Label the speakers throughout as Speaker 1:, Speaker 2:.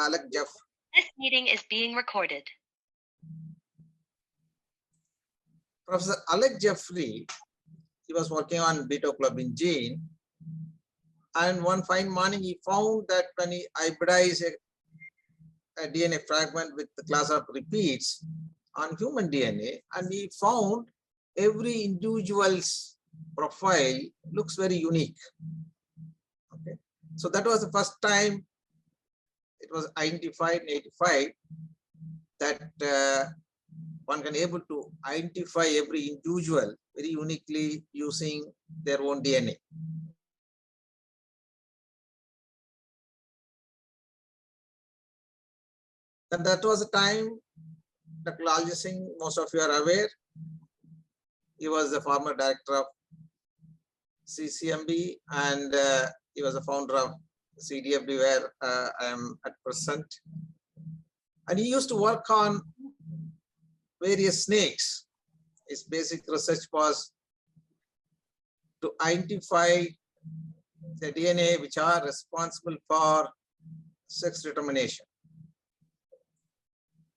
Speaker 1: Alec Jeff.
Speaker 2: This meeting is being recorded.
Speaker 1: Professor Alec Jeffrey, he was working on beta-globin gene, and one fine morning he found that when he hybridized a DNA fragment with the class of repeats on human DNA, and he found every individual's profile looks very unique. Okay, so that was the first time it was identified in 85 that one can able to identify every individual very uniquely using their own DNA. And that was the time Dr. Lalji Singh, most of you are aware, he was the former director of CCMB, and he was the founder of CDFD, where I am at present. And he used to work on various snakes. His basic research was to identify the DNA which are responsible for sex determination.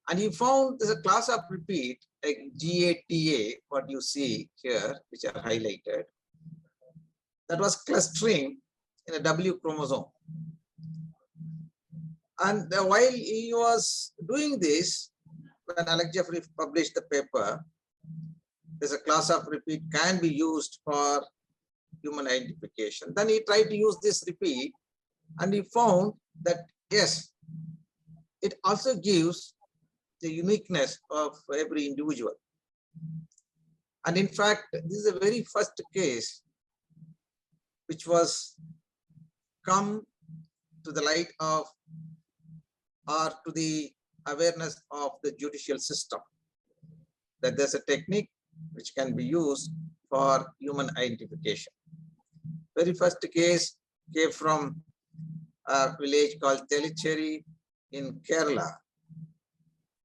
Speaker 1: And he found there's a class of repeat, like GATA, what you see here, which are highlighted, that was clustering in a W chromosome. And while he was doing this, when Alec Jeffrey published the paper, there's a class of repeat can be used for human identification. Then he tried to use this repeat, and he found that yes, it also gives the uniqueness of every individual. And in fact, this is the very first case which was come to the light of or to the awareness of the judicial system, that there's a technique which can be used for human identification. Very first case came from a village called Telicheri in Kerala.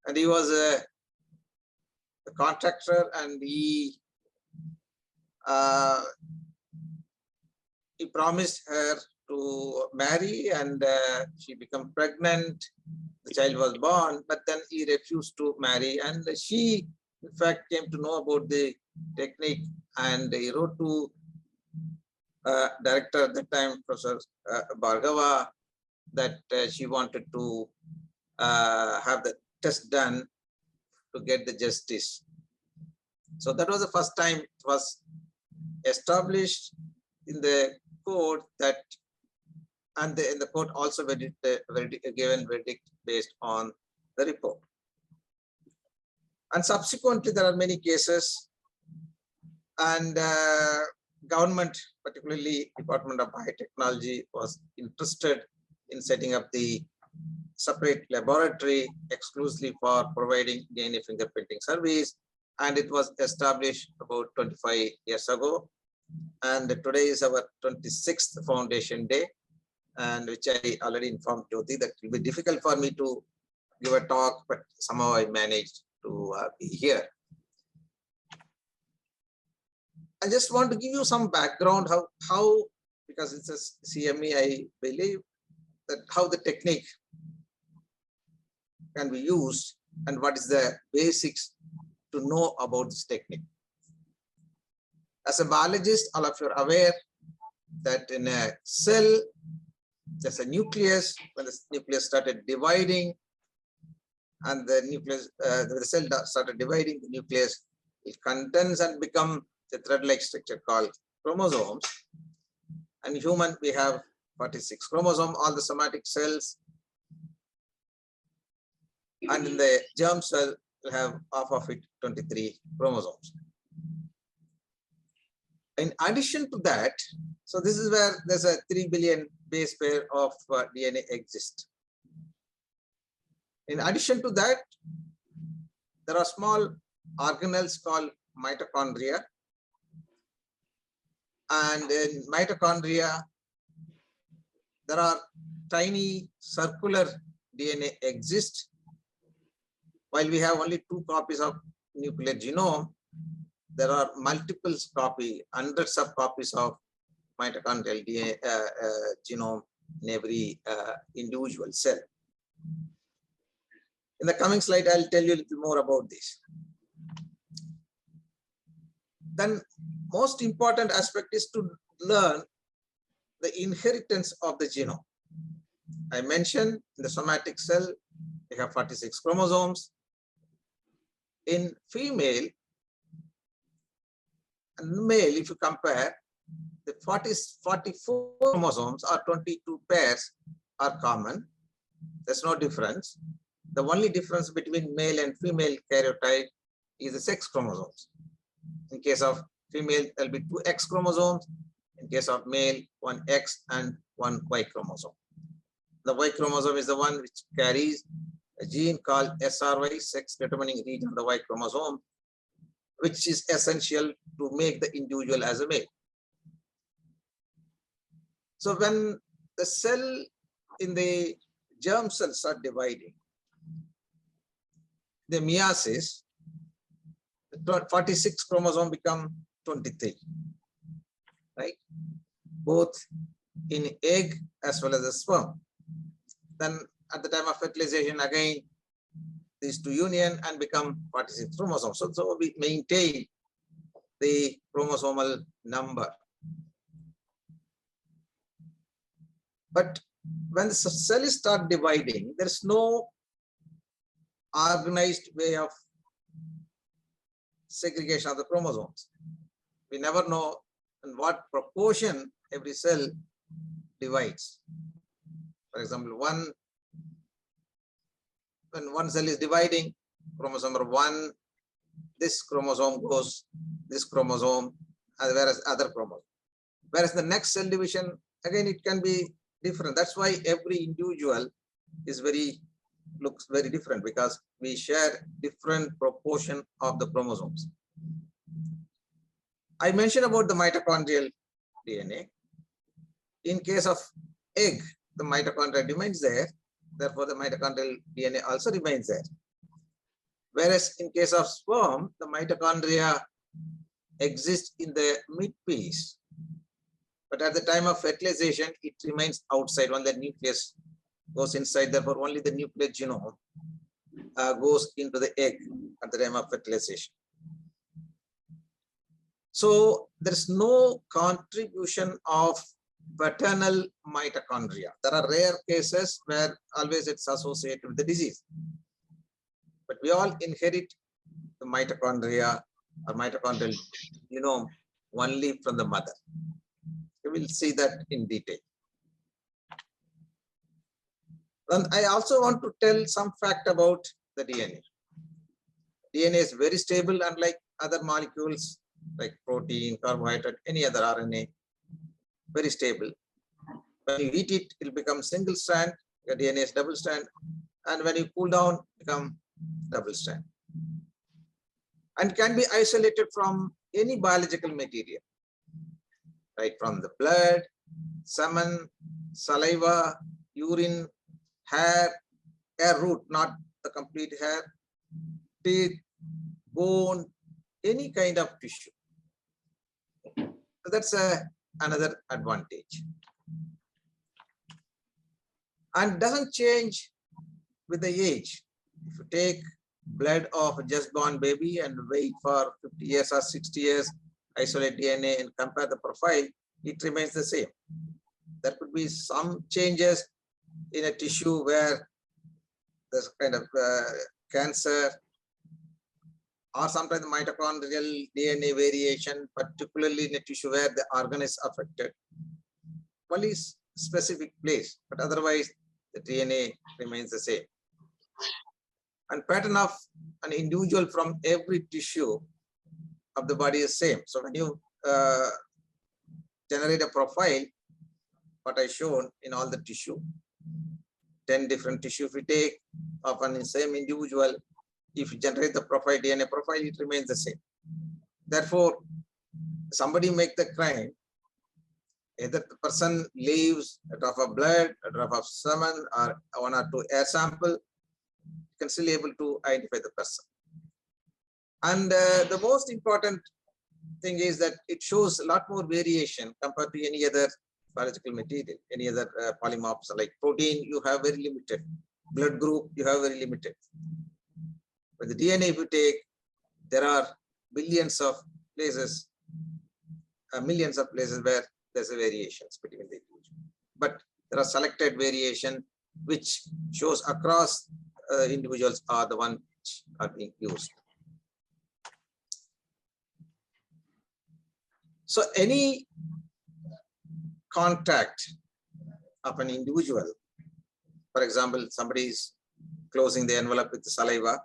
Speaker 1: And he was a contractor, and he promised her to marry, and she became pregnant. The child was born, but then he refused to marry, and she in fact came to know about the technique, and he wrote to director at the time, Professor Bhargava, that she wanted to have the test done to get the justice. So that was the first time it was established in the court that, and in the court also given verdict based on the report. And subsequently, there are many cases, and government, particularly Department of Biotechnology, was interested in setting up the separate laboratory exclusively for providing DNA fingerprinting service, and it was established about 25 years ago. And today is our 26th foundation day, and which I already informed Jyoti that it will be difficult for me to give a talk, but somehow I managed to be here. I just want to give you some background how because it's a CME, I believe that how the technique can be used and what is the basics to know about this technique. As a biologist, all of you are aware that in a cell, there's a nucleus. When the nucleus started dividing, and the nucleus, the cell started dividing, the nucleus will condense and become the thread-like structure called chromosomes. And in human, we have 46 chromosomes, all the somatic cells. And in the germ cell, we have half of it, 23 chromosomes. In addition to that, so this is where there's a 3 billion base pair of DNA exist. In addition to that, there are small organelles called mitochondria. And in mitochondria, there are tiny circular DNA exist. While we have only 2 copies of nuclear genome, there are multiple copies, hundreds of copies of mitochondrial DNA genome in every individual cell. In the coming slide, I'll tell you a little more about this. Then most important aspect is to learn the inheritance of the genome. I mentioned in the somatic cell, we have 46 chromosomes. In female and male, if you compare, the 44 chromosomes or 22 pairs are common. There's no difference. The only difference between male and female karyotype is the sex chromosomes. In case of female, there'll be 2 X chromosomes. In case of male, 1 X and 1 Y chromosome. The Y chromosome is the one which carries a gene called SRY, sex determining region of the Y chromosome, which is essential to make the individual as a male. So when the cell in the germ cells are dividing, the meiosis, the 46 chromosome become 23, right? Both in egg as well as the sperm. Then at the time of fertilization, again, these two union and become 46 chromosomes. So we maintain the chromosomal number. But when the cell start dividing, there's no organized way of segregation of the chromosomes. We never know in what proportion every cell divides. For example, when one cell is dividing, chromosome number 1, this chromosome goes, this chromosome, whereas other chromosome. Whereas the next cell division, again, it can be different. That's why every individual is looks very different, because we share different proportion of the chromosomes. I mentioned about the mitochondrial DNA. In case of egg, the mitochondria remains there. Therefore, the mitochondrial DNA also remains there. Whereas in case of sperm, the mitochondria exist in the midpiece. But at the time of fertilization, it remains outside when the nucleus goes inside. Therefore, only the nuclear genome goes into the egg at the time of fertilization. So there is no contribution of paternal mitochondria. There are rare cases where always it's associated with the disease. But we all inherit the mitochondria or mitochondrial genome only from the mother. We will see that in detail. And I also want to tell some fact about the DNA. DNA is very stable, unlike other molecules like protein, carbohydrate, any other RNA. Very stable. When you eat it, it will become single strand. Your DNA is double strand. And when you cool down, become double strand. And can be isolated from any biological material, right? From the blood, semen, saliva, urine, hair root, not the complete hair, teeth, bone, any kind of tissue. So that's another advantage. And doesn't change with the age. If you take blood of a just born baby and wait for 50 years or 60 years, isolate DNA and compare the profile, it remains the same. There could be some changes in a tissue where there's kind of cancer, or sometimes mitochondrial DNA variation, particularly in a tissue where the organ is affected. Only specific place, but otherwise the DNA remains the same. And pattern of an individual from every tissue of the body is same. So when you generate a profile, what I shown in all the tissue, 10 different tissue if we take of an same individual, if you generate the profile, DNA profile, it remains the same. Therefore, somebody make the crime, either the person leaves a drop of blood, a drop of semen, or 1 or 2 air sample, you can still able to identify the person. And the most important thing is that it shows a lot more variation compared to any other biological material, any other polymorphs. Like protein, you have very limited. Blood group, you have very limited. With the DNA, if you take, there are billions of places, millions of places where there's a variations between the individuals. But there are selected variation which shows across individuals are the ones which are being used. So any contact of an individual, for example, somebody is closing the envelope with the saliva,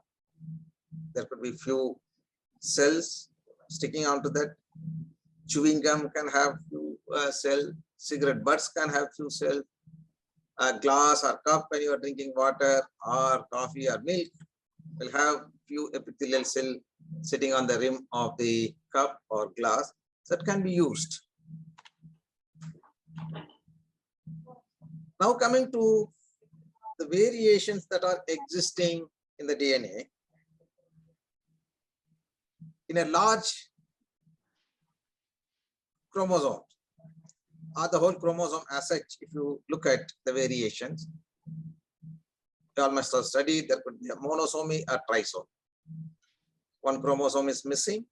Speaker 1: there could be few cells sticking onto that. Chewing gum can have few cells. Cigarette butts can have few cells. A glass or cup when you are drinking water or coffee or milk will have few epithelial cells sitting on the rim of the cup or glass that can be used. Now coming to the variations that are existing in the DNA. In a large chromosome, or the whole chromosome as such, if you look at the variations, you all must have studied, there could be a monosomy or trisomy. One chromosome is missing.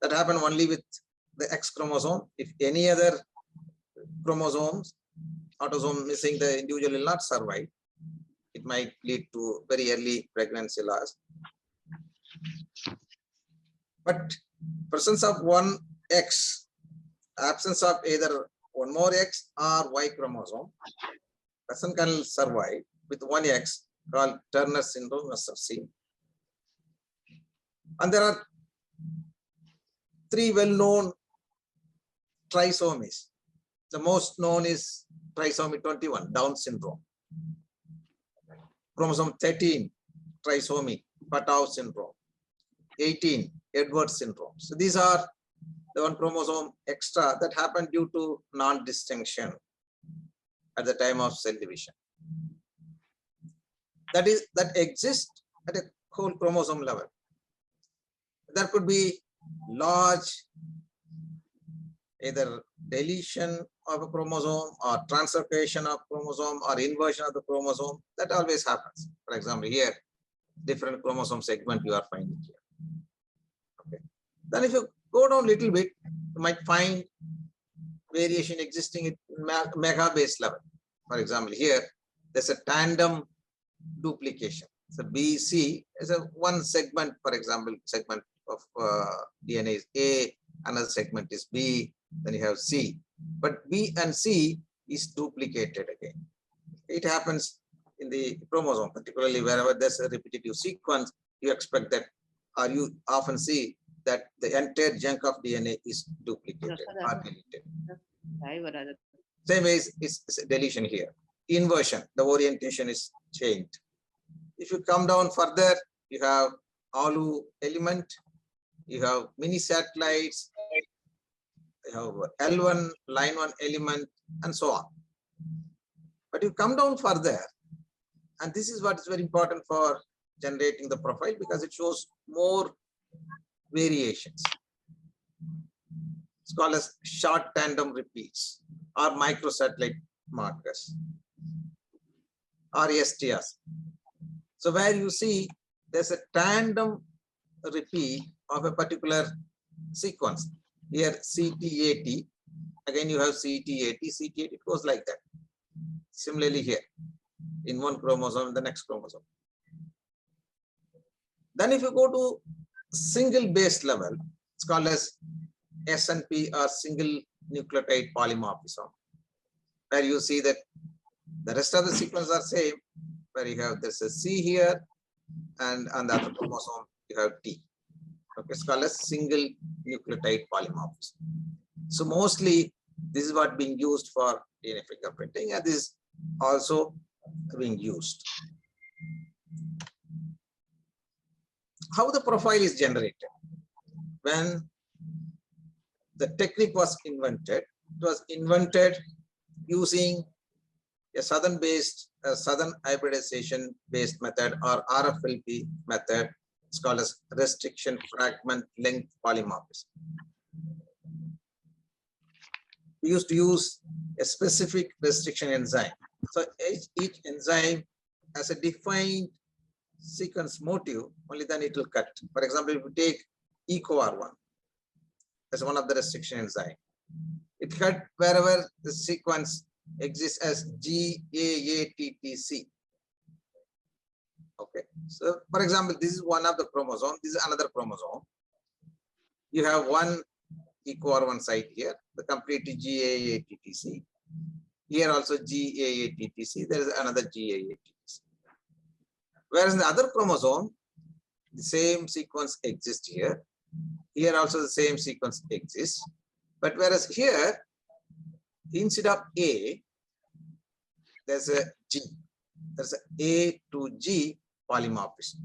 Speaker 1: That happens only with the X chromosome. If any other chromosomes, autosome missing, the individual will not survive. It might lead to very early pregnancy loss. But presence of one X, absence of either one more X or Y chromosome, person can survive with one X, called Turner syndrome, must have seen. And there are three well-known trisomies. The most known is trisomy 21, Down syndrome. Chromosome 13, trisomy, Patau syndrome. 18, Edwards syndrome. So these are the one chromosome extra that happened due to non-distinction at the time of cell division. That exists at a whole chromosome level. There could be large either deletion of a chromosome or translocation of chromosome or inversion of the chromosome. That always happens. For example, here, different chromosome segment you are finding here. Okay. Then if you go down a little bit, you might find variation existing at mega base level. For example, here, there's a tandem duplication. So BC is a one segment, for example, segment of DNA is A, another segment is B, then you have C. But B and C is duplicated again. It happens in the chromosome, particularly wherever there's a repetitive sequence, you expect that, or you often see that the entire chunk of DNA is duplicated or deleted. Same way is deletion here. Inversion, the orientation is changed. If you come down further, you have Alu element, you have mini satellites, you have L1, line 1 element, and so on. But you come down further, and this is what is very important for generating the profile because it shows more variations. It's called as short tandem repeats or microsatellite markers or STRs. So where you see there's a tandem repeat of a particular sequence. Here CT80, again you have CT80, CT80, it goes like that. Similarly here, in one chromosome, the next chromosome. Then if you go to single base level, it's called as SNP or single nucleotide polymorphism, where you see that the rest of the sequence are same, where you have this a C here, and on the other chromosome you have T. Okay, it's called as single nucleotide polymorphism. So mostly this is what being used for DNA fingerprinting, and this is also being used. How the profile is generated? When the technique was invented, it was invented using a southern hybridization based method or RFLP method. It's called as restriction fragment length polymorphism. We used to use a specific restriction enzyme. So each enzyme has a defined sequence motive, only then it will cut. For example, if you take EcoR1, that's one of the restriction enzyme. It cut wherever the sequence exists as GAATTC. Okay. So, for example, this is one of the chromosome. This is another chromosome. You have one EcoR1 site here, the complete GAATTC. Here also GAATTC. There is another GAATTC. Whereas in the other chromosome, the same sequence exists here. Here also the same sequence exists. But whereas here, instead of A, there's a G. There's a A to G polymorphism.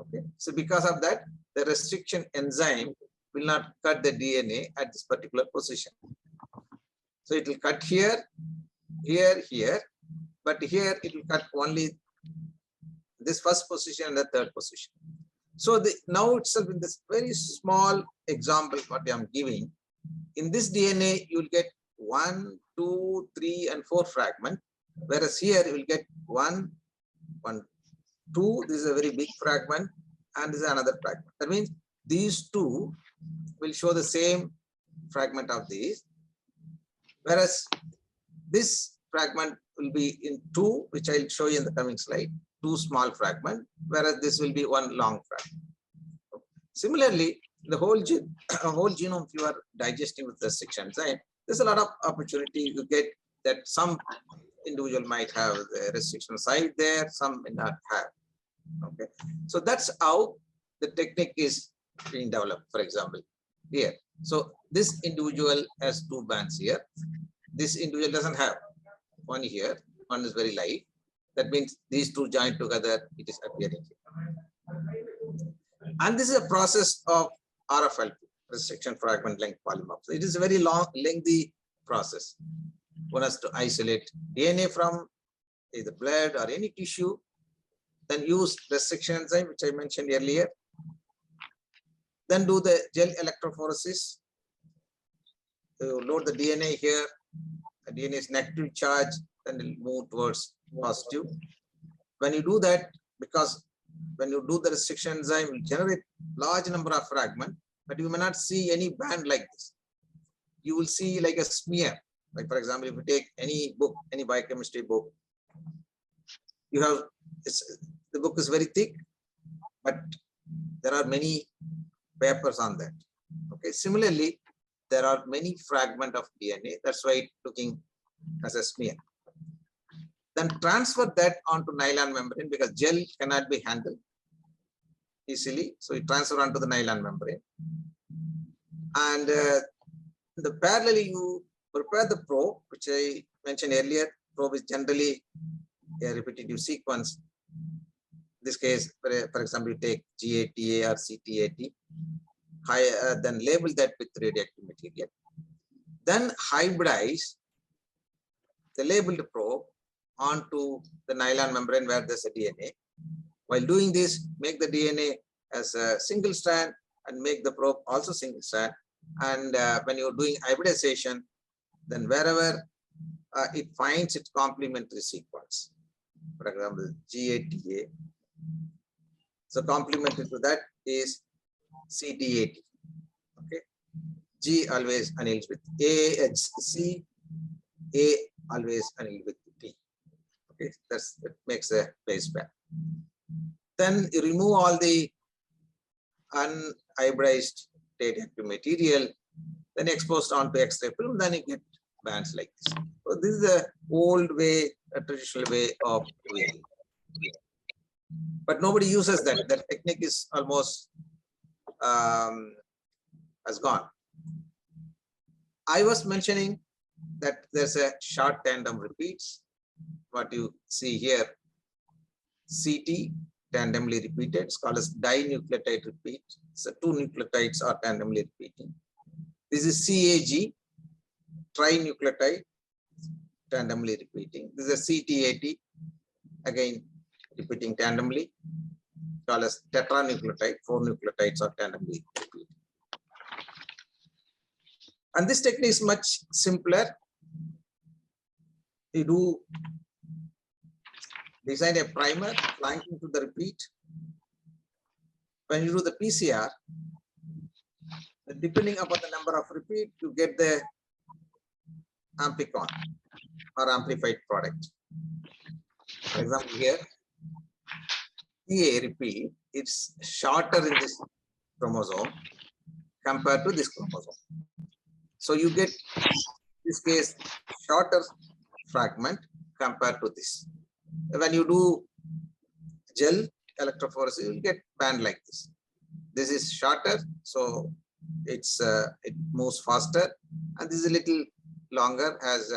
Speaker 1: Okay. So because of that, the restriction enzyme will not cut the DNA at this particular position. So it will cut here, here, here, but here it will cut only this first position and the third position. So now itself in this very small example what I am giving, in this DNA you will get 1, 2, 3, and 4 fragment, whereas here you will get 1, 1, 2. This is a very big fragment, and this is another fragment. That means these two will show the same fragment of these, whereas this fragment will be in 2, which I'll show you in the coming slide, 2 small fragment, whereas this will be 1 long fragment. Similarly, the whole genome, if you are digesting with restriction enzyme, there's a lot of opportunity to get that some individual might have the restriction site there, some may not have. Okay, so that's how the technique is being developed. For example, here, so this individual has 2 bands here. This individual doesn't have one here. One is very light. That means these two joined together, it is appearing here. And this is a process of RFLP, restriction fragment length polymorphism. It is a very long, lengthy process. One has to isolate DNA from either blood or any tissue, then use restriction enzyme, which I mentioned earlier. Then do the gel electrophoresis. You load the DNA here. The DNA is negative charge, then it will move towards positive. When you do that, because when you do the restriction enzyme, will generate large number of fragments, but you may not see any band like this. You will see like a smear. Like for example, if you take any book, any biochemistry book, you have the book is very thick, but there are many papers on that. Okay. Similarly, there are many fragments of DNA. That's why it's looking as a smear. Then transfer that onto nylon membrane because gel cannot be handled easily. So you transfer onto the nylon membrane. And the parallelly you prepare the probe, which I mentioned earlier. Probe is generally a repetitive sequence. In this case, for example, you take GATA or CTAT, then label that with radioactive material. Then hybridize the labeled probe onto the nylon membrane where there's a DNA. While doing this, make the DNA as a single strand and make the probe also single strand. And when you're doing hybridization, then wherever it finds its complementary sequence, for example, GATA. So complementary to that is CTAT. Okay, G always anneals with A, C, A always annealed with T. Okay, that makes a base pair. Then you remove all the unhybridized radioactive material, then exposed onto X-ray film, then you get bands like this. So this is the old way, a traditional way of doing it. But nobody uses that. That technique is almost has gone. I was mentioning that there's a short tandem repeats. What you see here, CT, tandemly repeated. It's called as dinucleotide repeat. So 2 nucleotides are tandemly repeating. This is CAG, trinucleotide, tandemly repeating. This is a CTAT, again repeating tandemly, called as tetranucleotide. 4 nucleotides are tandemly repeating. And this technique is much simpler. You do design a primer flanking to the repeat. When you do the PCR, depending upon the number of repeat, you get the amplicon or amplified product. For example, here, TA repeat, it's shorter in this chromosome compared to this chromosome. So you get, in this case, shorter fragment compared to this. When you do gel electrophoresis, you will get band like this. This is shorter, so it's it moves faster, and this is a little longer, has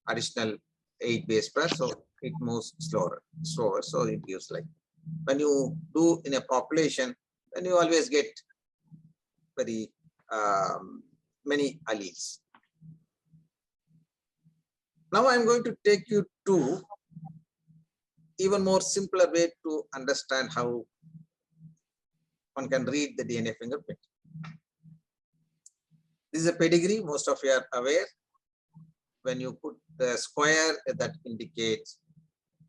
Speaker 1: additional 8 base pairs, so it moves slower. So it gives like, when you do in a population, then you always get very many alleles. Now I'm going to take you to even more simpler way to understand how one can read the DNA fingerprint. This is a pedigree, most of you are aware. When you put the square, that indicates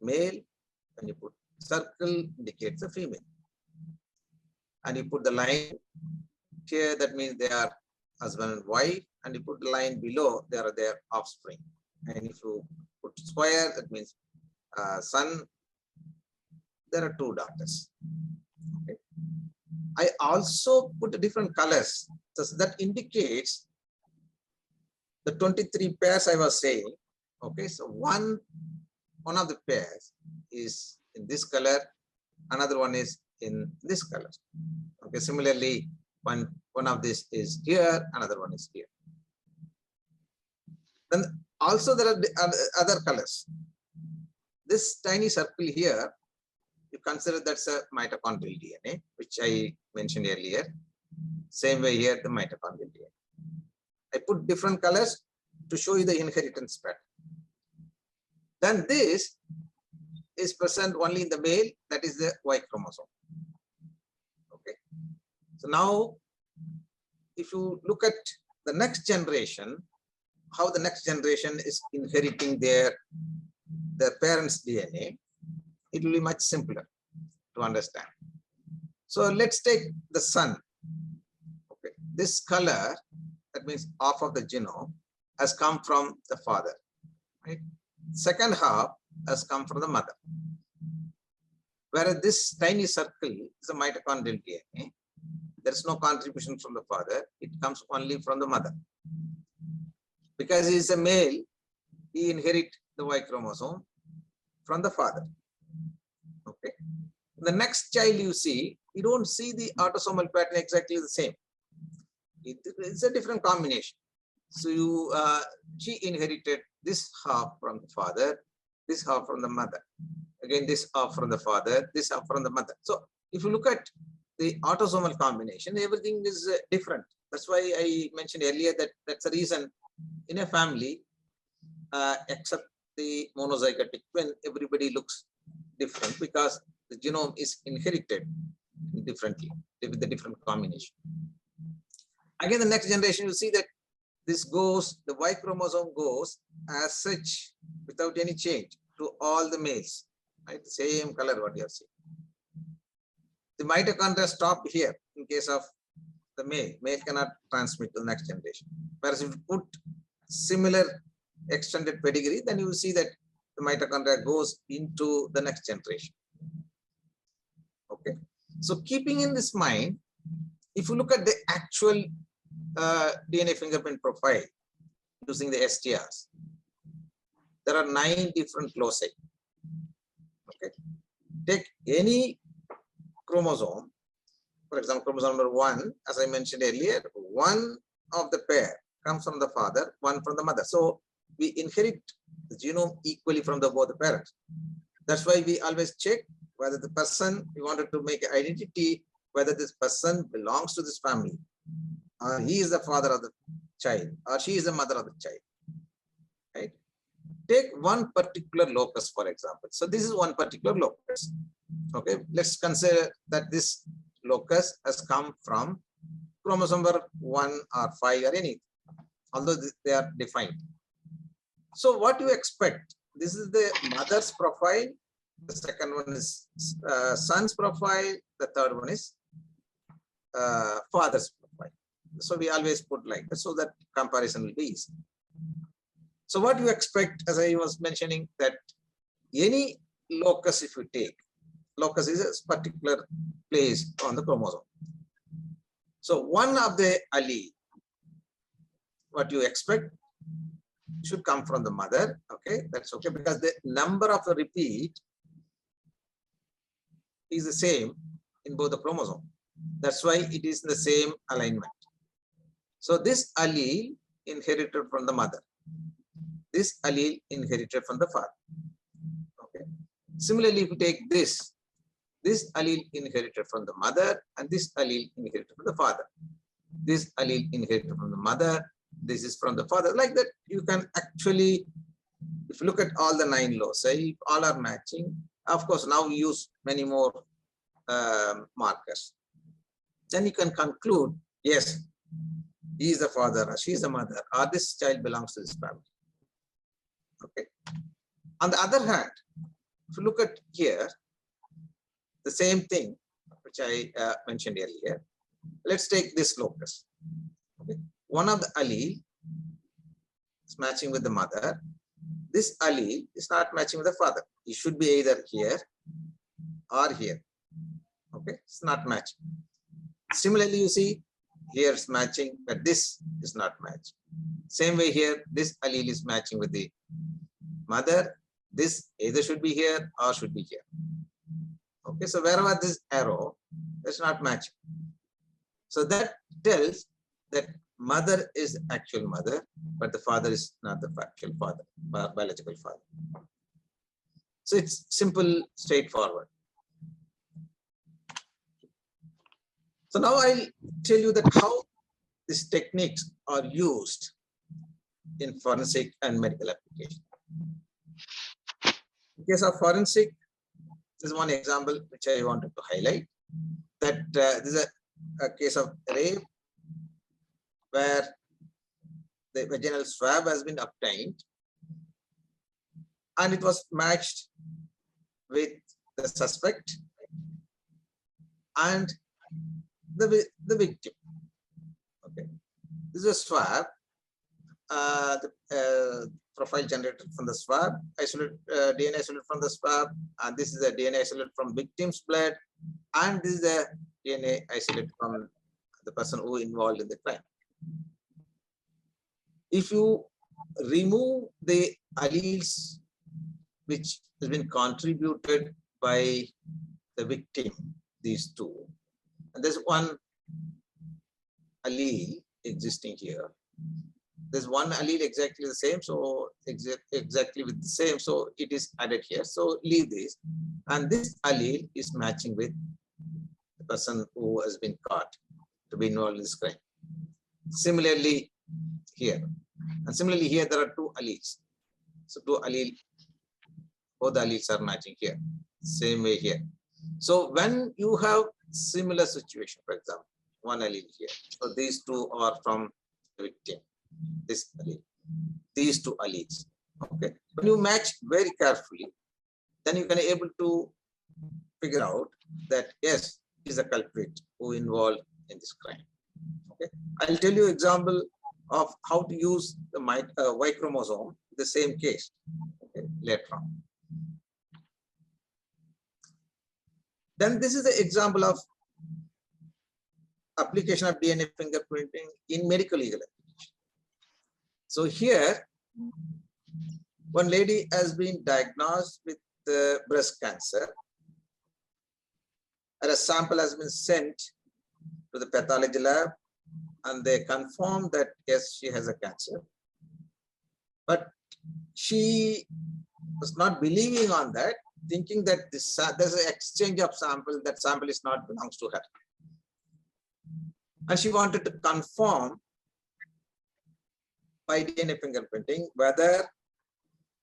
Speaker 1: male. When you put circle, indicates a female. And you put the line here, that means they are husband and wife. And you put the line below, they are their offspring. And if you put square, that means son, there are 2 daughters. Okay. I also put different colors. So that indicates the 23 pairs I was saying. Okay, so one of the pairs is in this color, another one is in this color. Okay, similarly, one of this is here, another one is here. Then also there are other colors. This tiny circle here, you consider that's a mitochondrial DNA, which I mentioned earlier. Same way here, the mitochondrial DNA. I put different colors to show you the inheritance pattern. Then this is present only in the male, that is the Y chromosome. Okay. So now, if you look at the next generation, how the next generation is inheriting their parents' DNA, it will be much simpler to understand. So let's take the son. Okay. This color, that means half of the genome, has come from the father. Right? Second half has come from the mother. Whereas this tiny circle is a mitochondrial DNA. There is no contribution from the father. It comes only from the mother. Because he is a male, he inherits the Y chromosome from the father. Okay. The next child you see, you don't see the autosomal pattern exactly the same. It's a different combination. So she inherited this half from the father, this half from the mother. Again, this half from the father, this half from the mother. So if you look at the autosomal combination, everything is different. That's why I mentioned earlier that that's the reason in a family, except the monozygotic twin, everybody looks different because the genome is inherited differently with the different combination. Again, the next generation, you see that this goes, the Y chromosome goes as such without any change to all the males, right? Same color what you are seeing. The mitochondria stop here in case of the male. Male cannot transmit to the next generation. Whereas if you put similar extended pedigree, then you will see that the mitochondria goes into the next generation. Okay. So keeping in this mind, if you look at the actual DNA fingerprint profile using the STRs, there are 9 different loci. Okay. Take any chromosome, for example, chromosome number 1, as I mentioned earlier, one of the pair comes from the father, one from the mother. So we inherit the genome equally from both the parents. That's why we always check whether the person, we wanted to make an identity, whether this person belongs to this family, or he is the father of the child, or she is the mother of the child. Right? Take one particular locus, for example. So this is one particular locus. Okay, let's consider that this locus has come from chromosome number 1 or 5 or anything, although they are defined. So what do you expect? This is the mother's profile The second one is son's profile. The third one is father's profile. So we always put like that so that comparison will be easy. So what you expect, as I was mentioning, that any locus, if you take, locus is a particular place on the chromosome. So one of the allele, what you expect should come from the mother. Okay, that's okay, because the number of the repeat is the same in both the chromosome. That's why it is in the same alignment. So this allele inherited from the mother. This allele inherited from the father. Okay. Similarly, if you take this allele inherited from the mother, and this allele inherited from the father. This allele inherited from the mother. This is from the father. Like that, you can actually, if you look at all the 9 loci, all are matching. Of course, now we use many more markers. Then you can conclude, yes, he is the father, or she is the mother, or this child belongs to this family. Okay. On the other hand, if you look at here, the same thing which I mentioned earlier. Let's take this locus. Okay. One of the allele is matching with the mother. This allele is not matching with the father. It should be either here or here. Okay, it's not matching. Similarly, you see here it's matching, but this is not matching. Same way here, this allele is matching with the mother. This either should be here or should be here. Okay, so wherever this arrow is not matching. So that tells that mother is the actual mother, but the father is not the actual father, biological father. So it's simple, straightforward. So now I'll tell you that how these techniques are used in forensic and medical application. In case of forensic, this is one example which I wanted to highlight, that this is a case of rape where the vaginal swab has been obtained and it was matched with the suspect and the victim. Okay, this is a swab. The profile generated from the swab, DNA isolated from the swab, and this is a DNA isolated from victim's blood, and this is a DNA isolated from the person who involved in the crime. If you remove the alleles which has been contributed by the victim, these two, and there's one allele existing here. There's one allele exactly the same, so exactly with the same, so it is added here. So leave this, and this allele is matching with the person who has been caught to be involved in this crime. Similarly here, and similarly here there are two alleles. So two alleles, both alleles are matching here. Same way here. So when you have similar situation, for example, one allele here. So these two are from the victim. This allele, these two alleles. Okay. When you match very carefully, then you can be able to figure out that yes, is a culprit who involved in this crime. Okay. I'll tell you example of how to use the Y chromosome, the same case, okay, later on. Then this is the example of application of DNA fingerprinting in medical legal application. So here, one lady has been diagnosed with breast cancer, and a sample has been sent to the pathology lab, and they confirmed that yes, she has a cancer. But she was not believing on that, thinking that there's an exchange of sample, that sample is not belongs to her. And she wanted to confirm by DNA fingerprinting whether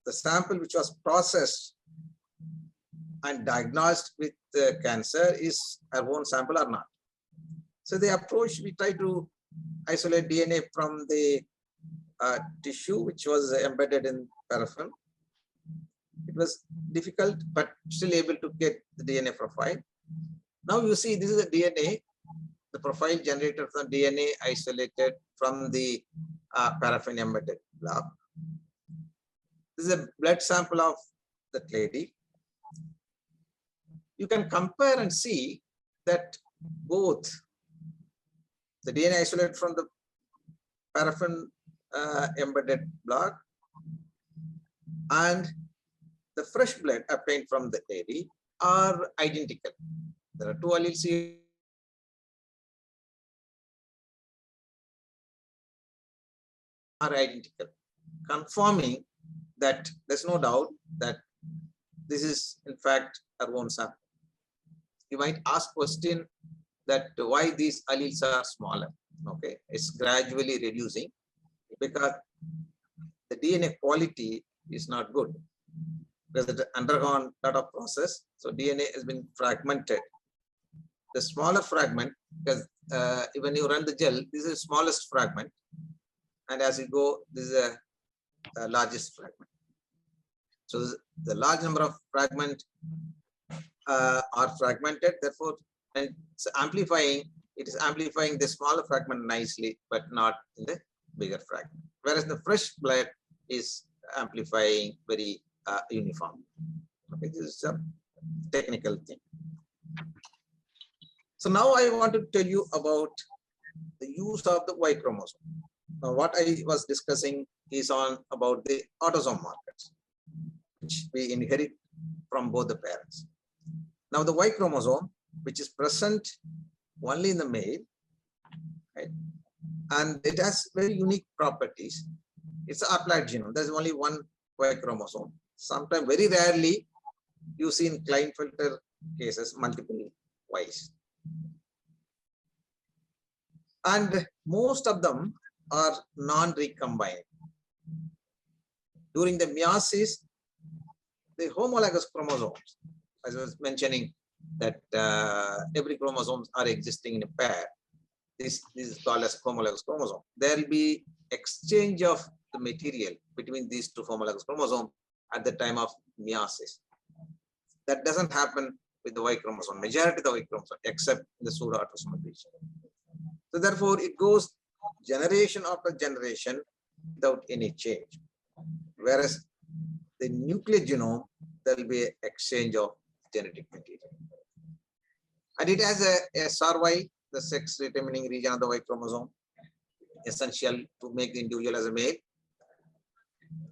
Speaker 1: the sample which was processed and diagnosed with cancer is her own sample or not. So the approach, we try to isolate DNA from the tissue which was embedded in paraffin. It was difficult, but still able to get the DNA profile. Now you see, this is the DNA, the profile generated from DNA isolated from the paraffin embedded block. This is a blood sample of that lady. You can compare and see that both the DNA isolated from the paraffin embedded block and the fresh blood obtained from the lady are identical. There are two alleles here. Are identical, confirming that there's no doubt that this is in fact our own sample. You might ask question that why these alleles are smaller. Okay, it's gradually reducing because the DNA quality is not good because it undergone a lot of process. So DNA has been fragmented. The smaller fragment, because when you run the gel, this is the smallest fragment, and as you go, this is a largest fragment. So the large number of fragments are fragmented. Therefore, and it's amplifying. It is amplifying the smaller fragment nicely, but not in the bigger fragment. Whereas the fresh blood is amplifying very uniform. Okay, this is a technical thing. So now I want to tell you about the use of the Y chromosome. Now, what I was discussing is on about the autosome markers, which we inherit from both the parents. Now, the Y chromosome, which is present only in the male, right? And it has very unique properties. It's an applied genome. There's only one Y chromosome. Sometimes, very rarely, you see in Klinefelter cases multiple Ys. And most of them are non-recombined. During the meiosis, the homologous chromosomes, as I was mentioning, that every chromosomes are existing in a pair. This is called as homologous chromosome. There will be exchange of the material between these two homologous chromosomes at the time of meiosis. That doesn't happen with the Y chromosome, majority of the Y chromosome, except in the pseudo-autosomal region. So therefore, it goes generation after generation without any change. Whereas the nuclear genome, there will be an exchange of genetic material. And it has a SRY, the sex determining region of the Y chromosome, essential to make the individual as a male.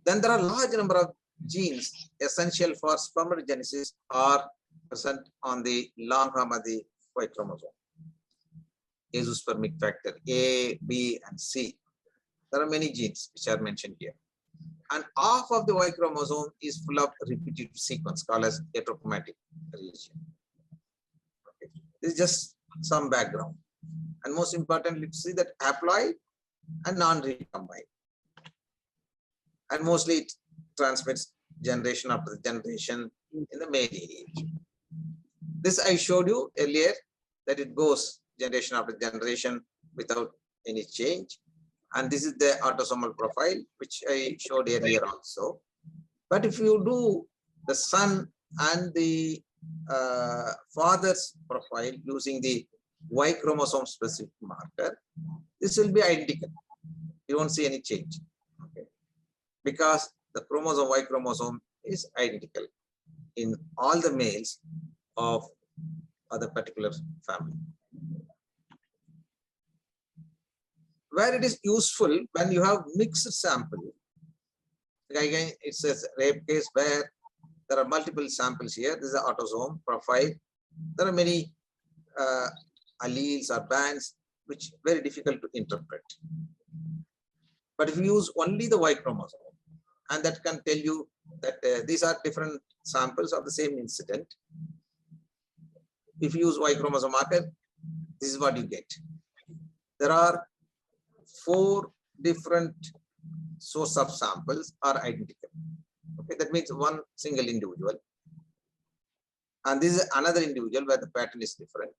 Speaker 1: Then there are a large number of genes essential for spermatogenesis are present on the long arm of the Y chromosome. Azoospermic factor A, B, and C. There are many genes which are mentioned here. And half of the Y chromosome is full of repetitive sequence called as heterochromatic region. Okay. This is just some background. And most importantly, to see that haploid and non-recombined. And mostly it transmits generation after generation in the male age. This I showed you earlier that it goes generation after generation without any change. And this is the autosomal profile, which I showed earlier also. But if you do the son and the father's profile using the Y chromosome specific marker, this will be identical. You won't see any change. Okay. Because the chromosome, Y chromosome is identical in all the males of other particular family. Where it is useful when you have mixed sample. Again, it's a rape case where there are multiple samples here. This is an autosome profile. There are many alleles or bands which are very difficult to interpret. But if you use only the Y chromosome, and that can tell you that these are different samples of the same incident. If you use Y chromosome marker, this is what you get. There are 4 different source of samples are identical. Okay, that means one single individual. And this is another individual where the pattern is different.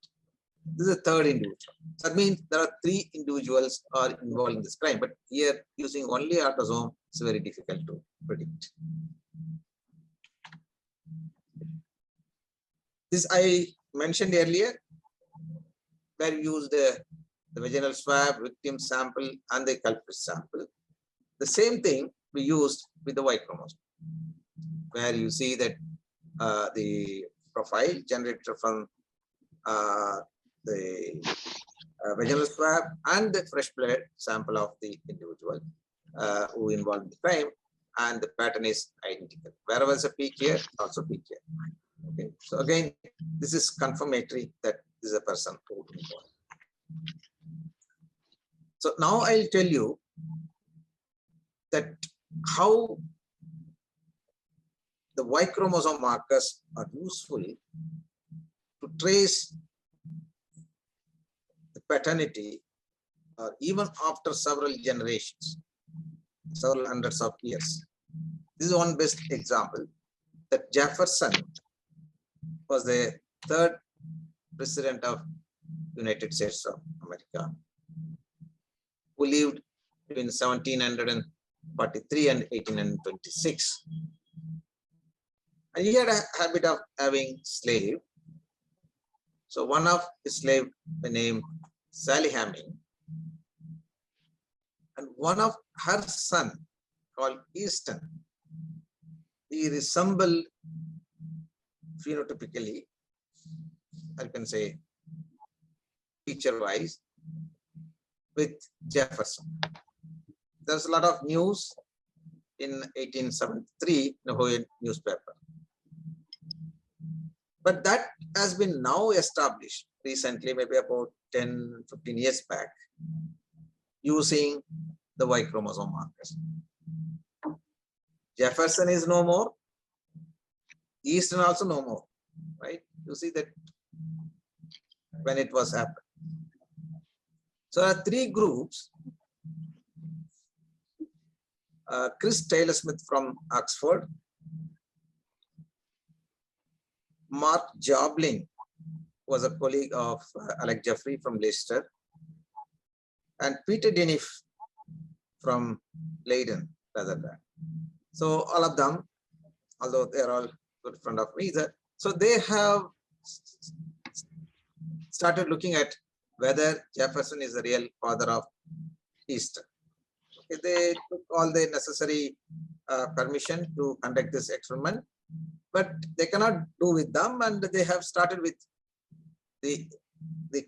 Speaker 1: This is a third individual. That means there are 3 individuals are involved in this crime. But here, using only autosome, it's very difficult to predict. This I mentioned earlier, where we used the vaginal swab, victim sample, and the culprit sample. The same thing we used with the Y chromosome, where you see that the profile generated from the vaginal swab and the fresh blood sample of the individual who involved in the crime, and the pattern is identical. Wherever there's a peak here, also peak here. Okay, so again, this is confirmatory that this is a person who involved. So now I'll tell you that how the Y chromosome markers are useful to trace the paternity even after several generations, several hundreds of years. This is one best example, that Jefferson was the third president of United States of America, who lived between 1743 and 1826. And he had a habit of having slave. So one of his slave named Sally Hamming, and one of her son called Easton, he resembled phenotypically, I can say feature-wise, with Jefferson. There's a lot of news in 1873 in the Ohio newspaper. But that has been now established recently, maybe about 10, 15 years back, using the Y chromosome markers. Jefferson is no more, Easton also no more, right? You see that when it was happened. So there are three groups. Chris Taylor Smith from Oxford, Mark Jobling was a colleague of Alec Jeffrey from Leicester, and Peter Denif from Leiden, Netherlands. So all of them, although they're all good friend of me, so they have started looking at whether Jefferson is the real father of Easton. Okay, they took all the necessary permission to conduct this experiment, but they cannot do with them, and they have started with the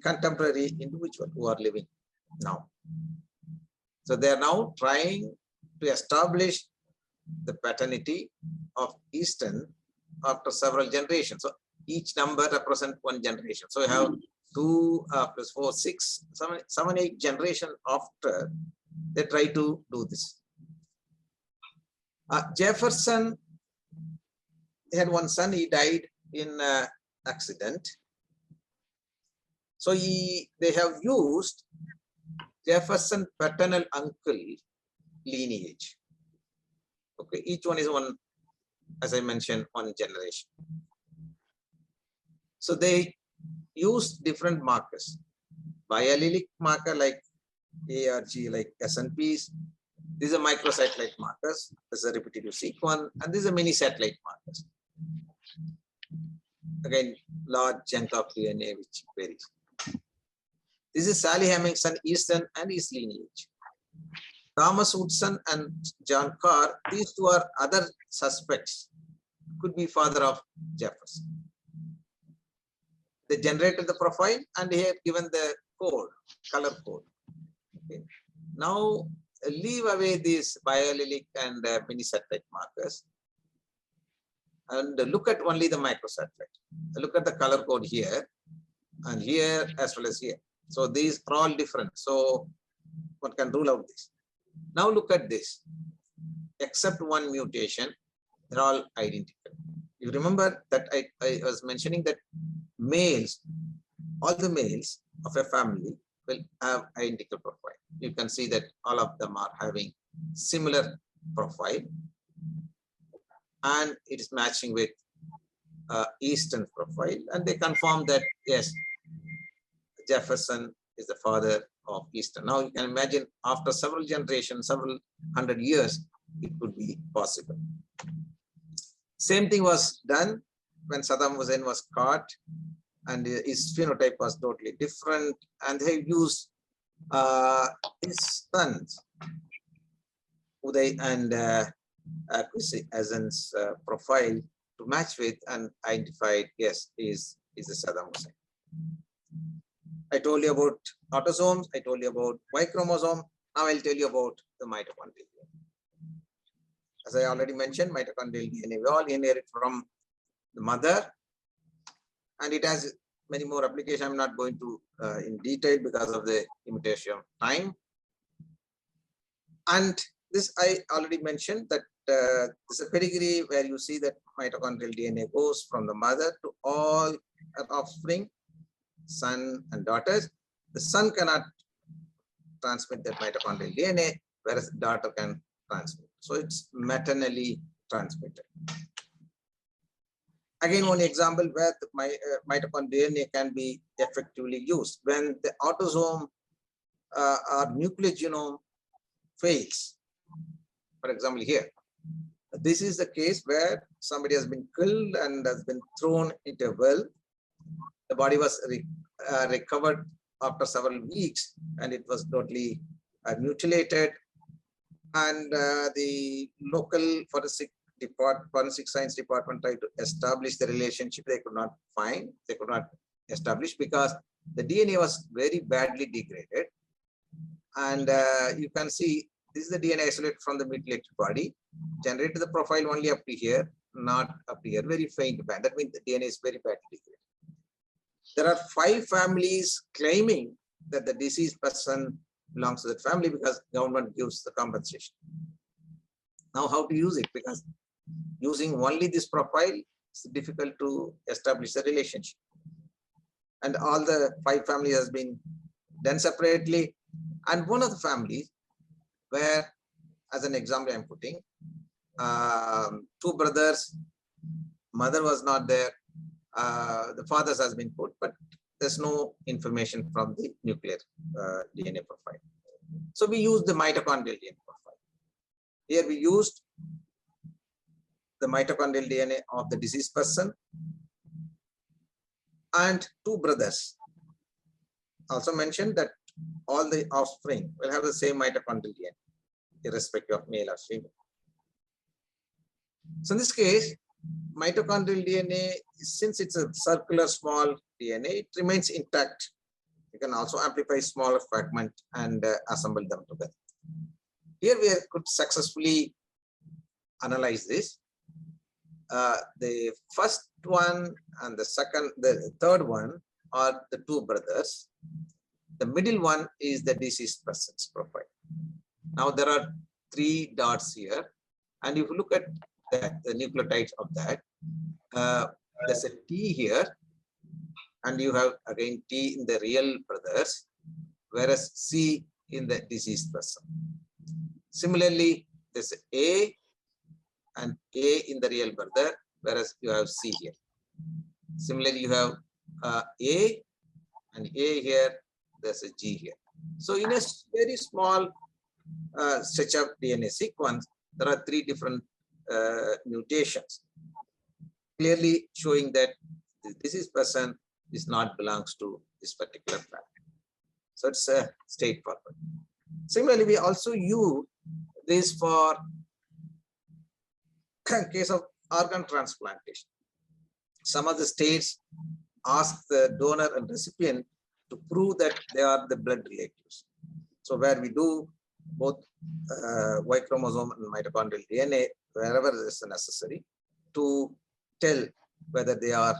Speaker 1: contemporary individual who are living now. So they are now trying to establish the paternity of Easton after several generations. So each number represents one generation. So you have 2 plus 4, 6, 7, 8 generations after they try to do this. Jefferson had one son, he died in an accident. So they have used Jefferson paternal uncle lineage. Okay, each one is one, as I mentioned, one generation. So they use different markers. Biallelic marker like ARG, like SNPs. These are microsatellite markers. This is a repetitive sequence, and these are mini satellite markers. Again, large chunk of DNA which varies. This is Sally Hamming's son Easton and his lineage. Thomas Woodson and John Carr, these two are other suspects, could be father of Jefferson. They generated the profile and he had given the code, color code. Okay. Now leave away these biallelic and mini satellite markers and look at only the microsatellite. Look at the color code here and here as well as here. So these are all different. So one can rule out this. Now look at this. Except one mutation, they're all identical. You remember that I was mentioning that males, all the males of a family will have identical profile. You can see that all of them are having similar profile, and it is matching with Easton's profile, and they confirm that yes, Jefferson is the father of Easton. Now you can imagine after several generations, several hundred years, it could be possible. Same thing was done when Saddam Hussein was caught, and his phenotype was totally different, and they used his sons, Uday and Kwesi Azan's profile to match with and identified, yes, is the Saddam Hussein. I told you about autosomes, I told you about Y chromosome. Now I'll tell you about the mitochondrial DNA. As I already mentioned, mitochondrial DNA, we all inherit from the mother, and it has many more applications. I'm not going to in detail because of the limitation of time. And this I already mentioned that this is a pedigree where you see that mitochondrial DNA goes from the mother to all her offspring, son and daughters. The son cannot transmit that mitochondrial DNA, whereas the daughter can transmit. So it's maternally transmitted. Again, one example where the mitochondrial DNA can be effectively used when the autosome or nuclear genome fails. For example, here, this is the case where somebody has been killed and has been thrown into a well. The body was recovered after several weeks, and it was totally mutilated. And the local forensic science department tried to establish the relationship. They could not find, they could not establish because the DNA was very badly degraded. And you can see this is the DNA isolated from the mutilated body, generated the profile only up to here, not up to here, very faint band. That means the DNA is very badly degraded. There are 5 families claiming that the deceased person belongs to that family because government gives the compensation. Now, how to use it? Because using only this profile, it's difficult to establish the relationship. And all the 5 families has been done separately. And one of the families where, as an example, I'm putting 2 brothers, mother was not there, the fathers has been put, but there's no information from the nuclear DNA profile. So we use the mitochondrial DNA profile. Here we used the mitochondrial DNA of the deceased person and 2 brothers. Also mentioned that all the offspring will have the same mitochondrial DNA, irrespective of male or female. So in this case, mitochondrial DNA, since it's a circular small DNA, it remains intact. You can also amplify smaller fragment and assemble them together. Here we could successfully analyze this. The first one and the third one are the 2 brothers. The middle one is the deceased person's profile. Now there are 3 dots here, and if you look at the nucleotides of that, there's a T here, and you have again T in the real brothers, whereas C in the deceased person. Similarly, there's A and A in the real brother, whereas you have C here. Similarly, you have A and A here, there's a G here. So in a very small stretch of DNA sequence, there are 3 different mutations, clearly showing that this person is not belongs to this particular family. So it's straightforward. Similarly, we also use this for case of organ transplantation. Some of the states ask the donor and recipient to prove that they are the blood relatives. So where we do both Y chromosome and mitochondrial DNA, wherever it is necessary, to tell whether they are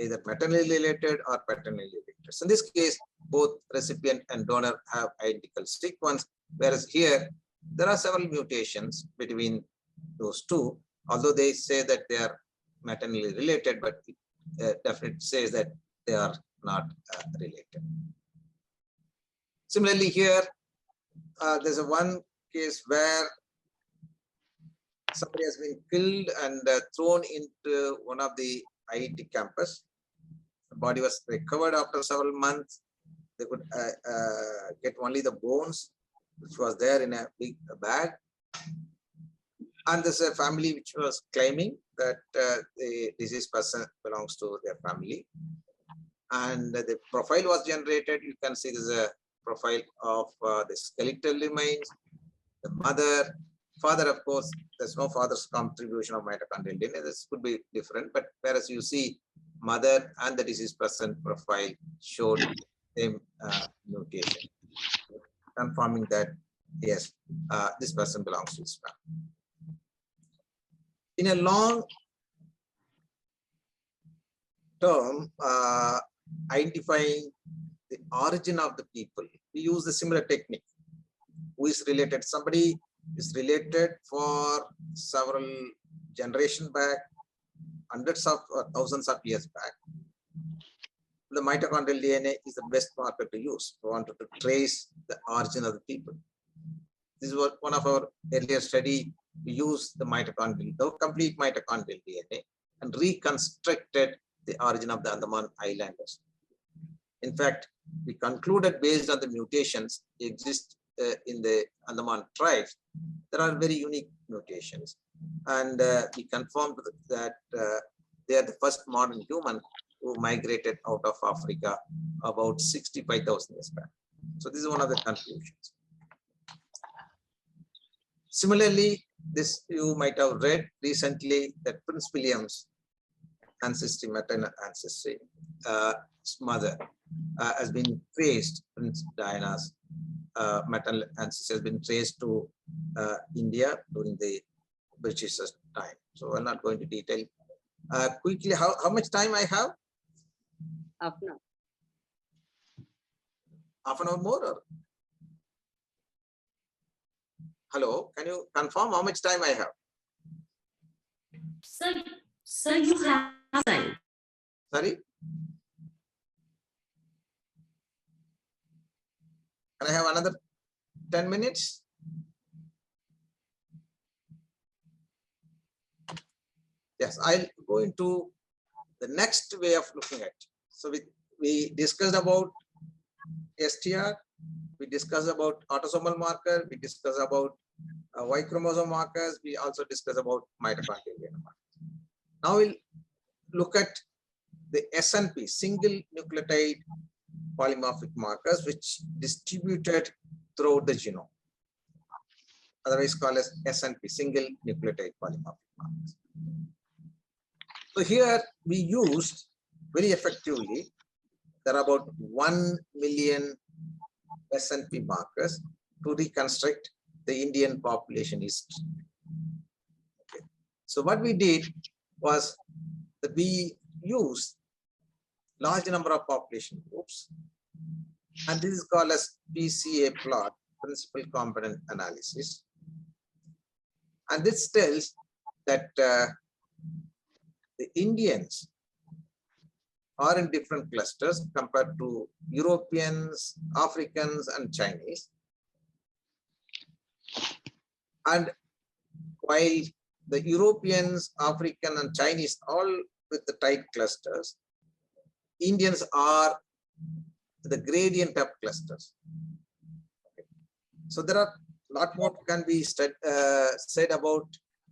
Speaker 1: either maternally related or paternally related. So in this case, both recipient and donor have identical sequence, whereas here there are several mutations between those 2, although they say that they are maternally related, but it definitely says that they are not related. Similarly, here there's one case where somebody has been killed and thrown into one of the IIT campus. The body was recovered after several months. They could get only the bones, which was there in a big bag. And there's a family which was claiming that the deceased person belongs to their family. And the profile was generated. You can see there's a profile of the skeletal remains, the mother, father, of course, there's no father's contribution of mitochondrial DNA. This could be different, but whereas you see mother and the deceased person profile showed same mutation, confirming that yes, this person belongs to this family. In a long term, identifying the origin of the people, we use a similar technique. Who is related? Somebody is related for several generations back, hundreds of thousands of years back. The mitochondrial DNA is the best marker to use. We wanted to trace the origin of the people. This is what one of our earlier study. We used the complete mitochondrial DNA and reconstructed the origin of the Andaman Islanders. In fact, we concluded based on the mutations exist in the Andaman tribes, there are very unique mutations. And we confirmed that they are the first modern human who migrated out of Africa about 65,000 years back. So this is one of the conclusions. Similarly, this you might have read recently that Prince William's ancestry, maternal ancestry, mother has been traced. Prince Diana's maternal ancestry has been traced to India during the British time. So I'm not going to detail. Quickly, how much time I have?
Speaker 3: Half an hour.
Speaker 1: Half an hour more? Or? Hello, can you confirm how much time I have?
Speaker 3: Sir, you have time.
Speaker 1: Sorry? Can I have another 10 minutes? Yes, I'll go into the next way of looking at it. So we discussed about STR, we discussed about autosomal marker, we discussed about Y chromosome markers, we also discussed about mitochondrial DNA markers. Now we'll look at the SNP, single nucleotide polymorphic markers, which distributed throughout the genome, otherwise called as SNP, single nucleotide polymorphic markers. So here we used very effectively, there are about 1 million SNP markers to reconstruct the Indian population history. Okay. So what we did was that we used large number of population groups, and this is called as PCA plot, principal component analysis. And this tells that the Indians are in different clusters compared to Europeans, Africans, and Chinese. And while the Europeans, African, and Chinese all with the tight clusters, Indians are the gradient of clusters. Okay. So there are a lot more can be said about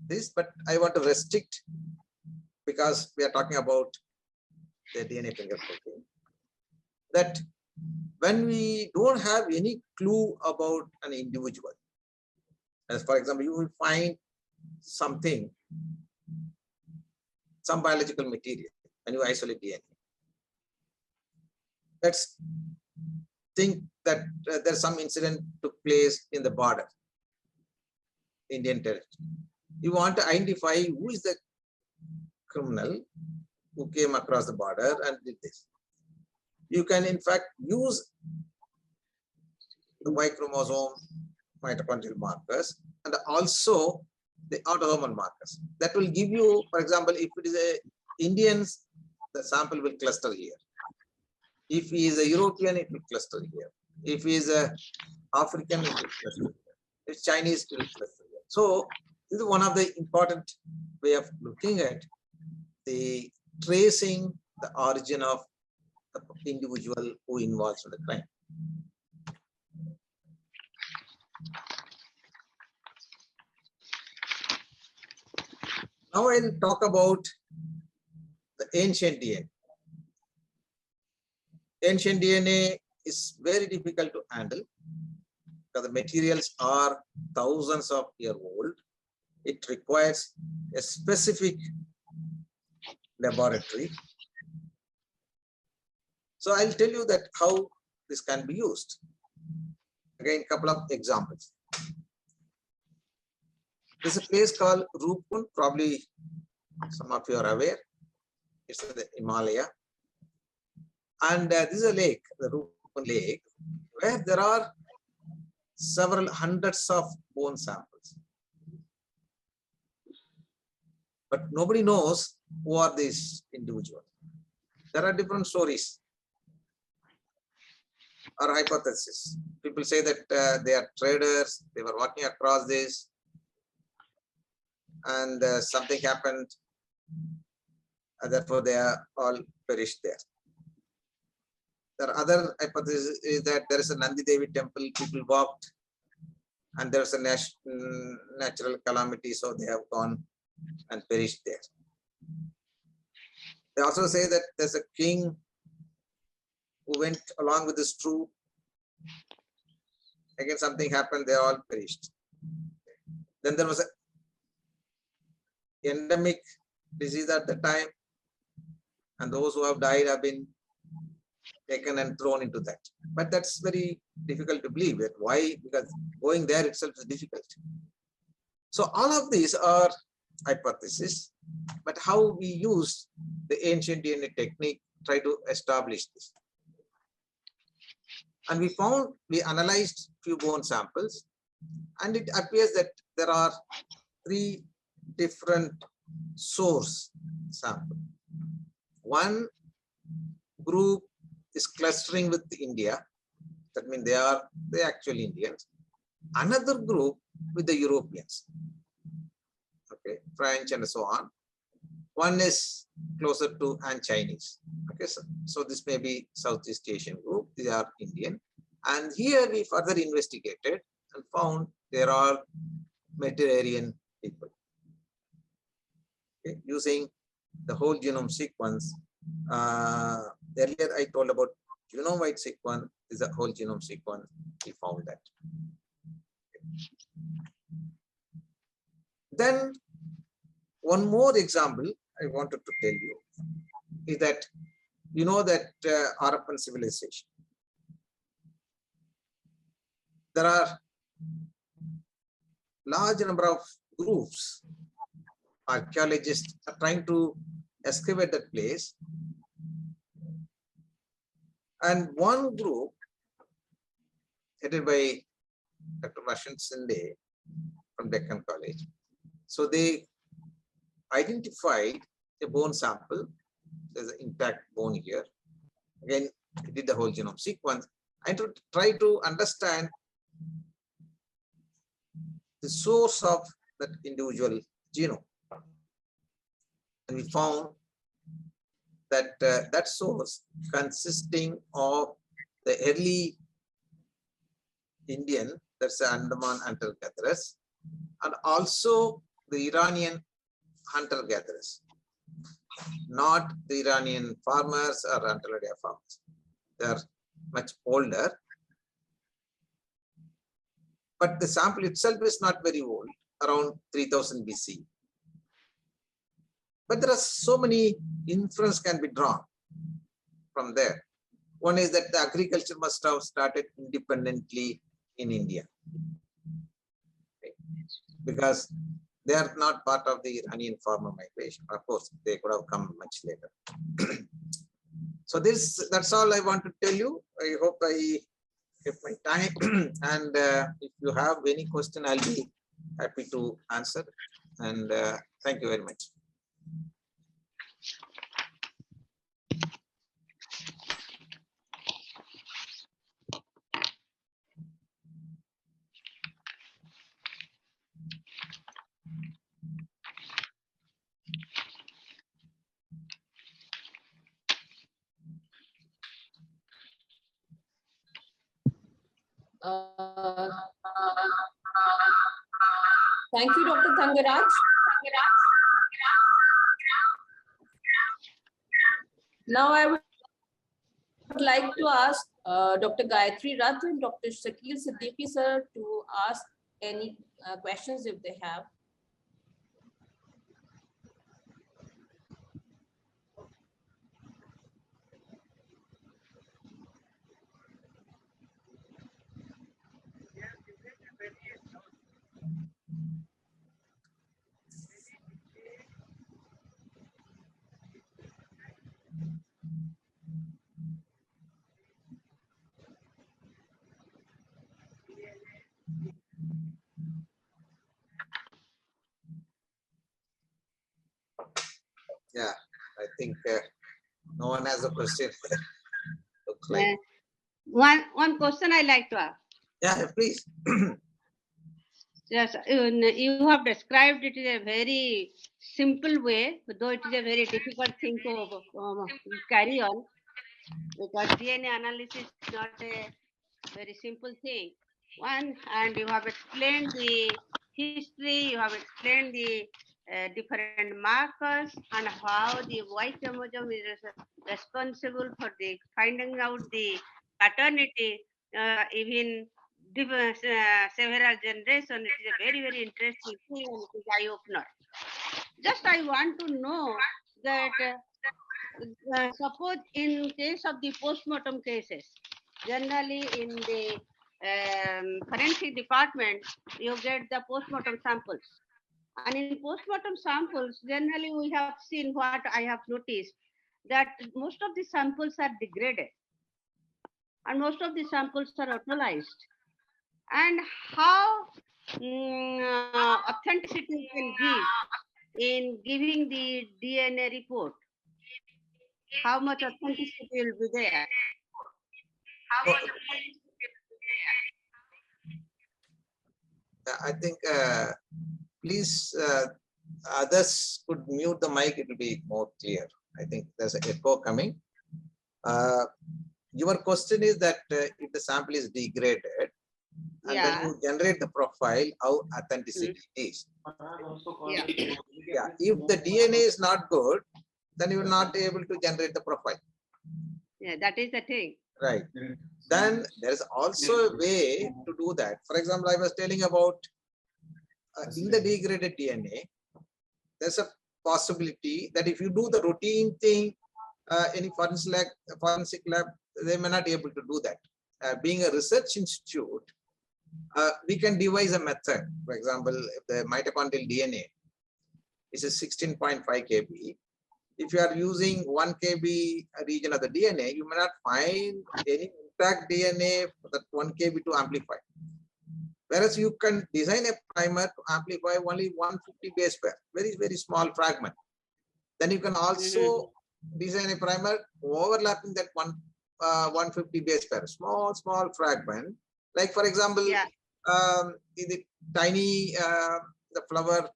Speaker 1: this, but I want to restrict because we are talking about the DNA fingerprinting. That when we don't have any clue about an individual, as for example, you will find something, some biological material, and you isolate DNA. Let's think that there's some incident took place in the border, Indian territory. You want to identify who is the criminal who came across the border and did this. You can in fact use the Y chromosome mitochondrial markers and also the autosomal markers. That will give you, for example, if it is a Indians, the sample will cluster here. If he is a European, it will cluster here. If he is a African, it will cluster here. If it's Chinese, it will cluster here. So this is one of the important way of looking at the tracing the origin of the individual who involves in the crime. Now I'll talk about the ancient DNA. Ancient DNA is very difficult to handle because the materials are thousands of years old. It requires a specific laboratory. So I'll tell you that how this can be used. Again, couple of examples. There's a place called Rupkund, probably some of you are aware. It's in the Himalaya. And this is a lake, the Rupkund Lake, where there are several hundreds of bone samples. But nobody knows who are these individuals. There are different stories or hypotheses. People say that they are traders, they were walking across this, and something happened, and therefore they are all perished there. There are other hypotheses is that there is a Nandi Devi temple, people walked, and there's a natural calamity, so they have gone and perished there. They also say that there's a king who went along with his troop. Again, something happened, they all perished. Then there was an endemic disease at the time, and those who have died have been taken and thrown into that. But that's very difficult to believe. That why? Because going there itself is difficult. So all of these are hypotheses, but how we use the ancient DNA technique try to establish this. And we analyzed few bone samples, and it appears that there are 3 different source samples. One group is clustering with India. That means they are actually Indians. Another group with the Europeans, okay, French and so on. One is closer to and Chinese. Okay, so this may be Southeast Asian group. They are Indian. And here we further investigated and found they are all Mediterranean people. Okay, using the whole genome sequence. Earlier I told about genome-wide sequence. Is a whole genome sequence. We found that. Then one more example I wanted to tell you is that you know that Harappan civilization. There are large number of groups. Archaeologists are trying to excavate that place. And one group headed by Dr. Vasant Sinde from Deccan College. So they identified a bone sample. There's an intact bone here. Again, we did the whole genome sequence and to try to understand the source of that individual genome. And we found that that source consisting of the early Indian, that's the Andaman hunter-gatherers, and also the Iranian hunter-gatherers, not the Iranian farmers or hunter-gatherer farmers. They are much older, but the sample itself is not very old, around 3000 BC. But there are so many inference can be drawn from there. One is that the agriculture must have started independently in India, okay, because they are not part of the Iranian farmer migration. Of course, they could have come much later. So that's all I want to tell you. I hope I kept my time. And if you have any question, I'll be happy to answer. And thank you very much.
Speaker 4: Thank you, Dr. Thangaraj. Now I would like to ask Dr. Gayatri Rath and Dr. Shakil Siddiqui sir to ask any questions if they have.
Speaker 1: Yeah, I think no one has a question. Looks like.
Speaker 5: One question I like to ask.
Speaker 1: Yeah, please.
Speaker 5: Yes, you have described it in a very simple way, though it is a very difficult thing to carry on, because DNA analysis is not a very simple thing. One, and you have explained the history, you have explained the different markers and how the Y chromosome is responsible for the finding out the paternity, even several generations. It is a very, very interesting thing and it is eye-opener. Just I want to know that suppose in case of the postmortem cases, generally in the forensic department, you get the postmortem samples. And in postmortem samples, generally we have seen what I have noticed, that most of the samples are degraded and most of the samples are autolyzed. And how authenticity you can give in giving the DNA report? How much authenticity will be there?
Speaker 1: I think please others could mute the mic, it will be more clear. I think there's an echo coming. Your question is that if the sample is degraded and when you generate the profile, how authenticity is.
Speaker 5: Yeah.
Speaker 1: Yeah, if the DNA is not good, then you will not be able to generate the profile.
Speaker 5: Yeah, that is the thing.
Speaker 1: Right. Then there is also a way to do that. For example, I was telling about in the degraded DNA, there's a possibility that if you do the routine thing, any forensic lab, they may not be able to do that. Being a research institute, we can devise a method. For example, if the mitochondrial DNA is a 16.5 kb, if you are using 1 kb region of the DNA, you may not find any intact DNA for that 1 kb to amplify. Whereas you can design a primer to amplify only 150 base pair, very, very small fragment. Then you can also design a primer overlapping that 150 base pair, small fragment. Like for example, in the tiny the flower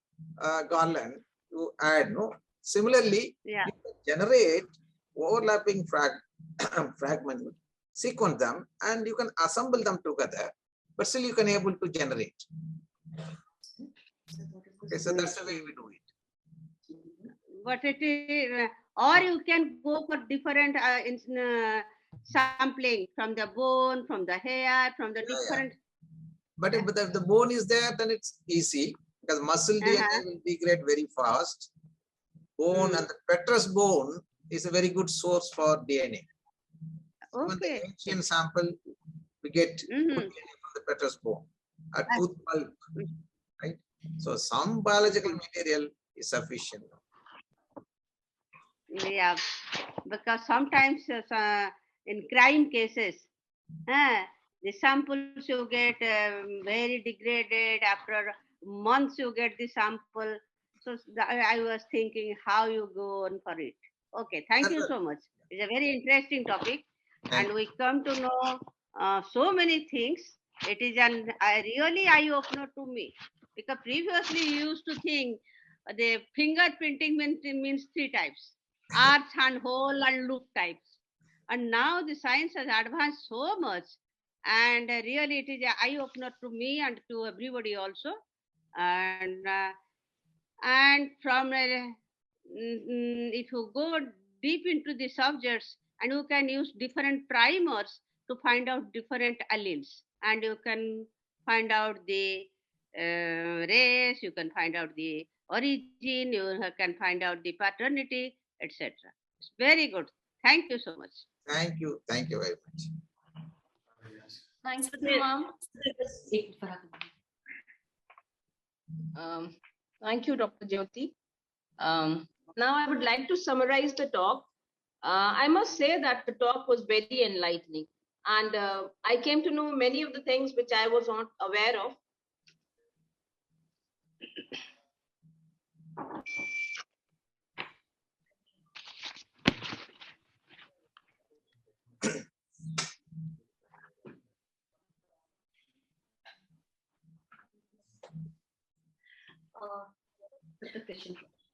Speaker 1: garland you add, no? Similarly, you can generate overlapping fragment, sequence them, and you can assemble them together, but still you can able to generate. Okay, so that's the way we do it.
Speaker 5: But it is, or you can go for different sampling from the bone, from the hair, from the different.
Speaker 1: But if the bone is there, then it's easy because muscle DNA will degrade very fast. Bone and the petrous bone is a very good source for DNA. Even the ancient sample, we get DNA from the petrous bone, a tooth pulp, right? So some biological material is sufficient.
Speaker 5: Yeah, because sometimes in crime cases, the samples you get very degraded. After months you get the sample. So I was thinking how you go on for it. Okay, thank you so much. It's a very interesting topic, and we come to know so many things. It is an really eye opener to me, because previously you used to think the fingerprinting means 3 types: arch and hole and loop types. And now the science has advanced so much, and really it is an eye opener to me and to everybody also. And from if you go deep into the subjects, and you can use different primers to find out different alleles, and you can find out the race, you can find out the origin, you can find out the paternity, etc. It's very good. Thank you so much.
Speaker 1: Thank you very much.
Speaker 4: Thank you, ma'am. Thank you, Dr. Jyoti. Now I would like to summarize the talk. I must say that the talk was very enlightening, and I came to know many of the things which I was not aware of.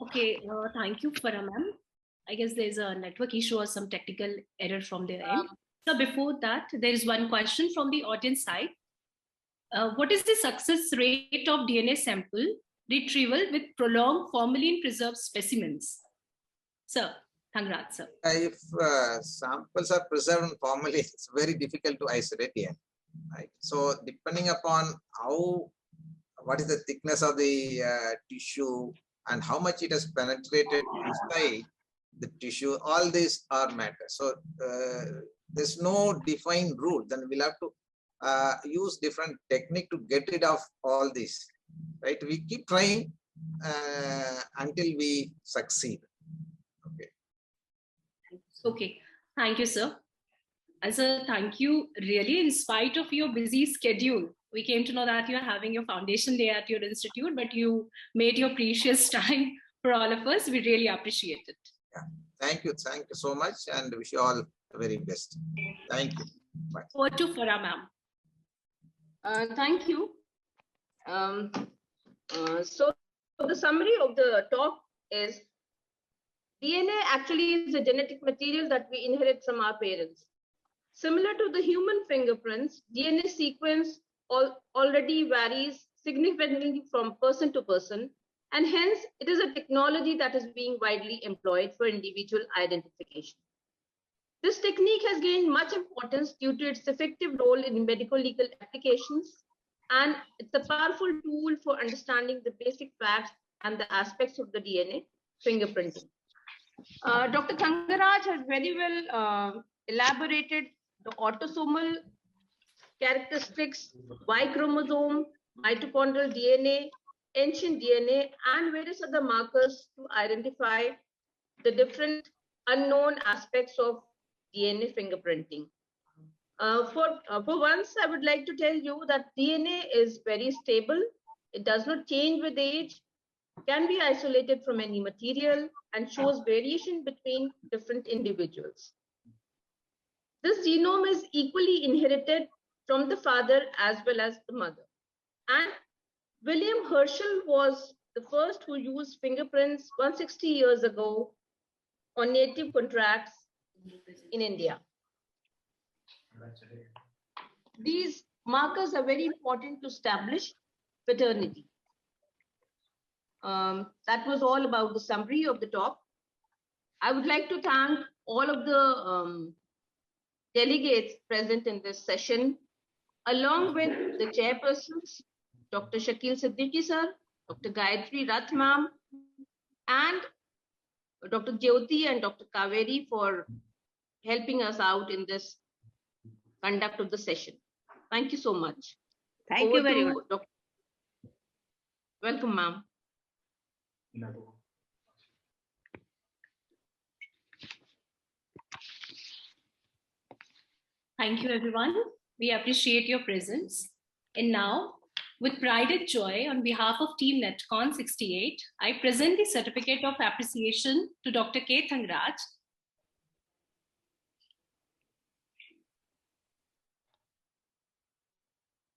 Speaker 3: Okay, thank you, Farah ma'am. I guess there's a network issue or some technical error from their end. So before that, there is one question from the audience side. What is the success rate of DNA sample retrieval with prolonged formalin preserved specimens? Sir, congrats, sir.
Speaker 1: If samples are preserved in formalin, it's very difficult to isolate DNA, right? So depending upon what is the thickness of the tissue and how much it has penetrated inside the tissue, all these are matters. So there's no defined rule. Then we'll have to use different technique to get rid of all this, right? We keep trying until we succeed. Okay.
Speaker 3: Okay, thank you, sir. As a thank you, really, in spite of your busy schedule, we came to know that you're having your foundation day at your institute, but you made your precious time for all of us. We really appreciate it.
Speaker 1: Yeah. Thank you so much, and wish you all the very best. Thank you. Bye.
Speaker 3: Over to Farah ma'am.
Speaker 4: Thank you. So the summary of the talk is DNA actually is a genetic material that we inherit from our parents. Similar to the human fingerprints, DNA sequence already varies significantly from person to person, and hence it is a technology that is being widely employed for individual identification. This technique has gained much importance due to its effective role in medical legal applications, and it's a powerful tool for understanding the basic facts and the aspects of the DNA fingerprinting. Dr. Thangaraj has very well elaborated the autosomal characteristics, Y chromosome, mitochondrial DNA, ancient DNA, and various other markers to identify the different unknown aspects of DNA fingerprinting. For once, I would like to tell you that DNA is very stable. It does not change with age, can be isolated from any material, and shows variation between different individuals. This genome is equally inherited from the father as well as the mother. And William Herschel was the first who used fingerprints 160 years ago on native contracts in India. These markers are very important to establish paternity. That was all about the summary of the talk. I would like to thank all of the delegates present in this session, along with the chairpersons, Dr. Shakil Siddiqui sir, Dr. Gayatri Rath ma'am, and Dr. Jyoti and Dr. Kaveri for helping us out in this conduct of the session. Thank you so much.
Speaker 5: Thank you very much.
Speaker 4: Welcome, ma'am.
Speaker 3: Thank you, everyone. We appreciate your presence. And now, with pride and joy, on behalf of Team NATCON 68, I present the Certificate of Appreciation to Dr. K. Thangaraj,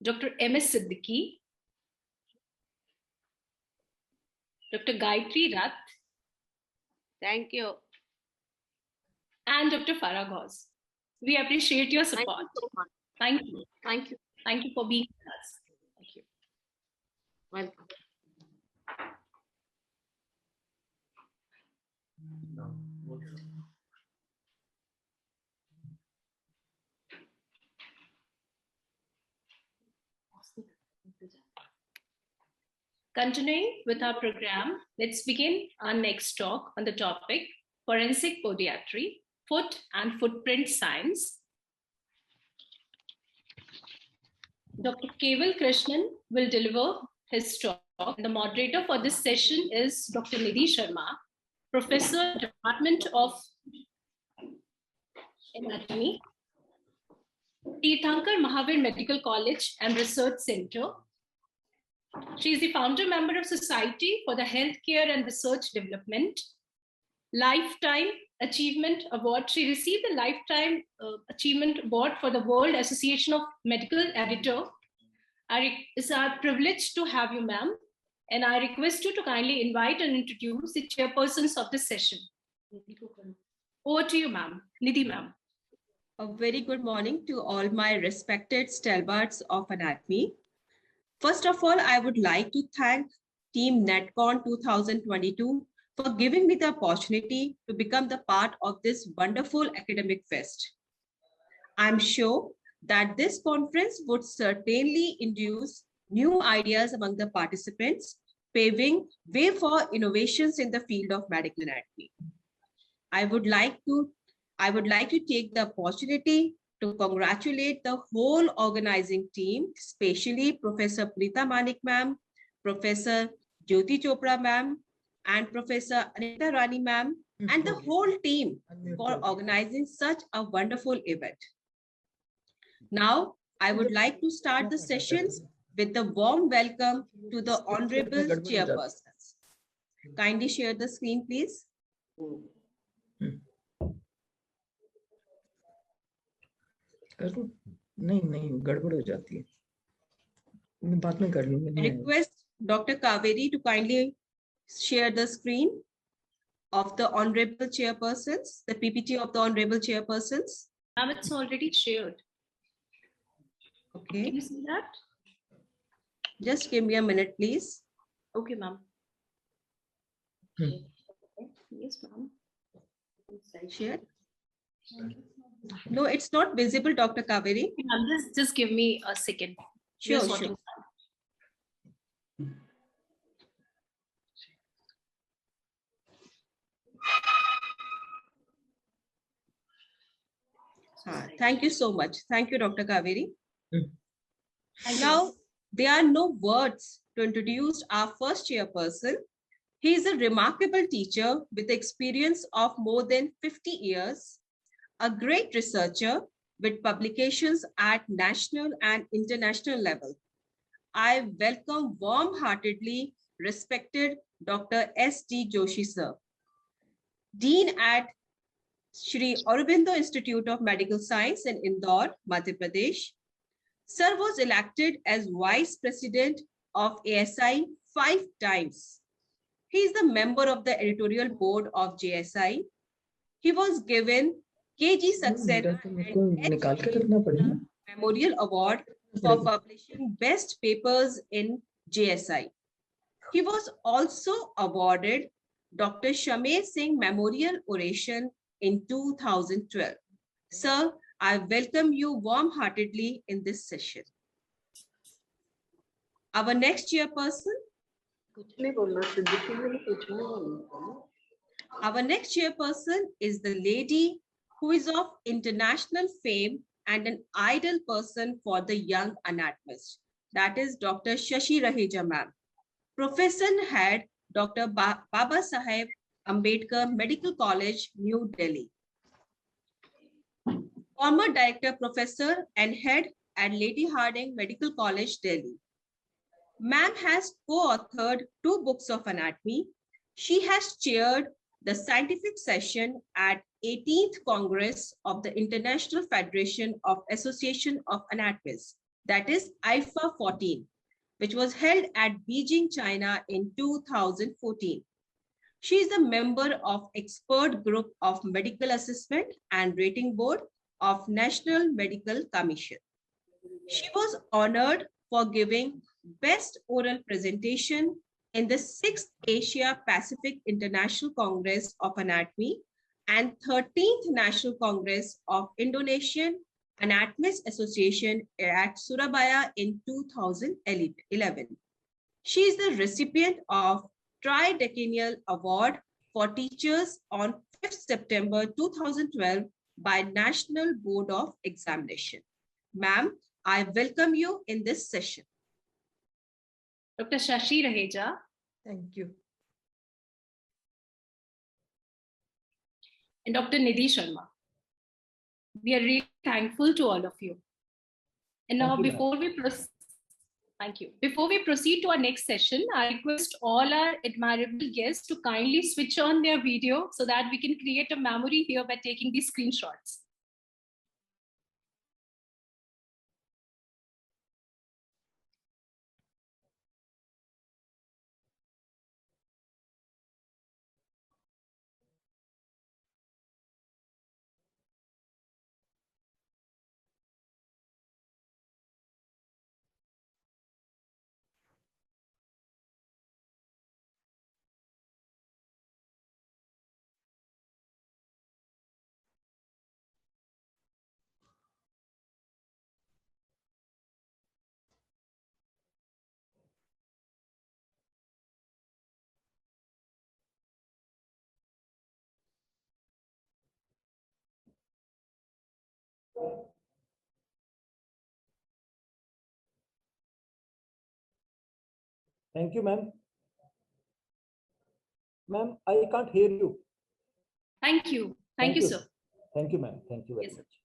Speaker 3: Dr. M.S. Siddiqui, Dr. Gayatri Rath,
Speaker 5: Thank you.
Speaker 3: and Dr. Farah Ghaus. We appreciate your support.
Speaker 4: Thank you so much.
Speaker 3: Thank you.
Speaker 4: Thank you.
Speaker 3: Thank you for being with us. Thank you.
Speaker 4: Welcome.
Speaker 3: Continuing with our program, let's begin our next talk on the topic forensic podiatry, foot and footprint science. Dr. Keval Krishnan will deliver his talk. The moderator for this session is Dr. Nidhi Sharma, Professor, Department of Anatomy, Tirthankar Mahavir Medical College and Research Center. She is the founder member of Society for the Healthcare and Research Development. Lifetime Achievement Award. She received the Lifetime Achievement Award for the World Association of Medical Editor. It's our privilege to have you, ma'am. And I request you to kindly invite and introduce the chairpersons of this session. Over to you, ma'am. Nidhi, ma'am.
Speaker 6: A very good morning to all my respected stalwarts of anatomy. First of all, I would like to thank Team NATCON 2022 for giving me the opportunity to become the part of this wonderful academic fest. I'm sure that this conference would certainly induce new ideas among the participants, paving way for innovations in the field of medical anatomy. I would like to take the opportunity to congratulate the whole organizing team, especially Professor Preeta Manik ma'am, Professor Jyoti Chopra ma'am, and Professor Anita Rani ma'am, and the whole team for organizing such a wonderful event. Now, I would like to start the sessions with the warm welcome to the honorable chairpersons. Kindly share the screen, please.
Speaker 7: नहीं गड़बड़ हो जाती है मैं बाद में कर लूंगी
Speaker 6: Request Dr. Kaveri to kindly share the screen of the honorable chairpersons, the PPT of the honorable chairpersons.
Speaker 3: Ma'am, it's already shared.
Speaker 6: Okay,
Speaker 3: Can you see that?
Speaker 6: just give me a minute, please.
Speaker 3: Okay, ma'am. Yes, ma'am.
Speaker 6: Share. No, it's not visible, Dr. Kaveri.
Speaker 3: Ma'am, just give me a second.
Speaker 6: Sure,
Speaker 3: Just
Speaker 6: sure.
Speaker 3: sorting.
Speaker 6: Thank you so much. Thank you, Dr. Kaveri.
Speaker 3: Thank you.
Speaker 6: Now, there are no words to introduce our first chairperson. He is a remarkable teacher with experience of more than 50 years, a great researcher with publications at national and international level. I welcome warm-heartedly respected Dr. S.D. Joshi, sir, Dean at Shri Aurobindo Institute of Medical Science in Indore, Madhya Pradesh. Sir was elected as Vice President of ASI 5 times. He is the member of the editorial board of JSI. He was given KG Saxena and Memorial Award for publishing best papers in JSI. He was also awarded Dr. Shamir Singh Memorial Oration in 2012. Sir, I welcome you warm-heartedly in this session. Our next chairperson. Our next chairperson is the lady who is of international fame and an ideal person for the young anatomist. That is Dr. Shashi Raheja ma'am. Profession had Dr. Baba Saheb Ambedkar Medical College, New Delhi. Former Director, Professor and Head at Lady Hardinge Medical College, Delhi. Ma'am has co-authored 2 books of anatomy. She has chaired the scientific session at 18th Congress of the International Federation of Association of Anatomists, that is IFA 14, which was held at Beijing, China in 2014. She is a member of expert group of medical assessment and rating board of National Medical Commission. She was honored for giving best oral presentation in the 6th Asia Pacific International Congress of Anatomy and 13th National Congress of Indonesian Anatomist Association at Surabaya in 2011. She is the recipient of Tridecennial Award for Teachers on 5th September 2012 by National Board of Examination. Ma'am, I welcome you in this session.
Speaker 3: Dr. Shashi Raheja.
Speaker 7: Thank you.
Speaker 3: And Dr. Nidhi Sharma. We are really thankful to all of you. And now before we proceed, thank you. Before we proceed to our next session, I request all our admirable guests to kindly switch on their video so that we can create a memory here by taking these screenshots.
Speaker 8: Thank you, ma'am. Ma'am, I can't hear you.
Speaker 3: Thank you. Thank you, sir.
Speaker 8: Thank you, ma'am. Thank you very
Speaker 3: Yes, sir.
Speaker 8: much.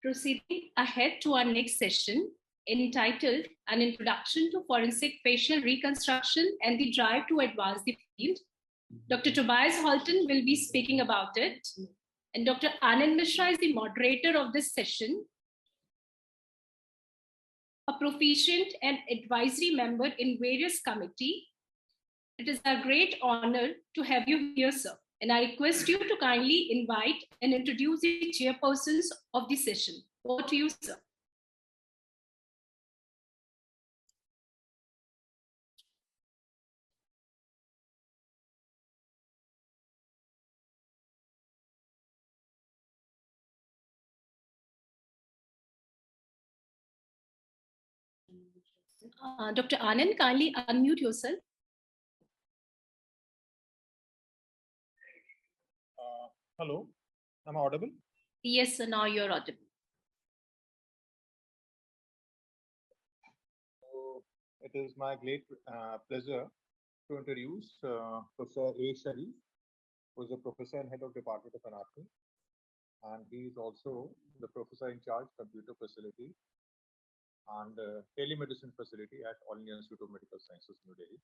Speaker 3: Proceeding ahead to our next session, entitled An Introduction to Forensic Facial Reconstruction and the Drive to Advance the Field. Dr. Tobias Halton will be speaking about it. And Dr. Anand Mishra is the moderator of this session, a proficient and advisory member in various committees. It is a great honor to have you here, sir. And I request you to kindly invite and introduce the chairpersons of the session. Over to you, sir. Dr. Anand, kindly unmute yourself.
Speaker 9: Hello, am I audible?
Speaker 3: Yes, sir, now you're audible.
Speaker 9: So it is my great pleasure to introduce Professor A. Sharif, who is a professor and head of Department of Anatomy, and he is also the professor in charge computer facility and telemedicine facility at All India Institute of Medical Sciences, New Delhi.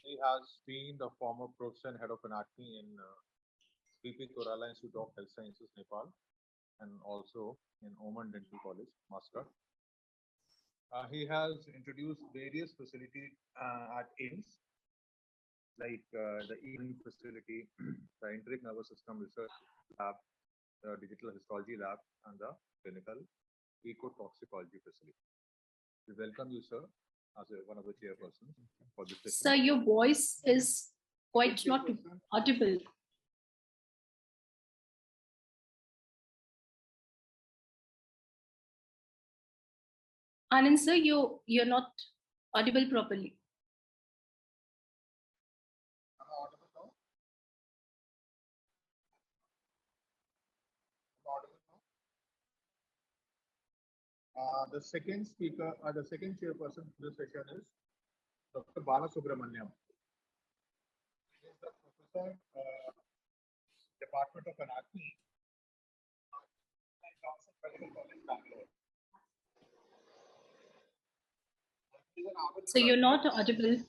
Speaker 9: He has been the former professor and head of anatomy in BP Korala Institute of Health Sciences, Nepal, and also in Oman Dental College, Muscat. He has introduced various facilities at AIMS, like the evening facility, the enteric nervous system research lab, the digital histology lab, and the clinical ecotoxicology facility. We welcome you, sir, as one of the chairpersons for this session.
Speaker 3: Sir, your voice is quite not audible. Anand, sir, you're not audible properly.
Speaker 9: Am I audible now? Am I audible now? The second speaker, the second chairperson for this session is Dr. Bala Subramaniam. He is the professor, Department of Anatomy at Jefferson Medical College, Bangalore.
Speaker 3: So you're not audible.
Speaker 9: And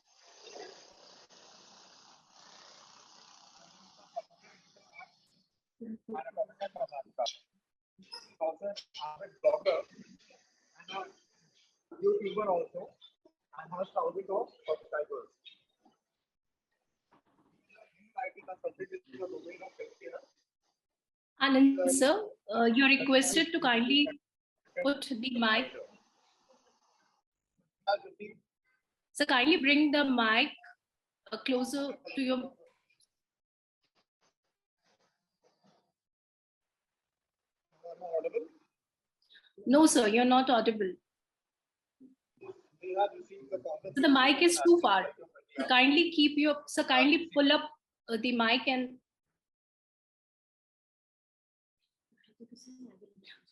Speaker 9: a professor from America. He's also an avid blogger and a YouTuber also, and has thousands of subscribers. IT consultant in the domain of healthcare.
Speaker 3: Anand, sir, you're requested to kindly put the mic. So kindly bring the mic closer to your.
Speaker 9: Am I audible?
Speaker 3: No, sir, you're not audible.
Speaker 9: We have received the
Speaker 3: So the mic is too far. So kindly pull up the mic and.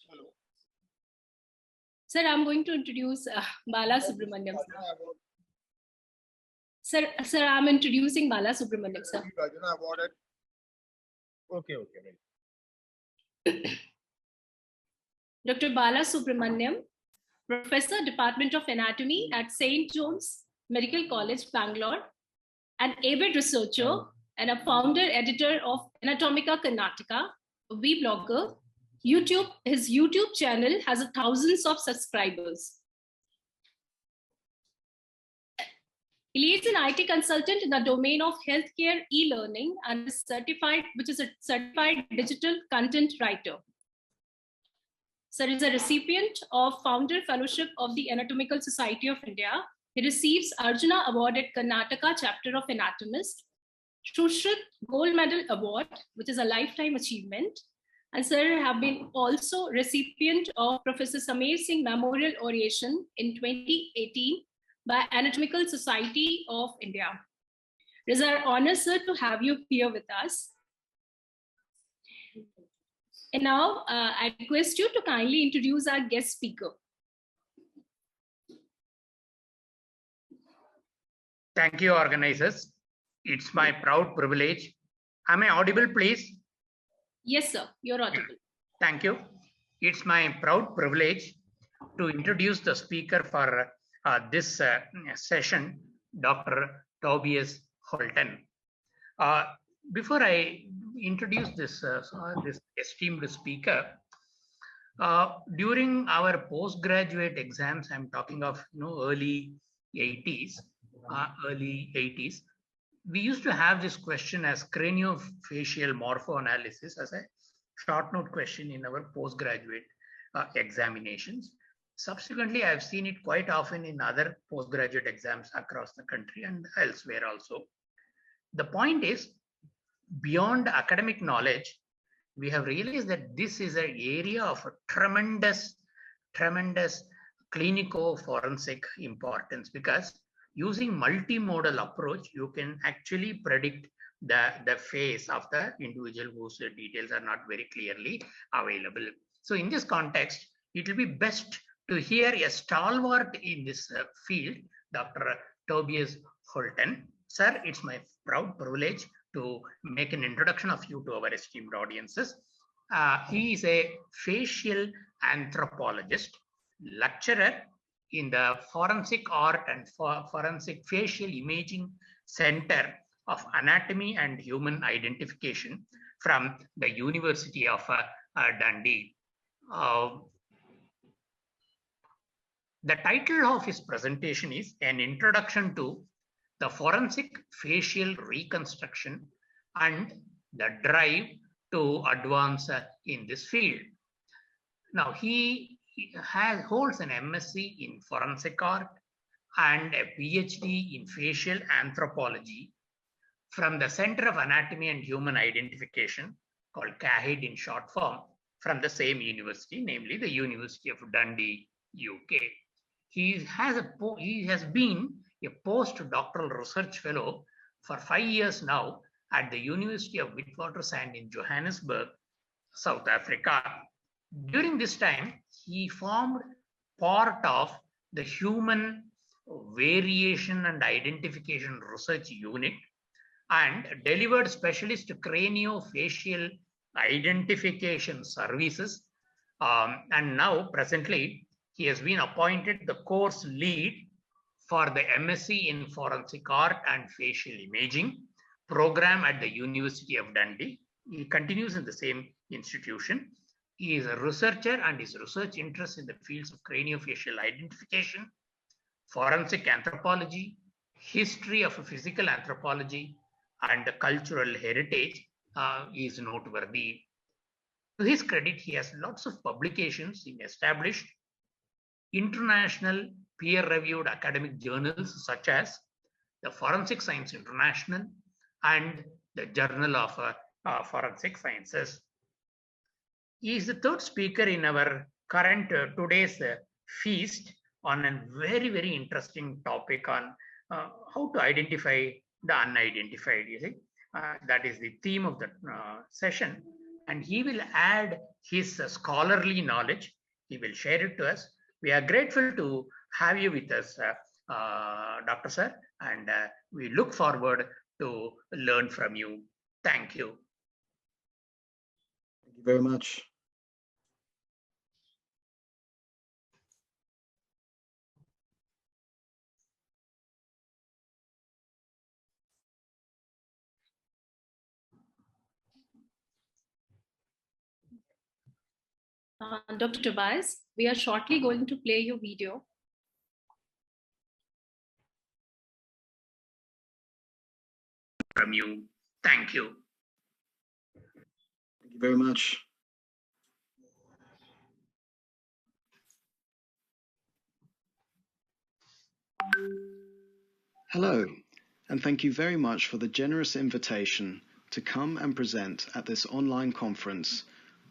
Speaker 9: Hello.
Speaker 3: Sir, I'm going to introduce Bala Subramaniam. Sir, I'm introducing Bala Subramaniam, sir.
Speaker 9: Okay, right.
Speaker 3: Dr. Bala Subramaniam, Professor, Department of Anatomy at St. John's Medical College, Bangalore, an avid researcher and a founder editor of Anatomica Karnataka, a blogger. His YouTube channel has thousands of subscribers. He is an IT consultant in the domain of healthcare e-learning and is certified digital content writer. Sir is a recipient of Founder Fellowship of the Anatomical Society of India. He receives Arjuna Award at Karnataka Chapter of Anatomist, Shushrit Gold Medal Award, which is a lifetime achievement. And sir have been also recipient of Professor Sameer Singh Memorial Oration in 2018 by Anatomical Society of India. It is our honor, sir, to have you here with us. And now I request you to kindly introduce our guest speaker.
Speaker 10: Thank you, organizers. It's my proud privilege. Am I audible, please?
Speaker 3: Yes, sir, you're audible.
Speaker 10: Thank you. It's my proud privilege to introduce the speaker for this session, Dr. Tobias Holten. Before I introduce this esteemed speaker, during our postgraduate exams, I'm talking of early 80s, we used to have this question as craniofacial morphoanalysis as a short note question in our postgraduate examinations. Subsequently, I've seen it quite often in other postgraduate exams across the country and elsewhere also. The point is, beyond academic knowledge, we have realized that this is an area of a tremendous clinico-forensic importance, because using multimodal approach, you can actually predict the face of the individual whose details are not very clearly available. So in this context, it will be best to hear a stalwart in this field, Dr. Tobias Holten. Sir, it's my proud privilege to make an introduction of you to our esteemed audiences. He is a facial anthropologist, lecturer in the Forensic Art and Forensic Facial Imaging Center of Anatomy and Human Identification from the University of Dundee. The title of his presentation is An Introduction to the Forensic Facial Reconstruction and the Drive to Advance in this field. Now, he holds an MSc in Forensic Art and a PhD in Facial Anthropology from the Center of Anatomy and Human Identification, called CAHID in short form, from the same university, namely the University of Dundee, UK. He has been a postdoctoral research fellow for 5 years now at the University of Witwatersrand in Johannesburg, South Africa. During this time, he formed part of the Human Variation and Identification Research Unit and delivered specialist craniofacial identification services. And now, presently, he has been appointed the course lead for the MSc in Forensic Art and Facial Imaging program at the University of Dundee. He continues in the same institution. He is a researcher, and his research interests in the fields of craniofacial identification, forensic anthropology, history of physical anthropology, and the cultural heritage is noteworthy. To his credit, he has lots of publications in established international peer-reviewed academic journals such as the Forensic Science International and the Journal of Forensic Sciences. He is the third speaker in our current today's feast on a very, very interesting topic on how to identify the unidentified. You see, that is the theme of the session, and he will add his scholarly knowledge. He will share it to us. We are grateful to have you with us, Dr. Sir, and we look forward to learn from you. Thank you.
Speaker 11: Thank you very much.
Speaker 3: Dr. Tobias, we are shortly going to play your video.
Speaker 10: From you. Thank you.
Speaker 11: Thank you very much. Hello, and thank you very much for the generous invitation to come and present at this online conference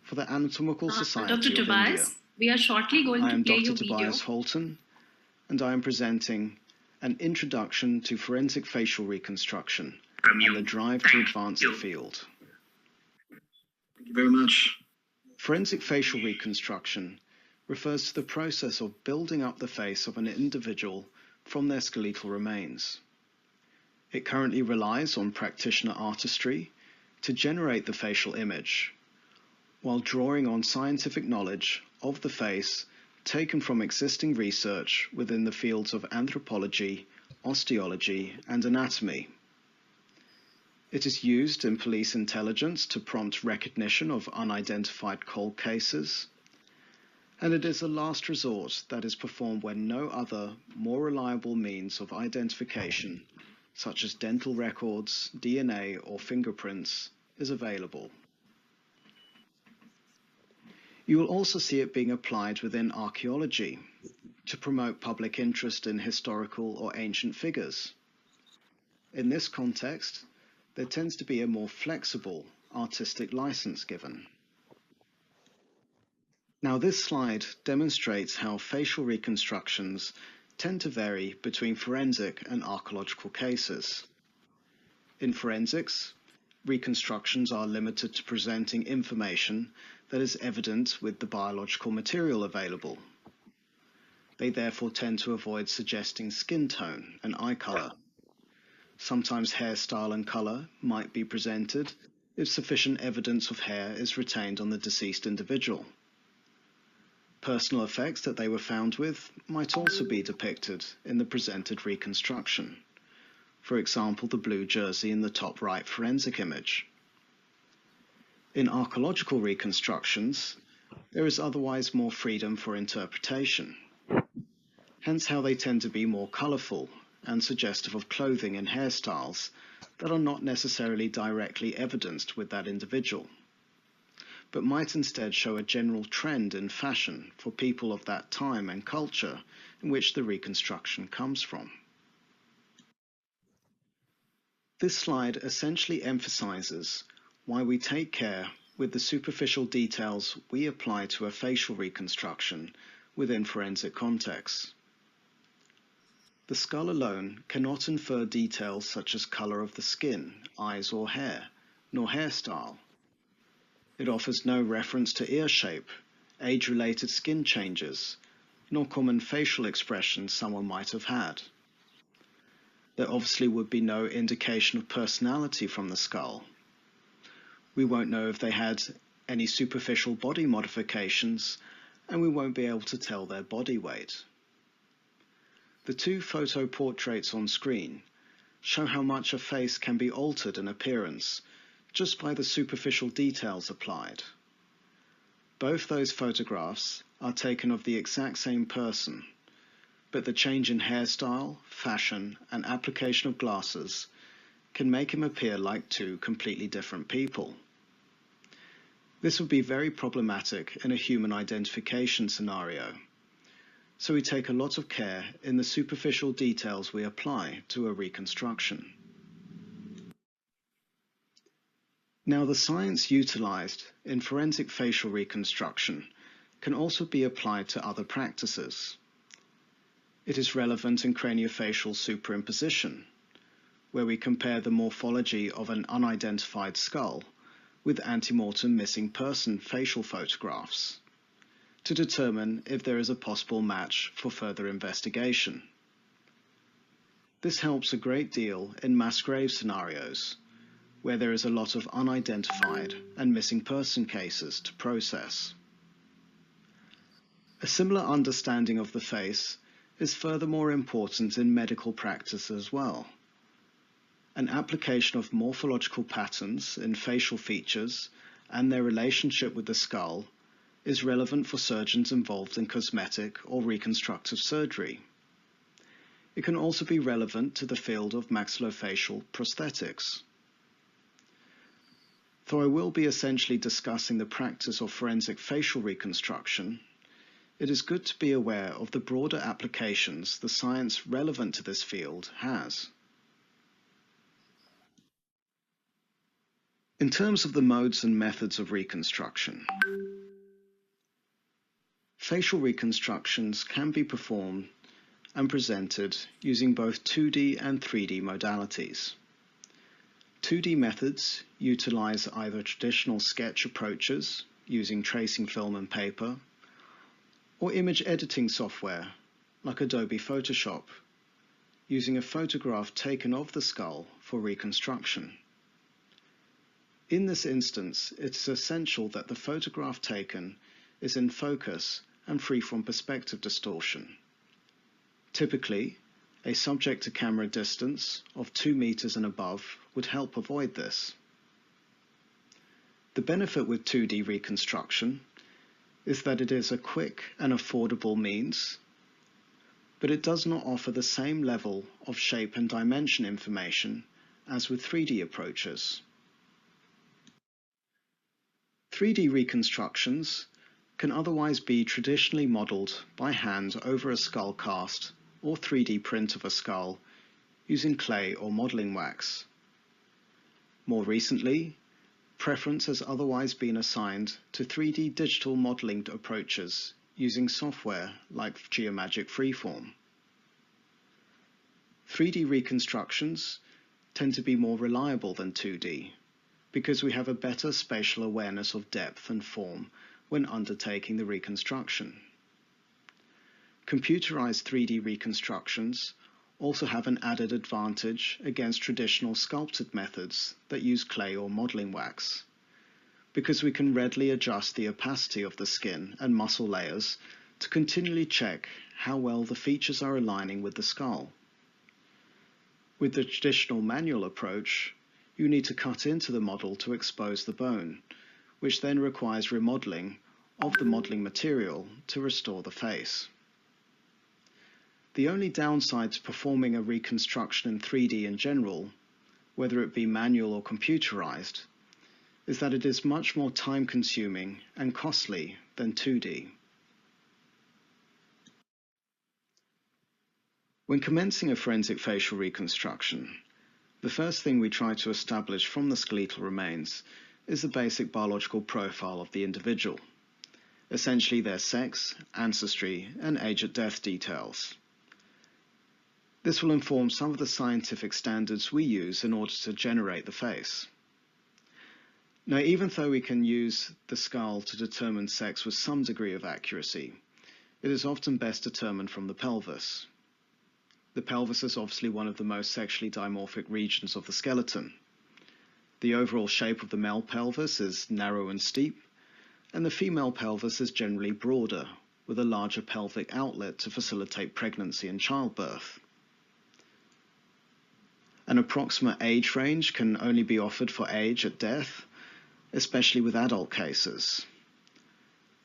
Speaker 11: for the Anatomical Society
Speaker 3: Dr.
Speaker 11: of
Speaker 3: Tobias,
Speaker 11: India.
Speaker 3: we are shortly going
Speaker 11: I
Speaker 3: to
Speaker 11: am
Speaker 3: play
Speaker 11: Dr.
Speaker 3: your video.
Speaker 11: Tobias Holton, and I am presenting an introduction to forensic facial reconstruction and the drive to advance the field. Thank you very much. Forensic facial reconstruction refers to the process of building up the face of an individual from their skeletal remains. It currently relies on practitioner artistry to generate the facial image, while drawing on scientific knowledge of the face taken from existing research within the fields of anthropology, osteology, and anatomy. It is used in police intelligence to prompt recognition of unidentified cold cases, and it is a last resort that is performed when no other, more reliable means of identification, such as dental records, DNA, or fingerprints, is available. You will also see it being applied within archaeology to promote public interest in historical or ancient figures. In this context, there tends to be a more flexible artistic license given. Now, this slide demonstrates how facial reconstructions tend to vary between forensic and archaeological cases. In forensics, reconstructions are limited to presenting information that is evident with the biological material available. They therefore tend to avoid suggesting skin tone and eye color. Sometimes hairstyle and color might be presented if sufficient evidence of hair is retained on the deceased individual. Personal effects that they were found with might also be depicted in the presented reconstruction. For example, the blue jersey in the top right forensic image. In archaeological reconstructions, there is otherwise more freedom for interpretation, hence how they tend to be more colorful and suggestive of clothing and hairstyles that are not necessarily directly evidenced with that individual, but might instead show a general trend in fashion for people of that time and culture in which the reconstruction comes from. This slide essentially emphasizes why we take care with the superficial details we apply to a facial reconstruction within forensic contexts. The skull alone cannot infer details such as color of the skin, eyes or hair, nor hairstyle. It offers no reference to ear shape, age-related skin changes, nor common facial expressions someone might have had. There obviously would be no indication of personality from the skull. We won't know if they had any superficial body modifications, and we won't be able to tell their body weight. The two photo portraits on screen show how much a face can be altered in appearance just by the superficial details applied. Both those photographs are taken of the exact same person, but the change in hairstyle, fashion, and application of glasses can make him appear like two completely different people. This would be very problematic in a human identification scenario, so we take a lot of care in the superficial details we apply to a reconstruction. Now, the science utilized in forensic facial reconstruction can also be applied to other practices. It is relevant in craniofacial superimposition, where we compare the morphology of an unidentified skull with antemortem missing person facial photographs to determine if there is a possible match for further investigation. This helps a great deal in mass grave scenarios, where there is a lot of unidentified and missing person cases to process. A similar understanding of the face is furthermore important in medical practice as well. An application of morphological patterns in facial features and their relationship with the skull is relevant for surgeons involved in cosmetic or reconstructive surgery. It can also be relevant to the field of maxillofacial prosthetics. Though I will be essentially discussing the practice of forensic facial reconstruction, it is good to be aware of the broader applications the science relevant to this field has. In terms of the modes and methods of reconstruction, facial reconstructions can be performed and presented using both 2D and 3D modalities. 2D methods utilize either traditional sketch approaches using tracing film and paper, or image editing software like Adobe Photoshop, using a photograph taken of the skull for reconstruction. In this instance, it is essential that the photograph taken is in focus and free from perspective distortion. Typically, a subject to camera distance of 2 meters and above would help avoid this. The benefit with 2D reconstruction is that it is a quick and affordable means, but it does not offer the same level of shape and dimension information as with 3D approaches. 3D reconstructions can otherwise be traditionally modeled by hand over a skull cast or 3D print of a skull using clay or modeling wax. More recently, preference has otherwise been assigned to 3D digital modeling approaches using software like Geomagic Freeform. 3D reconstructions tend to be more reliable than 2D because we have a better spatial awareness of depth and form when undertaking the reconstruction. Computerized 3D reconstructions also have an added advantage against traditional sculpted methods that use clay or modeling wax, because we can readily adjust the opacity of the skin and muscle layers to continually check how well the features are aligning with the skull. With the traditional manual approach, you need to cut into the model to expose the bone, which then requires remodeling of the modeling material to restore the face. The only downside to performing a reconstruction in 3D in general, whether it be manual or computerized, is that it is much more time-consuming and costly than 2D. When commencing a forensic facial reconstruction, the first thing we try to establish from the skeletal remains is the basic biological profile of the individual, essentially their sex, ancestry, and age at death details. This will inform some of the scientific standards we use in order to generate the face. Now, even though we can use the skull to determine sex with some degree of accuracy, it is often best determined from the pelvis. The pelvis is obviously one of the most sexually dimorphic regions of the skeleton. The overall shape of the male pelvis is narrow and steep, and the female pelvis is generally broader, with a larger pelvic outlet to facilitate pregnancy and childbirth. An approximate age range can only be offered for age at death, especially with adult cases.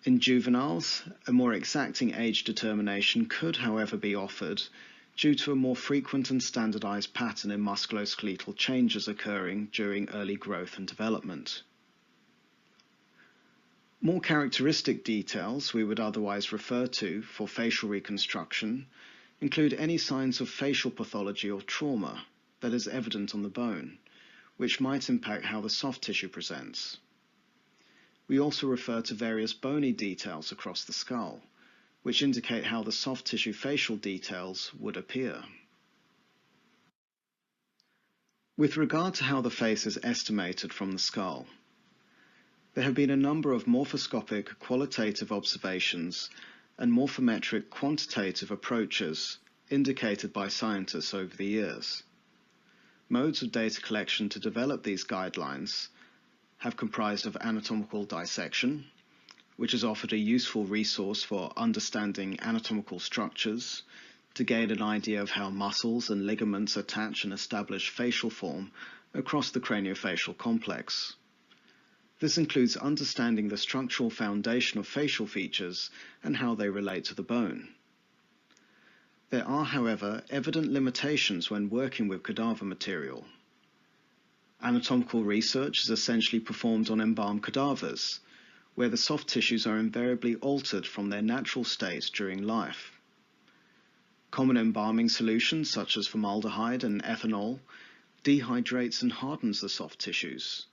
Speaker 11: In juveniles, a more exacting age determination could, however, be offered due to a more frequent and standardized pattern in musculoskeletal changes occurring during early growth and development. More characteristic details we would otherwise refer to for facial reconstruction include any signs of facial pathology or trauma that is evident on the bone, which might impact how the soft tissue presents. We also refer to various bony details across the skull, which indicate how the soft tissue facial details would appear. With regard to how the face is estimated from the skull, there have been a number of morphoscopic qualitative observations and morphometric quantitative approaches indicated by scientists over the years. Modes of data collection to develop these guidelines have comprised of anatomical dissection, which has offered a useful resource for understanding anatomical structures to gain an idea of how muscles and ligaments attach and establish facial form across the craniofacial complex. This includes understanding the structural foundation of facial features and how they relate to the bone. There are, however, evident limitations when working with cadaver material. Anatomical research is essentially performed on embalmed cadavers, where the soft tissues are invariably altered from their natural state during life. Common embalming solutions such as formaldehyde and ethanol dehydrates and hardens the soft tissues,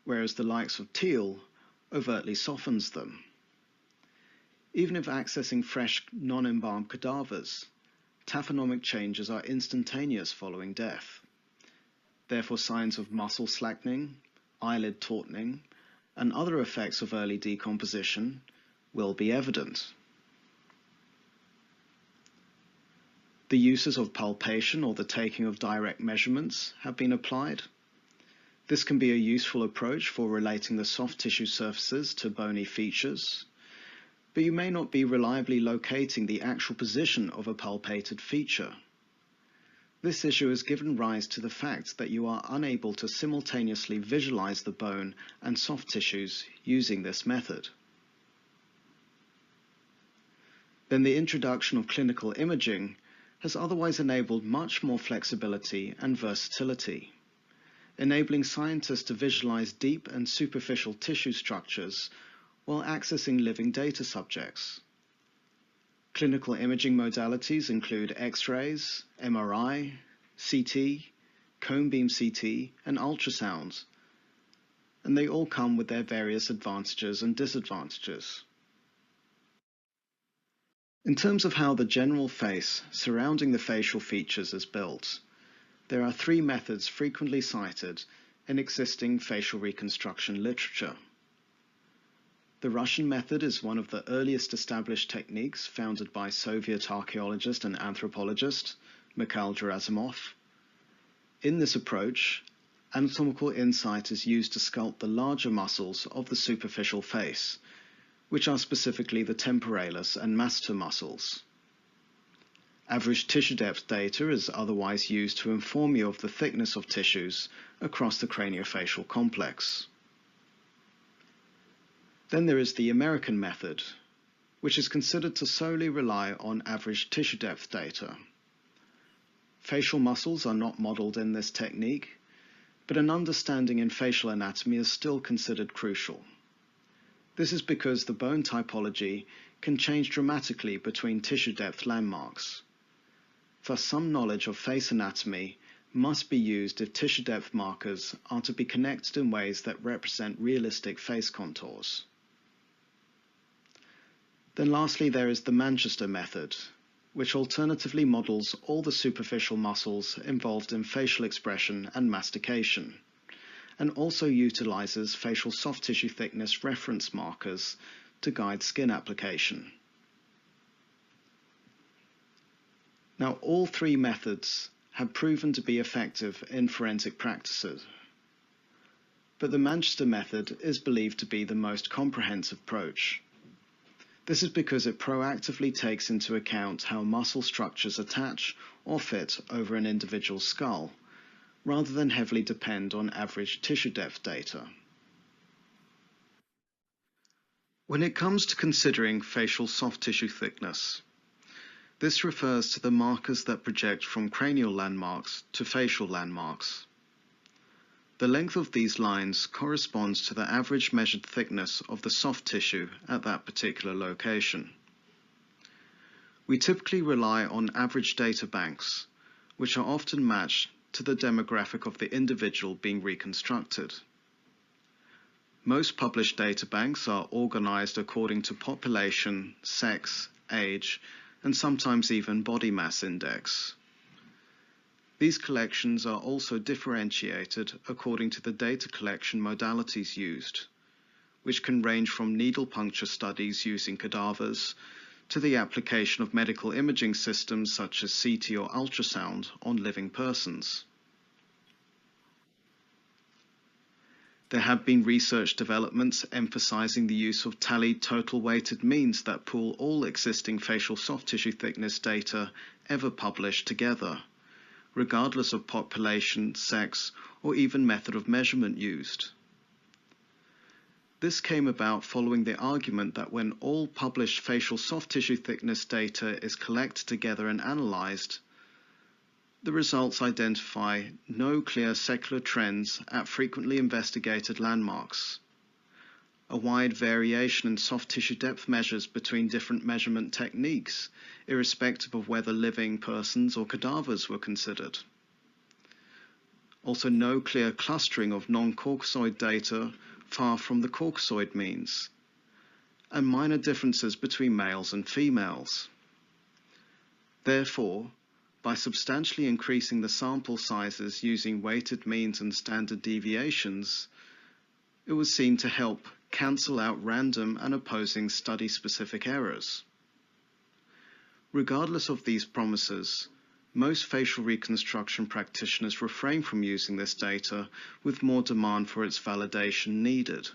Speaker 11: whereas the likes of teal overtly softens them. Even if accessing fresh, non-embalmed cadavers, taphonomic changes are instantaneous following death. Therefore, signs of muscle slackening, eyelid tautening, and other effects of early decomposition will be evident. The uses of palpation or the taking of direct measurements have been applied. This can be a useful approach for relating the soft tissue surfaces to bony features, but you may not be reliably locating the actual position of a palpated feature. This issue has given rise to the fact that you are unable to simultaneously visualize the bone and soft tissues using this method. Then the introduction of clinical imaging has otherwise enabled much more flexibility and versatility, enabling scientists to visualize deep and superficial tissue structures while accessing living data subjects. Clinical imaging modalities include X-rays, MRI, CT, cone beam CT, and ultrasounds, and they all come with their various advantages and disadvantages. In terms of how the general face surrounding the facial features is built, there are three methods frequently cited in existing facial reconstruction literature. The Russian method is one of the earliest established techniques founded by Soviet archaeologist and anthropologist Mikhail Gerasimov. In this approach, anatomical insight is used to sculpt the larger muscles of the superficial face, which are specifically the temporalis and masseter muscles. Average tissue depth data is otherwise used to inform you of the thickness of tissues across the craniofacial complex. Then there is the American method, which is considered to solely rely on average tissue depth data. Facial muscles are not modeled in this technique, but an understanding in facial anatomy is still considered crucial. This is because the bone typology can change dramatically between tissue depth landmarks. Thus, some knowledge of face anatomy must be used if tissue depth markers are to be connected in ways that represent realistic face contours. Then lastly, there is the Manchester method, which alternatively models all the superficial muscles involved in facial expression and mastication, and also utilizes facial soft tissue thickness reference markers to guide skin application. Now, all three methods have proven to be effective in forensic practices, but the Manchester method is believed to be the most comprehensive approach. This is because it proactively takes into account how muscle structures attach or fit over an individual's skull, rather than heavily depend on average tissue depth data. When it comes to considering facial soft tissue thickness, this refers to the markers that project from cranial landmarks to facial landmarks. The length of these lines corresponds to the average measured thickness of the soft tissue at that particular location. We typically rely on average data banks, which are often matched to the demographic of the individual being reconstructed. Most published databanks are organized according to population, sex, age, and sometimes even body mass index. These collections are also differentiated according to the data collection modalities used, which can range from needle puncture studies using cadavers to the application of medical imaging systems such as CT or ultrasound on living persons. There have been research developments emphasizing the use of tallied total weighted means that pool all existing facial soft tissue thickness data ever published together, regardless of population, sex, or even method of measurement used. This came about following the argument that when all published facial soft tissue thickness data is collected together and analyzed, the results identify no clear secular trends at frequently investigated landmarks. A wide variation in soft tissue depth measures between different measurement techniques, irrespective of whether living persons or cadavers were considered. Also, no clear clustering of non-Caucasoid data far from the Caucasoid means, and minor differences between males and females. Therefore, by substantially increasing the sample sizes using weighted means and standard deviations, it was seen to help cancel out random and opposing study-specific errors. Regardless of these promises, most facial reconstruction practitioners refrain from using this data, with more demand for its validation needed.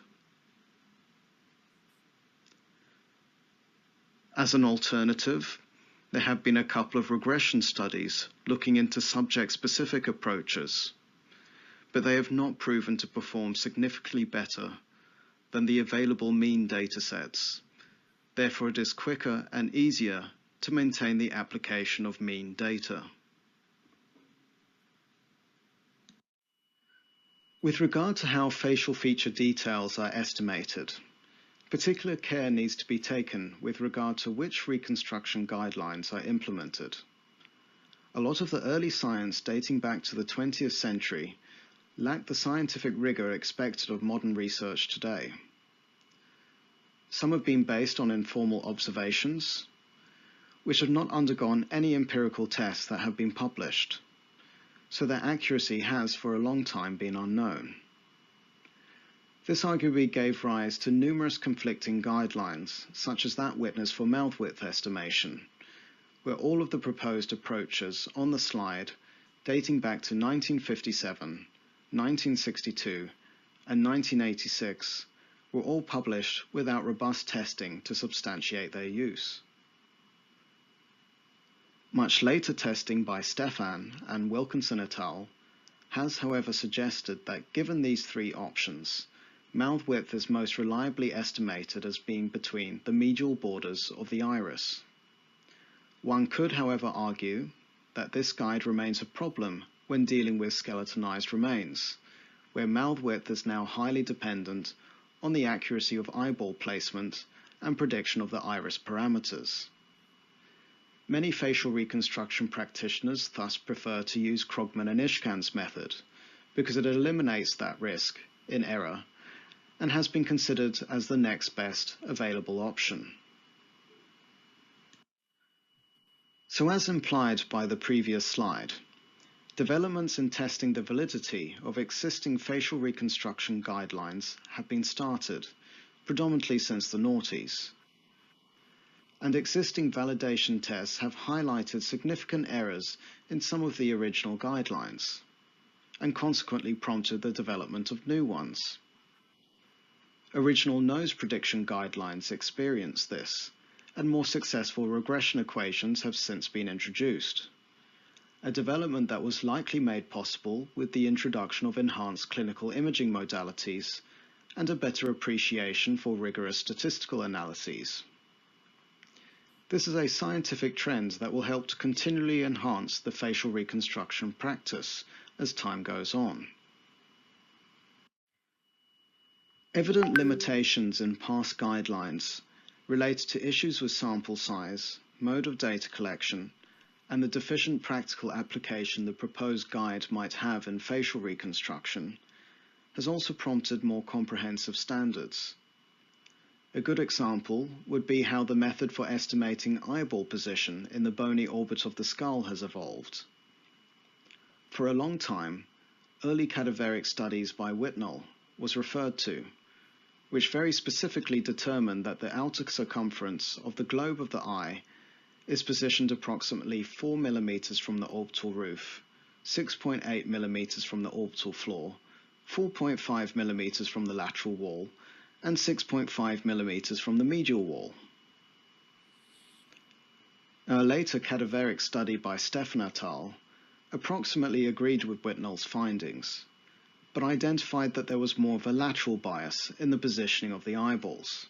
Speaker 11: As an alternative, there have been a couple of regression studies looking into subject-specific approaches, but they have not proven to perform significantly better than the available mean datasets. Therefore, it is quicker and easier to maintain the application of mean data. With regard to how facial feature details are estimated, particular care needs to be taken with regard to which reconstruction guidelines are implemented. A lot of the early science dating back to the 20th century lacked the scientific rigor expected of modern research today. Some have been based on informal observations, which have not undergone any empirical tests that have been published, so their accuracy has for a long time been unknown. This arguably gave rise to numerous conflicting guidelines, such as that witnessed for mouth width estimation, where all of the proposed approaches on the slide, dating back to 1957, 1962, and 1986, were all published without robust testing to substantiate their use. Much later testing by Stefan and Wilkinson et al. Has, however, suggested that given these three options, mouth width is most reliably estimated as being between the medial borders of the iris. One could, however, argue that this guide remains a problem when dealing with skeletonized remains, where mouth width is now highly dependent on the accuracy of eyeball placement and prediction of the iris parameters. Many facial reconstruction practitioners thus prefer to use Krogman and Ishkan's method because it eliminates that risk in error and has been considered as the next best available option. So, as implied by the previous slide, developments in testing the validity of existing facial reconstruction guidelines have been started, predominantly since the noughties. And existing validation tests have highlighted significant errors in some of the original guidelines, and consequently prompted the development of new ones. Original nose prediction guidelines experienced this, and more successful regression equations have since been introduced, a development that was likely made possible with the introduction of enhanced clinical imaging modalities and a better appreciation for rigorous statistical analyses. This is a scientific trend that will help to continually enhance the facial reconstruction practice as time goes on. Evident limitations in past guidelines relate to issues with sample size, mode of data collection, and the deficient practical application the proposed guide might have in facial reconstruction, has also prompted more comprehensive standards. A good example would be how the method for estimating eyeball position in the bony orbit of the skull has evolved. For a long time, early cadaveric studies by Whitnell was referred to, which very specifically determined that the outer circumference of the globe of the eye is positioned approximately 4 millimeters from the orbital roof, 6.8 millimeters from the orbital floor, 4.5 millimeters from the lateral wall, and 6.5 millimeters from the medial wall. A later cadaveric study by Stefan et al. Approximately agreed with Whitnell's findings, but identified that there was more of a lateral bias in the positioning of the eyeballs.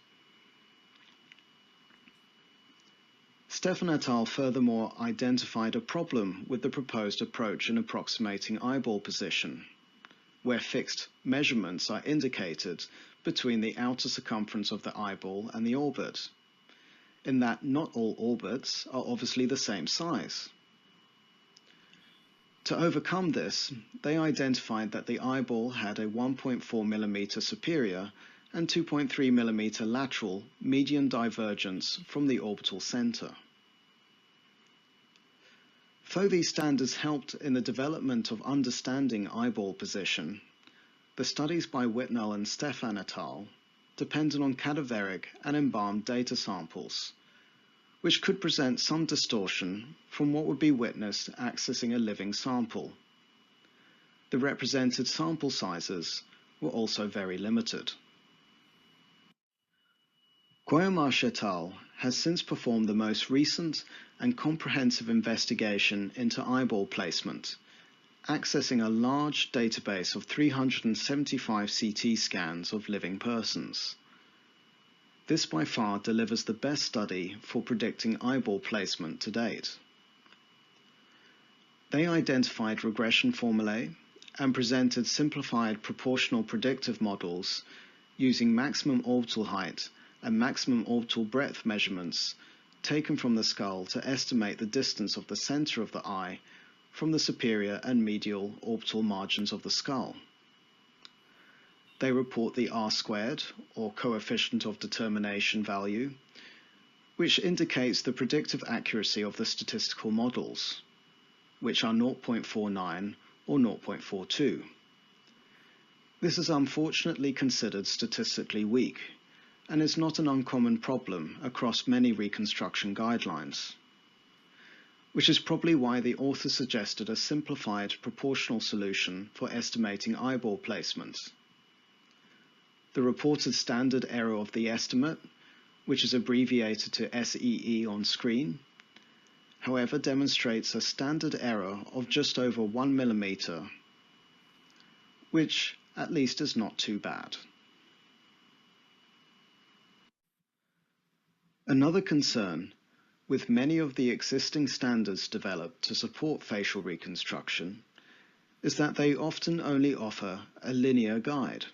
Speaker 11: Stefan et al. Furthermore identified a problem with the proposed approach in approximating eyeball position, where fixed measurements are indicated between the outer circumference of the eyeball and the orbit, in that not all orbits are obviously the same size. To overcome this, they identified that the eyeball had a 1.4 millimeter superior and 2.3 millimeter lateral median divergence from the orbital center. Though these standards helped in the development of understanding eyeball position, the studies by Whitnell and Stefan et al. Depended on cadaveric and embalmed data samples, which could present some distortion from what would be witnessed accessing a living sample. The represented sample sizes were also very limited. Guillaume et al. Has since performed the most recent and comprehensive investigation into eyeball placement, accessing a large database of 375 CT scans of living persons. This by far delivers the best study for predicting eyeball placement to date. They identified regression formulae and presented simplified proportional predictive models using maximum orbital height and maximum orbital breadth measurements taken from the skull to estimate the distance of the center of the eye from the superior and medial orbital margins of the skull. They report the R-squared, or coefficient of determination value, which indicates the predictive accuracy of the statistical models, which are 0.49 or 0.42. This is unfortunately considered statistically weak, and is not an uncommon problem across many reconstruction guidelines, which is probably why the author suggested a simplified proportional solution for estimating eyeball placement. The reported standard error of the estimate, which is abbreviated to SEE on screen, however, demonstrates a standard error of just over 1 millimeter, which at least is not too bad. Another concern with many of the existing standards developed to support facial reconstruction is that they often only offer a linear guide.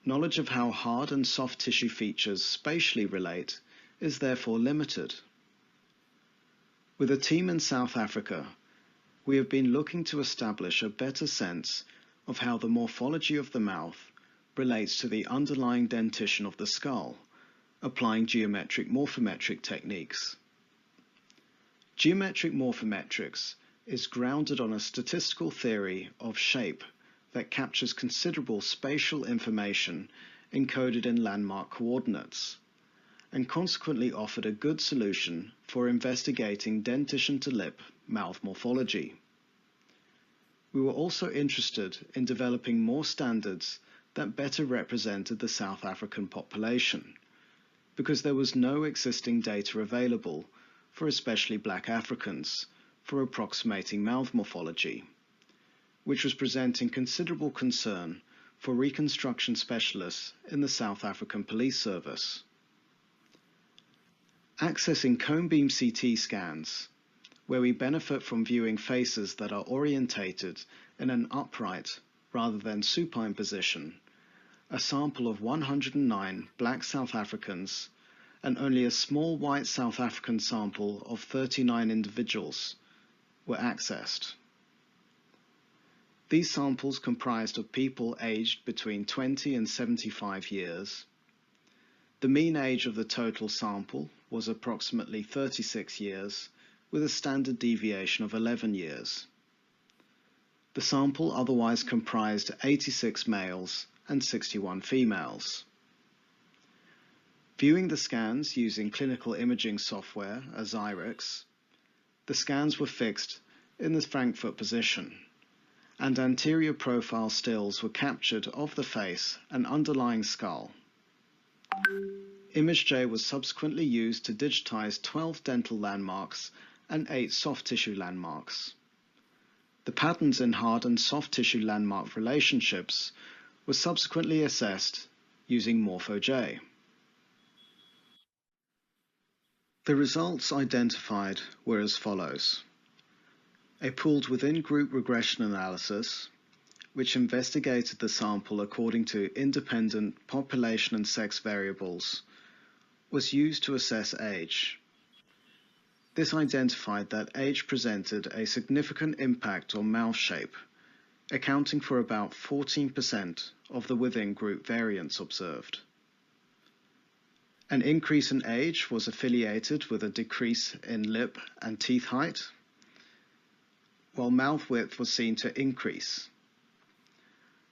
Speaker 11: Knowledge of how hard and soft tissue features spatially relate is therefore limited. With a team in South Africa, we have been looking to establish a better sense of how the morphology of the mouth relates to the underlying dentition of the skull, applying geometric morphometric techniques. Geometric morphometrics is grounded on a statistical theory of shape that captures considerable spatial information encoded in landmark coordinates, and consequently offered a good solution for investigating dentition to lip mouth morphology. We were also interested in developing more standards that better represented the South African population, because there was no existing data available for especially Black Africans for approximating mouth morphology, which was presenting considerable concern for reconstruction specialists in the South African Police Service. Accessing cone beam CT scans, where we benefit from viewing faces that are orientated in an upright rather than supine position, a sample of 109 Black South Africans and only a small white South African sample of 39 individuals were accessed. These samples comprised of people aged between 20 and 75 years. The mean age of the total sample was approximately 36 years, with a standard deviation of 11 years. The sample otherwise comprised 86 males and 61 females. Viewing the scans using clinical imaging software as IRIX, the scans were fixed in the Frankfurt position, and anterior profile stills were captured of the face and underlying skull. ImageJ was subsequently used to digitize 12 dental landmarks and 8 soft tissue landmarks. The patterns in hard and soft tissue landmark relationships were subsequently assessed using MorphoJ. The results identified were as follows. A pooled within-group regression analysis, which investigated the sample according to independent population and sex variables, was used to assess age. This identified that age presented a significant impact on mouth shape, accounting for about 14% of the within-group variance observed. An increase in age was affiliated with a decrease in lip and teeth height, while mouth width was seen to increase.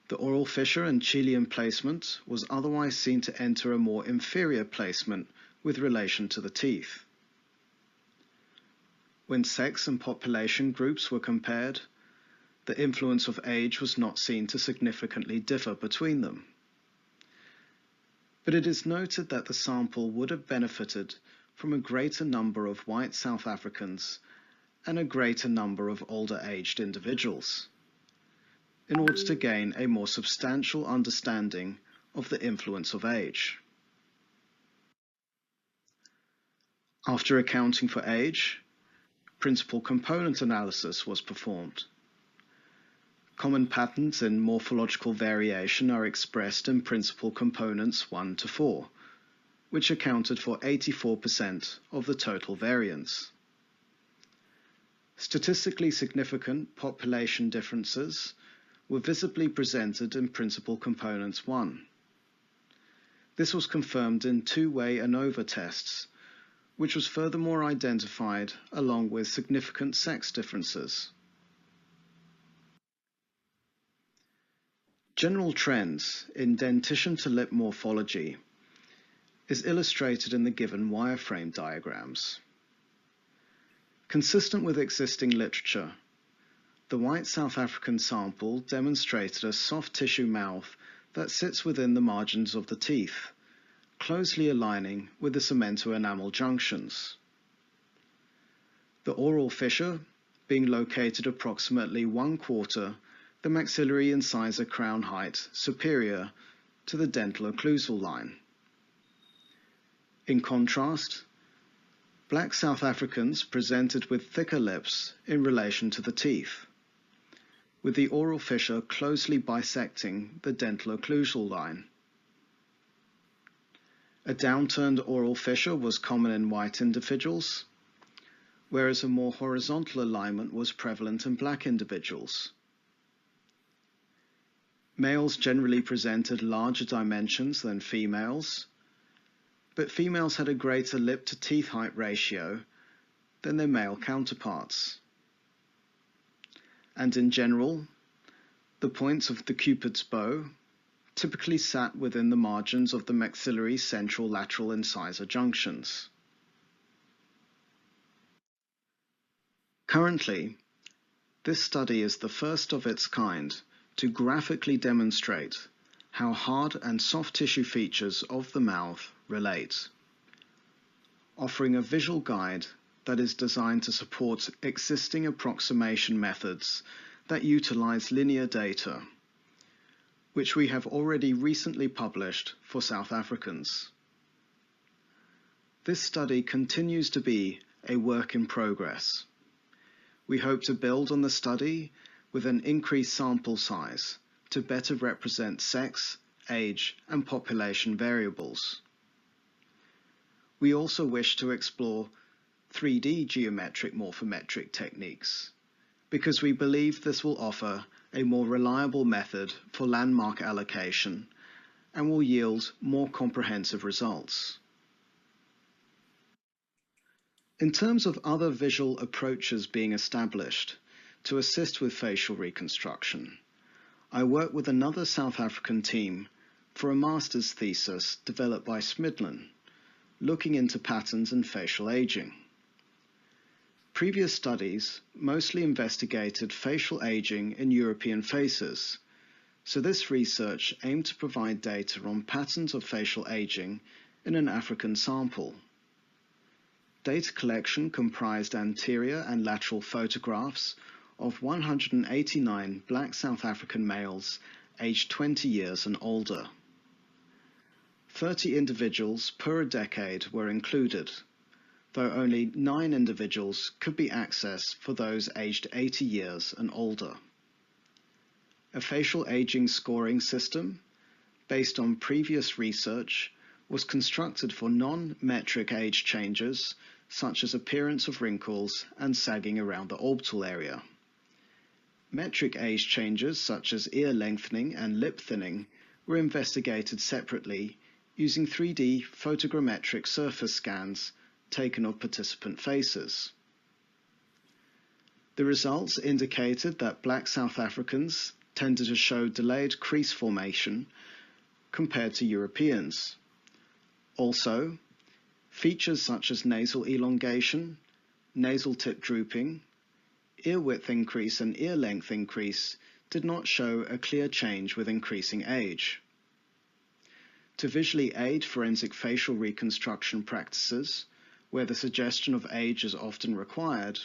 Speaker 11: The oral fissure and Chilean placement was otherwise seen to enter a more inferior placement with relation to the teeth. When sex and population groups were compared, the influence of age was not seen to significantly differ between them. But it is noted that the sample would have benefited from a greater number of white South Africans and a greater number of older-aged individuals, in order to gain a more substantial understanding of the influence of age. After accounting for age, principal component analysis was performed. Common patterns in morphological variation are expressed in principal components 1 to 4, which accounted for 84% of the total variance. Statistically significant population differences were visibly presented in principal components 1. This was confirmed in two-way ANOVA tests, which was furthermore identified along with significant sex differences. General trends in dentition to lip morphology is illustrated in the given wireframe diagrams. Consistent with existing literature, the white South African sample demonstrated a soft tissue mouth that sits within the margins of the teeth, closely aligning with the cemento-enamel junctions. The oral fissure being located approximately 1/4 the maxillary incisor crown height superior to the dental occlusal line. In contrast, black South Africans presented with thicker lips in relation to the teeth, with the oral fissure closely bisecting the dental occlusal line. A downturned oral fissure was common in white individuals, whereas a more horizontal alignment was prevalent in black individuals. Males generally presented larger dimensions than females, but females had a greater lip-to-teeth height ratio than their male counterparts. And in general, the points of the Cupid's bow typically sat within the margins of the maxillary central lateral incisor junctions. Currently, this study is the first of its kind to graphically demonstrate how hard and soft tissue features of the mouth relate, offering a visual guide that is designed to support existing approximation methods that utilize linear data, which we have already recently published for South Africans. This study continues to be a work in progress. We hope to build on the study with an increased sample size to better represent sex, age, and population variables. we also wish to explore 3D geometric morphometric techniques, because we believe this will offer a more reliable method for landmark allocation and will yield more comprehensive results. In terms of other visual approaches being established to assist with facial reconstruction, I work with another South African team for a master's thesis developed by Smidlen, looking into patterns in facial aging. Previous studies mostly investigated facial aging in European faces, so this research aimed to provide data on patterns of facial aging in an African sample. Data collection comprised anterior and lateral photographs of 189 Black South African males aged 20 years and older. 30 individuals per decade were included, though only 9 individuals could be accessed for those aged 80 years and older. A facial aging scoring system, based on previous research, was constructed for non-metric age changes, such as appearance of wrinkles and sagging around the orbital area. Metric age changes, such as ear lengthening and lip thinning, were investigated separately using 3D photogrammetric surface scans taken of participant faces. The results indicated that Black South Africans tended to show delayed crease formation compared to Europeans. Also, features such as nasal elongation, nasal tip drooping, ear width increase and ear length increase did not show a clear change with increasing age. To visually aid forensic facial reconstruction practices, where the suggestion of age is often required,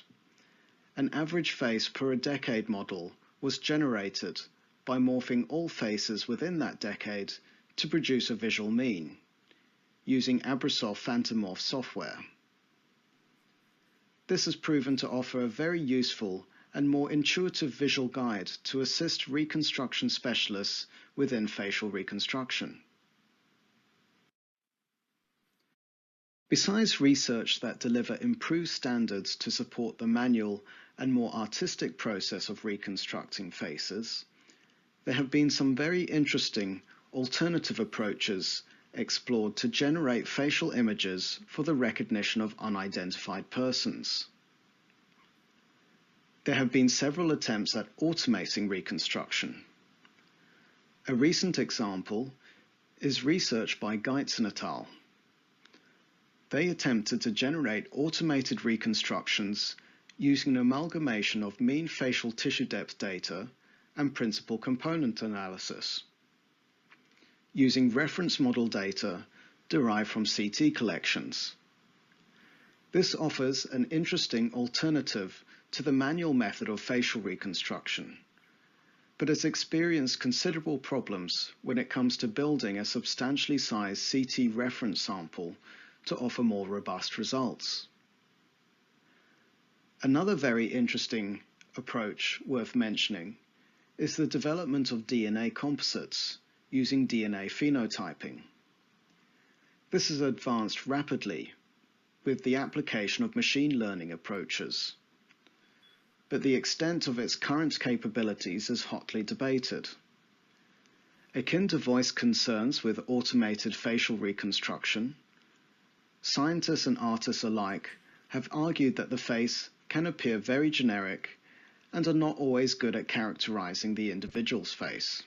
Speaker 11: an average face per decade model was generated by morphing all faces within that decade to produce a visual mean, using Abrasoft Phantomorph software. This has proven to offer a very useful and more intuitive visual guide to assist reconstruction specialists within facial reconstruction. Besides research that deliver improved standards to support the manual and more artistic process of reconstructing faces, there have been some very interesting alternative approaches explored to generate facial images for the recognition of unidentified persons. There have been several attempts at automating reconstruction. A recent example is research by Geitzen et al. They attempted to generate automated reconstructions using an amalgamation of mean facial tissue depth data and principal component analysis, using reference model data derived from CT collections. This offers an interesting alternative to the manual method of facial reconstruction, but has experienced considerable problems when it comes to building a substantially sized CT reference sample to offer more robust results. Another very interesting approach worth mentioning is the development of DNA composites using DNA phenotyping. This has advanced rapidly with the application of machine learning approaches, but the extent of its current capabilities is hotly debated. Akin to voice concerns with automated facial reconstruction, scientists and artists alike have argued that the face can appear very generic and are not always good at characterizing the individual's face.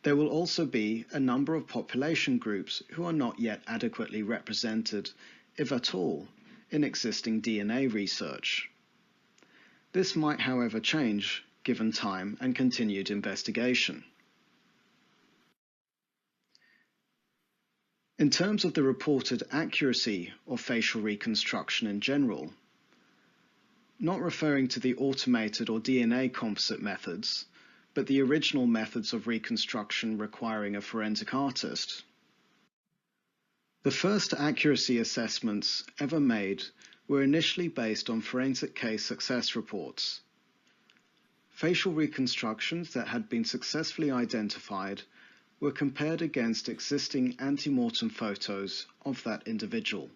Speaker 11: There will also be a number of population groups who are not yet adequately represented, if at all, in existing DNA research. This might, however, change given time and continued investigation. In terms of the reported accuracy of facial reconstruction in general, not referring to the automated or DNA composite methods, but the original methods of reconstruction requiring a forensic artist, the first accuracy assessments ever made were initially based on forensic case success reports. Facial reconstructions that had been successfully identified were compared against existing ante-mortem photos of that individual.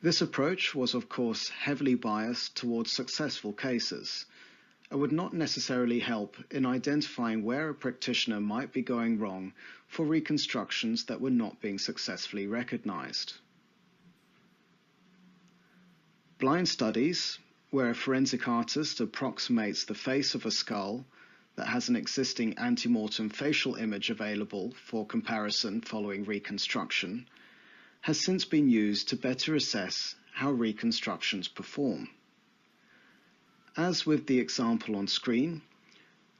Speaker 11: This approach was, of course, heavily biased towards successful cases and would not necessarily help in identifying where a practitioner might be going wrong for reconstructions that were not being successfully recognized. Blind studies, where a forensic artist approximates the face of a skull that has an existing ante-mortem facial image available for comparison following reconstruction, has since been used to better assess how reconstructions perform. As with the example on screen,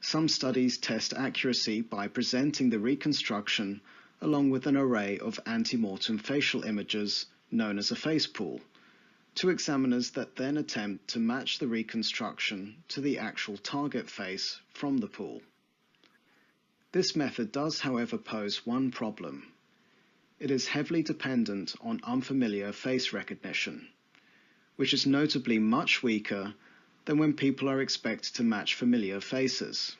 Speaker 11: some studies test accuracy by presenting the reconstruction along with an array of ante-mortem facial images known as a face pool to examiners that then attempt to match the reconstruction to the actual target face from the pool. This method does, however, pose one problem. It is heavily dependent on unfamiliar face recognition, which is notably much weaker than when people are expected to match familiar faces.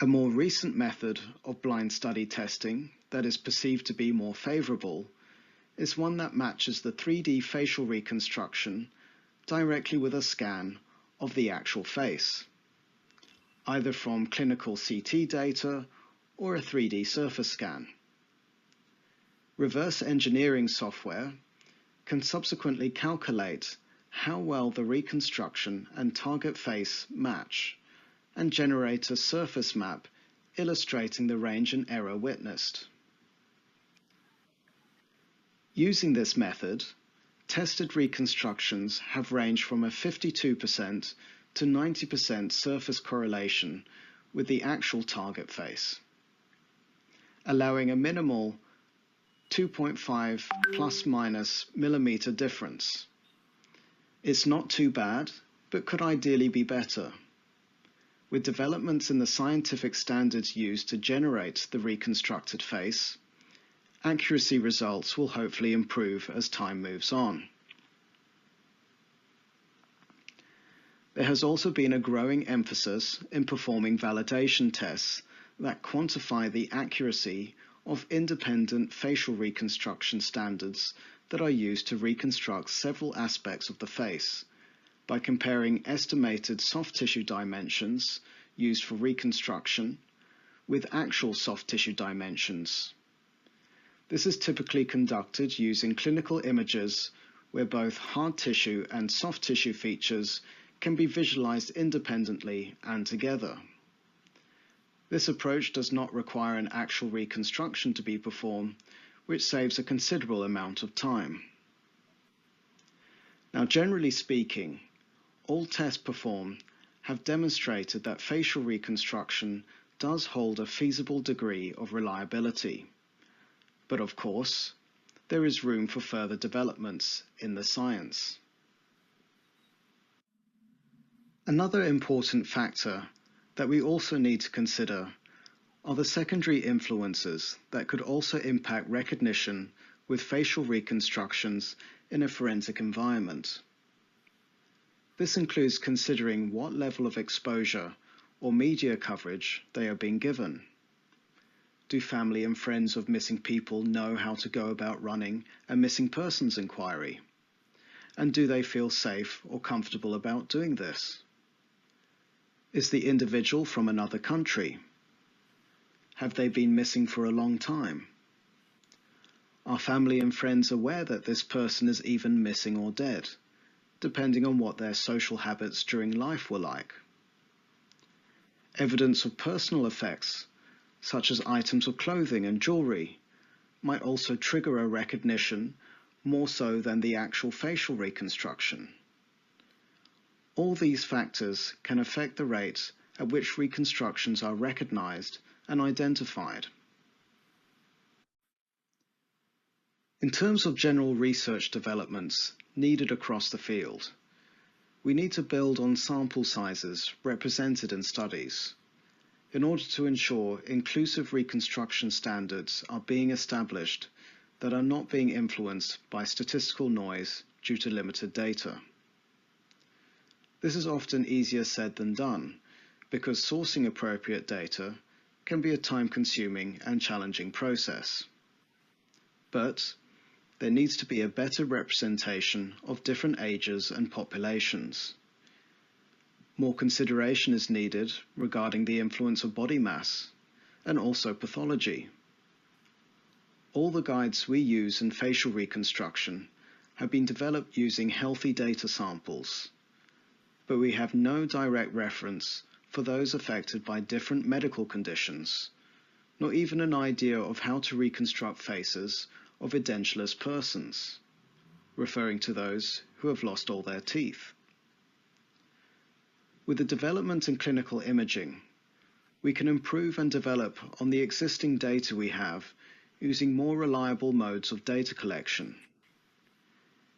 Speaker 11: A more recent method of blind study testing that is perceived to be more favorable is one that matches the 3D facial reconstruction directly with a scan of the actual face, either from clinical CT data or a 3D surface scan. Reverse engineering software can subsequently calculate how well the reconstruction and target face match and generate a surface map illustrating the range and error witnessed. Using this method, tested reconstructions have ranged from a 52% to 90% surface correlation with the actual target face, allowing a minimal 2.5 plus minus millimeter difference. It's not too bad, but could ideally be better. With developments in the scientific standards used to generate the reconstructed face, accuracy results will hopefully improve as time moves on. There has also been a growing emphasis in performing validation tests that quantify the accuracy of independent facial reconstruction standards that are used to reconstruct several aspects of the face by comparing estimated soft tissue dimensions used for reconstruction with actual soft tissue dimensions. This is typically conducted using clinical images where both hard tissue and soft tissue features can be visualized independently and together. This approach does not require an actual reconstruction to be performed, which saves a considerable amount of time. Now, generally speaking, all tests performed have demonstrated that facial reconstruction does hold a feasible degree of reliability. But of course, there is room for further developments in the science. Another important factor that we also need to consider are the secondary influences that could also impact recognition with facial reconstructions in a forensic environment. This includes considering what level of exposure or media coverage they are being given. Do family and friends of missing people know how to go about running a missing persons inquiry? And do they feel safe or comfortable about doing this? Is the individual from another country? Have they been missing for a long time? Are family and friends aware that this person is even missing or dead, depending on what their social habits during life were like? Evidence of personal effects, such as items of clothing and jewelry, might also trigger a recognition more so than the actual facial reconstruction. All these factors can affect the rate at which reconstructions are recognized and identified. In terms of general research developments needed across the field, we need to build on sample sizes represented in studies in order to ensure inclusive reconstruction standards are being established that are not being influenced by statistical noise due to limited data. This is often easier said than done, because sourcing appropriate data can be a time-consuming and challenging process. But there needs to be a better representation of different ages and populations. More consideration is needed regarding the influence of body mass and also pathology. All the guides we use in facial reconstruction have been developed using healthy data samples, but we have no direct reference for those affected by different medical conditions, nor even an idea of how to reconstruct faces of edentulous persons, referring to those who have lost all their teeth. With the development in clinical imaging, we can improve and develop on the existing data we have using more reliable modes of data collection.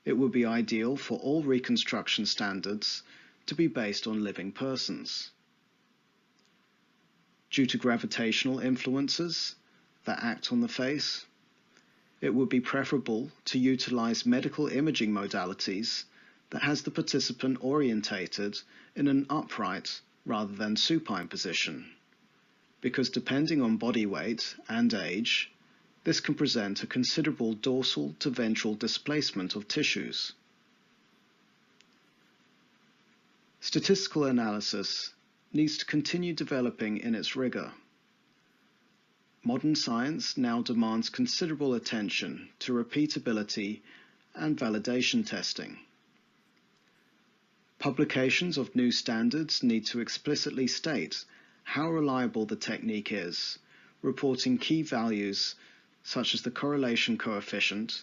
Speaker 11: It would be ideal for all reconstruction standards to be based on living persons. Due to gravitational influences that act on the face, it would be preferable to utilize medical imaging modalities that has the participant orientated in an upright rather than supine position, because depending on body weight and age, this can present a considerable dorsal to ventral displacement of tissues. Statistical analysis needs to continue developing in its rigor. Modern science now demands considerable attention to repeatability and validation testing. Publications of new standards need to explicitly state how reliable the technique is, reporting key values such as the correlation coefficient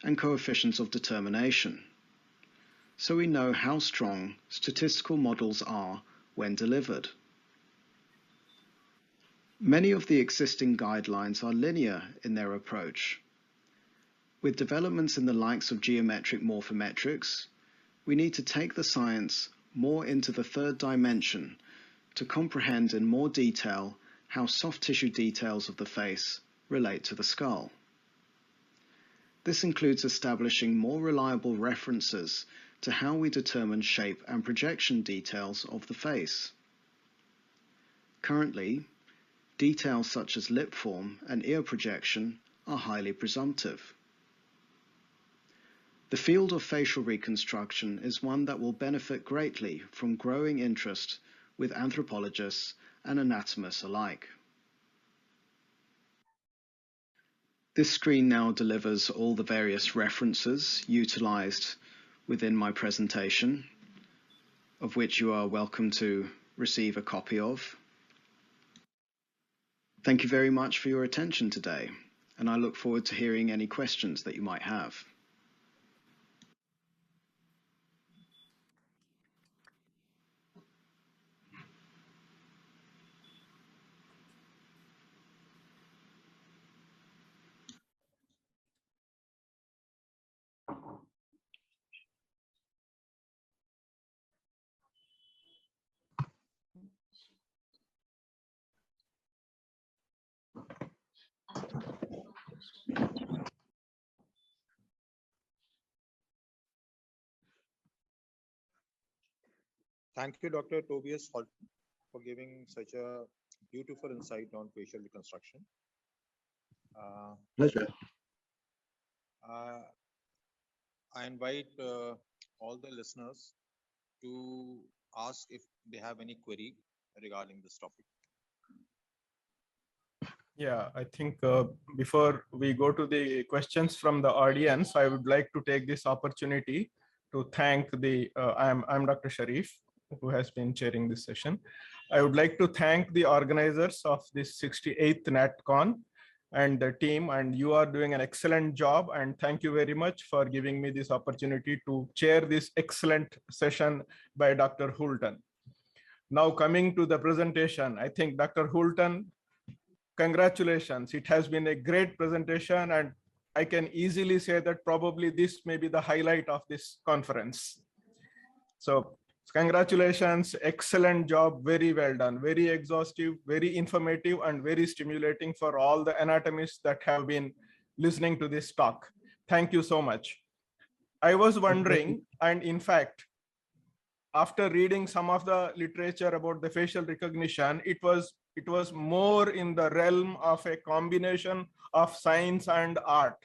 Speaker 11: and coefficients of determination, so we know how strong statistical models are when delivered. Many of the existing guidelines are linear in their approach. With developments in the likes of geometric morphometrics, we need to take the science more into the third dimension to comprehend in more detail how soft tissue details of the face relate to the skull. This includes establishing more reliable references to how we determine shape and projection details of the face. Currently, details such as lip form and ear projection are highly presumptive. The field of facial reconstruction is one that will benefit greatly from growing interest with anthropologists and anatomists alike. This screen now delivers all the various references utilized within my presentation, of which you are welcome to receive a copy of. Thank you very much for your attention today, and I look forward to hearing any questions that you might have.
Speaker 9: Thank you, Dr. Tobias Holton, for giving such a beautiful insight on facial reconstruction.
Speaker 12: Pleasure.
Speaker 9: I invite all the listeners to ask if they have any query regarding this topic.
Speaker 13: Yeah, I think before we go to the questions from the audience, I would like to take this opportunity to thank the, I'm Dr. Sharif, who has been chairing this session. I would like to thank the organizers of this 68th NATCON and the team, and you are doing an excellent job, and thank you very much for giving me this opportunity to chair this excellent session by Dr. Hulton. Now coming to the presentation, I think Dr. Hulton, congratulations. It has been a great presentation, and I can easily say that probably this may be the highlight of this conference. So congratulations, excellent job, very well done, very exhaustive, very informative, and very stimulating for all the anatomists that have been listening to this talk. Thank you so much. I was wondering, and in fact, after reading some of the literature about the facial recognition, it was more in the realm of a combination of science and art.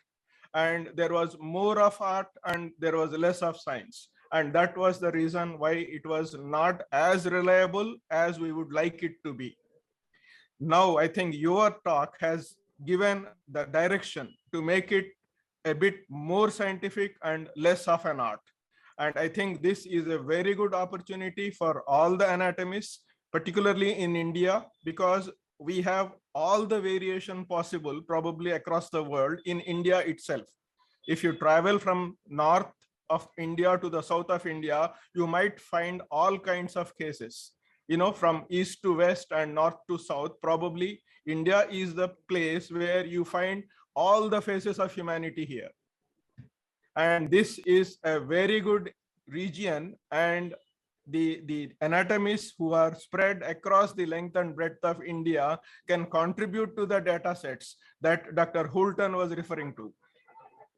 Speaker 13: And there was more of art and there was less of science. And that was the reason why it was not as reliable as we would like it to be. Now, I think your talk has given the direction to make it a bit more scientific and less of an art. And I think this is a very good opportunity for all the anatomists, particularly in India, because we have all the variation possible probably across the world in India itself. If you travel from north of India to the south of India, you might find all kinds of cases. From east to west and north to south, probably India is the place where you find all the faces of humanity here. And this is a very good region, and the anatomists who are spread across the length and breadth of India can contribute to the data sets that Dr. Hulton was referring to.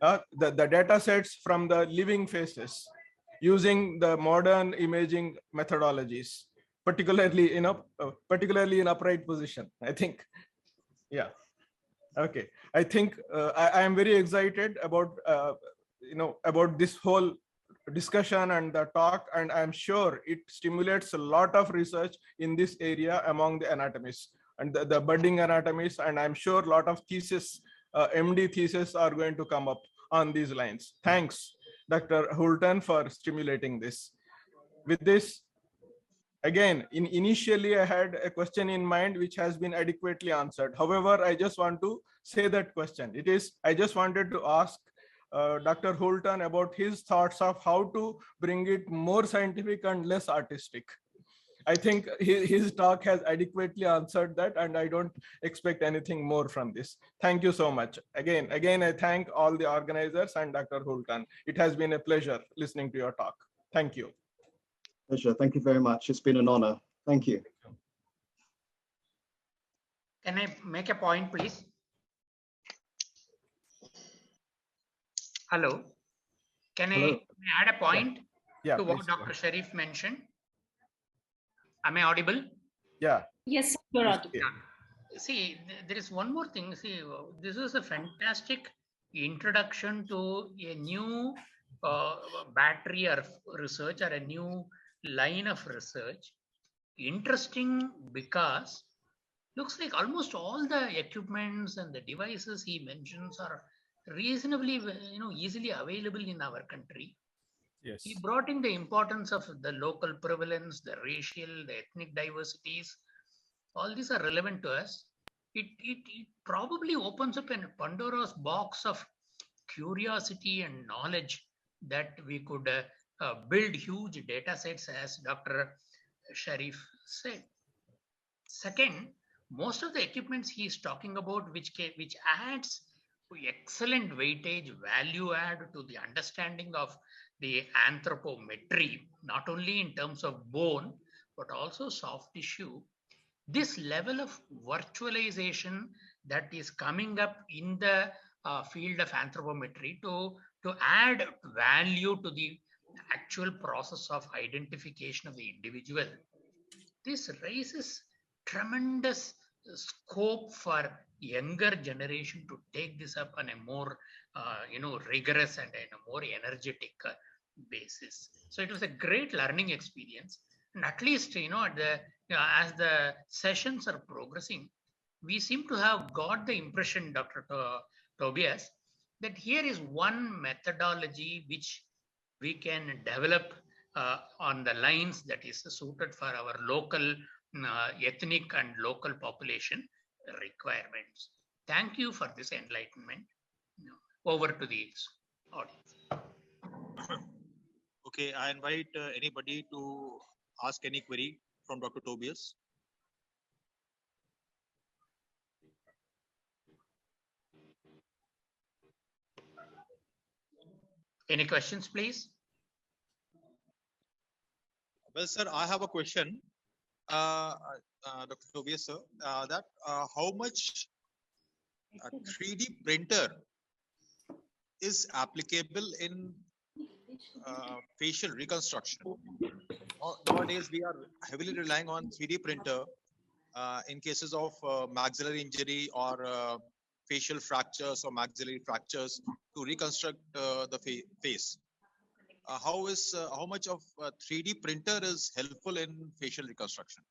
Speaker 13: The data sets from the living faces using the modern imaging methodologies, particularly in upright position, I think. Yeah. Okay. I think I am very excited about about this whole discussion and the talk, and I'm sure it stimulates a lot of research in this area among the anatomists and the budding anatomists, and I'm sure a lot of thesis, MD thesis are going to come up on these lines. Thanks, Dr. Hulton, for stimulating this. With this, again, initially I had a question in mind which has been adequately answered. However, I just want to say that question. I just wanted to ask Dr. Hulton about his thoughts of how to bring it more scientific and less artistic. I think his talk has adequately answered that, and I don't expect anything more from this. Thank you so much. Again, I thank all the organizers and Dr. Hulton. It has been a pleasure listening to your talk. Thank you.
Speaker 12: Pleasure. Thank you very much. It's been an honor. Thank you.
Speaker 10: Can I make a point, please? Hello. Can I add a point to what Dr. Sharif mentioned? Am I audible?
Speaker 13: Yeah.
Speaker 3: Yes, you're audible.
Speaker 10: See, there is one more thing. See, this is a fantastic introduction to a new battery of research or a new line of research. Interesting because looks like almost all the equipments and the devices he mentions are reasonably, easily available in our country.
Speaker 13: Yes.
Speaker 10: He brought in the importance of the local prevalence, the racial, the ethnic diversities. All these are relevant to us. It probably opens up a Pandora's box of curiosity and knowledge that we could build huge data sets, as Dr. Sharif said. Second, most of the equipments he is talking about, which adds excellent weightage, value add to the understanding of the anthropometry, not only in terms of bone, but also soft tissue. This level of virtualization that is coming up in the field of anthropometry to add value to the actual process of identification of the individual. This raises tremendous scope for younger generation to take this up on a more rigorous and a more energetic basis. So it was a great learning experience, and at least as the sessions are progressing, we seem to have got the impression, Dr. Tobias, that here is one methodology which we can develop on the lines that is suited for our local ethnic and local population requirements. Thank you for this enlightenment. Over to the audience.
Speaker 9: Okay, I invite anybody to ask any query from Dr. Tobias.
Speaker 10: Any questions, please?
Speaker 9: Well, sir, I have a question. Dr. Tobias, sir, that how much a 3D printer is applicable in facial reconstruction?
Speaker 14: nowadays we are heavily relying on 3D printer in cases of maxillary injury or facial fractures or maxillary fractures to reconstruct the face. How much of 3D printer is helpful in facial reconstruction?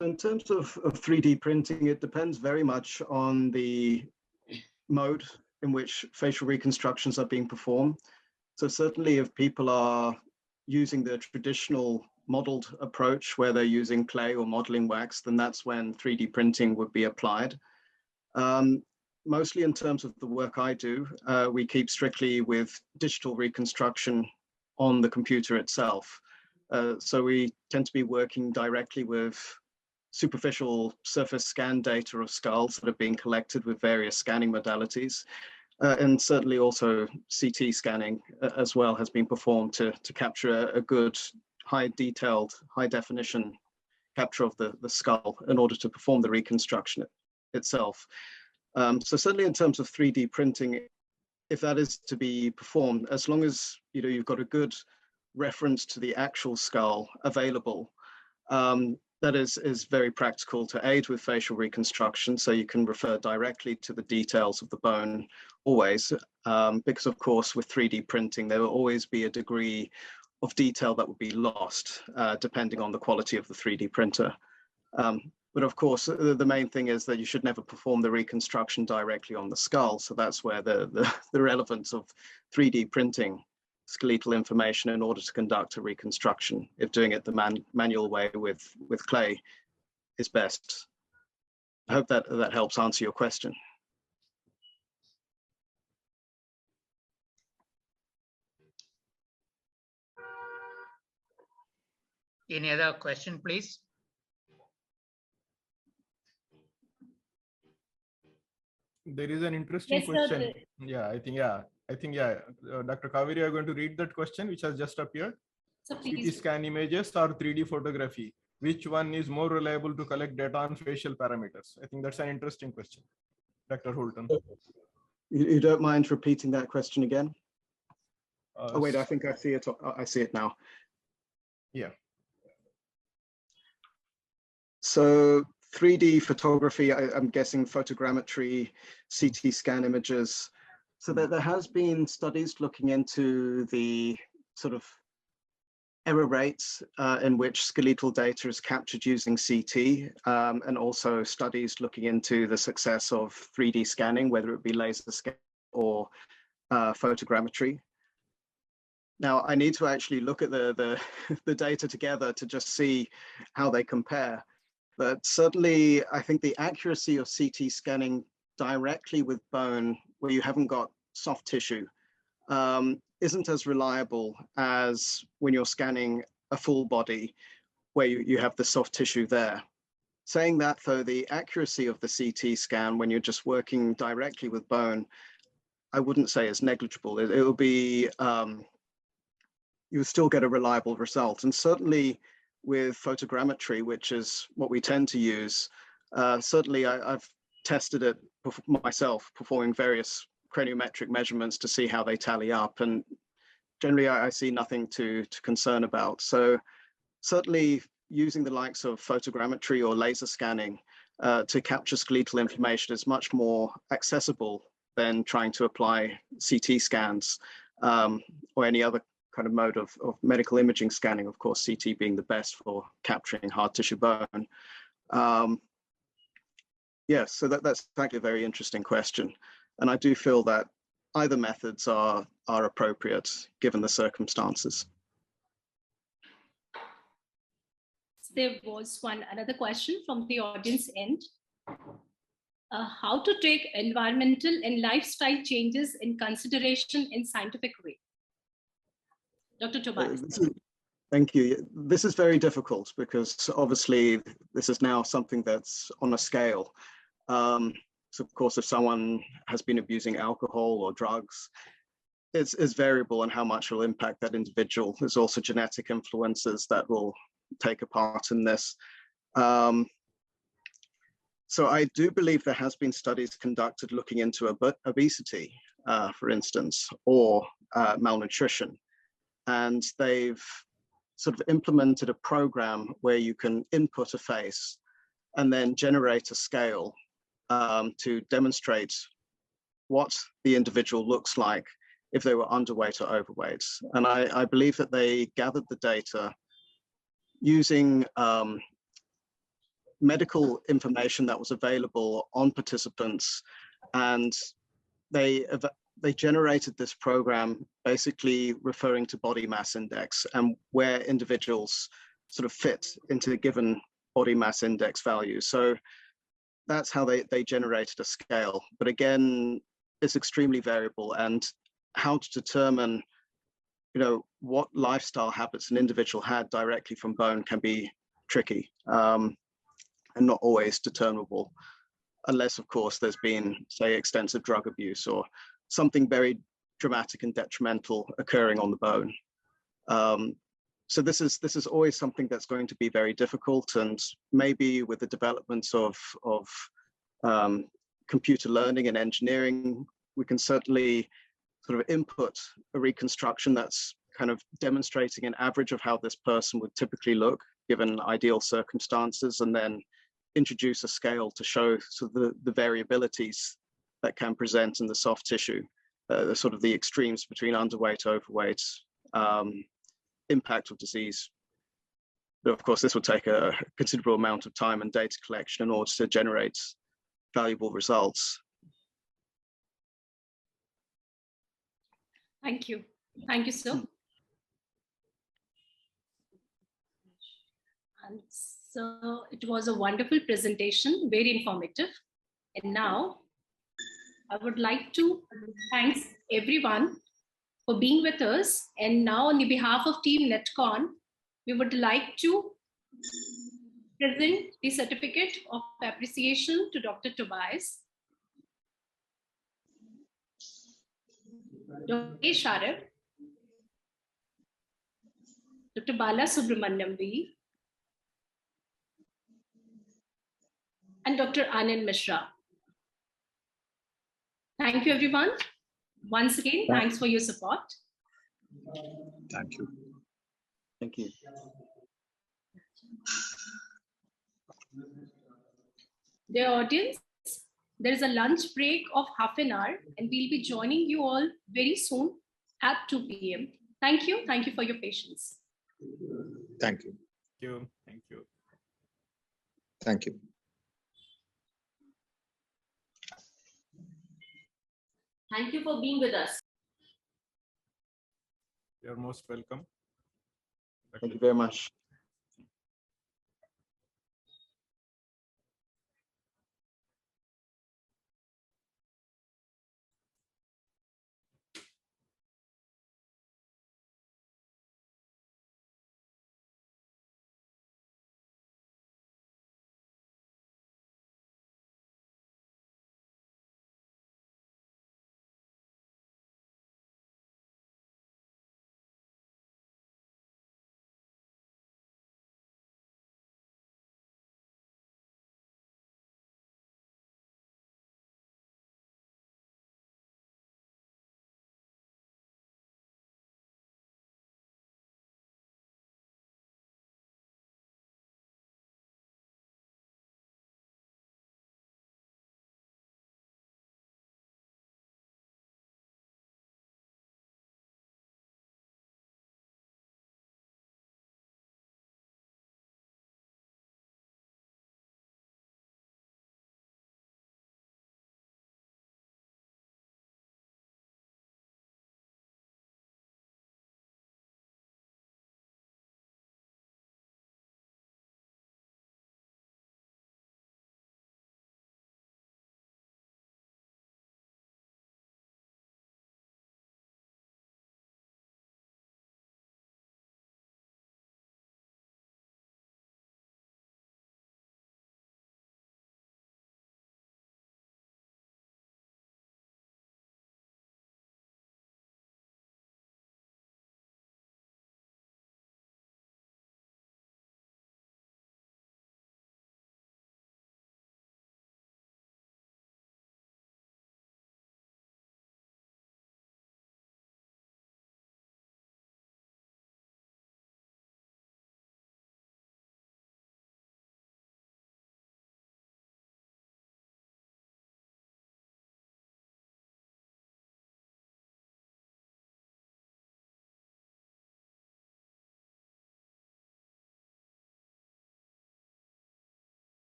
Speaker 12: In terms of 3D printing, it depends very much on the mode in which facial reconstructions are being performed. So certainly if people are using the traditional modeled approach where they're using clay or modeling wax, then that's when 3D printing would be applied. Mostly in terms of the work I do, we keep strictly with digital reconstruction on the computer itself. So we tend to be working directly with superficial surface scan data of skulls that have been collected with various scanning modalities. And certainly also CT scanning as well has been performed to capture a good, high detailed, high definition capture of the skull in order to perform the reconstruction itself. So certainly in terms of 3D printing, if that is to be performed, as long as you've got a good reference to the actual skull available, that is very practical to aid with facial reconstruction. So you can refer directly to the details of the bone always, because of course with 3D printing, there will always be a degree of detail that would be lost depending on the quality of the 3D printer. But of course, the main thing is that you should never perform the reconstruction directly on the skull. So that's where the relevance of 3D printing skeletal information in order to conduct a reconstruction, if doing it the manual way with clay, is best. I hope that helps answer your question.
Speaker 10: Any other question, please?
Speaker 13: There is an interesting question. Yeah, I think Dr. Kaveri, you are going to read that question which has just appeared.
Speaker 3: So
Speaker 13: CT scan images or 3D photography? Which one is more reliable to collect data on facial parameters? I think that's an interesting question. Dr. Holton.
Speaker 12: You don't mind repeating that question again? Oh wait, I think I see it. I see it now.
Speaker 13: Yeah.
Speaker 12: So 3D photography, I'm guessing photogrammetry, CT scan images. So there has been studies looking into the sort of error rates in which skeletal data is captured using CT, and also studies looking into the success of 3D scanning, whether it be laser scan or photogrammetry. Now, I need to actually look at the data together to just see how they compare. But certainly, I think the accuracy of CT scanning directly with bone, where you haven't got soft tissue, isn't as reliable as when you're scanning a full body, where you have the soft tissue there. Saying that, though, the accuracy of the CT scan when you're just working directly with bone, I wouldn't say is negligible. It will be, you will still get a reliable result. And certainly, with photogrammetry, which is what we tend to use, certainly I've tested it myself, performing various craniometric measurements to see how they tally up, and generally I see nothing to concern about. So certainly using the likes of photogrammetry or laser scanning to capture skeletal information is much more accessible than trying to apply CT scans or any other kind of mode of medical imaging scanning, of course, CT being the best for capturing hard tissue bone. Yes, so that's actually a very interesting question. And I do feel that either methods are appropriate given the circumstances.
Speaker 3: There was another question from the audience end. How to take environmental and lifestyle changes in consideration in scientific way? Dr. Tobias.
Speaker 12: Thank you. This is very difficult because obviously this is now something that's on a scale. So of course, if someone has been abusing alcohol or drugs, it's variable in how much it will impact that individual. There's also genetic influences that will take a part in this. So I do believe there has been studies conducted looking into obesity, for instance, or malnutrition. And they've sort of implemented a program where you can input a face and then generate a scale to demonstrate what the individual looks like if they were underweight or overweight. And I believe that they gathered the data using medical information that was available on participants, and they generated this program basically referring to body mass index and where individuals sort of fit into a given body mass index value. So that's how they generated a scale. But again, it's extremely variable, and how to determine, you know, what lifestyle habits an individual had directly from bone can be tricky and not always determinable, unless, of course, there's been, say, extensive drug abuse or something very dramatic and detrimental occurring on the bone. So this is always something that's going to be very difficult, and maybe with the developments of computer learning and engineering, we can certainly sort of input a reconstruction that's kind of demonstrating an average of how this person would typically look given ideal circumstances, and then introduce a scale to show sort of the variabilities that can present in the soft tissue, the sort of the extremes between underweight, overweight, impact of disease. But of course, this would take a considerable amount of time and data collection in order to generate valuable results.
Speaker 3: Thank you. Thank you, sir. And so it was a wonderful presentation, very informative. And now I would like to thank everyone for being with us. And now on the behalf of Team NATCON, we would like to present the certificate of appreciation to Dr. Tobias. Dr. A. Sharad, Dr. Bala Subramaniam V, and Dr. Anand Mishra. Thank you, everyone. Once again, thanks for your support.
Speaker 11: Thank you.
Speaker 12: Thank you.
Speaker 3: Dear audience, there is a lunch break of half an hour, and we'll be joining you all very soon at 2 p.m. Thank you. Thank you for your patience.
Speaker 14: Thank you.
Speaker 13: Thank you. Thank you.
Speaker 14: Thank you.
Speaker 6: Thank you for being with us.
Speaker 13: You're most welcome.
Speaker 12: Thank you very much.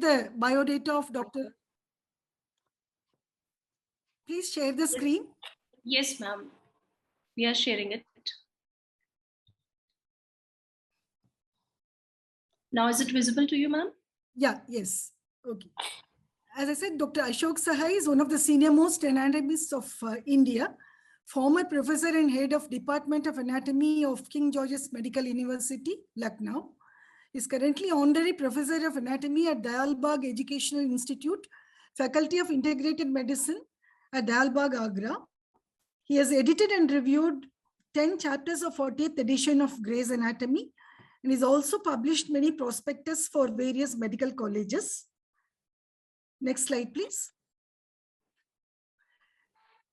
Speaker 15: the biodata of Dr. Please share the screen.
Speaker 3: Yes, ma'am. We are sharing it. Now, is it visible to you, ma'am?
Speaker 15: Yeah, yes. Okay. As I said, Dr. Ashok Sahai is one of the senior most anatomists of India, former professor and head of Department of Anatomy of King George's Medical University, Lucknow. He is currently honorary professor of anatomy at Dayalbagh Educational Institute, Faculty of Integrated Medicine at Dayalbagh, Agra. He has edited and reviewed 10 chapters of 40th edition of Gray's Anatomy, and he's also published many prospectus for various medical colleges. Next slide, please.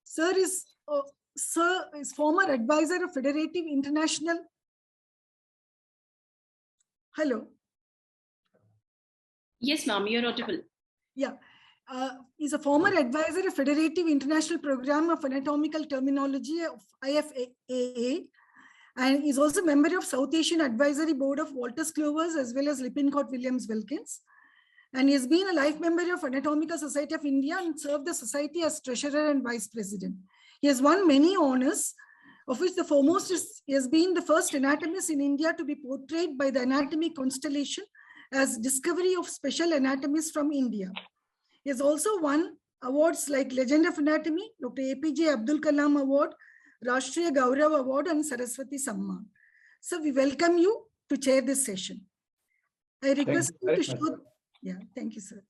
Speaker 15: Sir is former advisor of Federative International. Hello.
Speaker 3: Yes, ma'am, you're audible.
Speaker 15: Yeah. He's a former advisor of Federative International Program of Anatomical Terminology of IFAA, and he's also a member of South Asian Advisory Board of Walters Clovers as well as Lippincott Williams Wilkins. And he has been a life member of Anatomical Society of India and served the society as treasurer and vice president. He has won many honors, of which the foremost is he has been the first anatomist in India to be portrayed by the Anatomy Constellation as discovery of special anatomists from India. He has also won awards like Legend of Anatomy, Dr. APJ Abdul Kalam Award, Rashtriya Gaurav Award, and Saraswati Samman. So we welcome you to chair this session. I request you to show. Yeah, thank you, sir.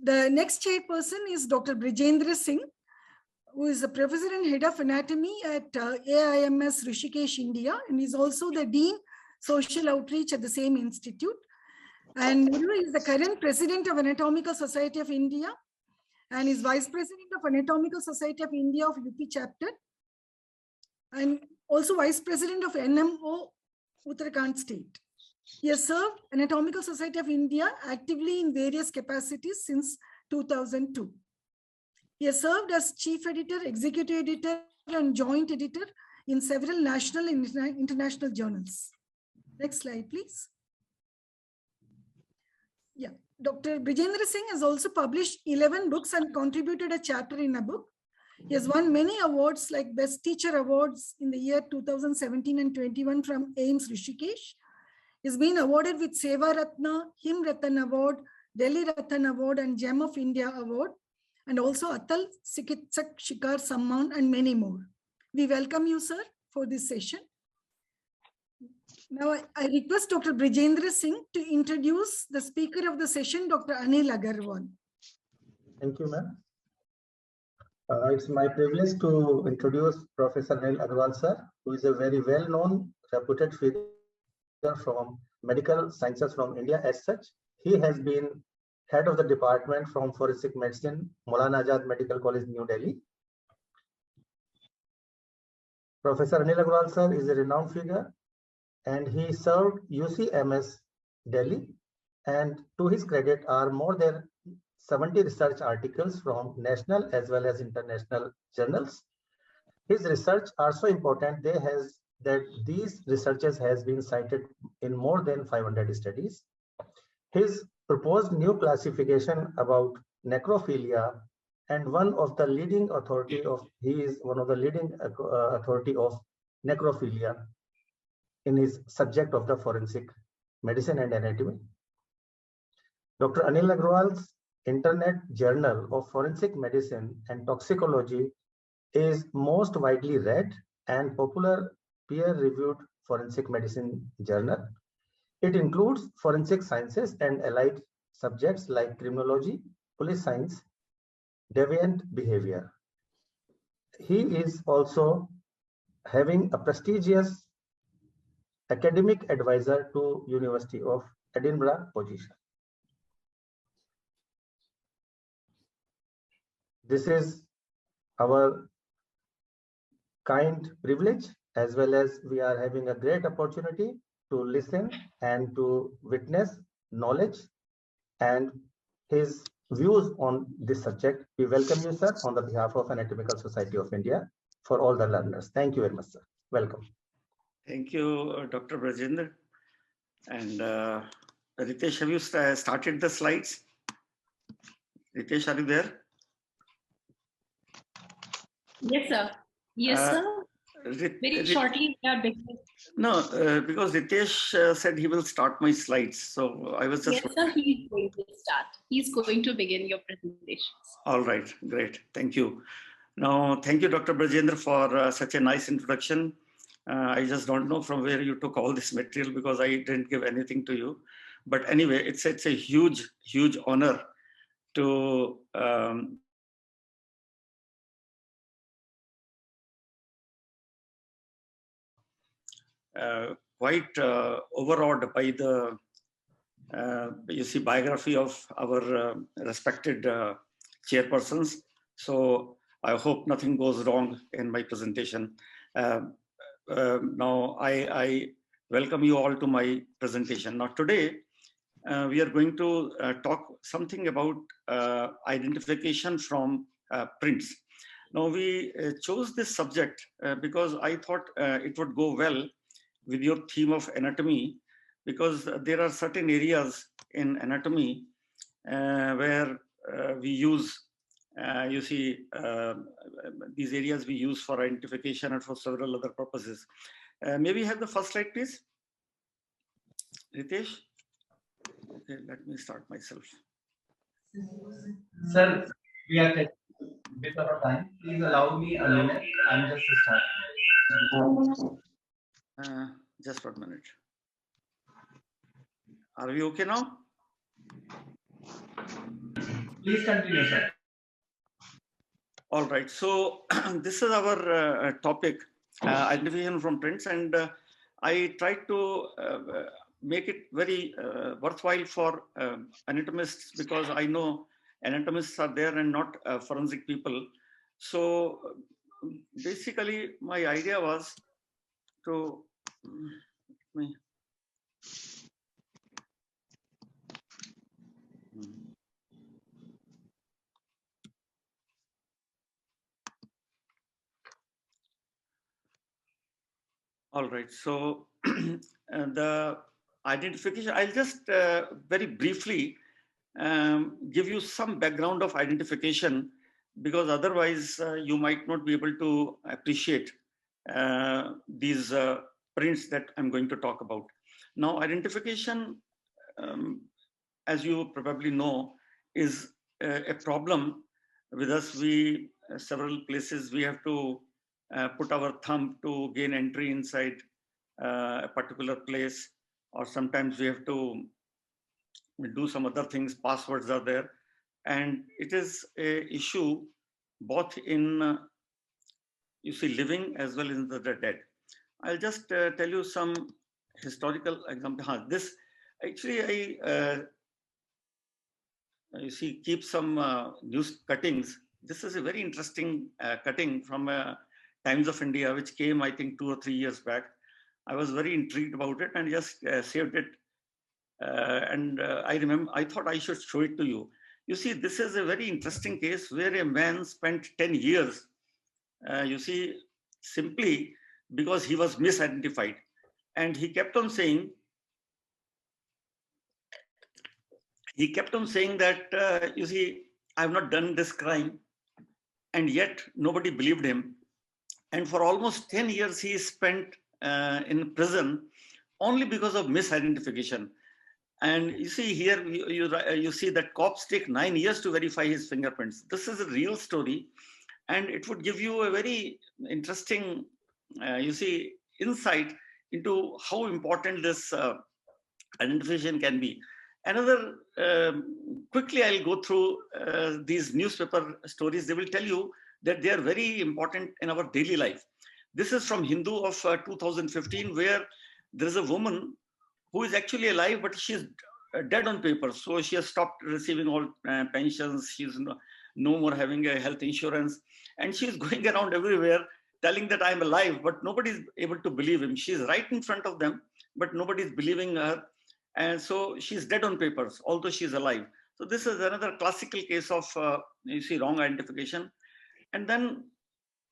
Speaker 15: The next chairperson is Dr. Brijendra Singh, who is a professor and head of anatomy at AIMS Rishikesh, India, and is also the Dean Social Outreach at the same institute. And he is the current president of Anatomical Society of India and is vice president of Anatomical Society of India of UP chapter, and also vice president of NMO Uttarakhand state. He has served Anatomical Society of India actively in various capacities since 2002. He has served as chief editor, executive editor, and joint editor in several national and international journals. Next slide, please. Yeah, Dr. Brijendra Singh has also published 11 books and contributed a chapter in a book. He has won many awards like Best Teacher Awards in the year 2017 and 21 from AIMS Rishikesh. He's been awarded with Seva Ratna, Him Ratan Award, Delhi Ratan Award, and Gem of India Award, and also Atal Sikitsak Shikar Samman, and many more. We welcome you, sir, for this session. Now, I request Dr. Brijendra Singh to introduce the speaker of the session, Dr. Anil Agarwal.
Speaker 16: Thank you, ma'am. It's my privilege to introduce Professor Anil Agarwal, sir, who is a very well-known, reputed figure from medical sciences from India. As such, he has been head of the department from forensic medicine, Maulana Azad Medical College, New Delhi. Professor Anil Agarwal, sir, is a renowned figure, and he served UCMS Delhi, and to his credit are more than 70 research articles from national as well as international journals. His research are so important that these researches has been cited in more than 500 studies. His proposed new classification about necrophilia, and one of the leading authority of, he is one of the leading authority of necrophilia in his subject of the forensic medicine and anatomy. Dr. Anil Agarwal's Internet Journal of Forensic Medicine and Toxicology is most widely read and popular peer-reviewed forensic medicine journal. It includes forensic sciences and allied subjects like criminology, police science, deviant behavior. He is also having a prestigious academic advisor to University of Edinburgh position. This is our kind privilege, as well as we are having a great opportunity to listen and to witness knowledge and his views on this subject. We welcome you, sir, on the behalf of Anatomical Society of India for all the learners. Thank you very much, sir. Welcome.
Speaker 17: Thank you, Dr. Brijendra. And Ritesh, have you started the slides? Ritesh, are you there?
Speaker 3: Yes, sir. Yes, sir. Very shortly, we are beginning.
Speaker 17: No, because Ritesh said he will start my slides. So I was just...
Speaker 3: Yes, sir, he's going to start. He's going to begin your presentations.
Speaker 17: All right, great. Thank you. Now, thank you, Dr. Brajendra, for such a nice introduction. I just don't know from where you took all this material because I didn't give anything to you. But anyway, it's a huge, huge honor to quite overawed by the biography of our respected chairpersons. So I hope nothing goes wrong in my presentation. Now I welcome you all to my presentation. Now today we are going to talk something about identification from prints. Now we chose this subject because I thought it would go well with your theme of anatomy, because there are certain areas in anatomy where we use, these areas we use for identification and for several other purposes. May we have the first slide, please? Ritesh? Okay, let me start myself.
Speaker 18: Sir, we are taking a bit of time. Please allow me a minute. I'm just starting.
Speaker 17: Just 1 minute. Are we okay now?
Speaker 18: Please continue, sir.
Speaker 17: All right. So this is our topic, identification from prints, and I tried to make it very worthwhile for anatomists, because I know anatomists are there and not forensic people. So basically, my idea was to all right. So the identification, I'll just very briefly give you some background of identification, because otherwise you might not be able to appreciate these prints that I'm going to talk about. Now, identification, as you probably know, is a problem with us. We, several places, we have to put our thumb to gain entry inside a particular place, or sometimes we have to do some other things, passwords are there. And it is a issue both in, living as well as in the dead. I'll just tell you some historical example. This, actually, I keep some news cuttings. This is a very interesting cutting from Times of India, which came, I think, 2 or 3 years back. I was very intrigued about it and just saved it. I thought I should show it to you. You see, this is a very interesting case where a man spent 10 years, simply because he was misidentified. And he kept on saying, that, I've not done this crime. And yet nobody believed him. And for almost 10 years, he spent in prison only because of misidentification. And you see here, you see that cops take 9 years to verify his fingerprints. This is a real story. And it would give you a very interesting, insight into how important this identification can be. Another, quickly I'll go through these newspaper stories. They will tell you that they are very important in our daily life. This is from Hindu of 2015, where there is a woman who is actually alive, but she's dead on paper. So she has stopped receiving all pensions. She's no more having a health insurance. And she's going around everywhere telling that I'm alive, but nobody's able to believe him. She's right in front of them, but nobody's believing her. And so she's dead on papers, although she's alive. So this is another classical case of, wrong identification. And then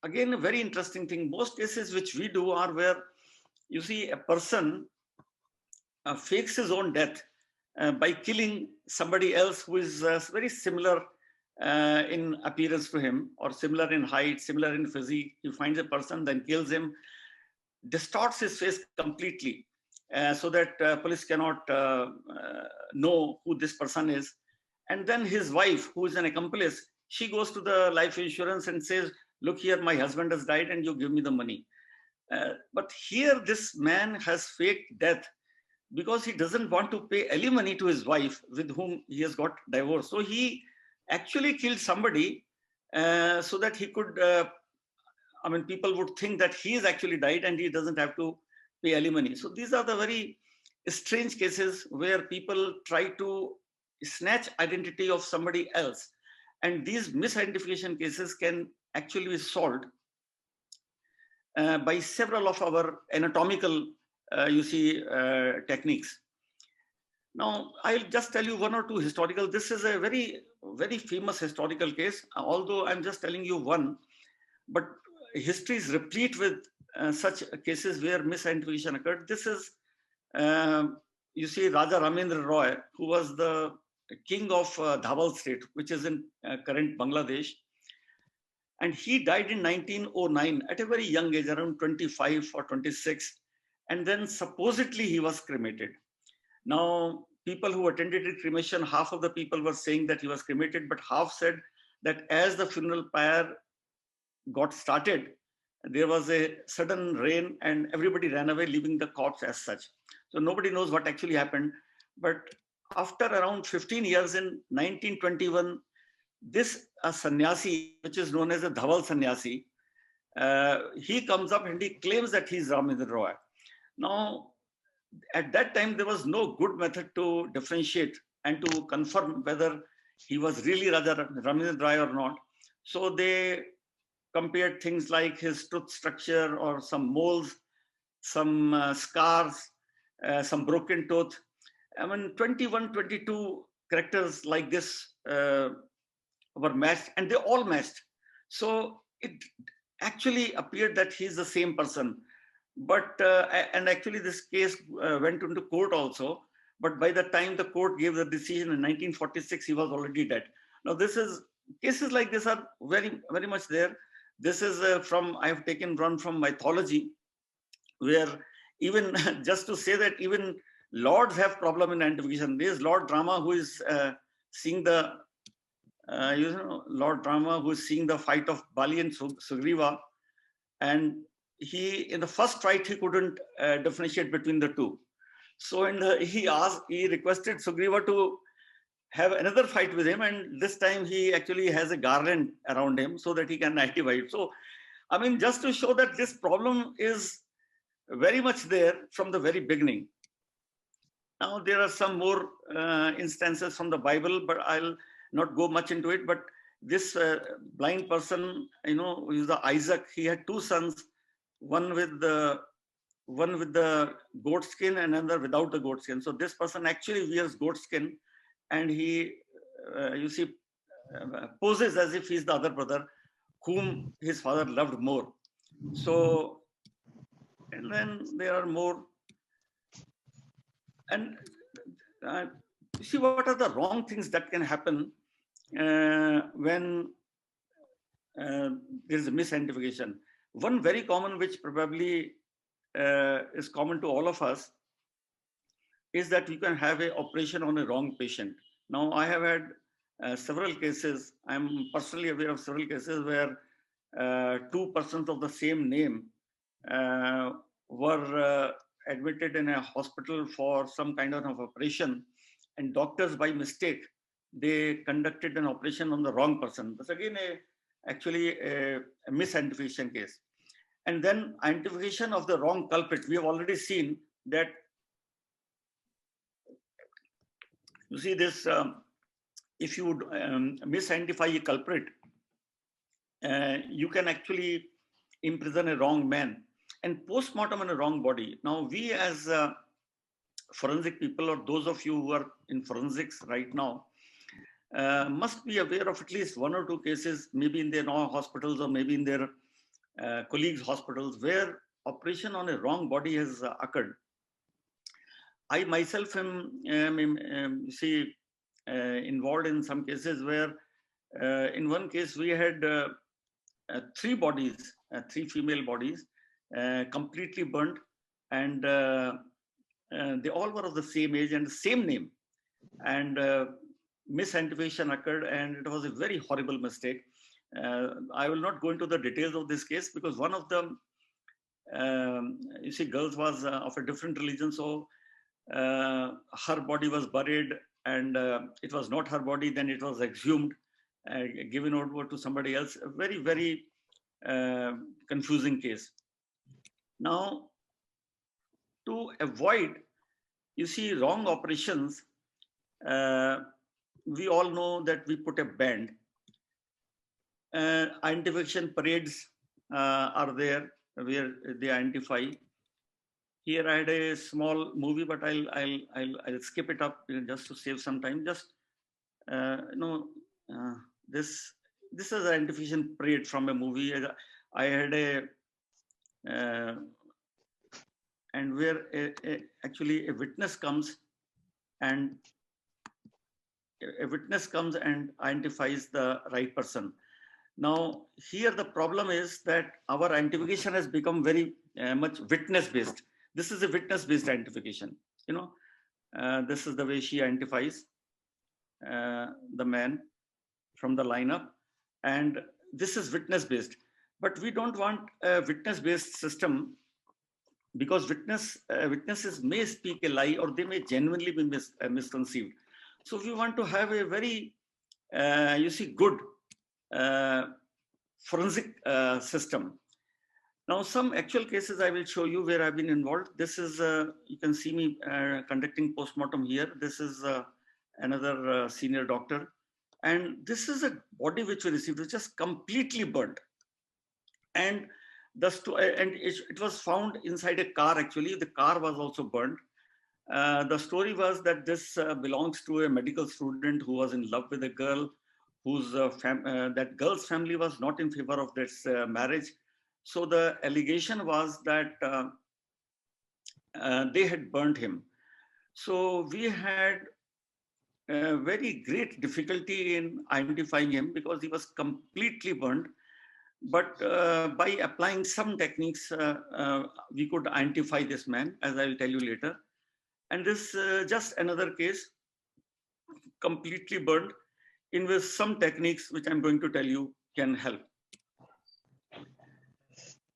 Speaker 17: again, a very interesting thing, most cases which we do are where, a person fakes his own death. by killing somebody else who is very similar in appearance to him, or similar in height, similar in physique. He finds a person, then kills him, distorts his face completely so that police cannot know who this person is. And then his wife, who is an accomplice, she goes to the life insurance and says, look here, my husband has died and you give me the money. But here this man has faked death because he doesn't want to pay alimony to his wife with whom he has got divorced. So he actually killed somebody so that he could, I mean, people would think that he is actually died and he doesn't have to pay alimony. So these are the very strange cases where people try to snatch identity of somebody else. And these misidentification cases can actually be solved by several of our anatomical, techniques. Now, I'll just tell you one or two historical. This is a very, very famous historical case, although I'm just telling you one, but history is replete with such cases where misidentification occurred. This is, you see, Raja Ramendra Roy, who was the king of Dhawal state, which is in current Bangladesh. And he died in 1909 at a very young age, around 25 or 26. And then supposedly he was cremated. Now, people who attended the cremation, half of the people were saying that he was cremated, but half said that as the funeral pyre got started, there was a sudden rain and everybody ran away, leaving the corpse as such. So nobody knows what actually happened. But after around 15 years, in 1921, this sannyasi, which is known as a Dhawal sannyasi, he comes up and he claims that he's Ramendra Roy. Now, at that time, there was no good method to differentiate and to confirm whether he was really Raja Ramendra Roy or not. So they compared things like his tooth structure or some moles, some scars, some broken tooth. I mean, 21, 22 characters like this were matched, and they all matched. So it actually appeared that he's the same person. But, and actually this case went into court also. But by the time the court gave the decision in 1946, he was already dead. Now, this is, cases like this are very, very much there. This is I have taken one from mythology, where even, just to say that even lords have problem in identification. There is Lord Rama who is seeing the, Lord Rama who is seeing the fight of Bali and Sugriva, and he, in the first fight, he couldn't differentiate between the two. So he requested Sugriva to have another fight with him, and this time he actually has a garland around him so that he can identify it. So, I mean, just to show that this problem is very much there from the very beginning. Now, there are some more instances from the Bible, but I'll not go much into it. But this blind person, who is the Isaac, he had two sons, one with the goat skin and another without the goat skin. So this person actually wears goat skin, and he, poses as if he's the other brother whom his father loved more. So, and then there are more. And see, what are the wrong things that can happen when there is a misidentification? One very common, which probably is common to all of us, is that you can have an operation on a wrong patient. Now, I have had several cases. I'm personally aware of several cases where two persons of the same name were admitted in a hospital for some kind of operation, and doctors, by mistake, they conducted an operation on the wrong person. That's again actually a misidentification case. And then identification of the wrong culprit. We have already seen that, you see this, if you would misidentify a culprit, you can actually imprison a wrong man and post-mortem on a wrong body. Now, we as forensic people, or those of you who are in forensics right now, must be aware of at least one or two cases, maybe in their own hospitals or maybe in their colleagues' hospitals, where operation on a wrong body has occurred. I myself am involved in some cases where in one case we had 3 bodies, 3 female bodies, completely burnt, and they all were of the same age and the same name, and misidentification occurred, and it was a very horrible mistake. I will not go into the details of this case because one of them, girls was of a different religion, so her body was buried, and it was not her body. Then it was exhumed, given over to somebody else. A very, very confusing case. Now, to avoid, wrong operations, we all know that we put a band. Identification parades are there where they identify. Here I had a small movie, but I'll skip it up just to save some time. Just this is an identification parade from a movie. I had a and where actually a witness comes and identifies the right person. Now here the problem is that our identification has become very much witness based. This is a witness based identification. This is the way she identifies the man from the lineup, and this is witness based. But we don't want a witness based system, because witnesses may speak a lie, or they may genuinely be misconceived. So we want to have a very good forensic system. Now, some actual cases I will show you where I've been involved. This is, you can see me conducting postmortem here. This is another senior doctor. And this is a body which we received, which is completely burnt. And it was found inside a car, actually. The car was also burnt. The story was that this belongs to a medical student who was in love with a girl, whose that girl's family was not in favor of this marriage. So the allegation was that they had burnt him. So we had a very great difficulty in identifying him because he was completely burnt. But by applying some techniques, we could identify this man, as I will tell you later. And this just another case, completely burnt, in which some techniques, which I'm going to tell you, can help.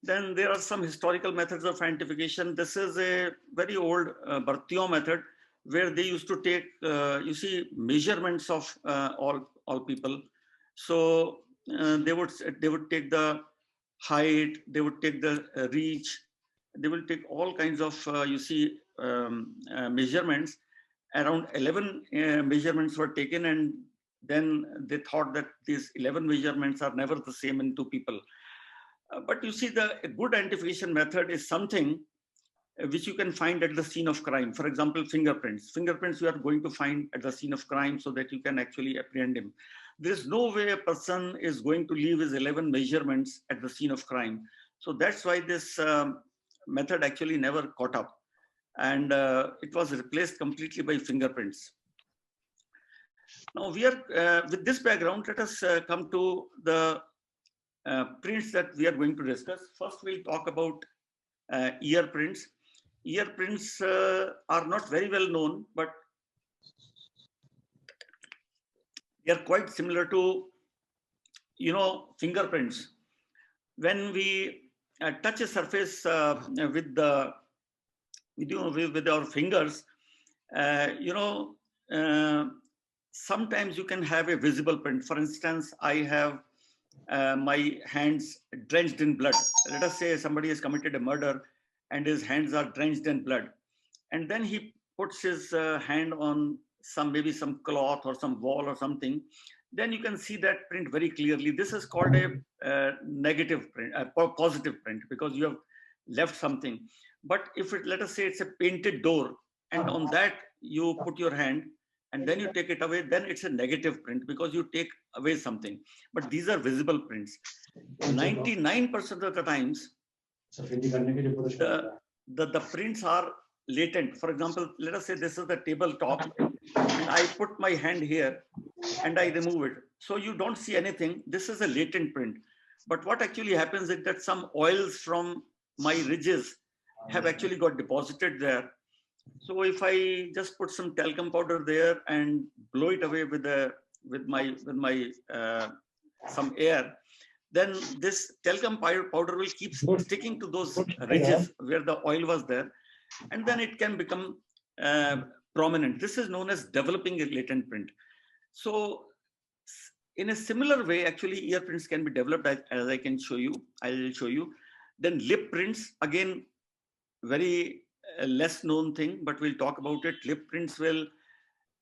Speaker 17: Then there are some historical methods of identification. This is a very old Barthio method, where they used to take, measurements of all people. So they would take the height, they would take the reach, they will take all kinds of measurements. Around 11 measurements were taken, and then they thought that these 11 measurements are never the same in 2 people. But you see, a good identification method is something which you can find at the scene of crime. For example, fingerprints. Fingerprints you are going to find at the scene of crime so that you can actually apprehend him. There is no way a person is going to leave his 11 measurements at the scene of crime. So that's why this method actually never caught up. And it was replaced completely by fingerprints. Now we are, with this background, let us come to the prints that we are going to discuss. First, we'll talk about ear prints. Ear prints are not very well known, but they are quite similar to, fingerprints. When we touch a surface with our fingers, sometimes you can have a visible print. For instance, I have my hands drenched in blood. Let us say somebody has committed a murder and his hands are drenched in blood. And then he puts his hand on maybe some cloth or some wall or something. Then you can see that print very clearly. This is called a negative print, a positive print, because you have left something. But if let us say it's a painted door, and on that you put your hand, and then you take it away, then it's a negative print because you take away something. But these are visible prints. 99% of the times, the prints are latent. For example, let us say this is the tabletop and I put my hand here and I remove it. So you don't see anything. This is a latent print. But what actually happens is that some oils from my ridges have actually got deposited there. So if I just put some talcum powder there and blow it away with my some air, then this talcum powder will keep sticking to those ridges where the oil was there, and then it can become prominent. This is known as developing a latent print. So in a similar way, actually ear prints can be developed as I can show you. I'll show you. Then lip prints, again, very less known thing, but we'll talk about it. Lip prints will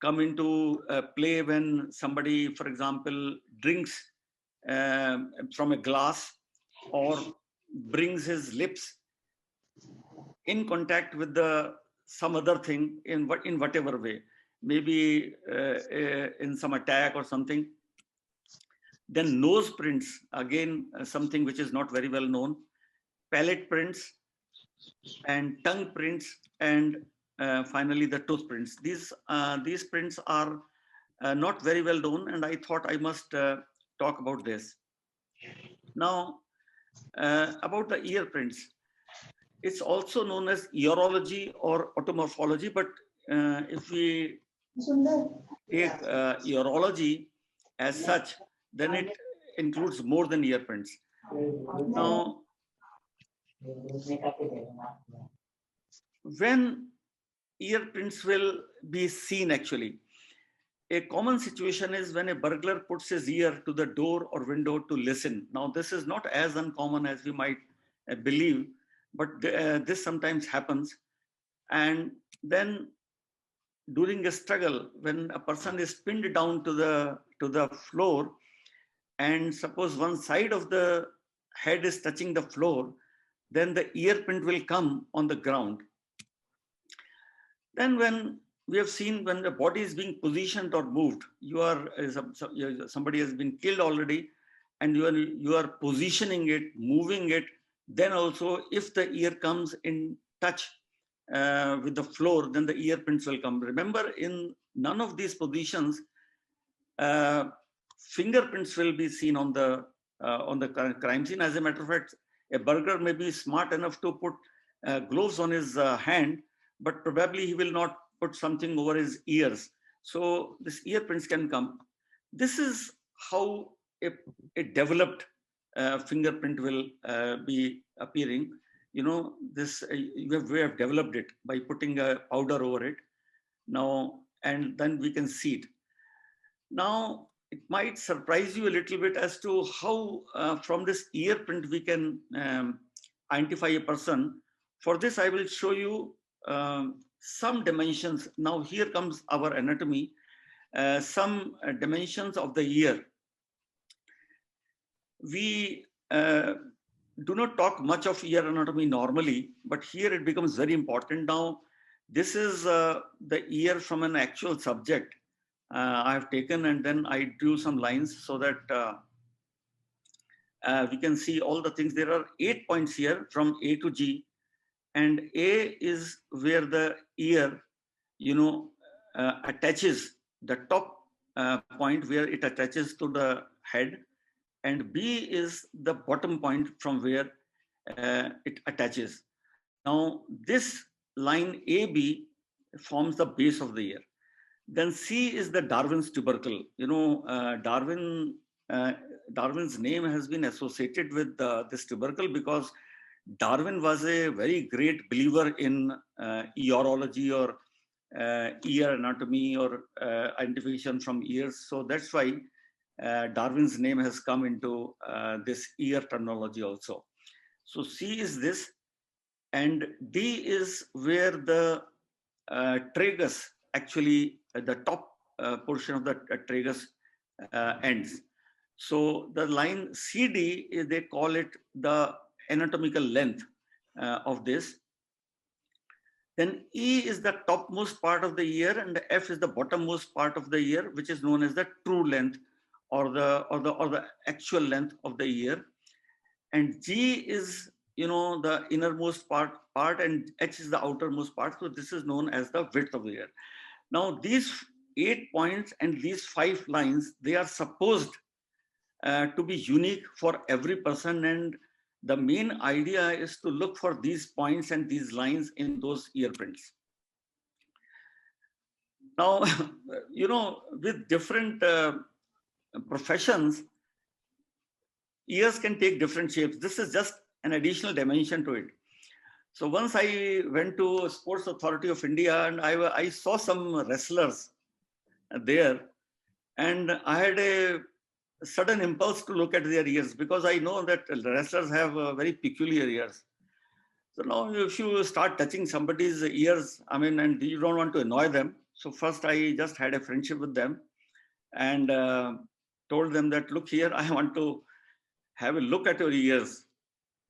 Speaker 17: come into play when somebody, for example, drinks from a glass or brings his lips in contact with some other thing in whatever way, maybe in some attack or something. Then nose prints, again, something which is not very well known. Palate prints and tongue prints, and finally the tooth prints. These prints are not very well known, and I thought I must talk about this. Now, about the ear prints. It's also known as earology or automorphology, but if we take earology as such, then it includes more than ear prints. Now, when ear prints will be seen, actually, a common situation is when a burglar puts his ear to the door or window to listen. Now, this is not as uncommon as we might believe, but this sometimes happens. And then during a struggle, when a person is pinned down to the floor, and suppose one side of the head is touching the floor, then the ear print will come on the ground. Then when we have seen when the body is being positioned or moved, somebody has been killed already, and you are positioning it, moving it. Then also, if the ear comes in touch with the floor, then the ear prints will come. Remember, in none of these positions, fingerprints will be seen on the crime scene. As a matter of fact, a burglar may be smart enough to put gloves on his hand, but probably he will not put something over his ears. So this ear prints can come. This is how a developed fingerprint will be appearing. You know, this we have developed it by putting a powder over it now, and then we can see it. Now, it might surprise you a little bit as to how from this ear print we can identify a person. For this, I will show you some dimensions. Now, here comes our anatomy, some dimensions of the ear. We do not talk much of ear anatomy normally, but here it becomes very important. Now, this is the ear from an actual subject I have taken, and then I drew some lines so that we can see all the things. There are 8 points here from A to G, and A is where the ear, attaches, the top point where it attaches to the head, and B is the bottom point from where it attaches. Now, this line AB forms the base of the ear. Then C is the Darwin's tubercle. Darwin's name has been associated with this tubercle because Darwin was a very great believer in earology or ear anatomy or identification from ears. So that's why Darwin's name has come into this ear terminology also. So C is this, and D is where the tragus, actually the top portion of the tragus ends. So the line CD, they call it the anatomical length of this. Then E is the topmost part of the ear, and the F is the bottommost part of the ear, which is known as the true length or the actual length of the ear. And G is the innermost part, and H is the outermost part. So this is known as the width of the ear. Now these 8 points and these 5 lines, they are supposed to be unique for every person, and the main idea is to look for these points and these lines in those ear prints. Now, with different professions, ears can take different shapes. This is just an additional dimension to it. So once I went to Sports Authority of India, and I saw some wrestlers there, and I had a sudden impulse to look at their ears, because I know that wrestlers have very peculiar ears. So now if you start touching somebody's ears, and you don't want to annoy them. So first I just had a friendship with them and told them that, look here, I want to have a look at your ears.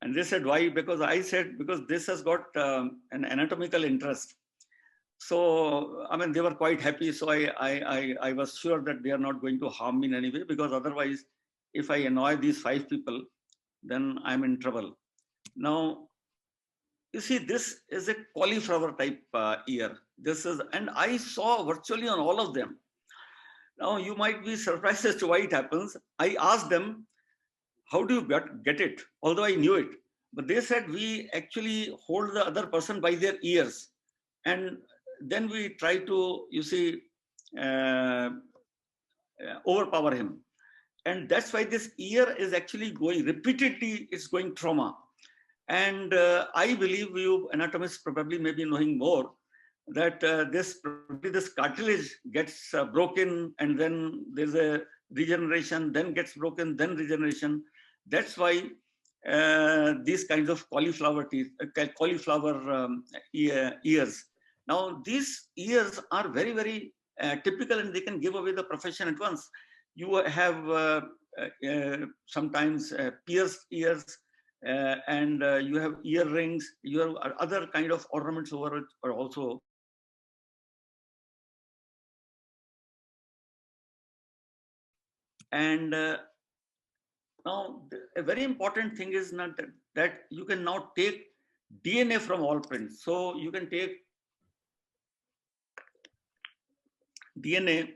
Speaker 17: And they said, why? Because I said, because this has got an anatomical interest. So, they were quite happy. So I was sure that they are not going to harm me in any way, because otherwise, if I annoy these 5 people, then I'm in trouble. Now, you see, this is a cauliflower type ear. And I saw virtually on all of them. Now, you might be surprised as to why it happens. I asked them, how do you get it? Although I knew it. But they said, we actually hold the other person by their ears. And then we try to, overpower him. And that's why this ear is actually going repeatedly, it's going trauma. And I believe you anatomists probably may be knowing more, that this cartilage gets broken, and then there's a regeneration, then gets broken, then regeneration. That's why these kinds of cauliflower ears. Now, these ears are very, very typical, and they can give away the profession at once. You have sometimes pierced ears, and you have earrings, you have other kind of ornaments over it are also. And now a very important thing is not that you can now take DNA from all prints. So you can take DNA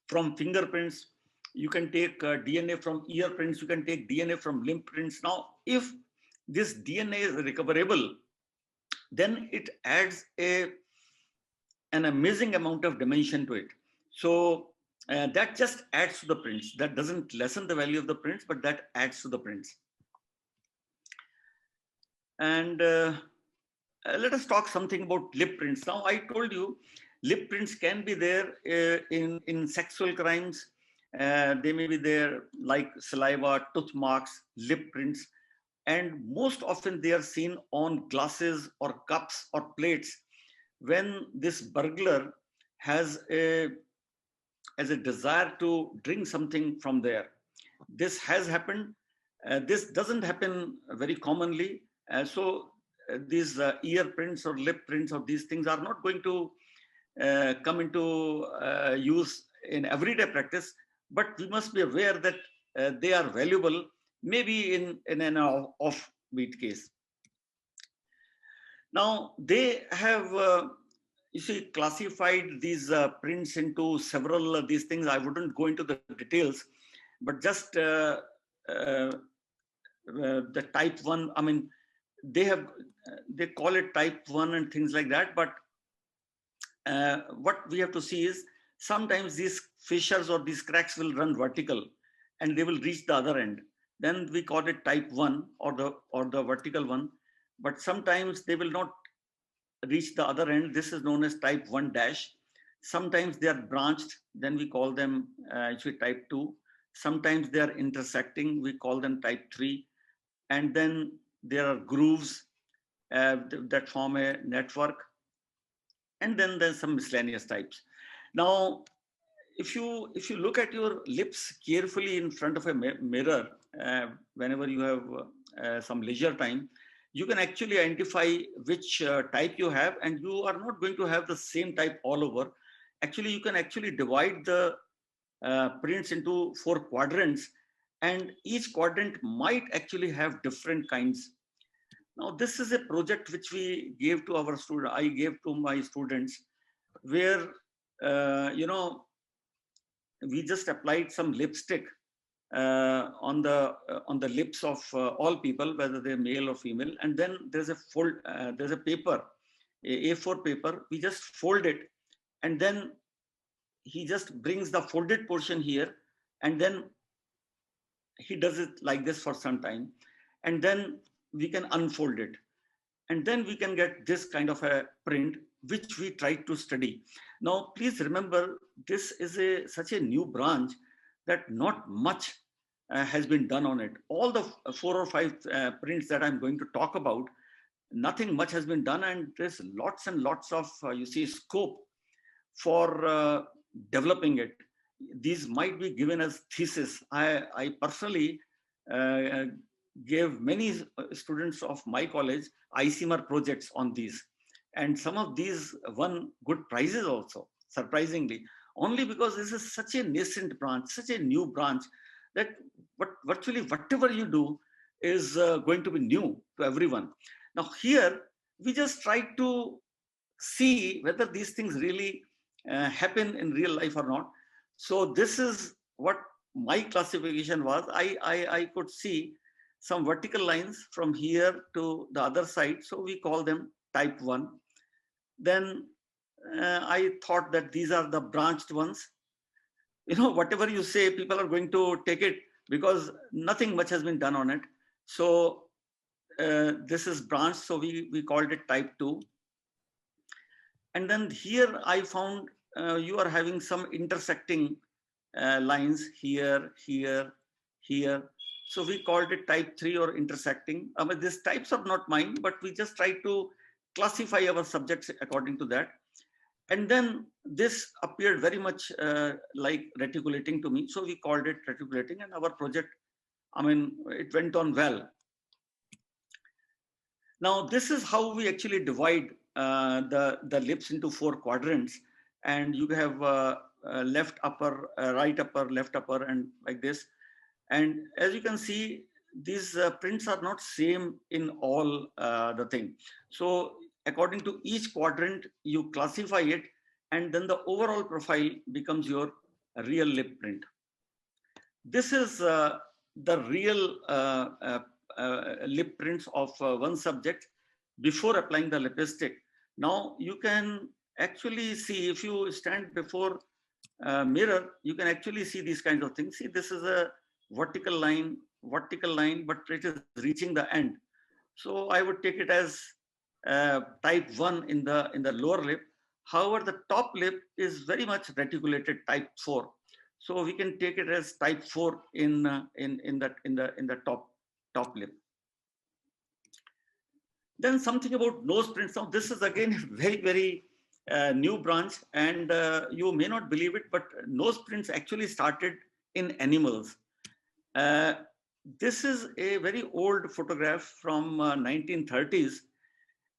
Speaker 17: from fingerprints, you can take DNA from ear prints, you can take DNA from limb prints. Now, if this DNA is recoverable, then it adds an amazing amount of dimension to it. So that just adds to the prints. That doesn't lessen the value of the prints, but that adds to the prints. And let us talk something about lip prints. Now, I told you lip prints can be there in sexual crimes. They may be there like saliva, tooth marks, lip prints. And most often they are seen on glasses or cups or plates when this burglar has a desire to drink something from there. This has happened. This doesn't happen very commonly. These ear prints or lip prints or these things are not going to come into use in everyday practice, but we must be aware that they are valuable, maybe in an offbeat case. Now, they have classified these prints into several these things. I wouldn't go into the details, but just the type 1, they call it type 1 and things like that. But what we have to see is sometimes these fissures or these cracks will run vertical and they will reach the other end. Then we call it type 1 or the vertical one. But sometimes they will not reach the other end. This is known as type 1 dash. Sometimes they are branched, then we call them actually type 2. Sometimes they are intersecting, we call them type 3. And then there are grooves that form a network. And then there's some miscellaneous types. Now, if you look at your lips carefully in front of a mirror, whenever you have some leisure time, you can actually identify which type you have, and you are not going to have the same type all over. Actually, you can actually divide the prints into 4 quadrants, and each quadrant might actually have different kinds. Now, this is a project which we gave to our student. I gave to my students, where we just applied some lipstick on the lips of all people, whether they're male or female, and then there's a paper, A4 paper. We just fold it, and then he just brings the folded portion here, and then he does it like this for some time, and then we can unfold it, and then we can get this kind of a print, which we try to study. Now, please remember, this is such a new branch that not much has been done on it. All the 4 or 5 prints that I'm going to talk about, nothing much has been done, and there's lots and lots of scope for developing it. These might be given as thesis. I personally gave many students of my college ICMR projects on these, and some of these won good prizes also, surprisingly, only because this is such a nascent branch, such a new branch, that virtually whatever you do is going to be new to everyone. Now here, we just try to see whether these things really happen in real life or not. So this is what my classification was. I could see some vertical lines from here to the other side, so we call them type 1. Then I thought that these are the branched ones. Whatever you say, people are going to take it because nothing much has been done on it. So this is branched, so we called it type 2. And then here I found you are having some intersecting lines here, here, here. So we called it type 3 or intersecting. I mean, these types are not mine, but we just try to classify our subjects according to that. And then this appeared very much like reticulating to me. So we called it reticulating, and our project, I mean, it went on well. Now, this is how we actually divide the lips into 4 quadrants. And you have left upper, right upper, left upper, and like this. And as you can see, these prints are not same in all the thing. So according to each quadrant, you classify it, and then the overall profile becomes your real lip print. This is the real lip prints of one subject before applying the lipstick. Now you can actually see, if you stand before a mirror, you can actually see these kinds of things. See, this is a vertical line, but it is reaching the end. So I would take it as type 1 in the lower lip. However, the top lip is very much reticulated, type 4. So we can take it as type 4 in the top lip. Then something about nose prints. Now this is again very, very new branch, and you may not believe it, but nose prints actually started in animals. This is a very old photograph from 1930s,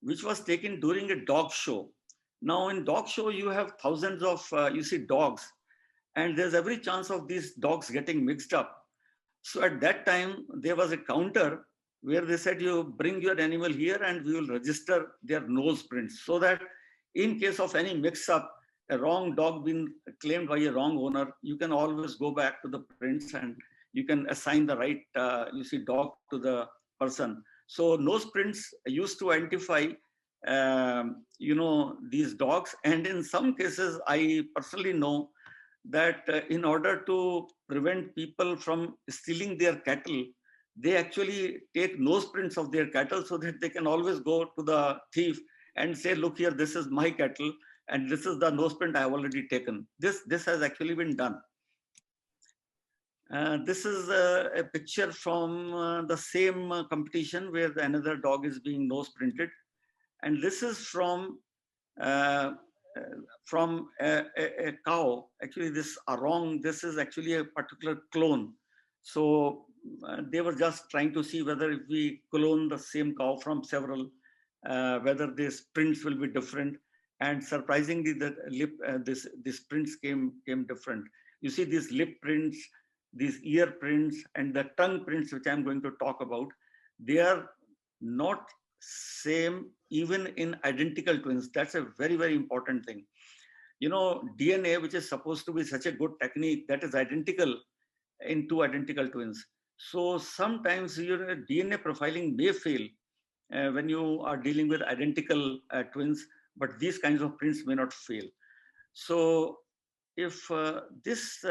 Speaker 17: which was taken during a dog show. Now in dog show, you have thousands of, dogs, and there's every chance of these dogs getting mixed up. So at that time, there was a counter where they said, you bring your animal here and we will register their nose prints, so that in case of any mix-up, a wrong dog being claimed by a wrong owner, you can always go back to the prints and you can assign the right, dog to the person. So nose prints used to identify, these dogs. And in some cases, I personally know that in order to prevent people from stealing their cattle, they actually take nose prints of their cattle so that they can always go to the thief and say, look here, this is my cattle, and this is the nose print I have already taken. This has actually been done. This is a picture from the same competition where another dog is being nose printed. And this is from a cow. Actually, this is actually a particular clone. So they were just trying to see whether if we clone the same cow from several, whether these prints will be different. And surprisingly, these prints came different. You see these lip prints, these ear prints, and the tongue prints, which I'm going to talk about. They are not same even in identical twins. That's a very, very important thing. You know, DNA, which is supposed to be such a good technique, that is identical in two identical twins. So sometimes your DNA profiling may fail when you are dealing with identical twins, but these kinds of prints may not fail. So if this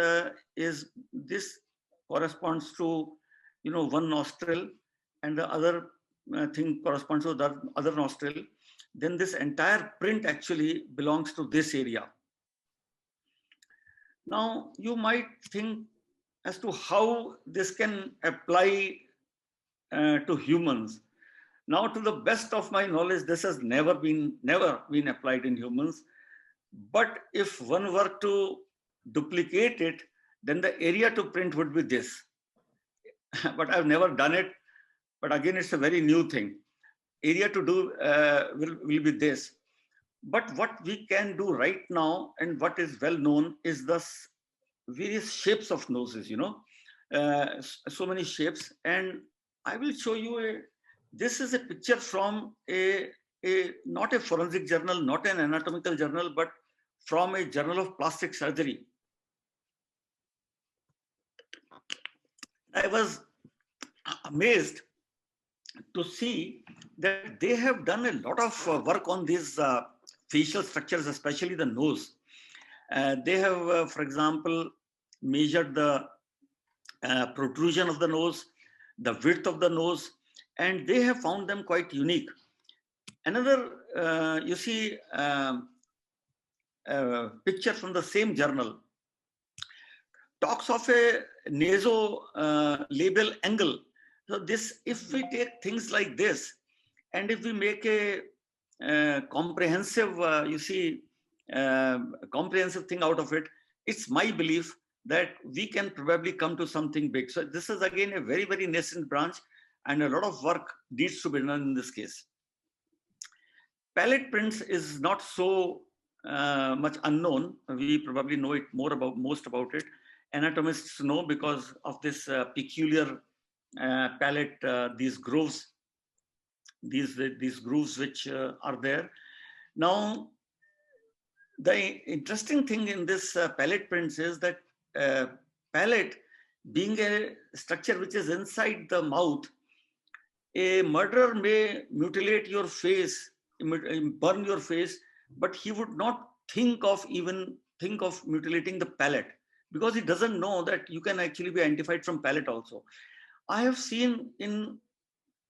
Speaker 17: corresponds to, you know, one nostril and the other thing corresponds to the other nostril, then this entire print actually belongs to this area. Now you might think as to how this can apply to humans. Now, to the best of my knowledge, this has never been applied in humans. But if one were to duplicate it, then the area to print would be this. But I've never done it. But again, it's a very new thing. Area to do will be this. But what we can do right now, and what is well known, is the various shapes of noses, you know, so many shapes. And I will show you this is a picture from not a forensic journal, not an anatomical journal, but from a journal of plastic surgery. I was amazed to see that they have done a lot of work on these facial structures, especially the nose. They have, for example, measured the protrusion of the nose, the width of the nose, and they have found them quite unique. Another, you see, picture from the same journal talks of a nasolabial angle. So this, if we take things like this, and if we make a comprehensive, you see, comprehensive thing out of it, it's my belief that we can probably come to something big. So this is again a very, very nascent branch, and a lot of work needs to be done in this case. Palette prints is not so much unknown. We probably know it most about it. Anatomists know because of this peculiar palette, these grooves, these grooves which are there. Now, the interesting thing in this palette prints is that palette, being a structure which is inside the mouth, a murderer may mutilate your face, burn your face, but he would not think of mutilating the palate, because he doesn't know that you can actually be identified from palate also. I have seen in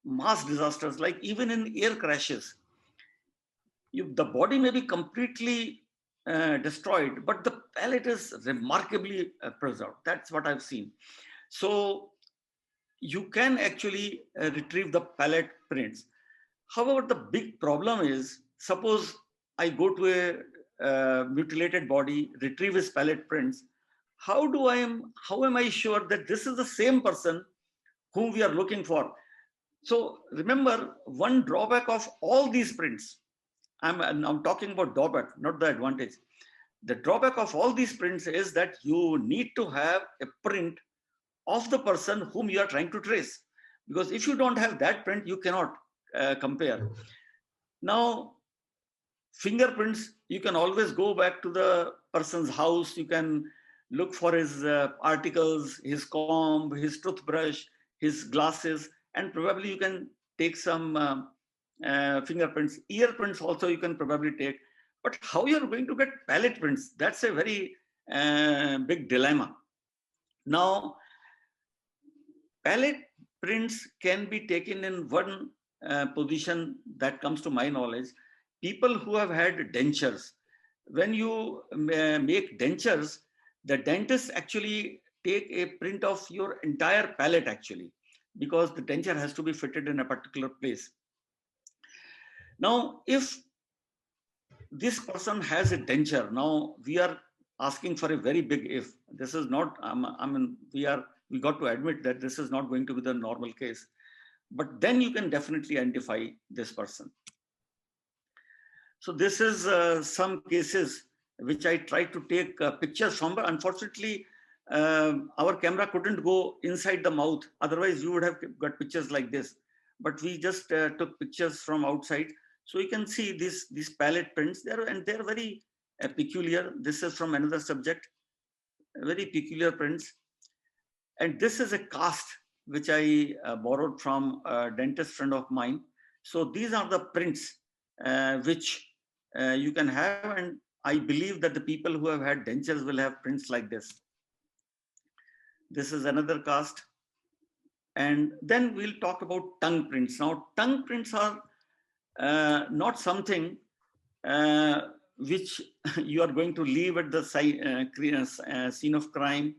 Speaker 17: mass disasters, like even in air crashes, the body may be completely destroyed, but the palate is remarkably preserved. That's what I've seen. So you can actually retrieve the palate prints. However, the big problem is, suppose I go to a mutilated body, retrieve his palate prints. How am I sure that this is the same person whom we are looking for? So remember, one drawback of all these prints, I'm talking about drawback, not the advantage. The drawback of all these prints is that you need to have a print of the person whom you are trying to trace. Because if you don't have that print, you cannot compare. Now, fingerprints, you can always go back to the person's house. You can look for his articles, his comb, his toothbrush, his glasses, and probably you can take some fingerprints. Ear prints also you can probably take. But how you're going to get palate prints, that's a very big dilemma. Now, palate prints can be taken in one position that comes to my knowledge. People who have had dentures, when you make dentures, the dentists actually take a print of your entire palate actually, because the denture has to be fitted in a particular place. Now, if this person has a denture, now we are asking for a very big if. This is not, we got to admit that this is not going to be the normal case. But then you can definitely identify this person. So this is some cases which I tried to take pictures from, but unfortunately, our camera couldn't go inside the mouth. Otherwise, you would have got pictures like this. but we just took pictures from outside. So you can see these palette prints there, and they're very peculiar. This is from another subject, very peculiar prints. And this is a cast which I borrowed from a dentist friend of mine. So these are the prints which you can have, and I believe that the people who have had dentures will have prints like this. This is another cast. And then we'll talk about tongue prints. Now, tongue prints are not something which you are going to leave at the scene of crime,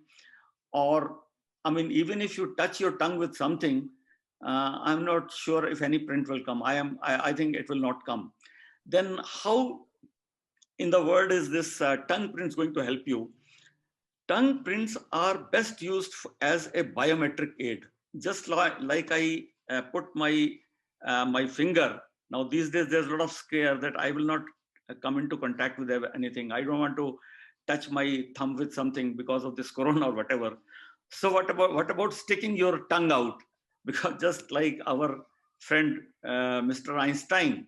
Speaker 17: or, I mean, even if you touch your tongue with something, I'm not sure if any print will come. I think it will not come. Then how in the world is this tongue prints going to help you? Tongue prints are best used as a biometric aid. Just like I put my finger. Now these days there's a lot of scare that I will not come into contact with anything. I don't want to touch my thumb with something because of this corona or whatever. So what about sticking your tongue out? Because just like our friend Mr. Einstein,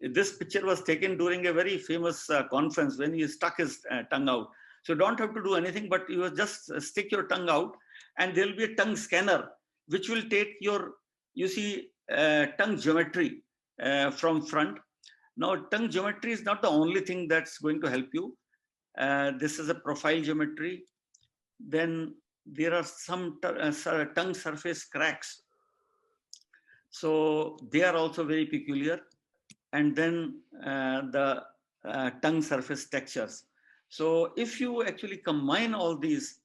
Speaker 17: this picture was taken during a very famous conference when he stuck his tongue out. So don't have to do anything, but you just stick your tongue out, and there'll be a tongue scanner which will take your, you see, tongue geometry from front. Now, tongue geometry is not the only thing that's going to help you. This is a profile geometry. Then there are some tongue surface cracks. So they are also very peculiar. And then the tongue surface textures. So if you actually combine all these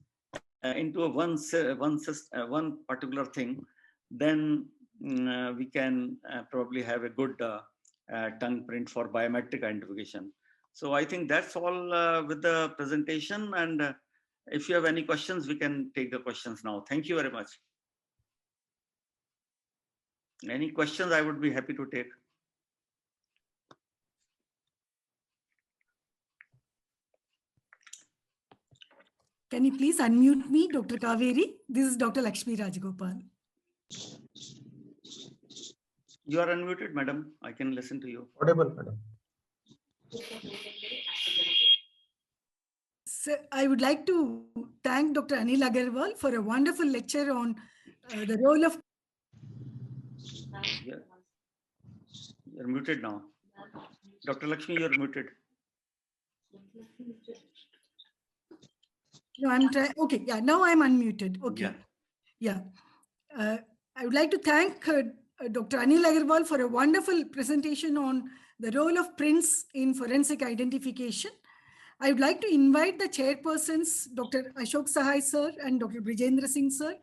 Speaker 17: into one particular thing, then we can probably have a good tongue print for biometric identification. So I think that's all with the presentation. And if you have any questions, we can take the questions now. Thank you very much. Any questions, I would be happy to take.
Speaker 15: Can you please unmute me, Dr. Kaveri? This is Dr. Lakshmi Rajagopal.
Speaker 17: You are unmuted, madam. I can listen to you.
Speaker 16: Audible, madam.
Speaker 15: So I would like to thank Dr. Anil Agarwal for a wonderful lecture on the role of...
Speaker 17: You're muted now. Dr. Lakshmi, you're muted.
Speaker 15: No, I'm trying. Okay, yeah, now I'm unmuted. Okay.
Speaker 17: Yeah.
Speaker 15: I would like to thank Dr. Anil Agarwal for a wonderful presentation on the role of prints in forensic identification. I would like to invite the chairpersons, Dr. Ashok Sahai sir and Dr. Brijendra Singh sir,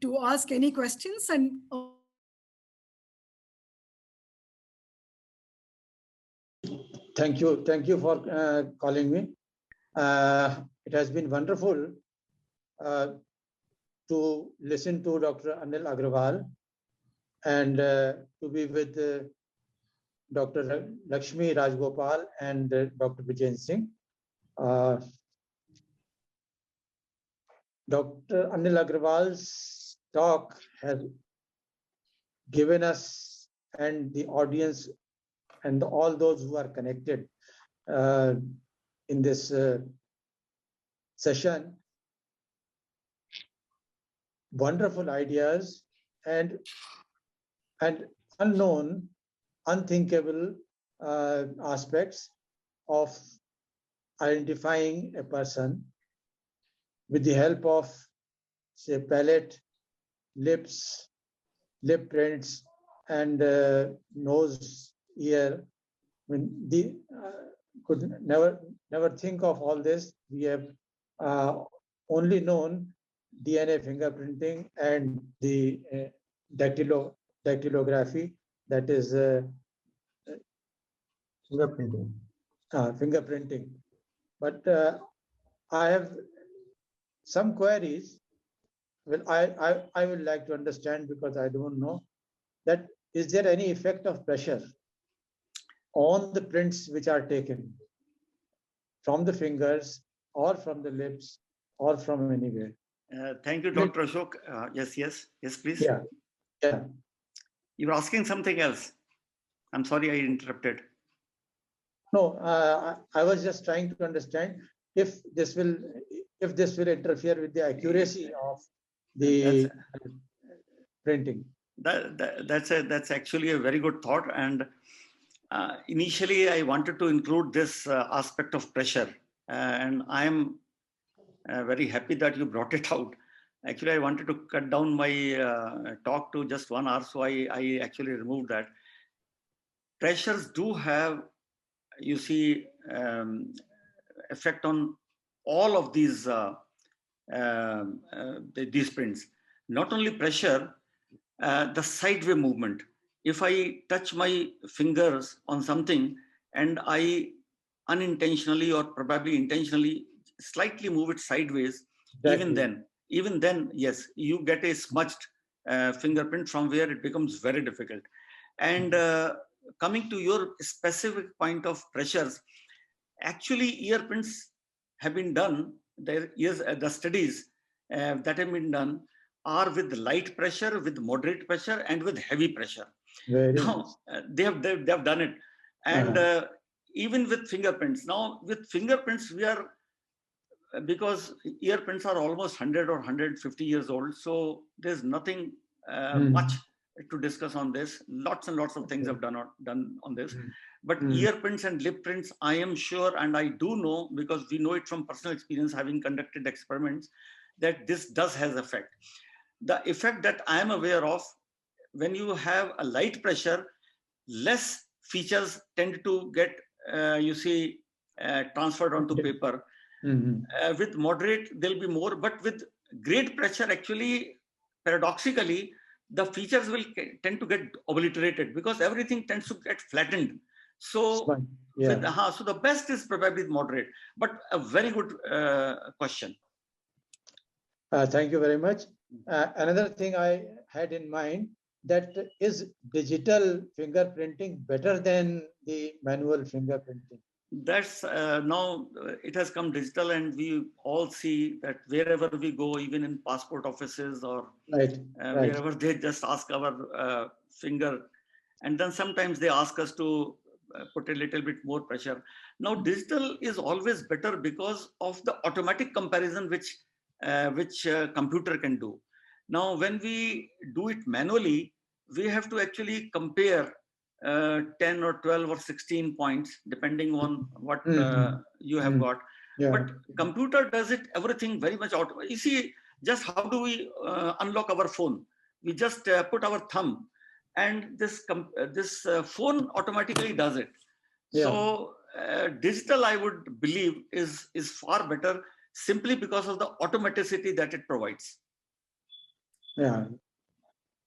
Speaker 15: to ask any questions. And
Speaker 19: Thank you for calling me. It has been wonderful to listen to Dr. Anil Agarwal and to be with Dr. Lakshmi Rajgopal and Dr. Vijay Singh. Dr. Anil Agarwal's talk has given us and the audience and all those who are connected in this session wonderful ideas and unknown, unthinkable aspects of identifying a person with the help of, say, palate, lips, lip prints, and nose, ear. I mean, the could never think of all this. We have only known DNA fingerprinting and the dactylography, that is fingerprinting. But I have some queries. Well, I would like to understand, because I don't know, that is there any effect of pressure on the prints which are taken from the fingers or from the lips or from anywhere?
Speaker 17: Thank you, Dr. Ashok. Yes, please.
Speaker 19: Yeah. Yeah.
Speaker 17: You were asking something else. I'm sorry I interrupted.
Speaker 19: No, I was just trying to understand if this will interfere with the accuracy of the printing.
Speaker 17: That's actually a very good thought. And initially, I wanted to include this aspect of pressure, and I am very happy that you brought it out. Actually, I wanted to cut down my talk to just 1 hour, so I actually removed that. Pressures do have, you see, effect on all of these prints. Not only pressure, the sideway movement. If I touch my fingers on something and I unintentionally or probably intentionally slightly move it sideways,
Speaker 19: Exactly.
Speaker 17: even then, yes, you get a smudged fingerprint from where it becomes very difficult. And coming to your specific point of pressures, actually ear prints have been done, the studies that have been done are with light pressure, with moderate pressure, and with heavy pressure.
Speaker 19: Very
Speaker 17: Now, they have done it. And even with fingerprints. Now, with fingerprints, we are, because ear prints are almost 100 or 150 years old, so there's nothing much to discuss on this. Lots and lots of things have done on this. But ear prints and lip prints, I am sure, and I do know, because we know it from personal experience, having conducted experiments, that this does has effect. The effect that I am aware of, when you have a light pressure, less features tend to get, you see, transferred onto paper. With moderate, there'll be more, but with great pressure, actually, paradoxically, the features will tend to get obliterated because everything tends to get flattened. So, so the best is probably moderate, but a very good question.
Speaker 19: Thank you very much. Another thing I had in mind, that is digital fingerprinting better than the manual fingerprinting?
Speaker 17: That's now it has come digital, and we all see that wherever we go, even in passport offices or wherever, they just ask our finger, and then sometimes they ask us to put a little bit more pressure. Now, digital is always better because of the automatic comparison which computer can do. Now, when we do it manually, we have to actually compare 10 or 12 or 16 points, depending on what you have got. But computer does it, everything very much out. You see, just how do we unlock our phone? We just put our thumb, and this phone automatically does it. So digital, I would believe, is far better, simply because of the automaticity that it provides.
Speaker 19: Yeah.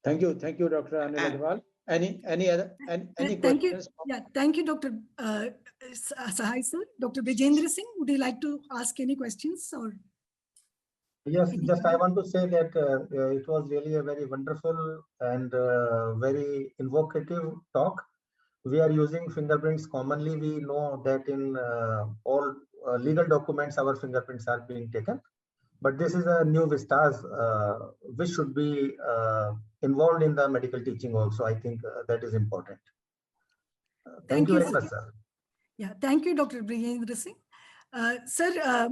Speaker 19: Thank you, Dr. Anil Agarwal. Any
Speaker 15: Thank
Speaker 19: questions?
Speaker 15: you. Yeah, thank you, Dr. Sahai sir. Dr. Bijendra Singh, would you like to ask any questions or?
Speaker 16: Yes, just I want to say that it was really a very wonderful and very evocative talk. We are using fingerprints commonly. We know that in all legal documents, our fingerprints are being taken. But this is a new vistas which should be involved in the medical teaching also. I think that is important. Thank you very much, sir.
Speaker 15: Yeah, thank you, Dr. Bijendra Singh. Sir,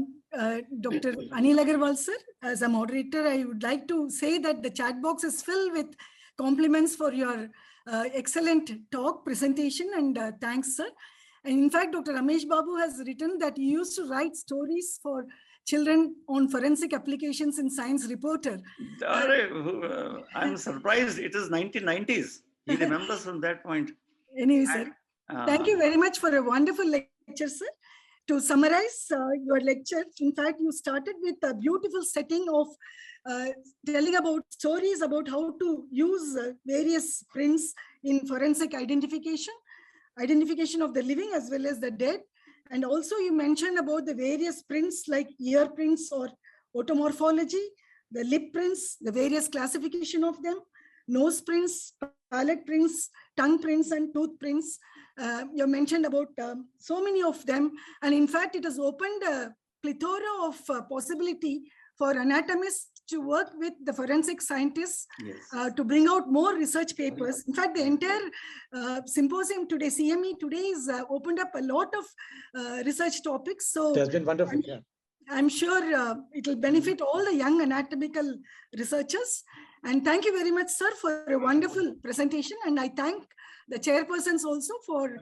Speaker 15: Dr. Anil Agarwal, sir, as a moderator, I would like to say that the chat box is filled with compliments for your excellent talk, presentation, and thanks, sir. And in fact, Dr. Ramesh Babu has written that he used to write stories for children on forensic applications in Science Reporter.
Speaker 17: I'm surprised. It is 1990s. He remembers from that point.
Speaker 15: Anyway, sir, thank you very much for a wonderful lecture, sir. To summarize your lecture, in fact, you started with a beautiful setting of telling about stories about how to use various prints in forensic identification of the living as well as the dead. And also you mentioned about the various prints like ear prints or automorphology, the lip prints, the various classification of them, nose prints, palate prints, tongue prints, and tooth prints. You mentioned about so many of them. And in fact, it has opened a plethora of possibility for anatomists to work with the forensic scientists
Speaker 17: Yes.
Speaker 15: to bring out more research papers. In fact, the entire symposium today, CME today, is opened up a lot of research topics. So
Speaker 19: It has been wonderful. Yeah.
Speaker 15: I'm sure it will benefit all the young anatomical researchers. And thank you very much, sir, for a wonderful presentation. And I thank the chairpersons also for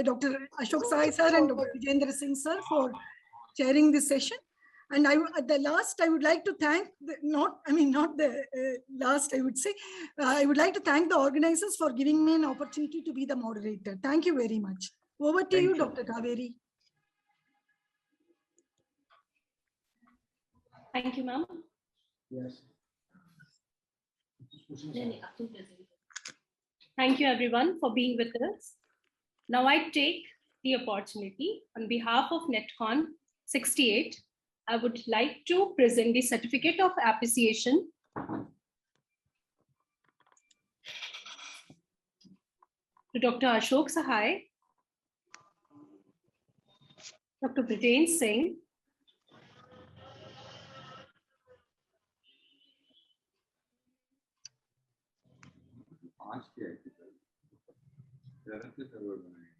Speaker 15: Dr. Ashok Sai sir and Dr. Vijendra Singh sir for chairing this session. And at the last, I would like to thank, I would like to thank the organizers for giving me an opportunity to be the moderator. Thank you very much. Over to you, Dr. Kaveri.
Speaker 3: Thank you, ma'am.
Speaker 19: Yes.
Speaker 3: Thank you, everyone, for being with us. Now I take the opportunity on behalf of NATCON 68. I would like to present the certificate of appreciation to Dr. Ashok Sahai, Dr. Vijendra Singh,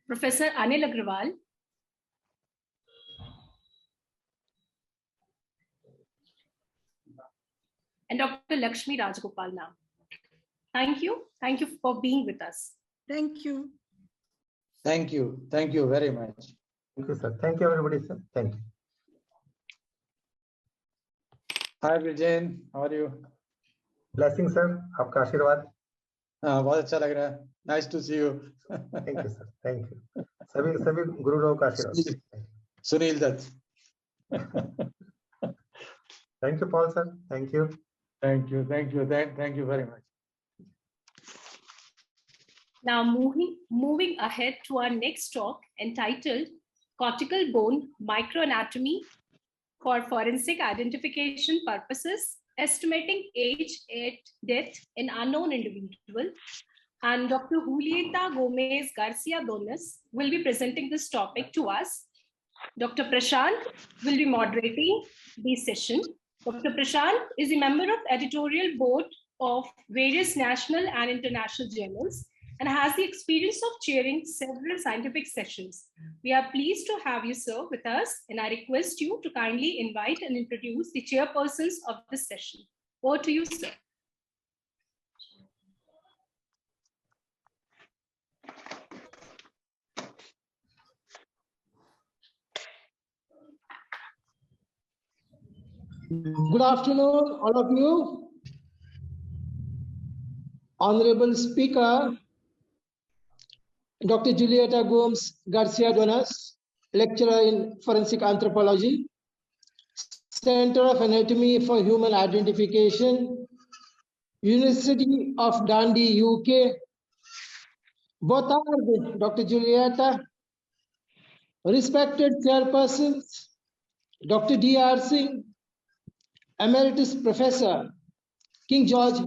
Speaker 3: Professor Anil Agrawal, and Dr. Lakshmi Rajgopal Nam. Thank you. Thank you for being with us.
Speaker 15: Thank you.
Speaker 19: Thank you. Thank you very much.
Speaker 16: Thank you, sir. Thank you, everybody, sir. Thank you.
Speaker 19: Hi, Vijayan. How are you?
Speaker 16: Blessing, sir. आपका आशीर्वाद.
Speaker 19: बहुत अच्छा लग रहा है. Nice to see you.
Speaker 16: Thank you, sir. Thank you. सभी गुरु लोगों का आशीर्वाद.
Speaker 19: Sunil Dutt.
Speaker 16: Thank you, Paul, sir. Thank you.
Speaker 19: Thank you. Thank you. Thank you very much.
Speaker 3: Now moving ahead to our next talk entitled Cortical Bone Microanatomy for Forensic Identification Purposes, Estimating Age at Death in Unknown Individual. And Dr. Julieta Gomez Garcia Donis will be presenting this topic to us. Dr. Prashant will be moderating this session. Dr. Prashant is a member of editorial board of various national and international journals and has the experience of chairing several scientific sessions. We are pleased to have you, sir, with us, and I request you to kindly invite and introduce the chairpersons of this session. Over to you, sir.
Speaker 20: Good afternoon, all of you. Honorable Speaker, Dr. Julieta Gomes Garcia Donas, lecturer in forensic anthropology, Center of Anatomy for Human Identification, University of Dundee, UK. Both are Dr. Julieta, respected chairpersons, Dr. D.R. Singh, Emeritus Professor, King George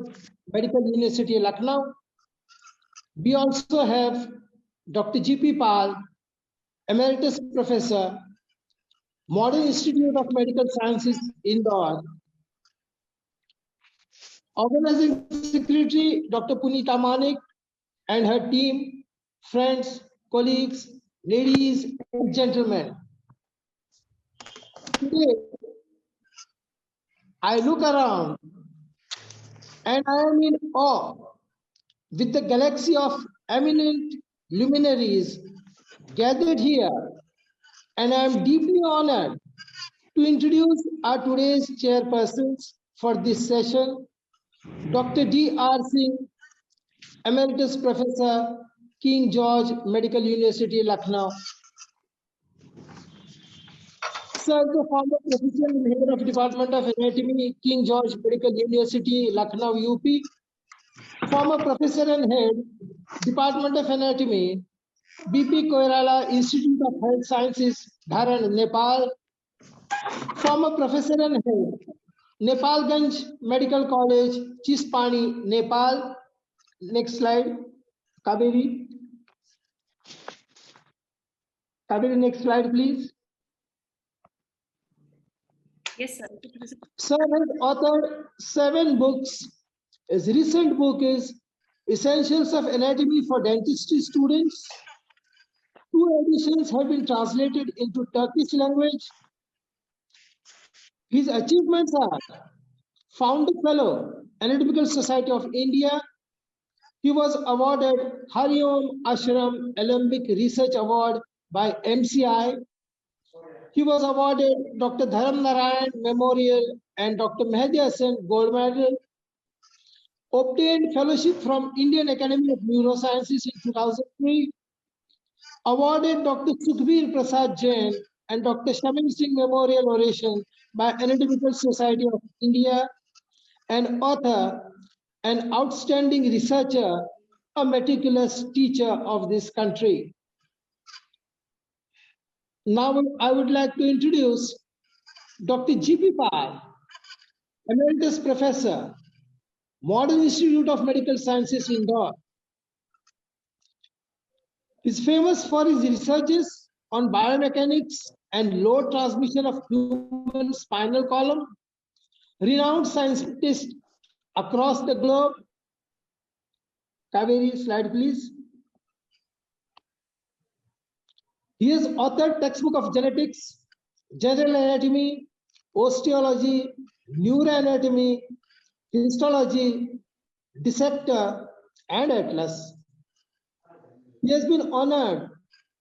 Speaker 20: Medical University, Lucknow. We also have Dr. G.P. Pal, Emeritus Professor, Modern Institute of Medical Sciences, Indore. Organizing Secretary, Dr. Punita Manik, and her team, friends, colleagues, ladies and gentlemen. Today, I look around and I am in awe with the galaxy of eminent luminaries gathered here, and I am deeply honored to introduce our today's chairpersons for this session, Dr. D.R. Singh, Emeritus Professor, King George Medical University, Lucknow. Sir, the former professor and head of Department of Anatomy, King George Medical University, Lucknow, UP. Former professor and head, Department of Anatomy, BP Koirala Institute of Health Sciences, Dharan, Nepal. Former professor and head, Nepalganj Medical College, Chispani, Nepal. Next slide, Kaveri. Kaveri, next slide, please.
Speaker 3: Yes, sir.
Speaker 20: Sir has authored 7 books. His recent book is Essentials of Anatomy for Dentistry Students. 2 editions have been translated into Turkish language. His achievements are Founder Fellow, Anatomical Society of India. He was awarded Hariom Ashram Alembic Research Award by MCI. He was awarded Dr. Dharam Narayan Memorial and Dr. Mehdi Hassan Gold Medal. Obtained fellowship from Indian Academy of Neurosciences in 2003. Awarded Dr. Sukhbir Prasad Jain and Dr. Shamim Singh Memorial Oration by Anatomical Society of India. An author, an outstanding researcher, a meticulous teacher of this country. Now I would like to introduce Dr. G.P. Pal, Emeritus Professor, Modern Institute of Medical Sciences, Indore. He's famous for his researches on biomechanics and load transmission of human spinal column. Renowned scientist across the globe. Kaveri, slide please. He has authored textbook of genetics, general anatomy, osteology, neuroanatomy, histology, dissector, and atlas. He has been honored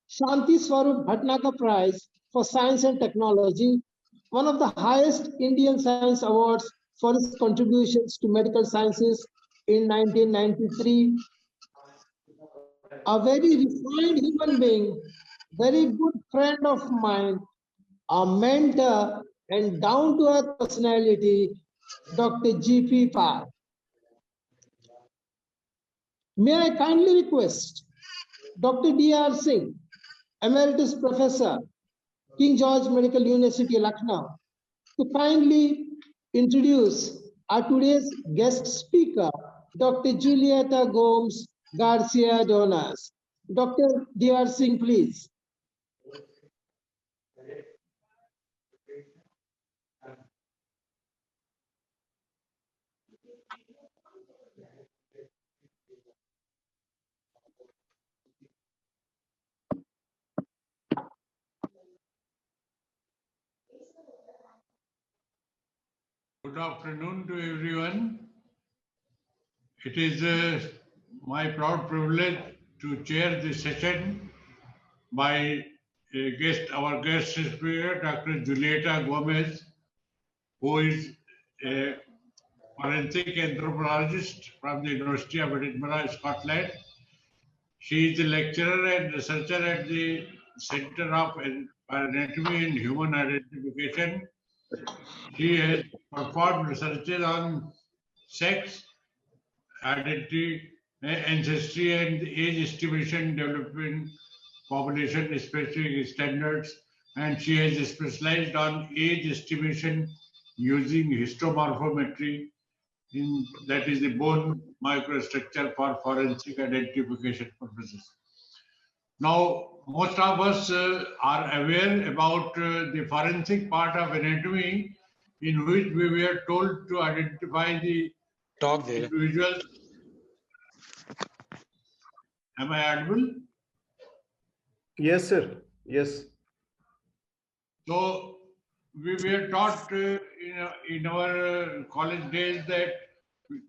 Speaker 20: Shanti Swarup Bhatnagar Prize for Science and Technology, one of the highest Indian science awards for his contributions to medical sciences in 1993. A very refined human being, very good friend of mine, a mentor and down-to-earth personality, Dr. G.P. Pal. May I kindly request Dr. D.R. Singh, Emeritus Professor, King George Medical University, Lucknow, to kindly introduce our today's guest speaker, Dr. Julieta Gomes Garcia Donas. Dr. D.R. Singh, please.
Speaker 21: Good afternoon to everyone. It is my proud privilege to chair this session by our guest speaker, Dr. Julieta Gomez, who is a forensic anthropologist from the University of Edinburgh, Scotland. She is a lecturer and researcher at the Center of Anatomy and Human Identification. She has performed researches on sex, identity, ancestry, and age estimation, developing population-specific standards, and she has specialized on age estimation using histomorphometry, that is the bone microstructure for forensic identification purposes. Now, most of us are aware about the forensic part of anatomy, in which we were told to identify the individuals. Am I audible?
Speaker 12: Yes, sir. Yes.
Speaker 21: So we were taught in our college days that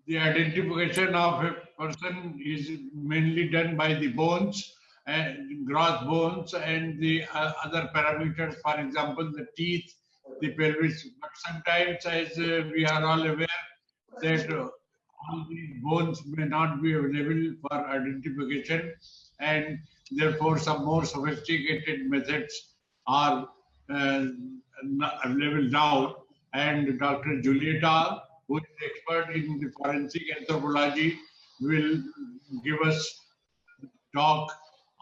Speaker 21: the identification of a person is mainly done by the bones and gross bones and the other parameters, for example, the teeth, the pelvis. But sometimes, as we are all aware, that all these bones may not be available for identification, and therefore some more sophisticated methods are available now. And Dr. Julieta, who is expert in the forensic anthropology, will give us talk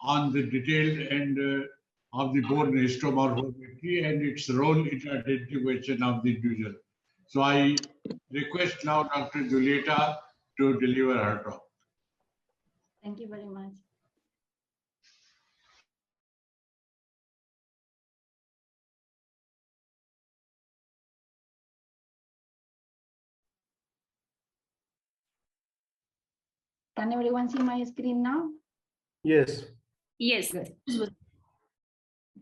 Speaker 21: on the detail and of the bone histomorphometry and its role in identification of the individual. So I request now Dr. Julieta to deliver her talk.
Speaker 22: Thank you very much. Can everyone see my screen now?
Speaker 13: Yes.
Speaker 3: Yes.
Speaker 22: Good.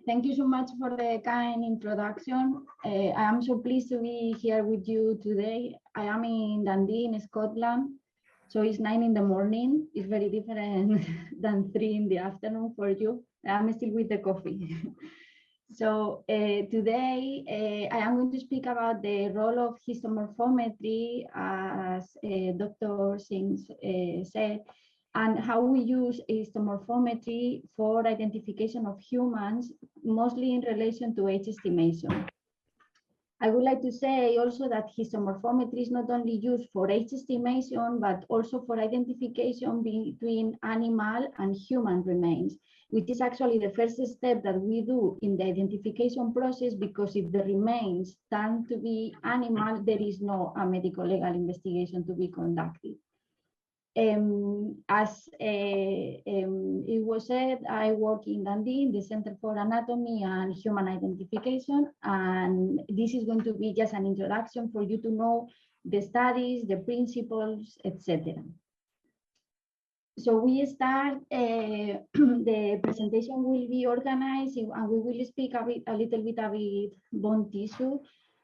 Speaker 22: Thank you so much for the kind introduction. I am so pleased to be here with you today. I am in Dundee in Scotland, so it's 9 in the morning. It's very different than 3 in the afternoon for you. I'm still with the coffee. So today I am going to speak about the role of histomorphometry, as Dr. Singh said, and how we use histomorphometry for identification of humans, mostly in relation to age estimation. I would like to say also that histomorphometry is not only used for age estimation, but also for identification between animal and human remains, which is actually the first step that we do in the identification process, because if the remains turn to be animal, there is no medical legal investigation to be conducted. As it was said, I work in Dundee in the Center for Anatomy and Human Identification, and this is going to be just an introduction for you to know the studies, the principles, etc. So we start, the presentation will be organized and we will speak a little bit about bone tissue.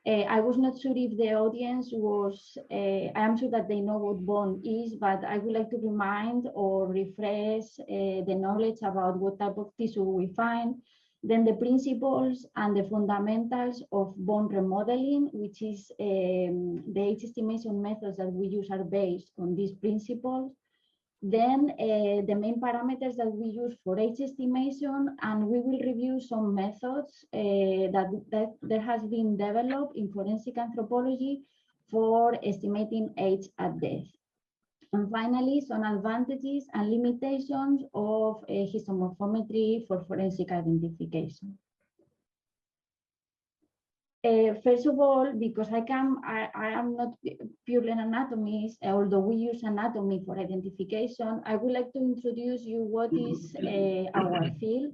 Speaker 22: I was not sure if the audience was, I am sure that they know what bone is, but I would like to remind or refresh the knowledge about what type of tissue we find, then the principles and the fundamentals of bone remodeling, which is the age estimation methods that we use are based on these principles. Then the main parameters that we use for age estimation, and we will review some methods that has been developed in forensic anthropology for estimating age at death. And finally, some advantages and limitations of histomorphometry for forensic identification. First of all, because I am not purely an anatomist, although we use anatomy for identification, I would like to introduce you what is our field.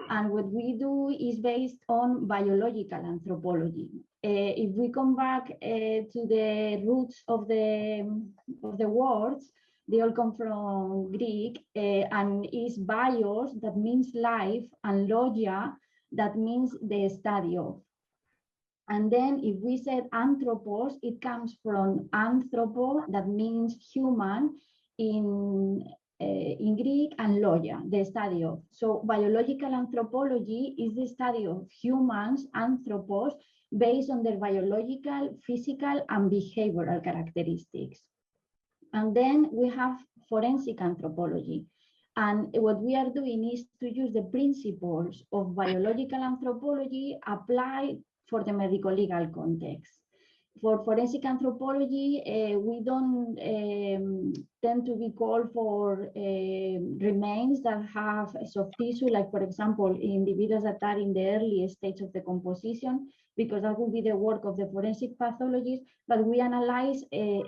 Speaker 22: And what we do is based on biological anthropology. If we come back to the roots of the words, they all come from Greek, and is bios, that means life, and logia, that means the study of. And then if we said anthropos, it comes from anthropo, that means human in Greek, and logia, the study of. So biological anthropology is the study of humans, anthropos, based on their biological, physical, and behavioral characteristics. And then we have forensic anthropology. And what we are doing is to use the principles of biological anthropology applied for the medical legal context. For forensic anthropology, we don't tend to be called for remains that have soft tissue, like for example, individuals that are in the early stage of the composition, because that will be the work of the forensic pathologist, but we analyze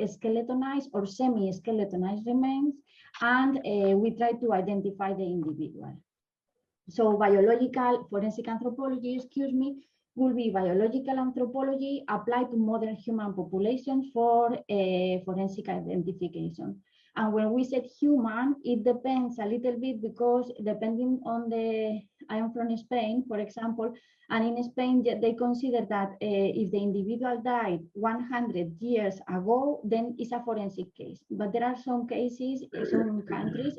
Speaker 22: skeletonized or semi-skeletonized remains, and we try to identify the individual. So biological forensic anthropology, will be biological anthropology applied to modern human populations for forensic identification. And when we said human, it depends a little bit, because depending on I am from Spain, for example, and in Spain, they consider that if the individual died 100 years ago, then it's a forensic case. But there are some cases, some countries,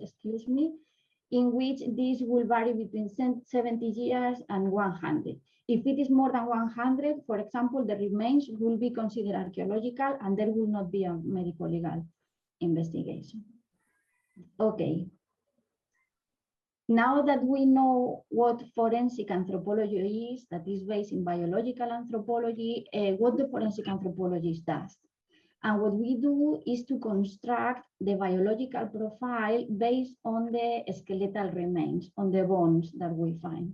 Speaker 22: in which this will vary between 70 years and 100. If it is more than 100, for example, the remains will be considered archaeological and there will not be a medical legal investigation. Okay. Now that we know what forensic anthropology is, that is based in biological anthropology, what the forensic anthropologist does. And what we do is to construct the biological profile based on the skeletal remains, on the bones that we find.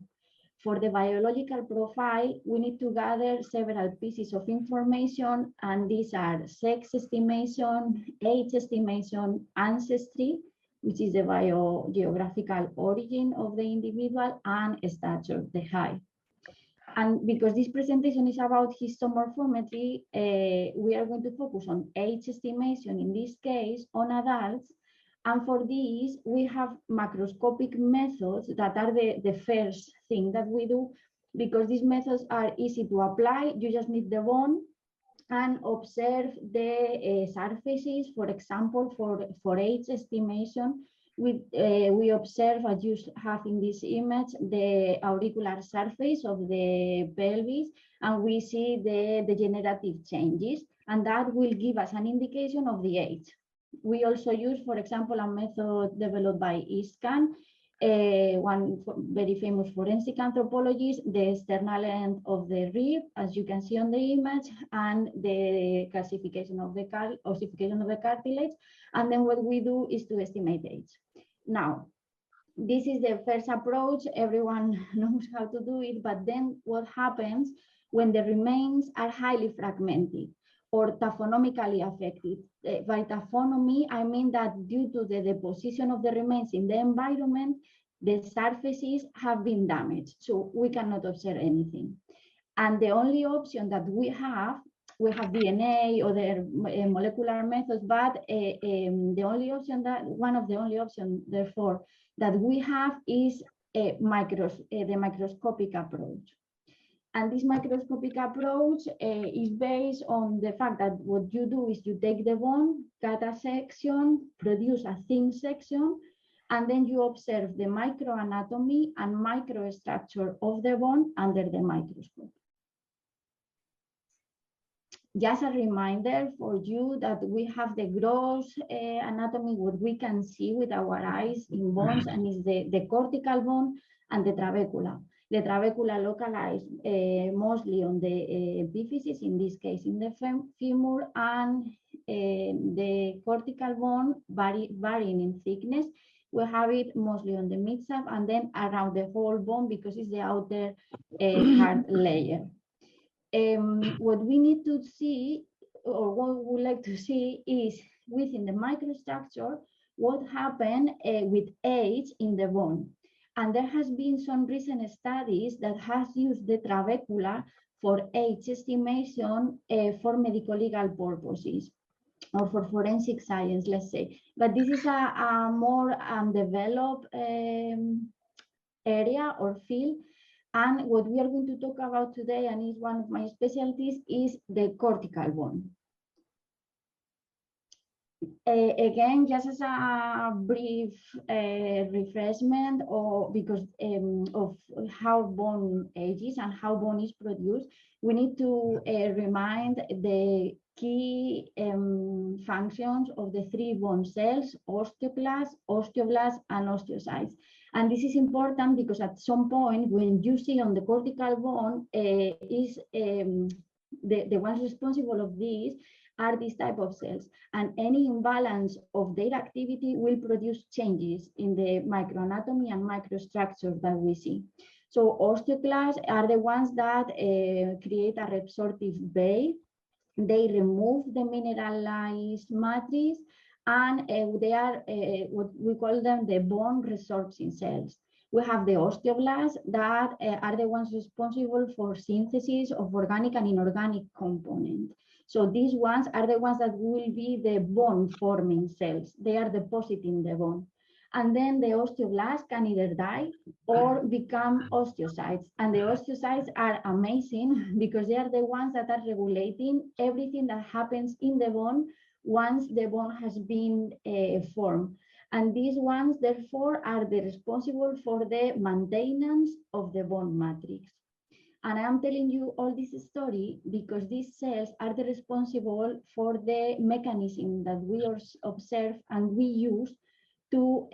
Speaker 22: For the biological profile, we need to gather several pieces of information, and these are sex estimation, age estimation, ancestry, which is the biogeographical origin of the individual, and stature, the height. And because this presentation is about histomorphometry, we are going to focus on age estimation, in this case, on adults, And for this, we have macroscopic methods that are the first thing that we do, because these methods are easy to apply. You just need the bone and observe the surfaces. For example, for age estimation, we observe, as you have in this image, the auricular surface of the pelvis, and we see the degenerative changes, and that will give us an indication of the age. We also use, for example, a method developed by ISCAN, one very famous forensic anthropologist, the external end of the rib, as you can see on the image, and the calcification of the cartilage. And then what we do is to estimate age. Now, this is the first approach. Everyone knows how to do it, but then what happens when the remains are highly fragmented or taphonomically affected? By taphonomy, I mean that due to the deposition of the remains in the environment, the surfaces have been damaged, so we cannot observe anything. And the only option that we have DNA or the molecular methods, but the only option one of the only options, therefore, that we have is the microscopic approach. And this microscopic approach is based on the fact that what you do is you take the bone, cut a section, produce a thin section, and then you observe the microanatomy and microstructure of the bone under the microscope. Just a reminder for you that we have the gross anatomy, what we can see with our eyes in bones, and is the cortical bone and the trabecula. The trabecula localized mostly on the epiphysis, in this case in the femur, and the cortical bone varying in thickness. We have it mostly on the mid-sub and then around the whole bone because it's the outer hard layer. What we need to see, or what we would like to see, is within the microstructure what happened with age in the bone. And there has been some recent studies that has used the trabecula for age estimation for medical legal purposes or for forensic science, let's say. But this is a more undeveloped area or field. And what we are going to talk about today, and is one of my specialties, is the cortical bone. Again, just as a brief refreshment, or because of how bone ages and how bone is produced, we need to remind the key functions of the three bone cells: osteoclasts, osteoblasts, and osteocytes. And this is important because at some point, when you see on the cortical bone, is the ones responsible of these are these type of cells, and any imbalance of their activity will produce changes in the microanatomy and microstructure that we see. So osteoclasts are the ones that create a reabsorptive bay. They remove the mineralized matrix, and they are what we call them the bone resorption cells. We have the osteoblasts that are the ones responsible for synthesis of organic and inorganic components. So these ones are the ones that will be the bone forming cells. They are depositing the bone. And then the osteoblasts can either die or become osteocytes. And the osteocytes are amazing because they are the ones that are regulating everything that happens in the bone once the bone has been formed. And these ones, therefore, are the responsible for the maintenance of the bone matrix. And I am telling you all this story because these cells are the responsible for the mechanism that we observe and we use to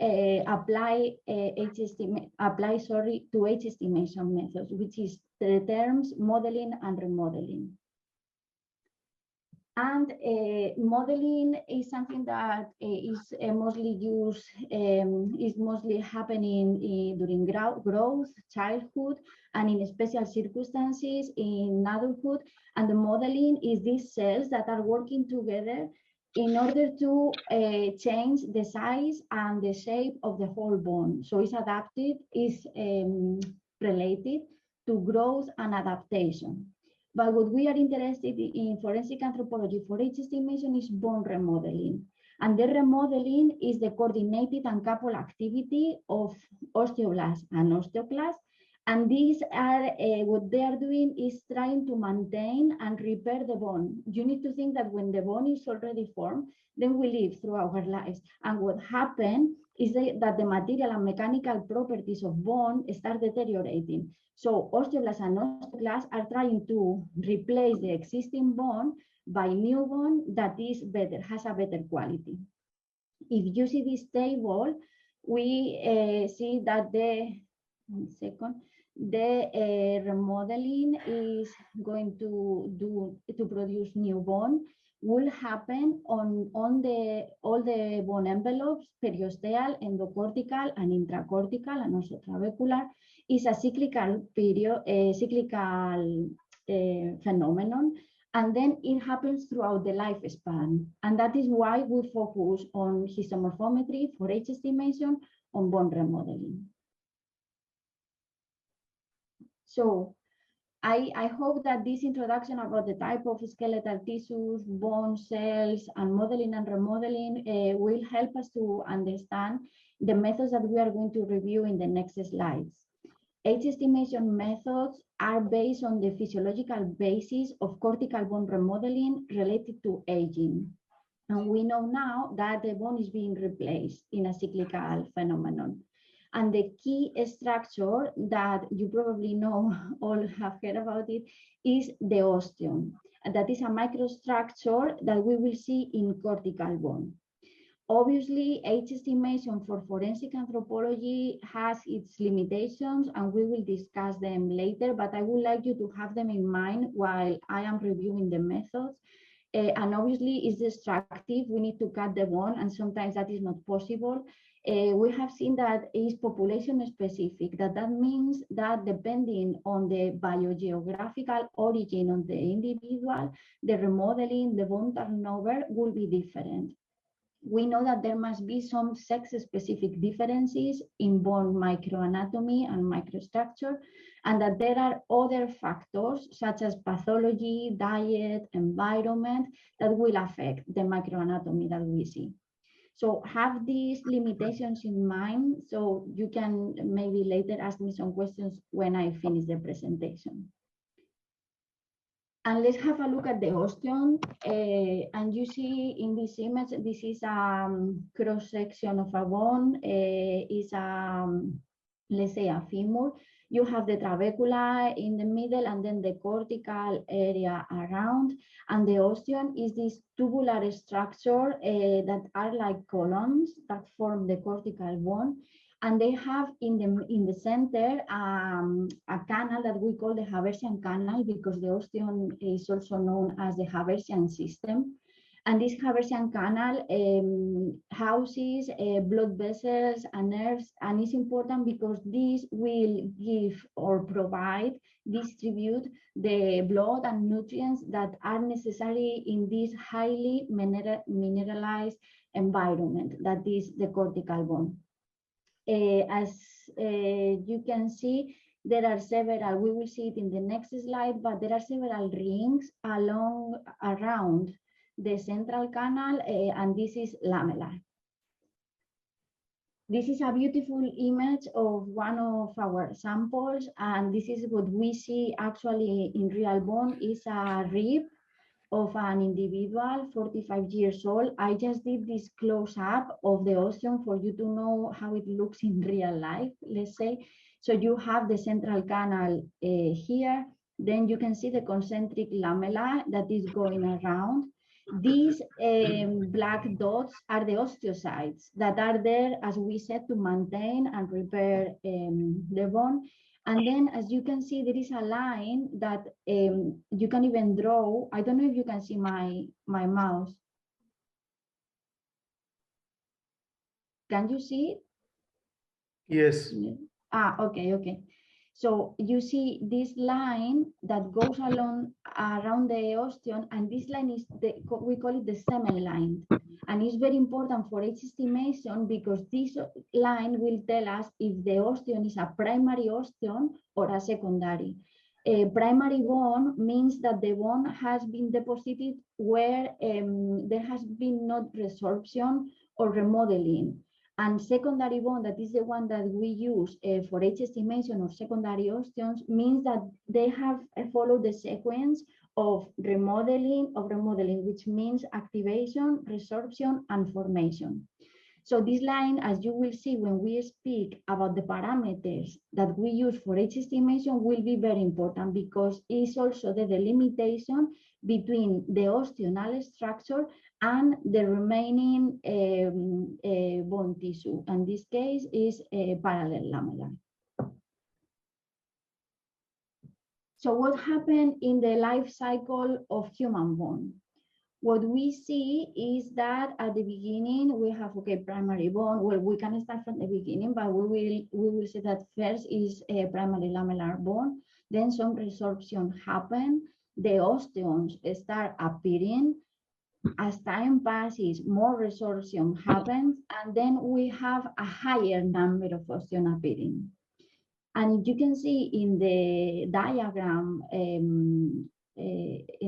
Speaker 22: apply age estimation methods, which is the terms modeling and remodeling. And modeling is something that is mostly used, is mostly happening during growth, childhood, and in special circumstances in adulthood. And the modeling is these cells that are working together in order to change the size and the shape of the whole bone. So it's adapted, is related to growth and adaptation. But what we are interested in forensic anthropology for age estimation is bone remodeling. And the remodeling is the coordinated and coupled activity of osteoblasts and osteoclasts. And these are, what they are doing is trying to maintain and repair the bone. You need to think that when the bone is already formed, then we live through our lives. And what happened is that the material and mechanical properties of bone start deteriorating. So osteoblasts and osteoclasts are trying to replace the existing bone by new bone that is better, has a better quality. If you see this table, we see that the remodeling is going to produce new bone will happen on all the bone envelopes, periosteal, endocortical, and intracortical, and also trabecular. Is a cyclical period, a cyclical phenomenon, and then it happens throughout the lifespan. And that is why we focus on histomorphometry for age estimation on bone remodeling. So I hope that this introduction about the type of skeletal tissues, bone cells, and modeling and remodeling will help us to understand the methods that we are going to review in the next slides. Age estimation methods are based on the physiological basis of cortical bone remodeling related to aging. And we know now that the bone is being replaced in a cyclical phenomenon. And the key structure that you probably know, all have heard about it, is the osteum. And that is a microstructure that we will see in cortical bone. Obviously, age estimation for forensic anthropology has its limitations, and we will discuss them later, but I would like you to have them in mind while I am reviewing the methods. And obviously, it's destructive. We need to cut the bone, and sometimes that is not possible. We have seen that it is population specific. That means that depending on the biogeographical origin of the individual, the remodeling, the bone turnover will be different. We know that there must be some sex-specific differences in bone microanatomy and microstructure, and that there are other factors such as pathology, diet, environment that will affect the microanatomy that we see. So have these limitations in mind, so you can maybe later ask me some questions when I finish the presentation. And let's have a look at the osteum. And you see in this image, this is a cross-section of a bone. Is let's say a femur. You have the trabecula in the middle, and then the cortical area around. And the osteum is this tubular structure that are like columns that form the cortical bone. And they have in the center a canal that we call the Haversian canal, because the osteum is also known as the Haversian system. And this Haversian canal houses blood vessels and nerves, and it's important because this will give or distribute the blood and nutrients that are necessary in this highly mineralized environment that is the cortical bone. As you can see, there are several, we will see it in the next slide, but there are several rings around the central canal, and this is lamellar. This is a beautiful image of one of our samples, and this is what we see actually in real bone is a rib of an individual, 45 years old. I just did this close-up of the osteum for you to know how it looks in real life, let's say. So you have the central canal here. Then you can see the concentric lamella that is going around. These black dots are the osteocytes that are there, as we said, to maintain and repair the bone. And then, as you can see, there is a line that you can even draw. I don't know if you can see my mouse. Can you see it?
Speaker 20: Yes.
Speaker 22: Okay. So you see this line that goes along around the osteum, and this line is we call it the semen line. And it's very important for age estimation because this line will tell us if the osteum is a primary osteum or a secondary. A primary bone means that the bone has been deposited where there has been not resorption or remodeling. And secondary bone, that is the one that we use for age estimation of secondary osteons, means that they have followed the sequence of remodeling, which means activation, resorption, and formation. So this line, as you will see when we speak about the parameters that we use for age estimation, will be very important because it's also the delimitation between the osteonal structure and the remaining bone tissue. And this case is parallel lamellar. So what happened in the life cycle of human bone? What we see is that at the beginning we have primary bone. Well, we can start from the beginning, but we will see that first is a primary lamellar bone. Then some resorption happen. The osteons start appearing. As time passes, more resorption happens, and then we have a higher number of osteons appearing. And if you can see in the diagram, in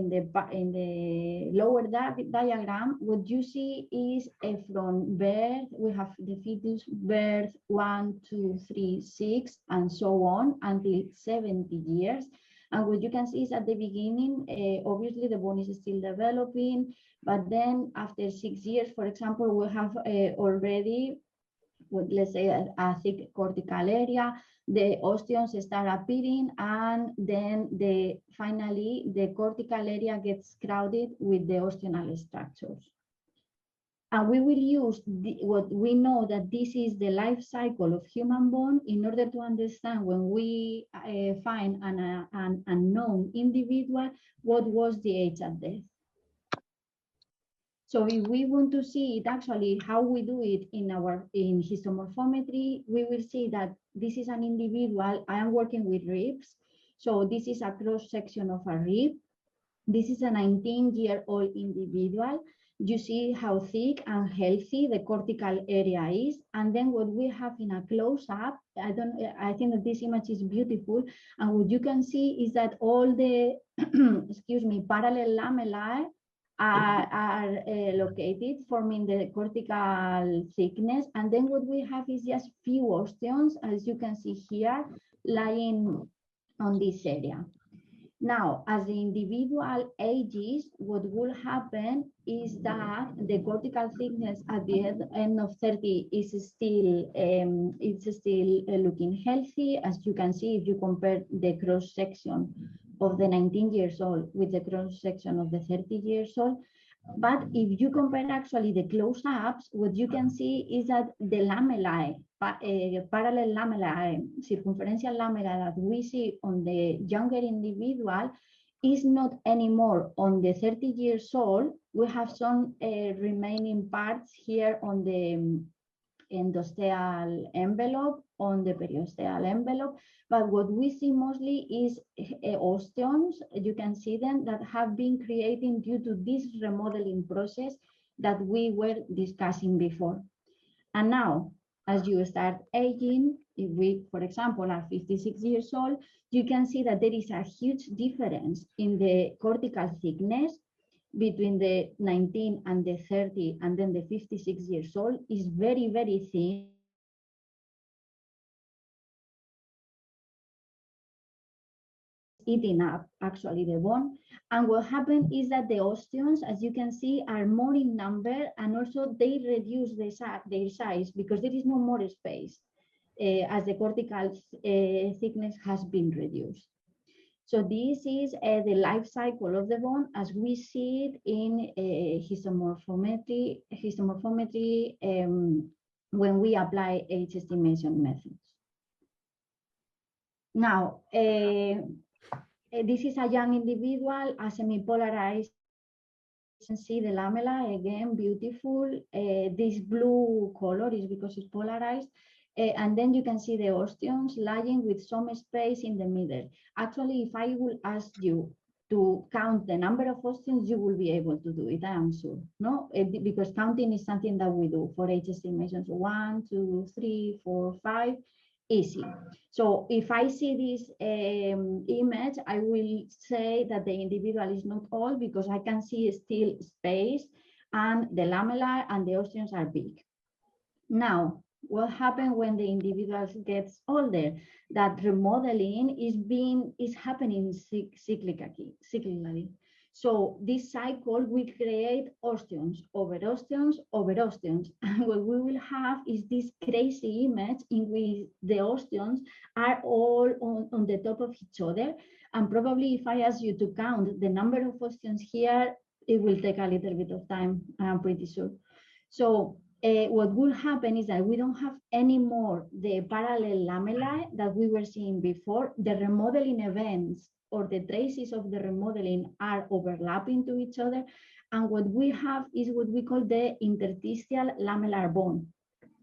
Speaker 22: the lower diagram, what you see is from birth, we have the fetus birth 1, 2, 3, 6, and so on until 70 years. And what you can see is at the beginning, obviously the bone is still developing, but then after 6 years, for example, we have already, let's say, a thick cortical area. The osteons start appearing, and then finally the cortical area gets crowded with the osteonal structures. And we will use what we know that this is the life cycle of human bone in order to understand when we find an unknown individual, what was the age at death. So if we want to see it actually how we do it in histomorphometry, we will see that this is an individual. I am working with ribs. So this is a cross section of a rib. This is a 19-year-old individual. You see how thick and healthy the cortical area is. And then what we have in a close-up, I think that this image is beautiful. And what you can see is that all the, parallel lamellae are located, forming the cortical thickness. And then what we have is just few osteons, as you can see here, lying on this area. Now, as the individual ages, what will happen is that the cortical thickness at the end of 30 is still looking healthy, as you can see if you compare the cross section of the 19 years old with the cross section of the 30 years old. But if you compare actually the close-ups, what you can see is that the lamellae, parallel lamellae, circumferential lamella that we see on the younger individual is not anymore on the 30 years old. We have some remaining parts here on the endosteal envelope, on the periosteal envelope, but what we see mostly is osteons. You can see them that have been creating due to this remodeling process that we were discussing before. And now, as you start aging, if we, for example, are 56 years old, you can see that there is a huge difference in the cortical thickness between the 19 and the 30, and then the 56 years old is very, very thin. Eating up actually the bone. And what happened is that the osteons, as you can see, are more in number, and also they reduce their size because there is no more space as the cortical thickness has been reduced. So this is the life cycle of the bone as we see it in histomorphometry when we apply age estimation methods. Now, this is a young individual, a semi-polarized. You can see the lamella, again, beautiful. This blue color is because it's polarized. And then you can see the osteons lying with some space in the middle. Actually, if I will ask you to count the number of osteons, you will be able to do it, I am sure. No, because counting is something that we do for age estimations. 1, 2, 3, 4, 5. easy. So if I see this image, I will say that the individual is not old because I can see still space and the lamella and the osteons are big. Now, what happens when the individual gets older? That remodeling is happening cyclically. So this cycle will create osteons over osteons over osteons. And what we will have is this crazy image in which the osteons are all on the top of each other. And probably if I ask you to count the number of osteons here, it will take a little bit of time, I'm pretty sure. So what will happen is that we don't have any more the parallel lamellae that we were seeing before. The remodeling events or the traces of the remodeling are overlapping to each other. And what we have is what we call the interstitial lamellar bone.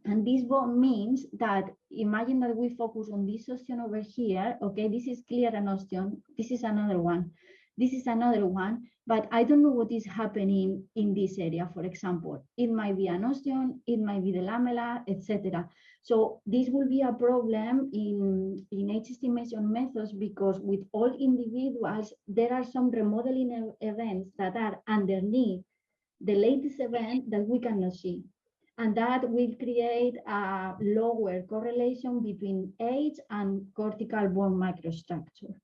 Speaker 22: And this bone means that, imagine that we focus on this osteon over here. Okay, this is clear an osteon. This is another one. This is another one, but I don't know what is happening in this area, for example. It might be an osteon, it might be the lamella, etc. So this will be a problem in age estimation methods because with all individuals, there are some remodeling events that are underneath the latest event that we cannot see. And that will create a lower correlation between age and cortical bone microstructure.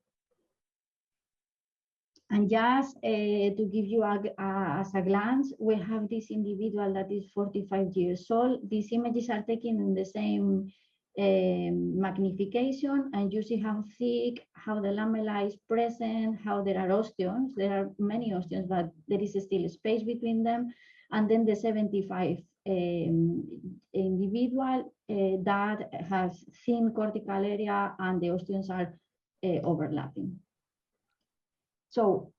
Speaker 22: And just to give you as a glance, we have this individual that is 45 years old. These images are taken in the same magnification, and you see how thick, how the lamella is present, how there are osteons. There are many osteons, but there is still space between them. And then the 75 individual that has thin cortical area and the osteons are overlapping. So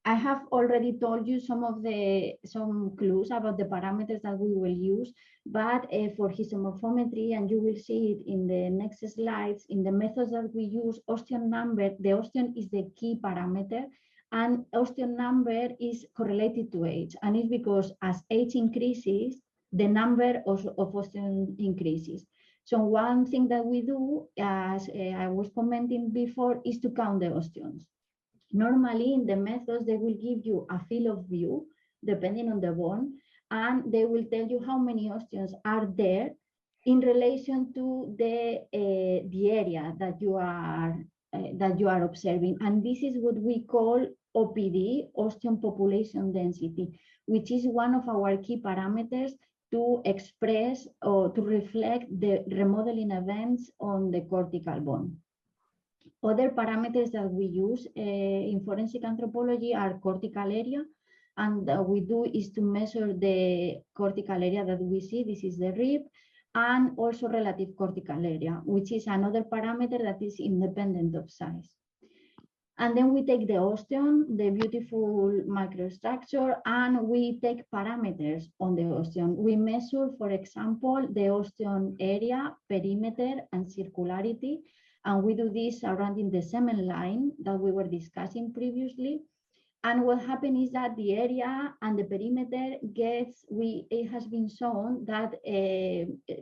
Speaker 22: I have already told you some clues about the parameters that we will use, but for histomorphometry, and you will see it in the next slides, in the methods that we use, osteon number, the osteon is the key parameter, and osteon number is correlated to age. And it's because as age increases, the number of osteon increases. So one thing that we do, as I was commenting before, is to count the osteons. Normally in the methods, they will give you a field of view depending on the bone, and they will tell you how many osteons are there in relation to the area that you are observing. And this is what we call OPD, osteon population density, which is one of our key parameters to express or to reflect the remodeling events on the cortical bone. Other parameters that we use in forensic anthropology are cortical area, and we do is to measure the cortical area that we see. This is the rib, and also relative cortical area, which is another parameter that is independent of size. And then we take the osteon, the beautiful microstructure, and we take parameters on the osteon. We measure, for example, the osteon area, perimeter, and circularity. And we do this surrounding the semen line that we were discussing previously. And what happened is that the area and the perimeter it has been shown that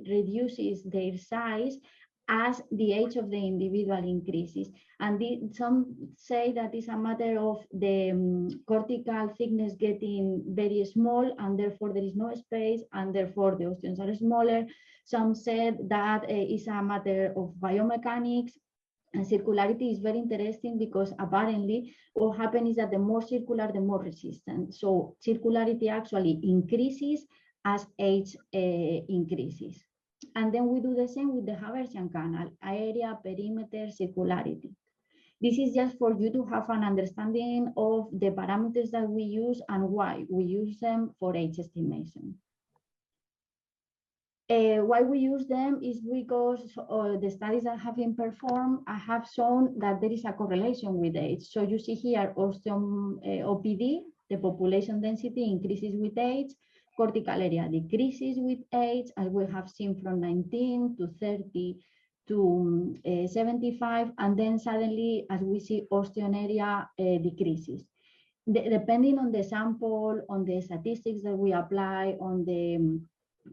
Speaker 22: reduces their size as the age of the individual increases. And some say that it's a matter of the cortical thickness getting very small, and therefore there is no space, and therefore the osteons are smaller. Some said that it's a matter of biomechanics. And circularity is very interesting because apparently what happens is that the more circular, the more resistant. So circularity actually increases as age increases. And then we do the same with the Haversian canal, area, perimeter, circularity. This is just for you to have an understanding of the parameters that we use and why we use them for age estimation. Why we use them is because the studies that have been performed have shown that there is a correlation with age. So you see here, osteon OPD, the population density increases with age, cortical area decreases with age, as we have seen from 19 to 30 to 75, and then suddenly, as we see, osteon area decreases. Depending on the sample, on the statistics that we apply, on the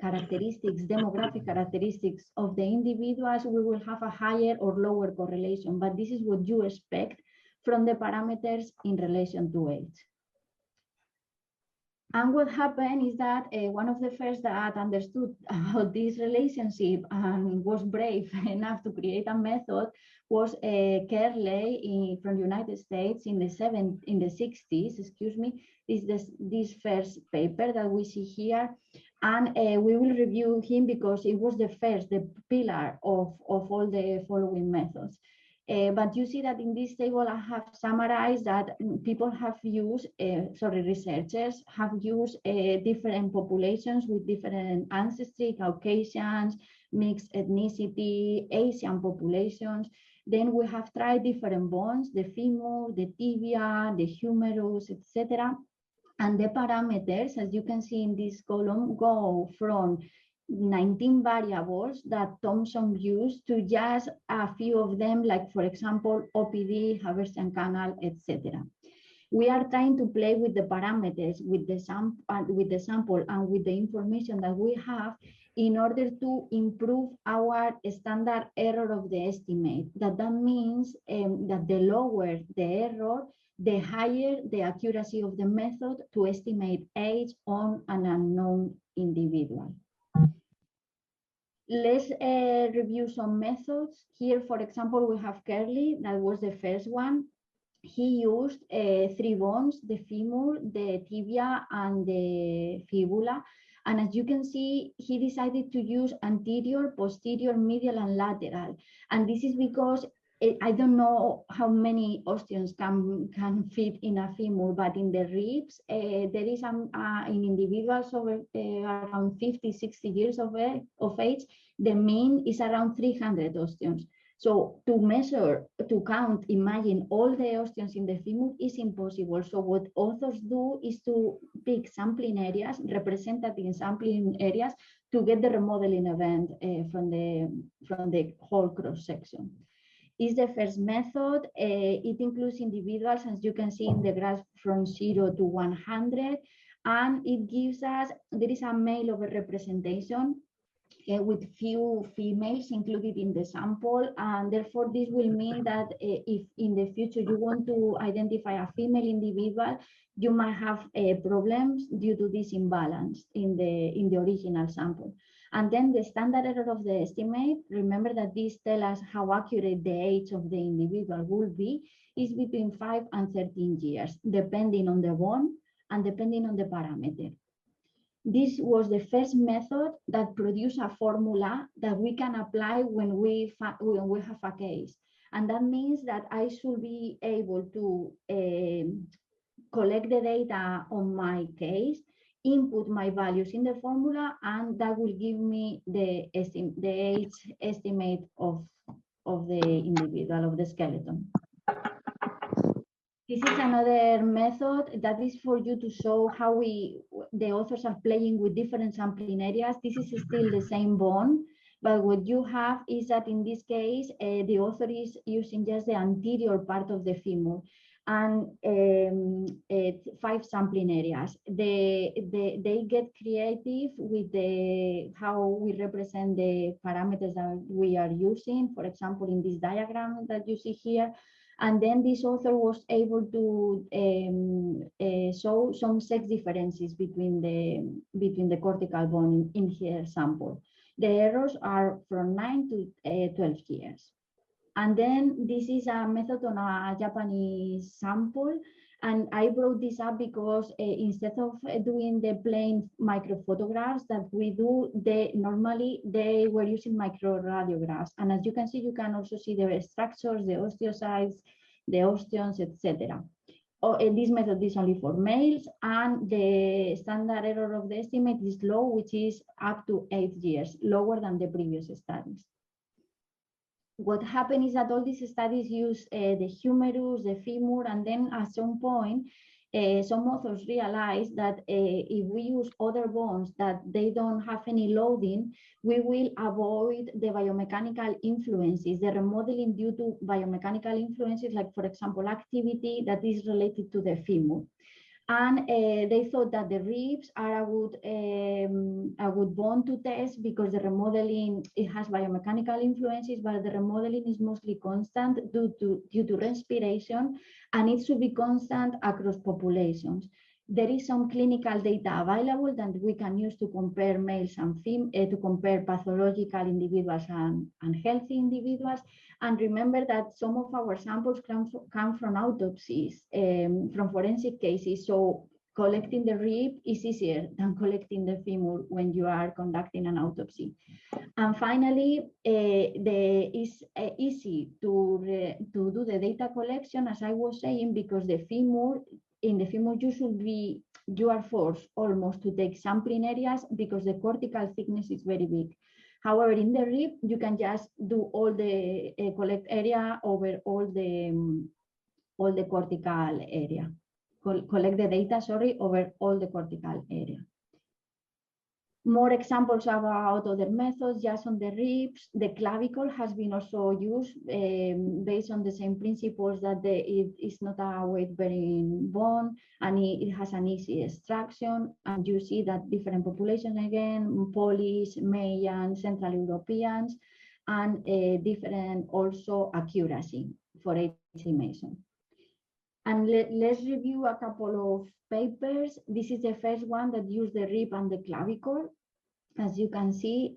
Speaker 22: characteristics, demographic characteristics of the individuals, we will have a higher or lower correlation, but this is what you expect from the parameters in relation to age. And what happened is that one of the first that understood about this relationship and was brave enough to create a method was Kerley from United States in the 60s, excuse me. This first paper that we see here. And we will review him because it was the pillar of all the following methods. But you see that in this table, I have summarized that people have used, researchers have used different populations with different ancestry, Caucasians, mixed ethnicity, Asian populations. Then we have tried different bones, the femur, the tibia, the humerus, etc. And the parameters, as you can see in this column, go from 19 variables that Thomson used to just a few of them, like for example, OPD, Jefferson canal, etc. We are trying to play with the parameters, with the sample and with the information that we have in order to improve our standard error of the estimate. That means that the lower the error, the higher the accuracy of the method to estimate age on an unknown individual. Let's review some methods. Here, for example, we have Kerley, that was the first one. He used 3 bones, the femur, the tibia, and the fibula. And as you can see, he decided to use anterior, posterior, medial, and lateral. And this is because I don't know how many osteons can fit in a femur, but in the ribs, there is in individuals over around 50, 60 years of age, the mean is around 300 osteons. So to measure, to count, imagine all the osteons in the femur is impossible. So what authors do is to pick sampling areas, representative sampling areas, to get the remodeling event from the whole cross section. Is the first method. It includes individuals, as you can see in the graph, from 0 to 100, and it gives us, there is a male overrepresentation with few females included in the sample, and therefore this will mean that if in the future you want to identify a female individual, you might have problems due to this imbalance in the original sample. And then the standard error of the estimate, remember that this tells us how accurate the age of the individual will be, is between 5 and 13 years, depending on the bone and depending on the parameter. This was the first method that produced a formula that we can apply when we have a case. And that means that I should be able to collect the data on my case, input my values in the formula, and that will give me the age estimate of the individual, of the skeleton. This is another method that is for you to show how the authors are playing with different sampling areas. This is still the same bone, but what you have is that in this case, the author is using just the anterior part of the femur and 5 sampling areas. They get creative with how we represent the parameters that we are using, for example, in this diagram that you see here. And then this author was able to show some sex differences between the cortical bone in her sample. The errors are from 9 to 12 years. And then this is a method on a Japanese sample. And I brought this up because instead of doing the plain microphotographs that we do, normally they were using microradiographs. And as you can see, you can also see the structures, the osteocytes, the osteons, etc. This method is only for males, and the standard error of the estimate is low, which is up to 8 years, lower than the previous studies. What happened is that all these studies use the humerus, the femur, and then at some point, some authors realized that if we use other bones that they don't have any loading, we will avoid the biomechanical influences, the remodeling due to biomechanical influences, like for example, activity that is related to the femur. And they thought that the ribs are a good bone to test because the remodeling, it has biomechanical influences, but the remodeling is mostly constant due to respiration, and it should be constant across populations. There is some clinical data available that we can use to compare males and females, to compare pathological individuals and healthy individuals. And remember that some of our samples come from autopsies, from forensic cases. So collecting the rib is easier than collecting the femur when you are conducting an autopsy. And finally, it's easy to do the data collection, as I was saying, because in the femur you are forced almost to take sampling areas because the cortical thickness is very big. However, in the rib, you can just do all the collect area over all the cortical area. Collect the data, sorry, over all the cortical area. More examples about other methods, just on the ribs. The clavicle has been also used based on the same principles that it is not a weight-bearing bone, and it has an easy extraction. And you see that different populations again, Polish, Mayan, Central Europeans, and different also accuracy for estimation. And let's review a couple of papers. This is the first one that used the rib and the clavicle. As you can see,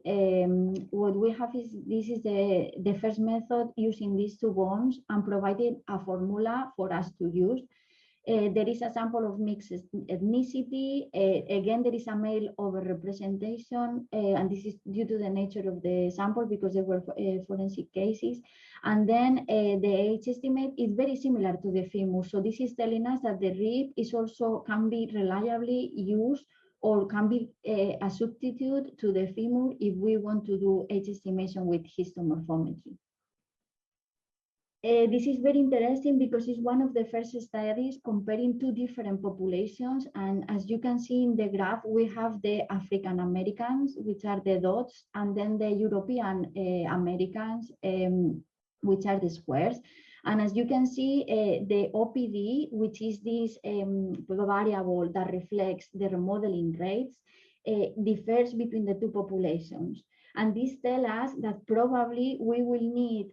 Speaker 22: what we have is, this is the first method using these two bones and provided a formula for us to use. There is a sample of mixed ethnicity. Again, there is a male overrepresentation, and this is due to the nature of the sample because there were forensic cases. And then the age estimate is very similar to the femur. So this is telling us that the rib is also can be reliably used or can be a substitute to the femur if we want to do age estimation with histomorphometry. This is very interesting because it's one of the first studies comparing two different populations. And as you can see in the graph, we have the African Americans, which are the dots, and then the European Americans, which are the squares. And as you can see, the OPD, which is this variable that reflects the remodeling rates, differs between the two populations. And this tells us that probably we will need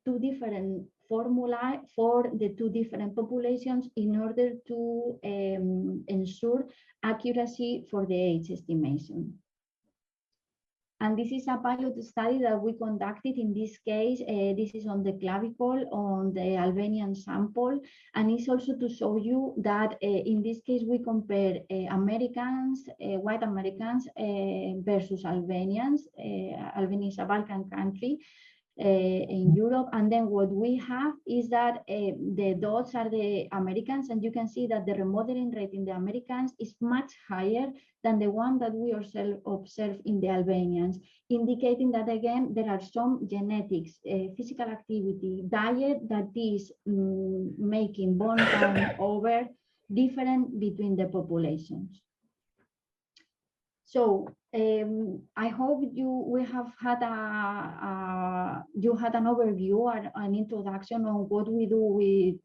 Speaker 22: two different formulae for the two different populations in order to ensure accuracy for the age estimation. And this is a pilot study that we conducted. In this case, this is on the clavicle, on the Albanian sample. And it's also to show you that in this case, we compare Americans, white Americans versus Albanians. Albania is a Balkan country in Europe. And then what we have is that the dots are the Americans, and you can see that the remodeling rate in the Americans is much higher than the one that we observe in the Albanians, indicating that again, there are some genetics, physical activity, diet that is making bone turnover different between the populations. So I hope you had an overview or an introduction on what we do with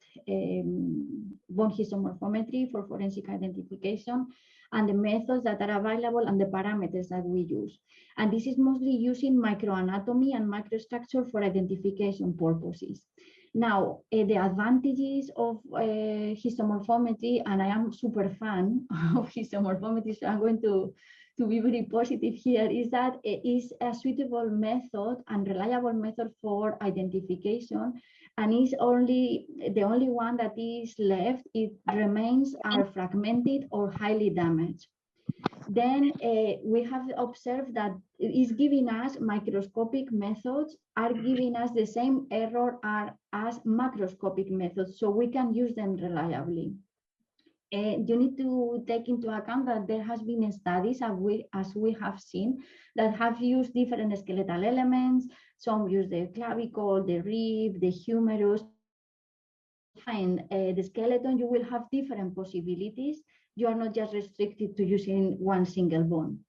Speaker 22: bone histomorphometry for forensic identification and the methods that are available and the parameters that we use. And this is mostly using microanatomy and microstructure for identification purposes. Now, the advantages of histomorphometry, and I am super fan of histomorphometry, so I'm going to be very positive here, is that it is a suitable method and reliable method for identification, and is the only one that is left. It remains are fragmented or highly damaged. Then we have observed that it is giving us microscopic methods are giving us the same error as macroscopic methods, so we can use them reliably. You need to take into account that there has been studies, as we have seen, that have used different skeletal elements. Some use the clavicle, the rib, the humerus. Find the skeleton, you will have different possibilities. You are not just restricted to using one single bone.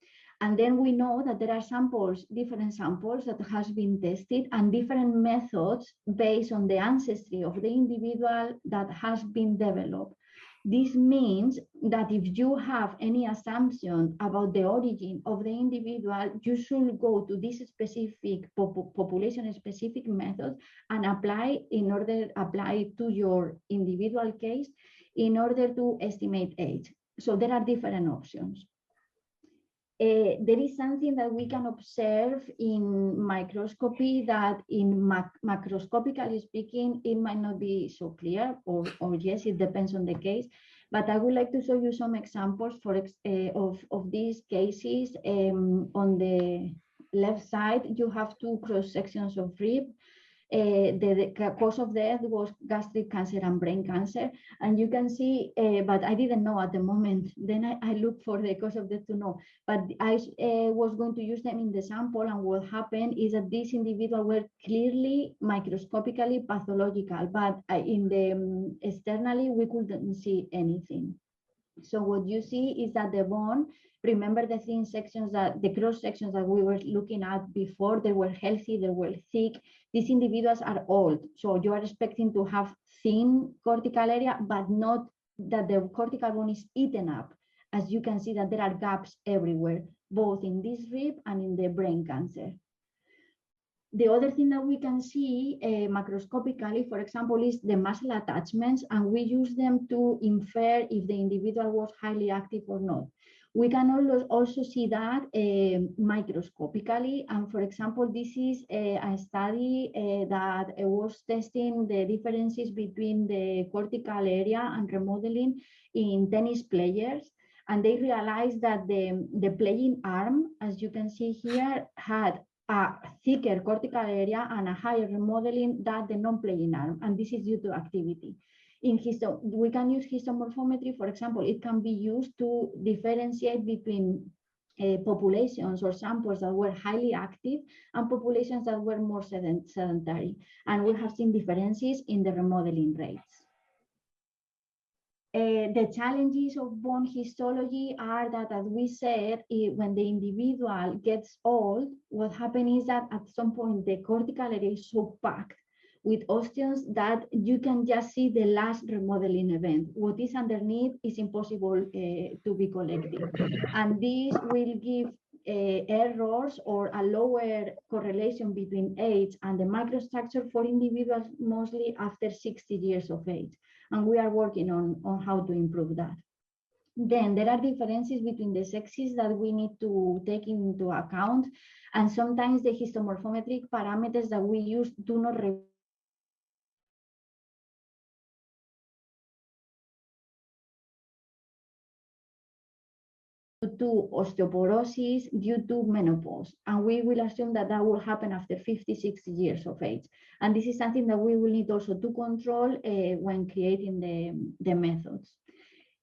Speaker 22: And then we know that there are samples, different samples that has been tested, and different methods based on the ancestry of the individual that has been developed. This means that if you have any assumption about the origin of the individual, you should go to this specific population-specific method and apply to your individual case in order to estimate age. So there are different options. There is something that we can observe in microscopy that in macroscopically speaking, it might not be so clear, or yes, it depends on the case. But I would like to show you some examples of these cases. On the left side, you have two cross sections of rib. The cause of death was gastric cancer and brain cancer. And you can see, but I didn't know at the moment. Then I looked for the cause of death to know. But I was going to use them in the sample, and what happened is that these individuals were clearly microscopically pathological, but in the externally, we couldn't see anything. So what you see is that the bone, remember the thin sections, that the cross sections that we were looking at before, they were healthy, they were thick. These individuals are old, so you are expecting to have thin cortical area, but not that the cortical bone is eaten up. As you can see that there are gaps everywhere, both in this rib and in the brain cancer. The other thing that we can see macroscopically, for example, is the muscle attachments, and we use them to infer if the individual was highly active or not. We can also see that microscopically, and for example, this is a study that was testing the differences between the cortical area and remodeling in tennis players. And they realized that the playing arm, as you can see here, had a thicker cortical area and a higher remodeling than the non-playing arm, and this is due to activity. We can use histomorphometry, for example. It can be used to differentiate between populations or samples that were highly active and populations that were more sedentary, and we have seen differences in the remodeling rates. The challenges of bone histology are that, as we said, when the individual gets old, what happens is that at some point the cortical area is so packed with osteons that you can just see the last remodeling event. What is underneath is impossible to be collected. And this will give errors or a lower correlation between age and the microstructure for individuals mostly after 60 years of age. And we are working on how to improve that. Then there are differences between the sexes that we need to take into account. And sometimes the histomorphometric parameters that we use do not due to osteoporosis, due to menopause. And we will assume that that will happen after 50, 60 years of age. And this is something that we will need also to control when creating the methods.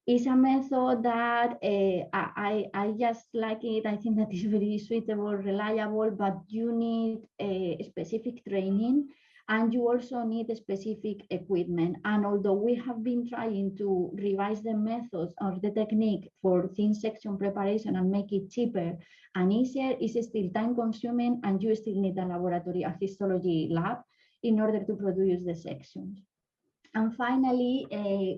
Speaker 22: It's a method that I just like it. I think that is very suitable, reliable, but you need a specific training, and you also need a specific equipment. And although we have been trying to revise the methods or the technique for thin section preparation and make it cheaper and easier, it's still time consuming, and you still need a laboratory, a histology lab, in order to produce the sections. And finally,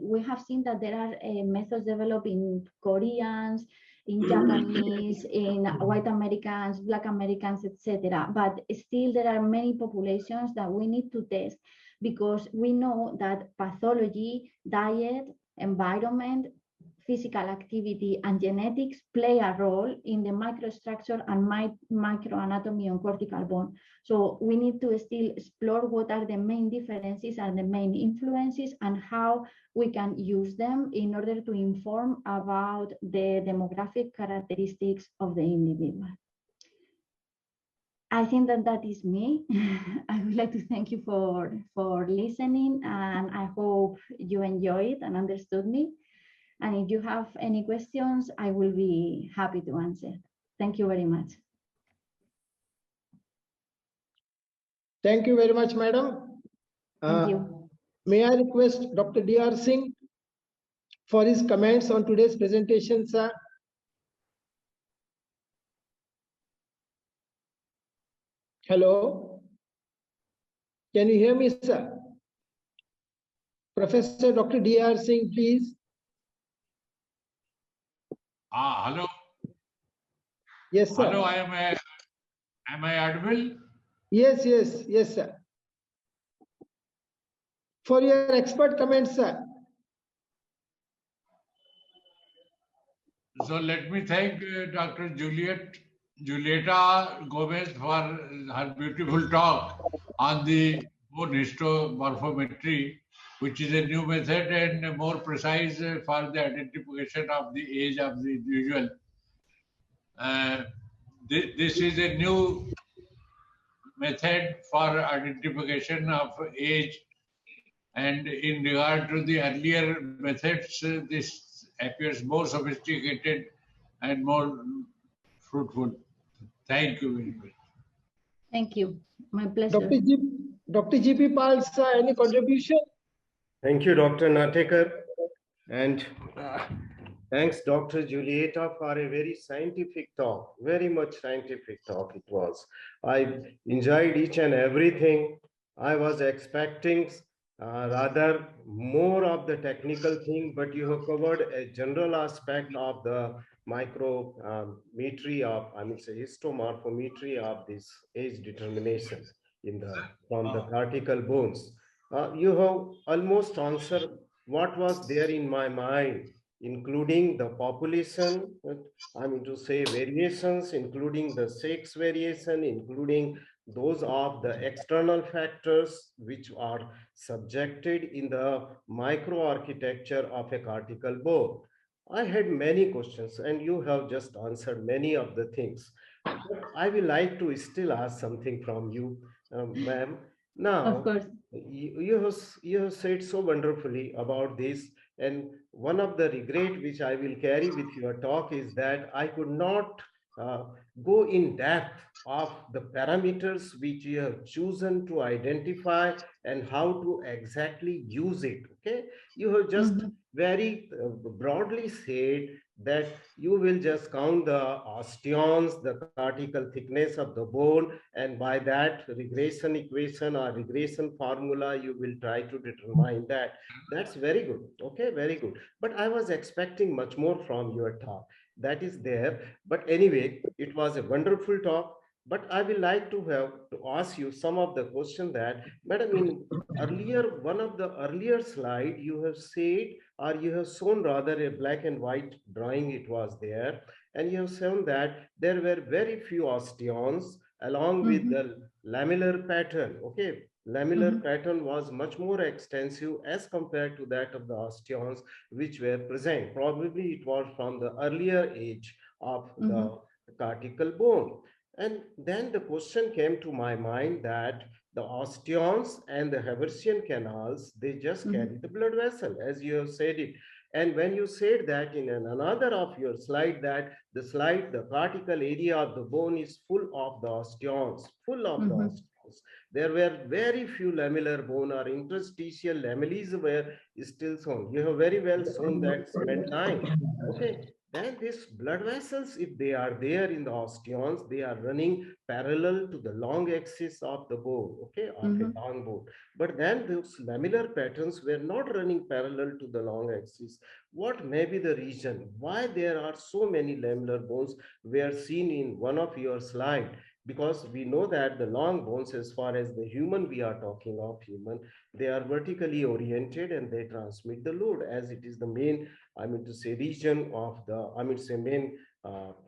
Speaker 22: we have seen that there are methods developed in Koreans, in Japanese, in white Americans, Black Americans, etc. But still there are many populations that we need to test, because we know that pathology, diet, environment, physical activity, and genetics play a role in the microstructure and microanatomy on cortical bone. So we need to still explore what are the main differences and the main influences, and how we can use them in order to inform about the demographic characteristics of the individual. I think that that is me. I would like to thank you for listening, and I hope you enjoyed and understood me. And if you have any questions, I will be happy to answer. Thank you very much.
Speaker 20: Thank you very much, madam.
Speaker 22: Thank you.
Speaker 20: May I request Dr. D.R. Singh for his comments on today's presentation, sir? Hello? Can you hear me, sir? Professor Dr. D.R. Singh, please.
Speaker 21: Hello.
Speaker 20: Yes, sir.
Speaker 21: Hello, am I audible?
Speaker 20: Yes, sir. For your expert comments, sir.
Speaker 21: So let me thank Dr. Julieta Gomez for her beautiful talk on the bone histomorphometry, which is a new method and more precise for the identification of the age of the individual. This is a new method for identification of age, and in regard to the earlier methods, this appears more sophisticated and more fruitful. Thank you very much.
Speaker 22: Thank you. My pleasure.
Speaker 20: Dr. G.P. Pal, sir, any contribution?
Speaker 1: Thank you, Dr. Natekar. And thanks, Dr. Julieta, for a very scientific talk, very much scientific talk it was. I enjoyed each and everything. I was expecting rather more of the technical thing, but you have covered a general aspect of the micrometry of, histomorphometry of this age determination from the cortical bones. You have almost answered what was there in my mind, including the population, variations, including the sex variation, including those of the external factors which are subjected in the microarchitecture of a cortical bone. I had many questions and you have just answered many of the things. But I will like to still ask something from you, ma'am. Now,
Speaker 22: of course,
Speaker 1: you have said so wonderfully about this, and one of the regret which I will carry with your talk is that I could not go in depth of the parameters which you have chosen to identify and how to exactly use it. Okay, you have just very broadly said that you will just count the osteons, the cortical thickness of the bone, and by that regression equation or regression formula, you will try to determine that. That's very good. Okay, very good. But I was expecting much more from your talk. That is there. But anyway, it was a wonderful talk. But I will like to ask you some of the question that, madam, in one of the earlier slide, you have said, or you have shown rather a black and white drawing, it was there, and you have shown that there were very few osteons along with the lamellar pattern. Okay, lamellar pattern was much more extensive as compared to that of the osteons which were present. Probably it was from the earlier age of the cortical bone. And then the question came to my mind that the osteons and the Jefferson canals, they just carry the blood vessel, as you have said it. And when you said that in another of your slide, that the cortical area of the bone is full of the osteons, the osteons. There were very few lamellar bone or interstitial lamellas were still shown. You have very well shown that cement line. Okay. Then these blood vessels, if they are there in the osteons, they are running parallel to the long axis of the bone, okay, of a long bone. But then those lamellar patterns were not running parallel to the long axis. What may be the reason why there are so many lamellar bones were seen in one of your slides? Because we know that the long bones, as far as the human we are talking of human, they are vertically oriented and they transmit the load, as it is the main, region of the, main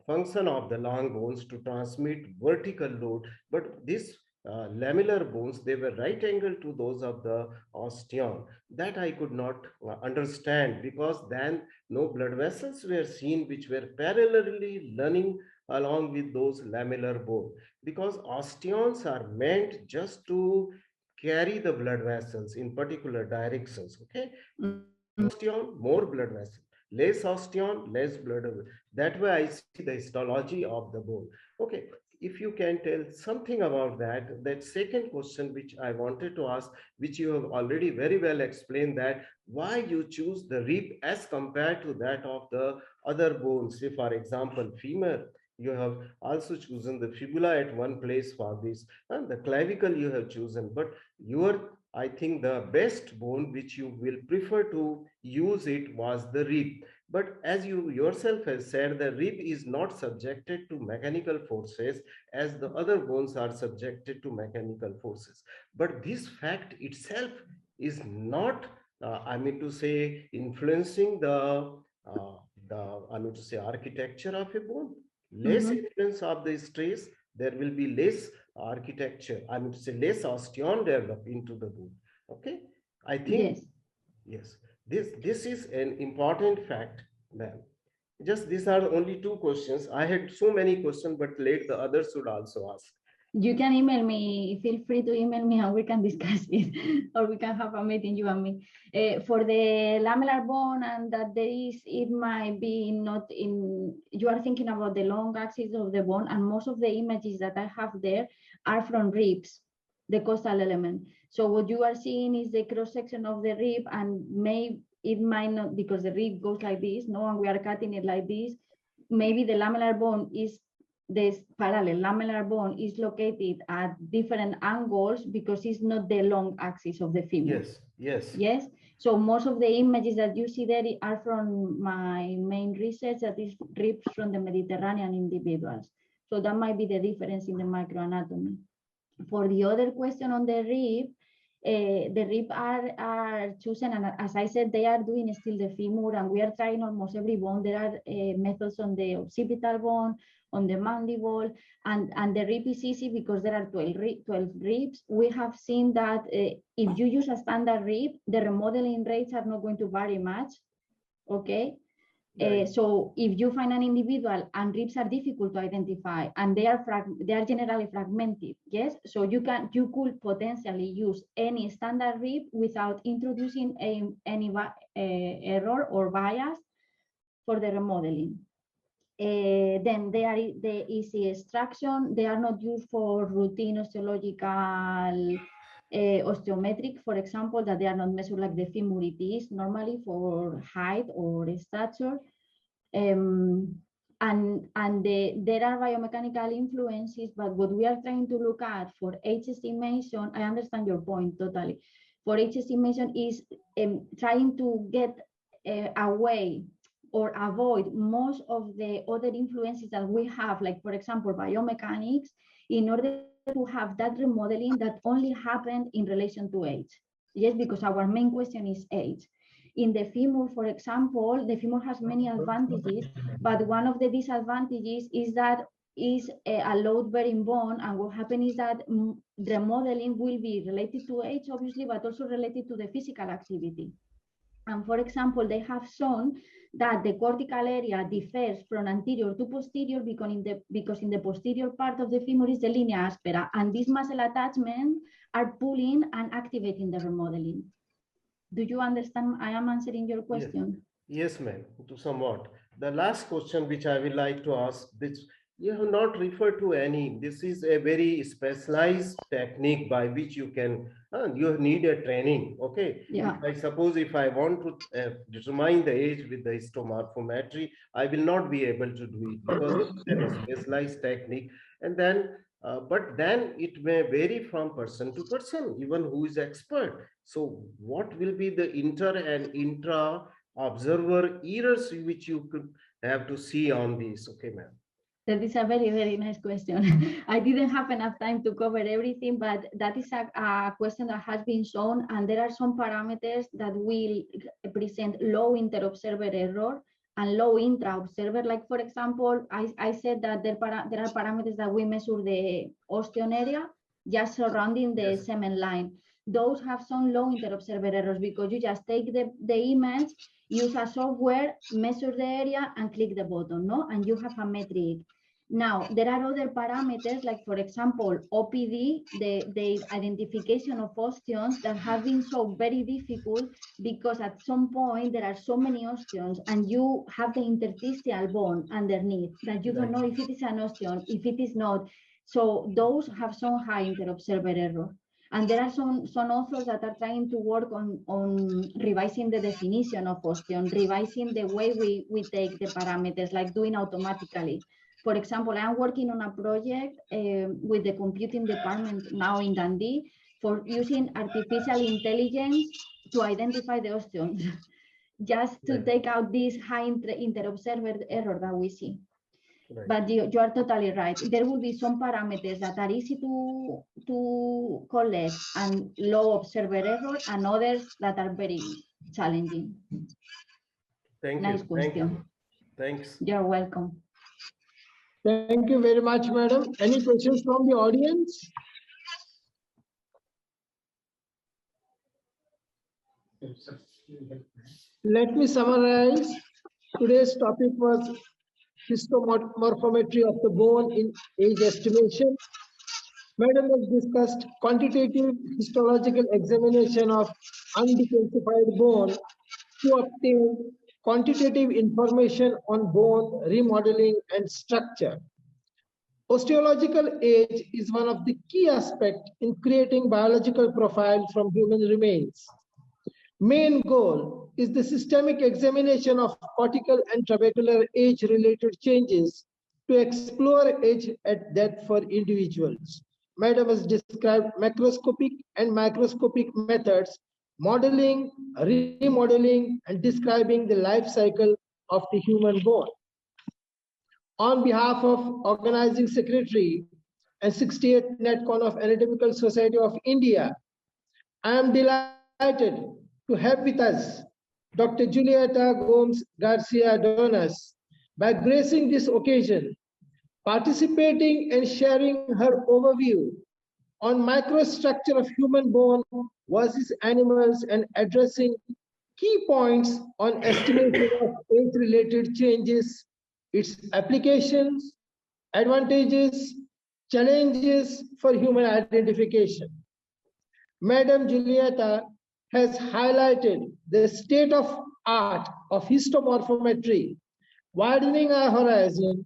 Speaker 1: function of the long bones to transmit vertical load. But this lamellar bones, they were right angle to those of the osteon. That I could not understand, because then no blood vessels were seen which were parallelly running along with those lamellar bone, because osteons are meant just to carry the blood vessels in particular directions. Okay, osteon, more blood vessel, less osteon, less blood. That way I see the histology of the bone. Okay, if you can tell something about that. That second question which I wanted to ask, which you have already very well explained, that why you choose the rib as compared to that of the other bones. Say for example, femur, you have also chosen the fibula at one place for this, and the clavicle you have chosen, but your I think the best bone which you will prefer to use it was the rib. But as you yourself has said, the rib is not subjected to mechanical forces as the other bones are subjected to mechanical forces. But this fact itself is not, I mean to say, influencing the architecture of a bone. Less influence of the stress, there will be less architecture, I mean to say less osteon develop into the bone. Okay, I think yes, this is an important fact, ma'am. Just these are only 2 questions. I had so many questions, but let the others should also ask.
Speaker 22: You can email me, feel free to email me and we can discuss it, or we can have a meeting, you and me. For the lamellar bone, and that there is, it might be not in, you are thinking about the long axis of the bone, and most of the images that I have there are from ribs, the costal element. So what you are seeing is the cross section of the rib, and it might not, because the rib goes like this, no, and we are cutting it like this. Maybe the lamellar bone is, this parallel lamellar bone is located at different angles because it's not the long axis of the femur. Yes. So most of the images that you see there are from my main research, that is ribs from the Mediterranean individuals. So that might be the difference in the microanatomy. For the other question on the rib are chosen, and as I said, they are doing still the femur, and we are trying almost every bone. There are methods on the occipital bone, on the mandible, and the rib is easy because there are 12 ribs. We have seen that if you use a standard rib, the remodeling rates are not going to vary much, okay? So if you find an individual and ribs are difficult to identify and they are generally fragmented, yes, so you could potentially use any standard rib without introducing any error or bias for the remodeling. Then they are the easy extraction. They are not used for routine osteological osteometric, for example, that they are not measured like the femur it is normally for height or stature. And there are biomechanical influences, but what we are trying to look at for age estimation, I understand your point totally. For age estimation is trying to get away or avoid most of the other influences that we have, like for example, biomechanics, in order to have that remodeling that only happened in relation to age. Yes, because our main question is age. In the femur, for example, the femur has many advantages, but one of the disadvantages is that is a load-bearing bone, and what happens is that remodeling will be related to age, obviously, but also related to the physical activity. And for example, they have shown that the cortical area differs from anterior to posterior because in the posterior part of the femur is the linea aspera, and these muscle attachments are pulling and activating the remodeling. Do you understand? I am answering your question.
Speaker 1: Yes, ma'am, to somewhat. The last question which I will like to ask, this you have not referred to any. This is a very specialized technique by which you can, you need a training, okay?
Speaker 22: Yeah.
Speaker 1: I suppose if I want to determine the age with the histomorphometry, I will not be able to do it because it's a specialized technique. And then, but then it may vary from person to person, even who is expert. So what will be the inter and intra observer errors which you could have to see on this? Okay, ma'am.
Speaker 22: That is a very, very nice question. I didn't have enough time to cover everything, but that is a question that has been shown, and there are some parameters that will present low inter-observer error and low intra-observer. Like, for example, I said that there are parameters that we measure the osteon area just surrounding the semen line. Those have some low inter-observer errors because you just take the image, use a software, measure the area, and click the button, no? And you have a metric. Now, there are other parameters, like, for example, OPD, the identification of osteons that have been so very difficult because at some point there are so many osteons and you have the interstitial bone underneath that you don't know if it is an osteon, if it is not. So those have some high inter-observer error. And there are some authors that are trying to work on revising the definition of osteon, revising the way we take the parameters, like doing automatically. For example, I'm working on a project with the computing department now in Dundee for using artificial intelligence to identify the osteons, just to take out this high inter-observer error that we see.
Speaker 1: Right.
Speaker 22: But you are totally right. There will be some parameters that are easy to collect and low observer error, and others that are very challenging.
Speaker 1: Thank
Speaker 22: Nice
Speaker 1: you.
Speaker 22: question.
Speaker 1: Thank you. Thanks.
Speaker 22: You're welcome.
Speaker 20: Thank you very much, madam. Any questions from the audience? Let me summarize. Today's topic was histomorphometry of the bone in age estimation. Madam has discussed quantitative histological examination of undecalcified bone to obtain quantitative information on bone remodeling and structure. Osteological age is one of the key aspects in creating biological profile from human remains. Main goal is the systemic examination of cortical and trabecular age-related changes to explore age at death for individuals. Madam has described macroscopic and microscopic methods, modeling, remodeling, and describing the life cycle of the human bone. On behalf of Organizing Secretary and 68th NATCON of Anatomical Society of India, I am delighted to have with us Dr. Julieta Gomes Garcia Donas by gracing this occasion, participating and sharing her overview on microstructure of human bone versus animals and addressing key points on estimation of age-related changes, its applications, advantages, challenges for human identification. Madam Julieta has highlighted the state of art of histomorphometry, widening our horizon,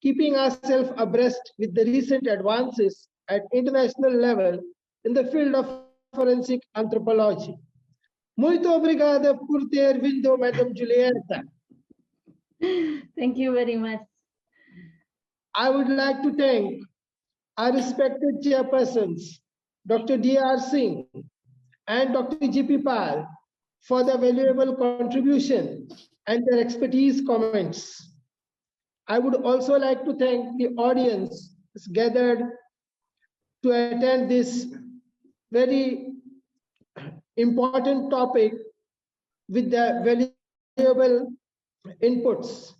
Speaker 20: keeping ourselves abreast with the recent advances at international level in the field of forensic anthropology. Muito obrigada por ter vindo, Madam Julieta.
Speaker 22: Thank you very much.
Speaker 20: I would like to thank our respected chairpersons, Dr. D.R. Singh and Dr. G.P. Pal, for their valuable contribution and their expertise comments. I would also like to thank the audience gathered to attend this very important topic with their valuable inputs.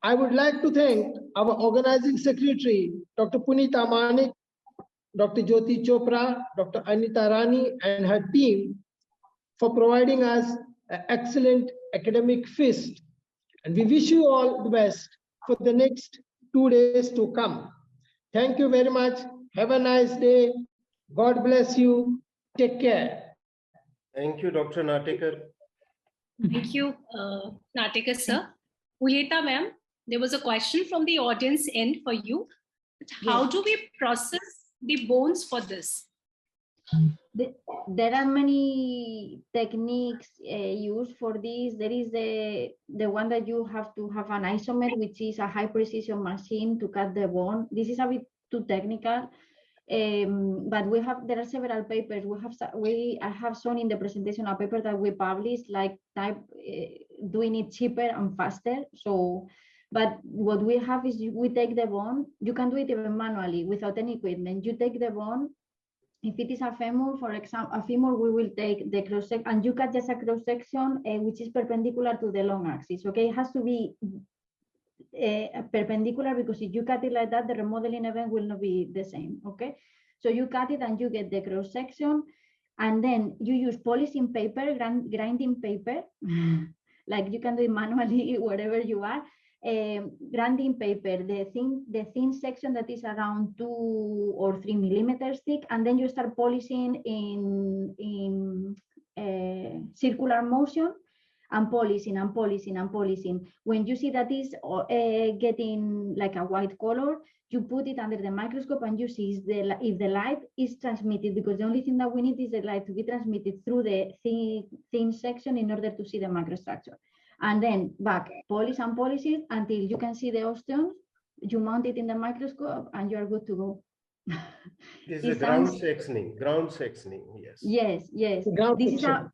Speaker 20: I would like to thank our organizing secretary, Dr. Punita Manik, Dr. Jyoti Chopra, Dr. Anita Rani, and her team for providing us an excellent academic feast. And we wish you all the best for the next 2 days to come. Thank you very much. Have a nice day. God bless you. Take care.
Speaker 1: Thank you, Dr. Natekar.
Speaker 3: Thank you, Natekar sir. Julieta ma'am, there was a question from the audience end for you. How do we process the bones for this?
Speaker 22: There are many techniques used for this. There is the one that you have to have an isomer, which is a high precision machine to cut the bone. This is a bit too technical, but there are several papers. I have shown in the presentation a paper that we published, like doing it cheaper and faster. So, but what we have is we take the bone. You can do it even manually without any equipment. You take the bone. If it is a femur, for example, a femur, we will take the cross section, and you cut just a cross section which is perpendicular to the long axis. Okay, it has to be perpendicular, because if you cut it like that, the remodeling event will not be the same. Okay, so you cut it and you get the cross section, and then you use polishing paper, grinding paper, like you can do it manually wherever you are. Grinding paper, the thin section that is around 2 or 3 millimeters thick, and then you start polishing in circular motion, and polishing and polishing and polishing. When you see that is getting like a white color, you put it under the microscope and you see if the light is transmitted, because the only thing that we need is the light to be transmitted through the thin section in order to see the microstructure. And then back, polish and polish it until you can see the osteons. You mount it in the microscope and you are good to go.
Speaker 1: This is
Speaker 22: It
Speaker 1: a ground
Speaker 22: sounds-
Speaker 1: sectioning. Ground sectioning. Yes.
Speaker 22: Yes, yes.
Speaker 20: Ground
Speaker 22: This is
Speaker 20: section.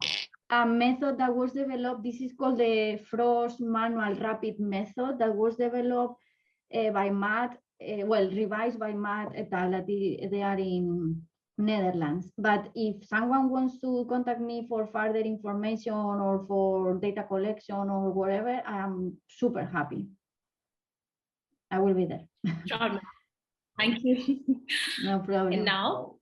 Speaker 22: a method that was developed. This is called the Frost Manual Rapid Method that was developed by Matt, revised by Matt et al. They are in Netherlands. But if someone wants to contact me for further information or for data collection or whatever, I am super happy. I will be there.
Speaker 3: Sure, ma'am. Thank you.
Speaker 22: No problem.
Speaker 3: And now,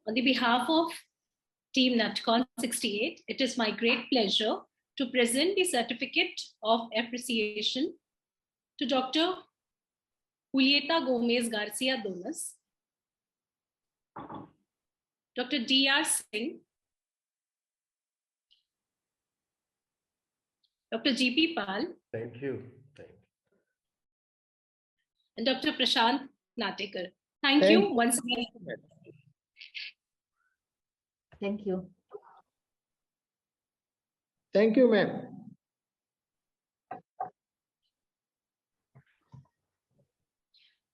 Speaker 3: on the behalf of Team NATCON 68, it is my great pleasure to present the Certificate of Appreciation to Dr. Julieta Gomez Garcia Donas, Dr. D.R. Singh, Dr. G.P. Pal,
Speaker 1: Thank you. Thank you.
Speaker 3: and Dr. Prashant Natekar. Thank you once again.
Speaker 22: Thank you.
Speaker 20: Thank you, ma'am.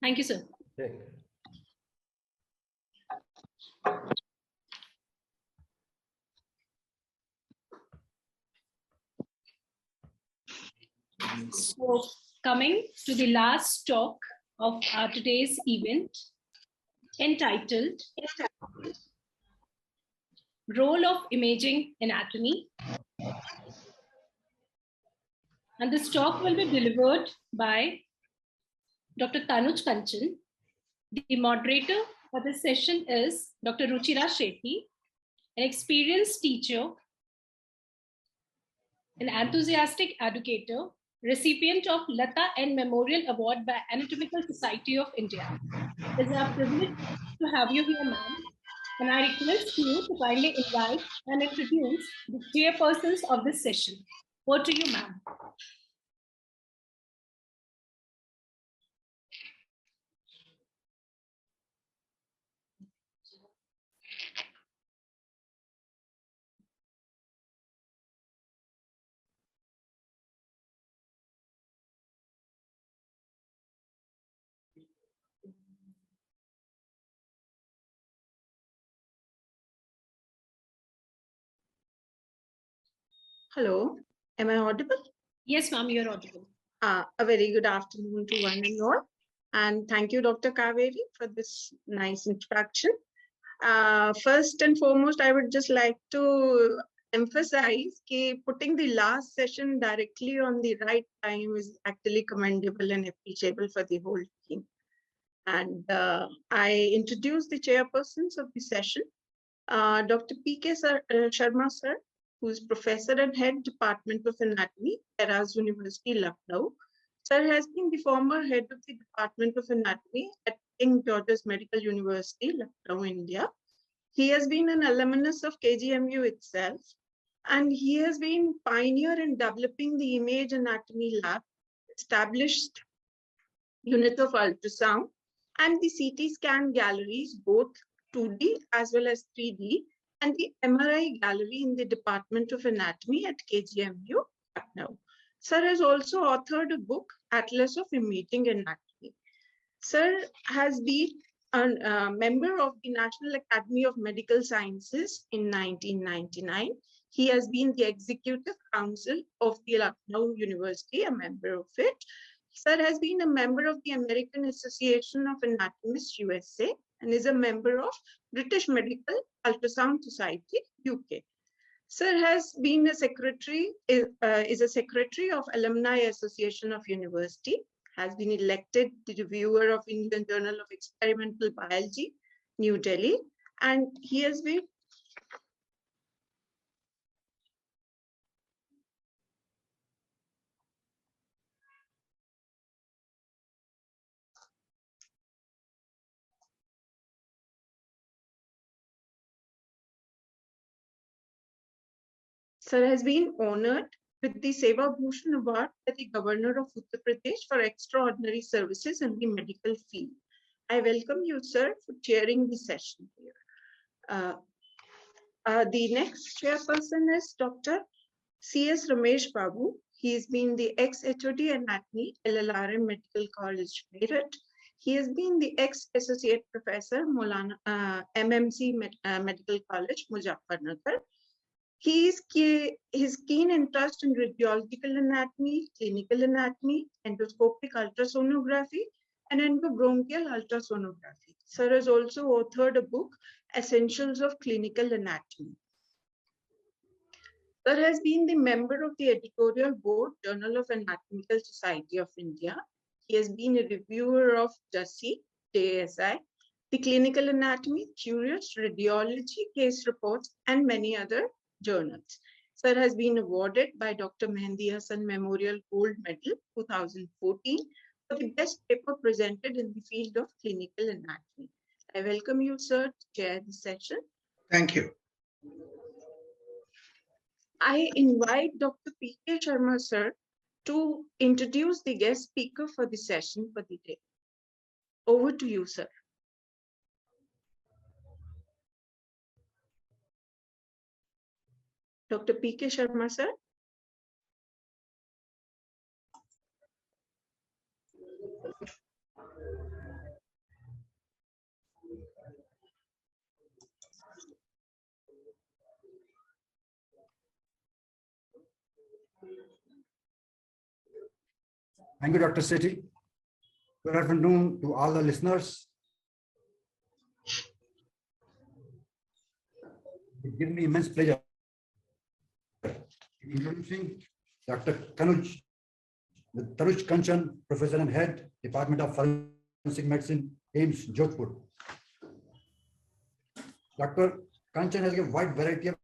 Speaker 3: Thank you, sir.
Speaker 1: Thank you.
Speaker 3: So, coming to the last talk of today's event, entitled Role of Imaging Anatomy. And this talk will be delivered by Dr. Tanuj Kanchan. The moderator for this session is Dr. Ruchira Shetty, an experienced teacher, an enthusiastic educator, recipient of Lata N Memorial Award by Anatomical Society of India. It is a privilege to have you here, ma'am. And I request you to kindly invite and introduce the chairpersons of this session. Over to you, ma'am.
Speaker 2: Hello, am I audible?
Speaker 3: Yes, ma'am, you're audible.
Speaker 2: A very good afternoon to one and all. And thank you, Dr. Kaveri, for this nice introduction. First and foremost, I would just like to emphasize that putting the last session directly on the right time is actually commendable and appreciable for the whole team. And I introduce the chairpersons of the session, Dr. P.K. Sharma, sir, who is Professor and Head Department of Anatomy at Eras University, Lucknow. Sir has been the former head of the Department of Anatomy at King George's Medical University, Lucknow, India. He has been an alumnus of KGMU itself, and he has been pioneer in developing the image anatomy lab, established unit of ultrasound, and the CT scan galleries, both 2D as well as 3D, and the MRI gallery in the Department of Anatomy at KGMU, Lucknow. Sir has also authored a book, Atlas of Imaging Anatomy. Sir has been a member of the National Academy of Medical Sciences in 1999. He has been the Executive Council of the Lucknow University, a member of it. Sir has been a member of the American Association of Anatomists, USA, and is a member of British Medical Ultrasound Society, UK. Sir has been a secretary, is a secretary of Alumni Association of University, has been elected the reviewer of Indian Journal of Experimental Biology, New Delhi, and he has been Sir has been honored with the Seva Bhushan Award by the Governor of Uttar Pradesh for extraordinary services in the medical field. I welcome you, sir, for chairing the session here. The next chairperson is Dr. C.S. Ramesh Babu. He has been the ex-HOD Anatomy, LLRM Medical College, Meerut. He has been the ex-Associate Professor, MMC Medical College, Muzaffarnagar. His keen interest in radiological anatomy, clinical anatomy, endoscopic ultrasonography, and endobronchial ultrasonography. Sir has also authored a book, Essentials of Clinical Anatomy. Sir has been the member of the editorial board, Journal of Anatomical Society of India. He has been a reviewer of JASI, JSI, the Clinical Anatomy, Curious, Radiology, Case Reports, and many other journals. Sir has been awarded by Dr. Mehendi Hasan Memorial Gold Medal 2014 for the best paper presented in the field of clinical anatomy. I welcome you, sir, to chair the session.
Speaker 4: Thank you.
Speaker 2: I invite Dr. P.K. Sharma, sir, to introduce the guest speaker for the session for the day. Over to you, sir. Dr. P.K. Sharma, sir.
Speaker 5: Thank you, Dr. Sethi. Good afternoon to all the listeners. It gives me immense pleasure introducing Dr. Tanuj Kanchan, Professor and Head, Department of Forensic Medicine, AIIMS, Jodhpur. Dr. Kanchan has a wide variety of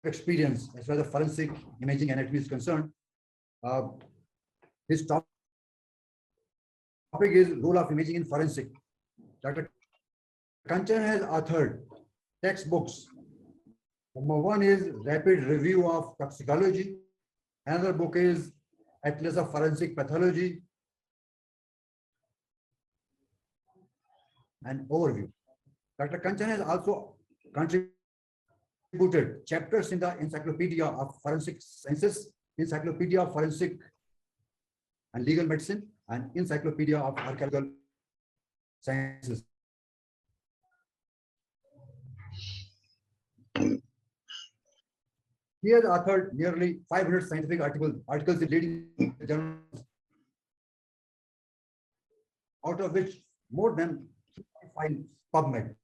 Speaker 5: experience as far as the forensic imaging anatomy is concerned. His topic is role of imaging in forensic. Dr. Kanchan has authored textbooks. Number one is Rapid Review of Toxicology. Another book is Atlas of Forensic Pathology and Overview. Dr. Kanchan has also contributed chapters in the Encyclopedia of Forensic Sciences, Encyclopedia of Forensic and Legal Medicine, and Encyclopedia of Archaeological Sciences. He has authored nearly 500 scientific articles in leading journals, out of which more than 5 PubMed.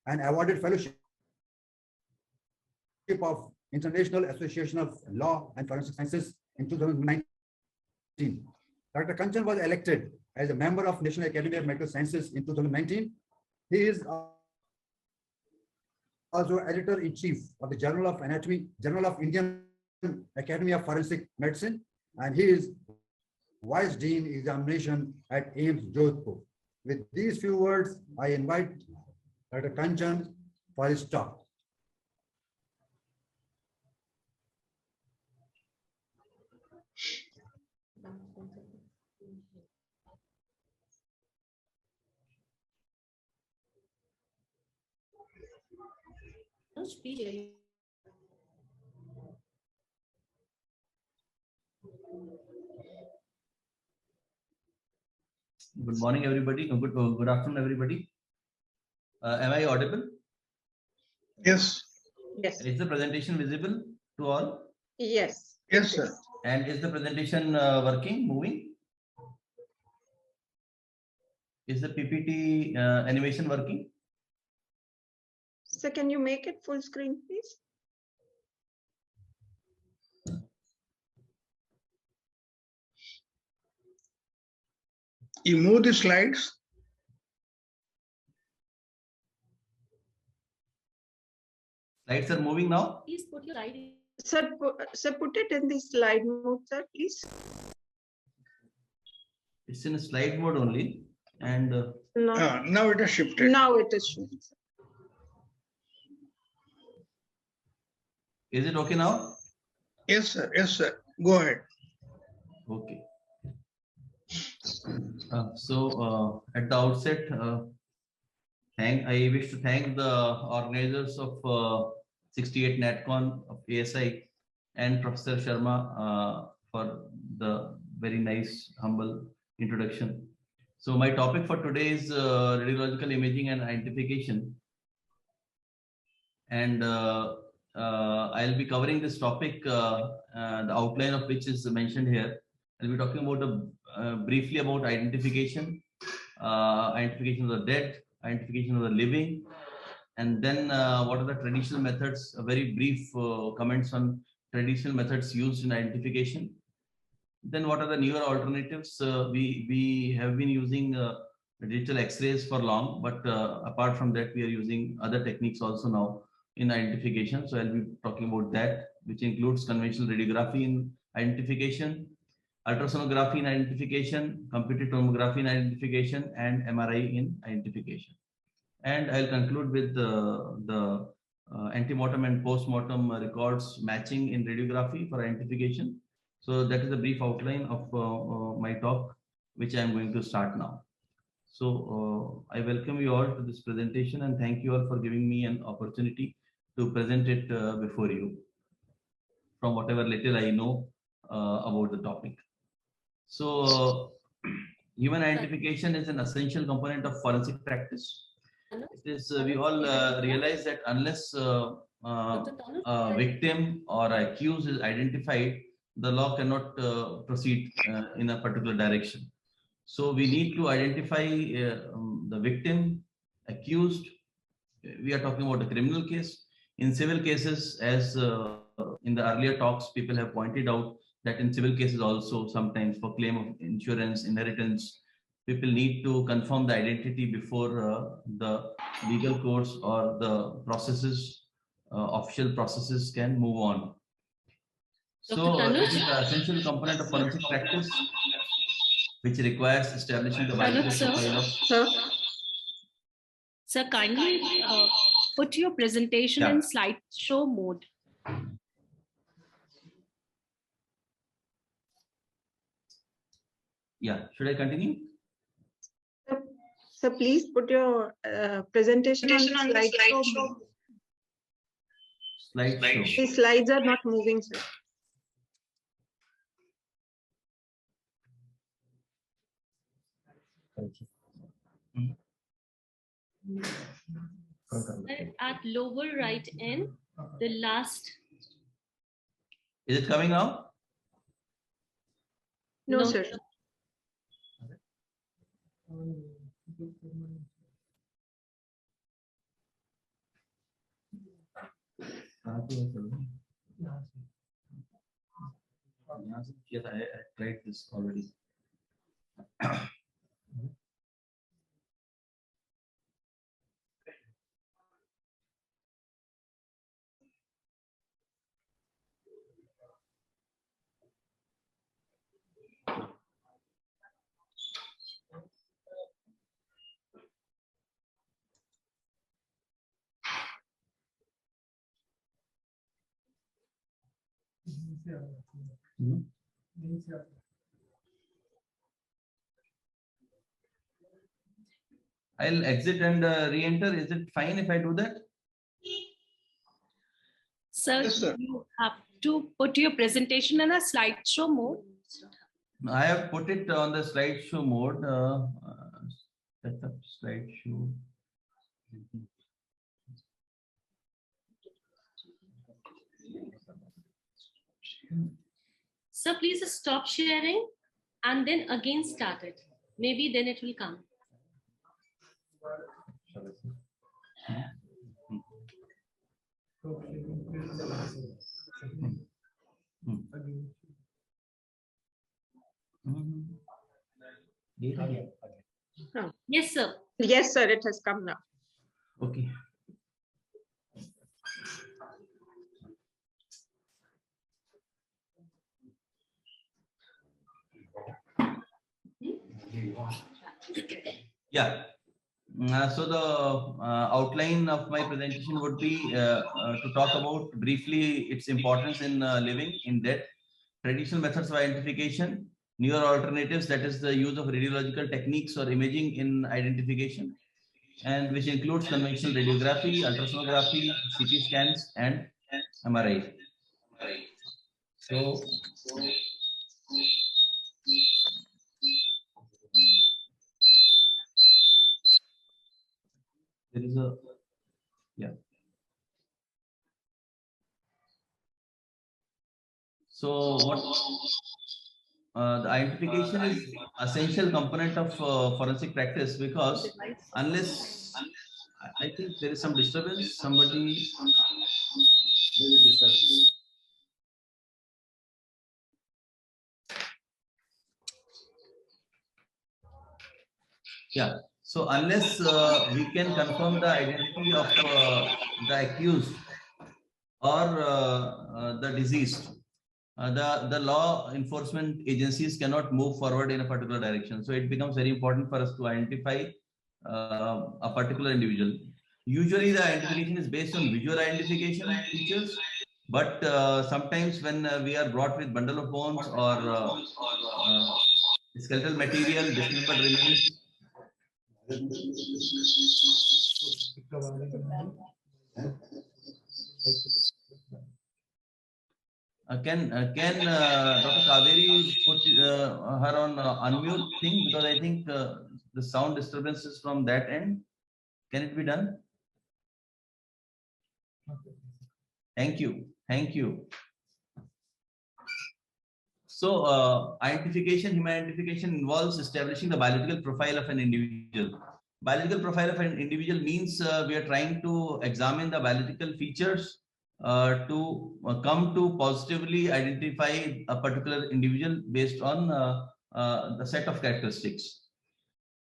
Speaker 5: An awarded fellowship of International Association of Law and Forensic Sciences in 2019. Dr. Kanchan was elected as a member of National Academy of Medical Sciences in 2019. He is also editor-in-chief of the Journal of Anatomy, Journal of Indian Academy of Forensic Medicine, and he is Vice Dean Examination at AIIMS, Jodhpur. With these few words, I invite Dr. Kanchan for his talk.
Speaker 18: Good morning, everybody. Good afternoon, everybody. Am I audible?
Speaker 4: Yes.
Speaker 2: Yes.
Speaker 18: Is the presentation visible to all?
Speaker 2: Yes.
Speaker 4: Yes, sir.
Speaker 18: And is the presentation working, moving? Is the PPT animation working?
Speaker 2: So can you make it full screen, please?
Speaker 4: You move the slides.
Speaker 18: Slides are moving now.
Speaker 3: Please put your slide.
Speaker 2: Sir, put it in the slide mode, sir, please.
Speaker 18: It's in slide mode only. And
Speaker 2: no.
Speaker 4: Now it is shifted.
Speaker 2: Now it is shifted.
Speaker 18: Is it okay now?
Speaker 4: Yes, sir. Yes, sir. Go ahead.
Speaker 18: Okay. So at the outset,
Speaker 7: I wish to thank the organizers of 68 NATCON of ASI and Professor Sharma for the very nice, humble introduction. So my topic for today is radiological imaging and identification. And I'll be covering this topic, the outline of which is mentioned here. I'll be talking about briefly about identification, identification of the dead, identification of the living, and then what are the traditional methods, a very brief comments on traditional methods used in identification. Then what are the newer alternatives? We have been using digital X-rays for long, but apart from that, we are using other techniques also now in identification. So I'll be talking about that, which includes conventional radiography in identification, ultrasonography in identification, computed tomography in identification, and MRI in identification. And I'll conclude with the antemortem and postmortem records matching in radiography for identification. So that is a brief outline of my talk, which I am going to start now. So I welcome you all to this presentation and thank you all for giving me an opportunity to present it before you from whatever little I know about the topic. So human identification is an essential component of forensic practice. It is, we all realize that unless a victim or accused is identified, the law cannot proceed in a particular direction. So we need to identify the victim, accused. We are talking about a criminal case. In civil cases, as in the earlier talks, people have pointed out that in civil cases also sometimes for claim of insurance, inheritance, people need to confirm the identity before the legal course or the processes, official processes can move on. So it is an essential component of forensic practice, which requires establishing the biological profile of.
Speaker 3: Sir, kindly put your presentation in slideshow mode.
Speaker 7: Yeah, should I continue?
Speaker 2: So please put your presentation on slideshow mode.
Speaker 7: Slideshow.
Speaker 2: The slides are not moving, sir.
Speaker 3: At lower right end, the last.
Speaker 7: Is it coming now?
Speaker 2: No, sir.
Speaker 7: Yes, I tried this already. I'll exit and re-enter. Is it fine if I do that?
Speaker 3: Sir, you have to put your presentation in a slideshow mode.
Speaker 7: I have put it on the slideshow mode. Set up slideshow.
Speaker 3: So please stop sharing and then again start it. Maybe then it will come. Yes, sir.
Speaker 2: Yes, sir, it has come now.
Speaker 7: Okay. Yeah. So the outline of my presentation would be to talk about briefly its importance in living, in death, traditional methods of identification, newer alternatives, that is the use of radiological techniques or imaging in identification, and which includes conventional radiography, ultrasonography, CT scans, and MRI. So, there is a, yeah. So what the identification is essential component of forensic practice, because unless I think there is some disturbance, somebody. There is disturbance. Yeah. So unless we can confirm the identity of the accused or the deceased, the law enforcement agencies cannot move forward in a particular direction. So it becomes very important for us to identify a particular individual. Usually the identification is based on visual identification features, but sometimes when we are brought with bundle of bones or skeletal material, dismembered remains, can Dr. Kaveri put her on unmute thing, because I think the sound disturbance is from that end. Can it be done? Thank you. Thank you. So identification, human identification involves establishing the biological profile of an individual. Biological profile of an individual means we are trying to examine the biological features to come to positively identify a particular individual based on the set of characteristics.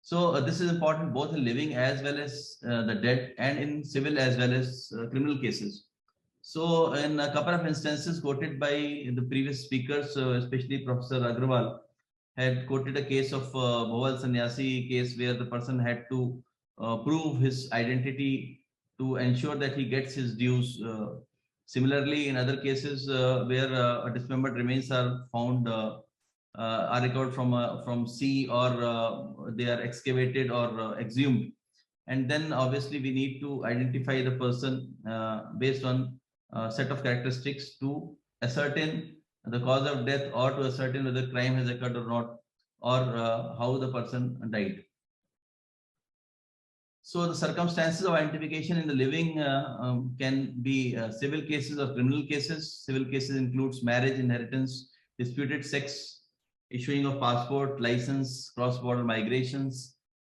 Speaker 7: So this is important both in living as well as the dead, and in civil as well as criminal cases. So in a couple of instances quoted by the previous speakers, especially Professor Agrawal, had quoted a case of Bhowal Sannyasi case where the person had to prove his identity to ensure that he gets his dues. Similarly, in other cases where dismembered remains are found, are recovered from sea, or they are excavated or exhumed, and then obviously we need to identify the person based on set of characteristics to ascertain the cause of death, or to ascertain whether crime has occurred or not, or how the person died. So the circumstances of identification in the living can be civil cases or criminal cases. Civil cases includes marriage, inheritance, disputed sex, issuing of passport, license, cross-border migrations.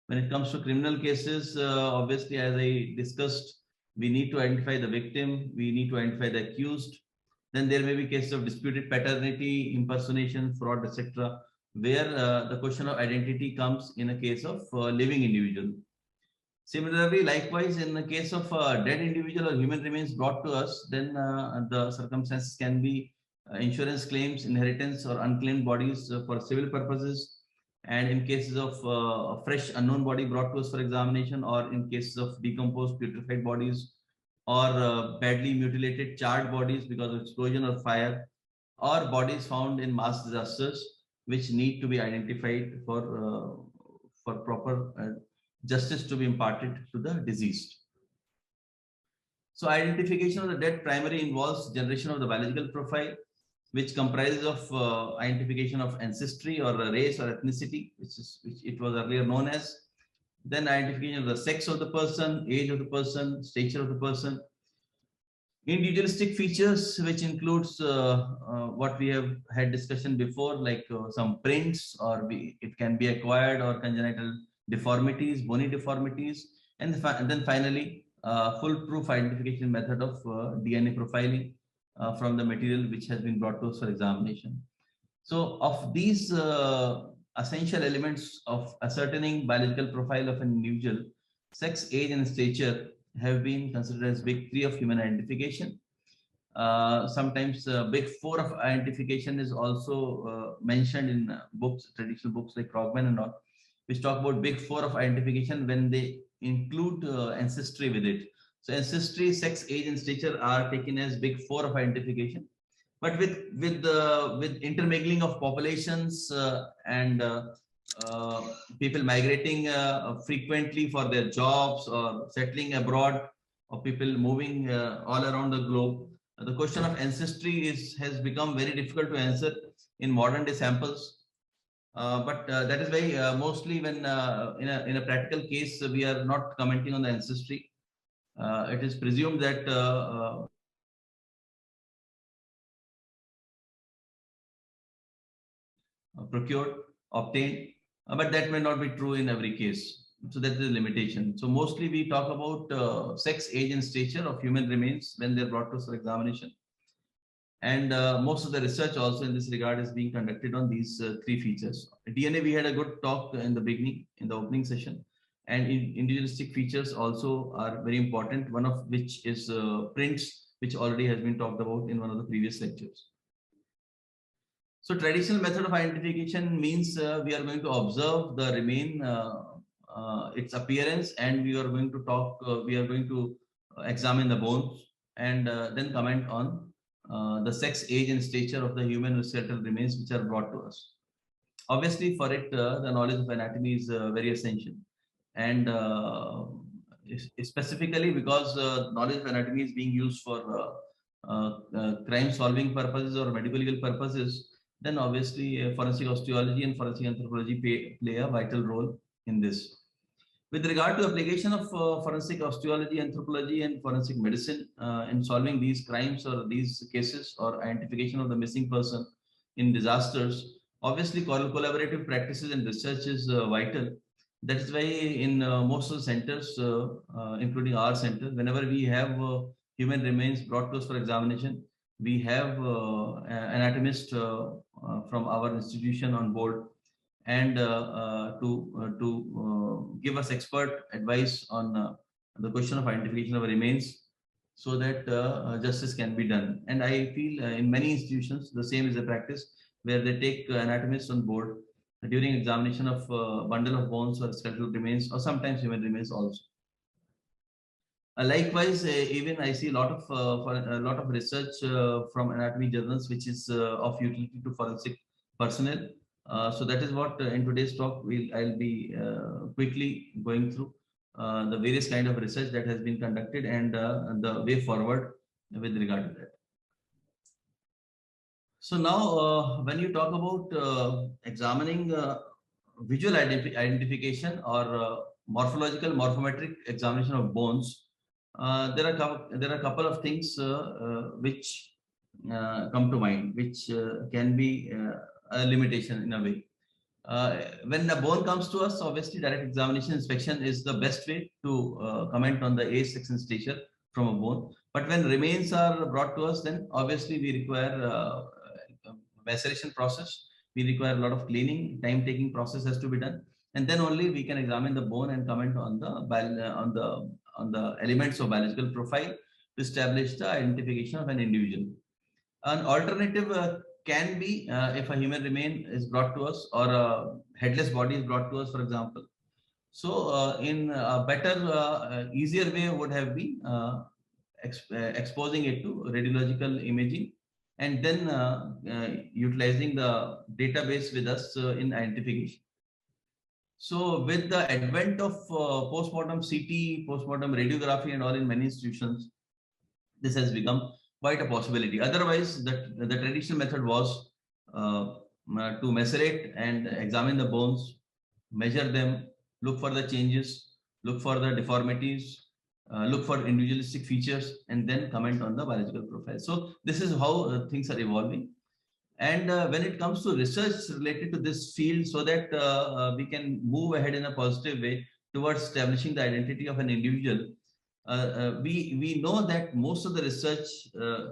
Speaker 7: When it comes to criminal cases, obviously, as I discussed, we need to identify the victim, we need to identify the accused. Then there may be cases of disputed paternity, impersonation, fraud, etc., where the question of identity comes in a case of living individual. Similarly, likewise, in the case of dead individual or human remains brought to us, then the circumstances can be insurance claims, inheritance, or unclaimed bodies for civil purposes. And in cases of a fresh unknown body brought to us for examination, or in cases of decomposed putrefied bodies, or badly mutilated charred bodies because of explosion or fire, or bodies found in mass disasters, which need to be identified for proper justice to be imparted to the deceased. So identification of the dead primarily involves generation of the biological profile, which comprises of identification of ancestry or race or ethnicity, which it was earlier known as. Then identification of the sex of the person, age of the person, stature of the person. Individualistic features, which includes what we have had discussion before, like some prints, or it can be acquired, or congenital deformities, bony deformities, and then finally foolproof identification method of DNA profiling from the material which has been brought to us for examination. So of these essential elements of ascertaining biological profile of an individual, sex, age, and stature have been considered as big three of human identification. Sometimes big four of identification is also mentioned in books, traditional books like Krogman and all, which talk about big four of identification when they include ancestry with it. So ancestry, sex, age, and stature are taken as big four of identification. But with intermingling of populations and people migrating frequently for their jobs or settling abroad, or people moving all around the globe. The question of ancestry has become very difficult to answer in modern day samples. But that is why mostly when in a practical case, we are not commenting on the ancestry. It is presumed that procured, obtained, but that may not be true in every case. So that is a limitation. So mostly we talk about sex, age, and stature of human remains when they're brought to us for examination. And most of the research also in this regard is being conducted on these three features. DNA, we had a good talk in the beginning, in the opening session. And individualistic features also are very important, one of which is prints, which already has been talked about in one of the previous lectures. So traditional method of identification means we are going to observe the remain, its appearance, and we are going to examine the bones and then comment on the sex, age, and stature of the human skeletal remains which are brought to us. Obviously, for it, the knowledge of anatomy is very essential. And specifically because knowledge of anatomy is being used for crime solving purposes or medical legal purposes, then obviously forensic osteology and forensic anthropology play a vital role in this. With regard to application of forensic osteology, anthropology, and forensic medicine in solving these crimes or these cases or identification of the missing person in disasters, obviously collaborative practices and research is vital. That is why in most of the centers, including our center, whenever we have human remains brought to us for examination, we have anatomists from our institution on board, and to give us expert advice on the question of identification of remains, so that justice can be done. And I feel in many institutions the same is a practice, where they take anatomists on board during examination of bundle of bones or skeletal remains, or sometimes human remains also. Likewise, even I see a lot of research from anatomy journals, which is of utility to forensic personnel. So that is what in today's talk I'll be quickly going through the various kind of research that has been conducted and the way forward with regard to that. So now, when you talk about examining visual identification or morphological morphometric examination of bones, there are a couple of things which come to mind, which can be a limitation in a way. When a bone comes to us, obviously direct examination inspection is the best way to comment on the age, sex, and stature from a bone. But when remains are brought to us, then obviously we require maceration process. We require a lot of cleaning, time-taking process has to be done, and then only we can examine the bone and comment on the elements of biological profile to establish the identification of an individual. An alternative can be if a human remain is brought to us or a headless body is brought to us, for example. So in a better, easier way would have been exposing it to radiological imaging, and then utilizing the database with us in identification. So with the advent of postmortem CT, postmortem radiography and all in many institutions, this has become quite a possibility. Otherwise, the traditional method was to macerate and examine the bones, measure them, look for the changes, look for the deformities, look for individualistic features, and then comment on the biological profile. So this is how things are evolving. And when it comes to research related to this field, so that we can move ahead in a positive way towards establishing the identity of an individual, we know that most of the research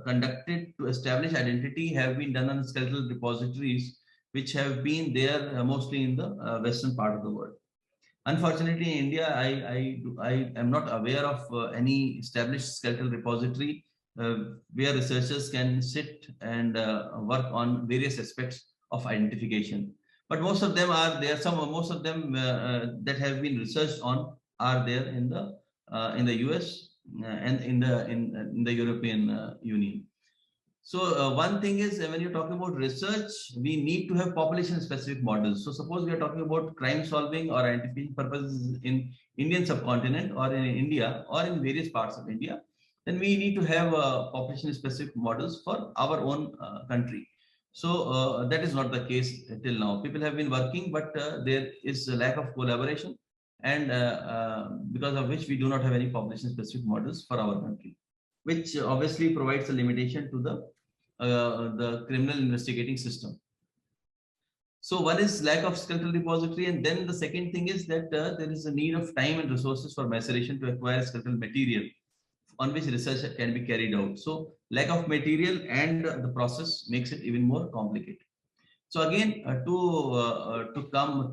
Speaker 7: conducted to establish identity have been done on skeletal repositories, which have been there mostly in the western part of the world. Unfortunately, in India, I am not aware of any established skeletal repository where researchers can sit and work on various aspects of identification. But most of them are there. Most of them that have been researched on are there in the US and in the European Union. So one thing is when you're talking about research, we need to have population specific models. So suppose we are talking about crime solving or identification purposes in Indian subcontinent or in India or in various parts of India, then we need to have population specific models for our own country. So that is not the case till now. People have been working, but there is a lack of collaboration, and because of which we do not have any population specific models for our country, which obviously provides a limitation to the criminal investigating system. So one is lack of skeletal repository, and then the second thing is that there is a need of time and resources for maceration to acquire skeletal material on which research can be carried out. So lack of material and the process makes it even more complicated. So again, to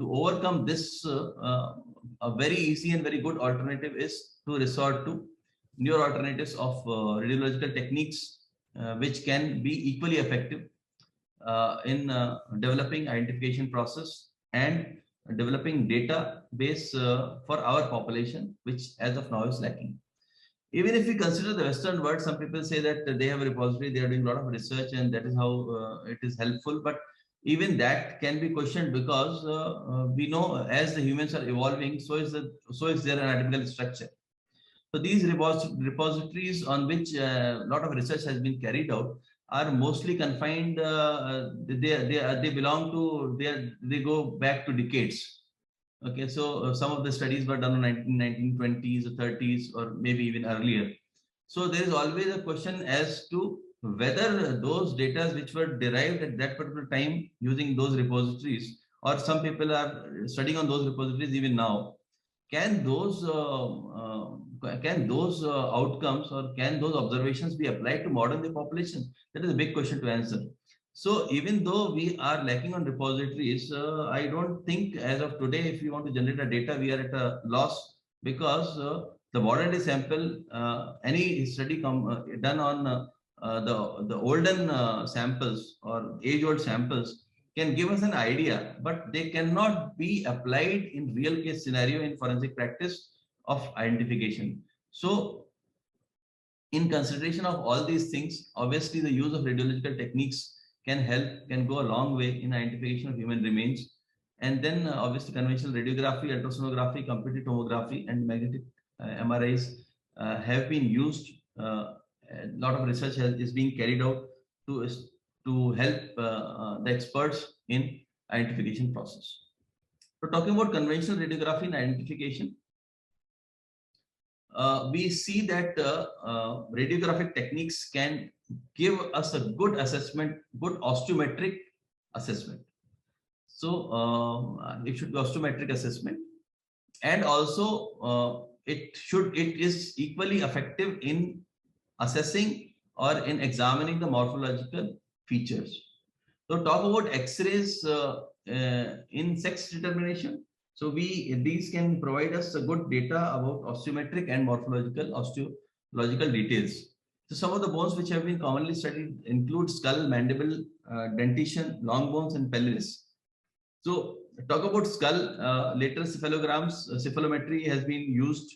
Speaker 7: overcome this, a very easy and very good alternative is to resort to newer alternatives of radiological techniques, which can be equally effective in developing identification process and developing database for our population, which as of now is lacking. Even if we consider the Western world, some people say that they have a repository, they are doing a lot of research, and that is how it is helpful. But even that can be questioned, because we know as the humans are evolving, so is their anatomical structure. So these repositories on which a lot of research has been carried out are mostly confined. They belong to they go back to decades. Okay, so some of the studies were done in 1920s or 30s or maybe even earlier. So there is always a question as to whether those data which were derived at that particular time using those repositories, or some people are studying on those repositories even now, can those outcomes or can those observations be applied to modern day population? That is a big question to answer. So even though we are lacking on repositories, I don't think as of today, if we want to generate a data, we are at a loss, because the modern day sample, any study done on the olden samples or age-old samples can give us an idea, but they cannot be applied in real case scenario in forensic practice of identification. So in consideration of all these things, obviously the use of radiological techniques can go a long way in identification of human remains. And then obviously conventional radiography, ultrasonography, computed tomography, and magnetic MRIs have been used. A lot of research is being carried out to help the experts in identification process. So talking about conventional radiography and identification, we see that radiographic techniques can give us a good assessment, good osteometric assessment. So it should be osteometric assessment, and also it is equally effective in assessing or in examining the morphological features. So talk about X-rays in sex determination. So these can provide us a good data about osteometric and osteological details. So some of the bones which have been commonly studied include skull, mandible, dentition, long bones, and pelvis. So talk about skull, lateral cephalograms, cephalometry has been used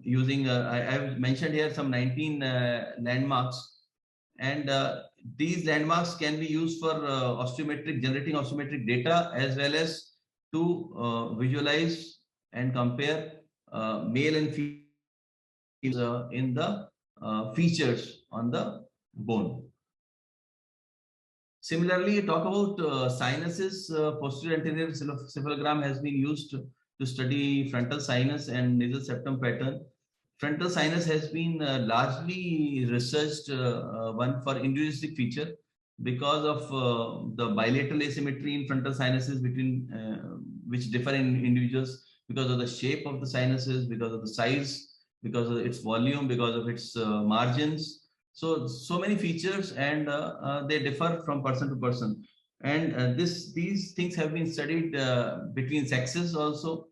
Speaker 7: using, I've mentioned here some 19 landmarks, and these landmarks can be used for generating osteometric data, as well as to visualize and compare male and female in the features on the bone. Similarly, talk about sinuses. Posterior anterior cephalogram has been used to study frontal sinus and nasal septum pattern. Frontal sinus has been largely researched one for individualistic feature, because of the bilateral asymmetry in frontal sinuses between which differ in individuals, because of the shape of the sinuses, because of the size, because of its volume, because of its margins. So many features, and they differ from person to person. And these things have been studied between sexes also.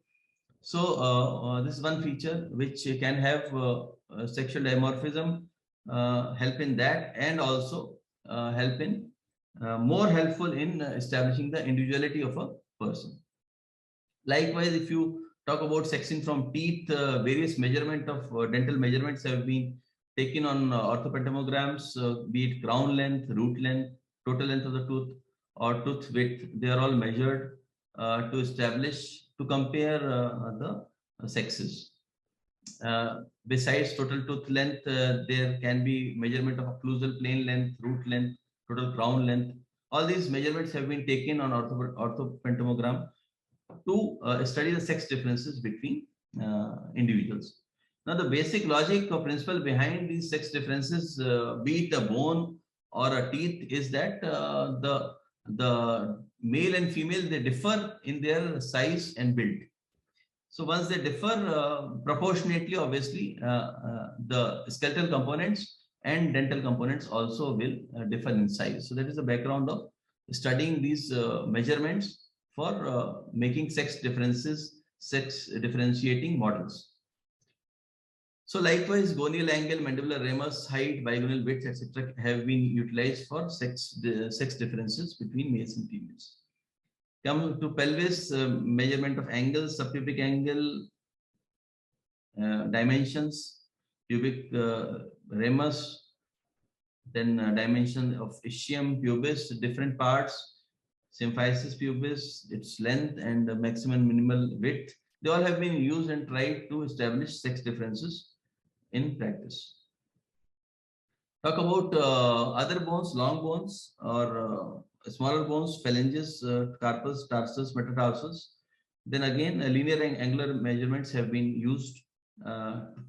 Speaker 7: So this is one feature which can have sexual dimorphism, help in that, and also help in more helpful in establishing the individuality of a person. Likewise, if you talk about sexing from teeth, various measurement of dental measurements have been taken on orthopentamograms, be it crown length, root length, total length of the tooth, or tooth width. They are all measured to establish, to compare the sexes. Besides total tooth length, there can be measurement of occlusal plane length, root length, total crown length. All these measurements have been taken on orthopentomogram to study the sex differences between individuals. Now, the basic logic or principle behind these sex differences, be it a bone or a teeth, is that the male and female, they differ in their size and build. So once they differ proportionately, obviously, the skeletal components and dental components also will differ in size. So that is the background of studying these measurements for making sex differentiating models. So likewise, gonial angle, mandibular ramus, height, bigonal width, etc., have been utilized for sex differences between males and females. Come to pelvis, measurement of angles, subpubic angle, dimensions, pubic ramus, then dimension of ischium, pubis, different parts, symphysis pubis, its length and maximum minimal width. They all have been used and tried to establish sex differences in practice. Talk about other bones, long bones or smaller bones, phalanges, carpus, tarsus, metatarsus. Then again, linear and angular measurements have been used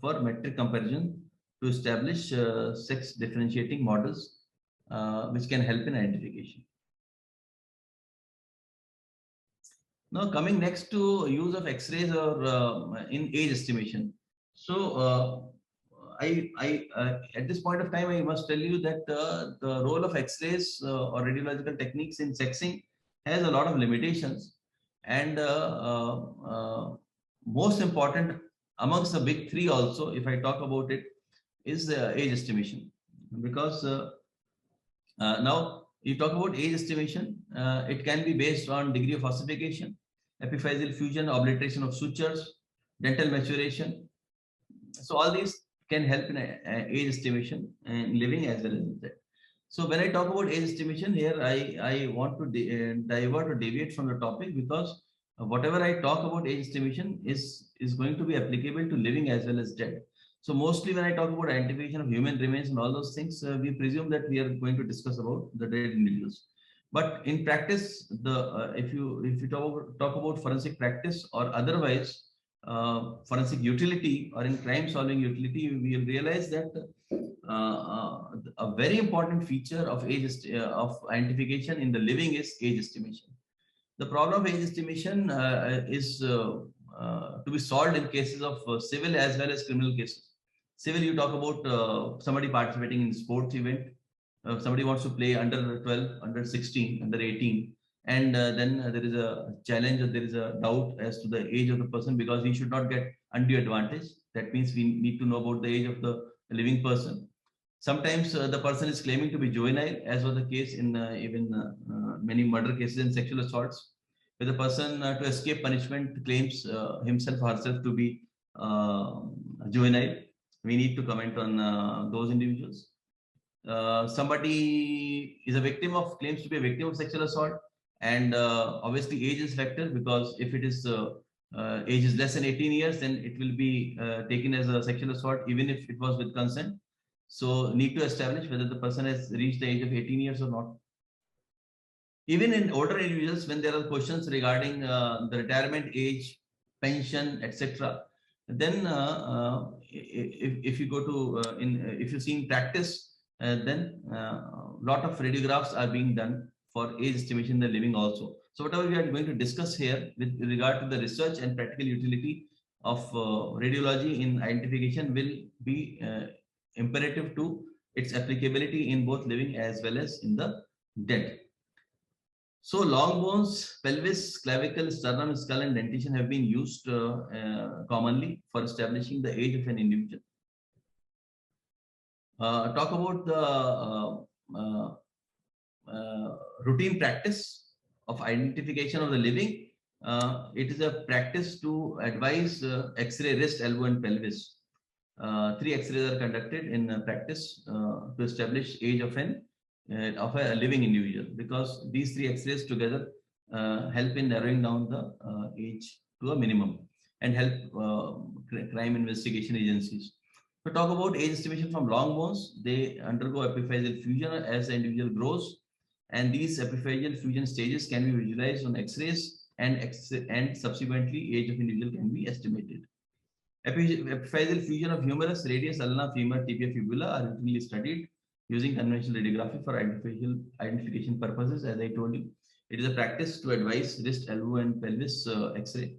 Speaker 7: for metric comparison to establish sex differentiating models, which can help in identification. Now, coming next to use of X-rays or in age estimation. So, at this point of time, I must tell you that the role of X-rays or radiological techniques in sexing has a lot of limitations, and most important amongst the big three also, if I talk about it, is the age estimation. Because now you talk about age estimation, it can be based on degree of ossification, epiphyseal fusion, obliteration of sutures, dental maturation. So all these can help in age estimation and living as well as death. So when I talk about age estimation here, I want to divert or deviate from the topic, because whatever I talk about age estimation is going to be applicable to living as well as dead. So mostly when I talk about identification of human remains and all those things, we presume that we are going to discuss about the dead individuals. But in practice, if you talk about forensic practice or otherwise forensic utility or in crime solving utility, we will realize that a very important feature of of identification in the living is age estimation. The problem of age estimation is to be solved in cases of civil as well as criminal cases. Civil, you talk about somebody participating in sports event. Somebody wants to play under 12, under 16, under 18. And then there is a challenge, or there is a doubt as to the age of the person, because he should not get undue advantage. That means we need to know about the age of the living person. Sometimes the person is claiming to be juvenile, as was the case in even many murder cases and sexual assaults, where the person to escape punishment claims himself or herself to be juvenile. We need to comment on those individuals. Somebody is a victim of, claims to be a victim of sexual assault, and obviously age is factor, because if it is age is less than 18 years, then it will be taken as a sexual assault, even if it was with consent. So need to establish whether the person has reached the age of 18 years or not. Even in older individuals, when there are questions regarding the retirement age, pension, etc., then if you go to if you see in practice, then lot of radiographs are being done for age estimation in the living also. So whatever we are going to discuss here with regard to the research and practical utility of radiology in identification will be imperative to its applicability in both living as well as in the dead. So long bones, pelvis, clavicle, sternum, skull, and dentition have been used commonly for establishing the age of an individual. Talk about the routine practice of identification of the living. It is a practice to advise X-ray wrist, elbow, and pelvis. 3 X-rays are conducted in practice to establish age of a living individual, because these 3 X-rays together help in narrowing down the age to a minimum and help crime investigation agencies. To talk about age estimation from long bones, they undergo epiphyseal fusion as the individual grows, and these epiphyseal fusion stages can be visualized on X-rays, and subsequently age of individual can be estimated. Epiphyseal fusion of humerus, radius, ulna, femur, tibia, fibula are routinely studied using conventional radiography for identification purposes. As I told you, it is a practice to advise wrist, elbow, and pelvis X-ray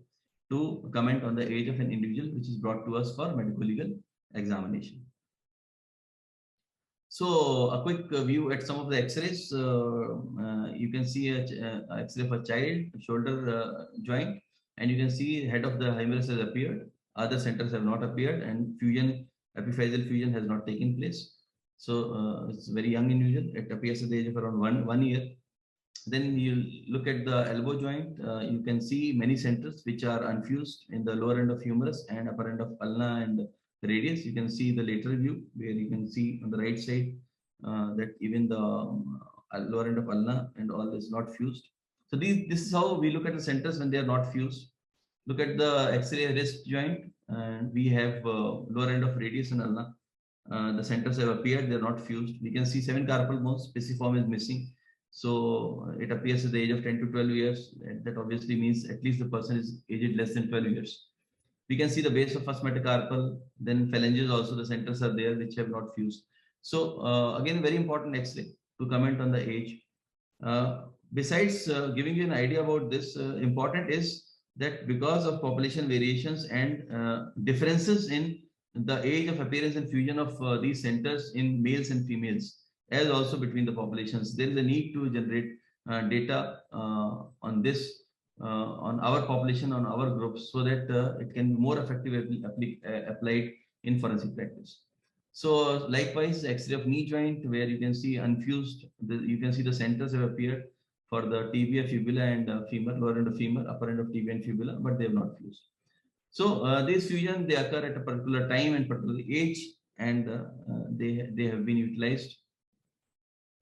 Speaker 7: to comment on the age of an individual, which is brought to us for medical legal examination. So a quick view at some of the X-rays. You can see a X-ray of a child shoulder joint, and you can see head of the humerus has appeared. Other centers have not appeared, and epiphyseal fusion has not taken place. So it's a very young individual. It appears at the age of around one year. Then you look at the elbow joint. You can see many centers which are unfused in the lower end of humerus and upper end of ulna and radius. You can see the lateral view where you can see on the right side that even the lower end of ulna and all is not fused. So this is how we look at the centers when they are not fused. Look at the X-ray wrist joint, and we have lower end of radius and ulna. The centers have appeared, they are not fused. We can see 7 carpal bones, pisiform is missing. So it appears at the age of 10 to 12 years. That obviously means at least the person is aged less than 12 years. We can see the base of first metacarpal, then phalanges also, the centers are there which have not fused. So again, very important X-ray to comment on the age. Besides giving you an idea about this, important is that because of population variations and differences in the age of appearance and fusion of these centers in males and females, as also between the populations, there is a need to generate data on this, on our population, on our groups, so that it can be more effectively applied in forensic practice. So likewise, X-ray of knee joint, where you can see unfused, you can see the centers have appeared for the tibia, fibula, and femur, lower end of femur, upper end of tibia and fibula, but they have not fused. So these fusions, they occur at a particular time and particular age, and they have been utilized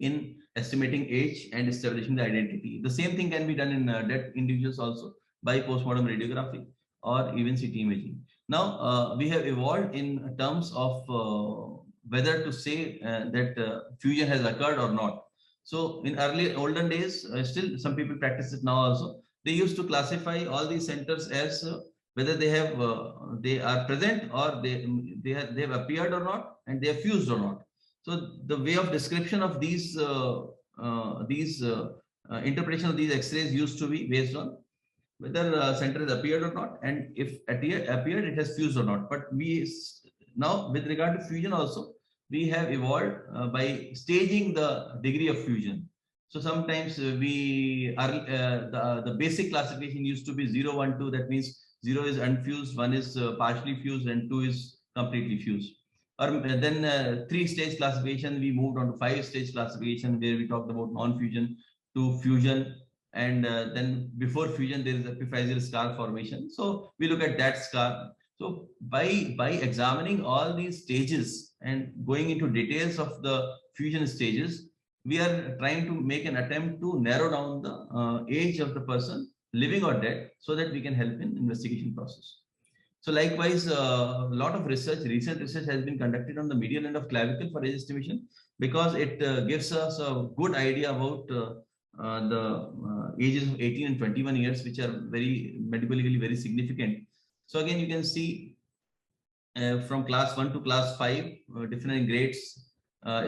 Speaker 7: in estimating age and establishing the identity. The same thing can be done in dead individuals also by postmortem radiography or even CT imaging. Now we have evolved in terms of whether to say that fusion has occurred or not. So in olden days, still some people practice it now also. They used to classify all these centers as whether they have they are present or they have appeared or not, and they are fused or not. So the way of description of these interpretation of these X-rays used to be based on whether center has appeared or not, and if appeared, it has fused or not. But we now, with regard to fusion also, we have evolved by staging the degree of fusion. So sometimes we are the basic classification used to be 0, 1, 2. That means 0 is unfused, 1 is partially fused, and 2 is completely fused. Or then 3-stage classification, we moved on to 5-stage classification, where we talked about non-fusion to fusion, and then before fusion there is epiphyseal scar formation. So we look at that scar. So by examining all these stages and going into details of the fusion stages, we are trying to make an attempt to narrow down the age of the person, living or dead, so that we can help in investigation process. So likewise, a lot of recent research has been conducted on the medial end of clavicle for age estimation, because it gives us a good idea about the ages of 18 and 21 years, which are very medically very significant. So again, you can see from class 1 to class 5, different grades.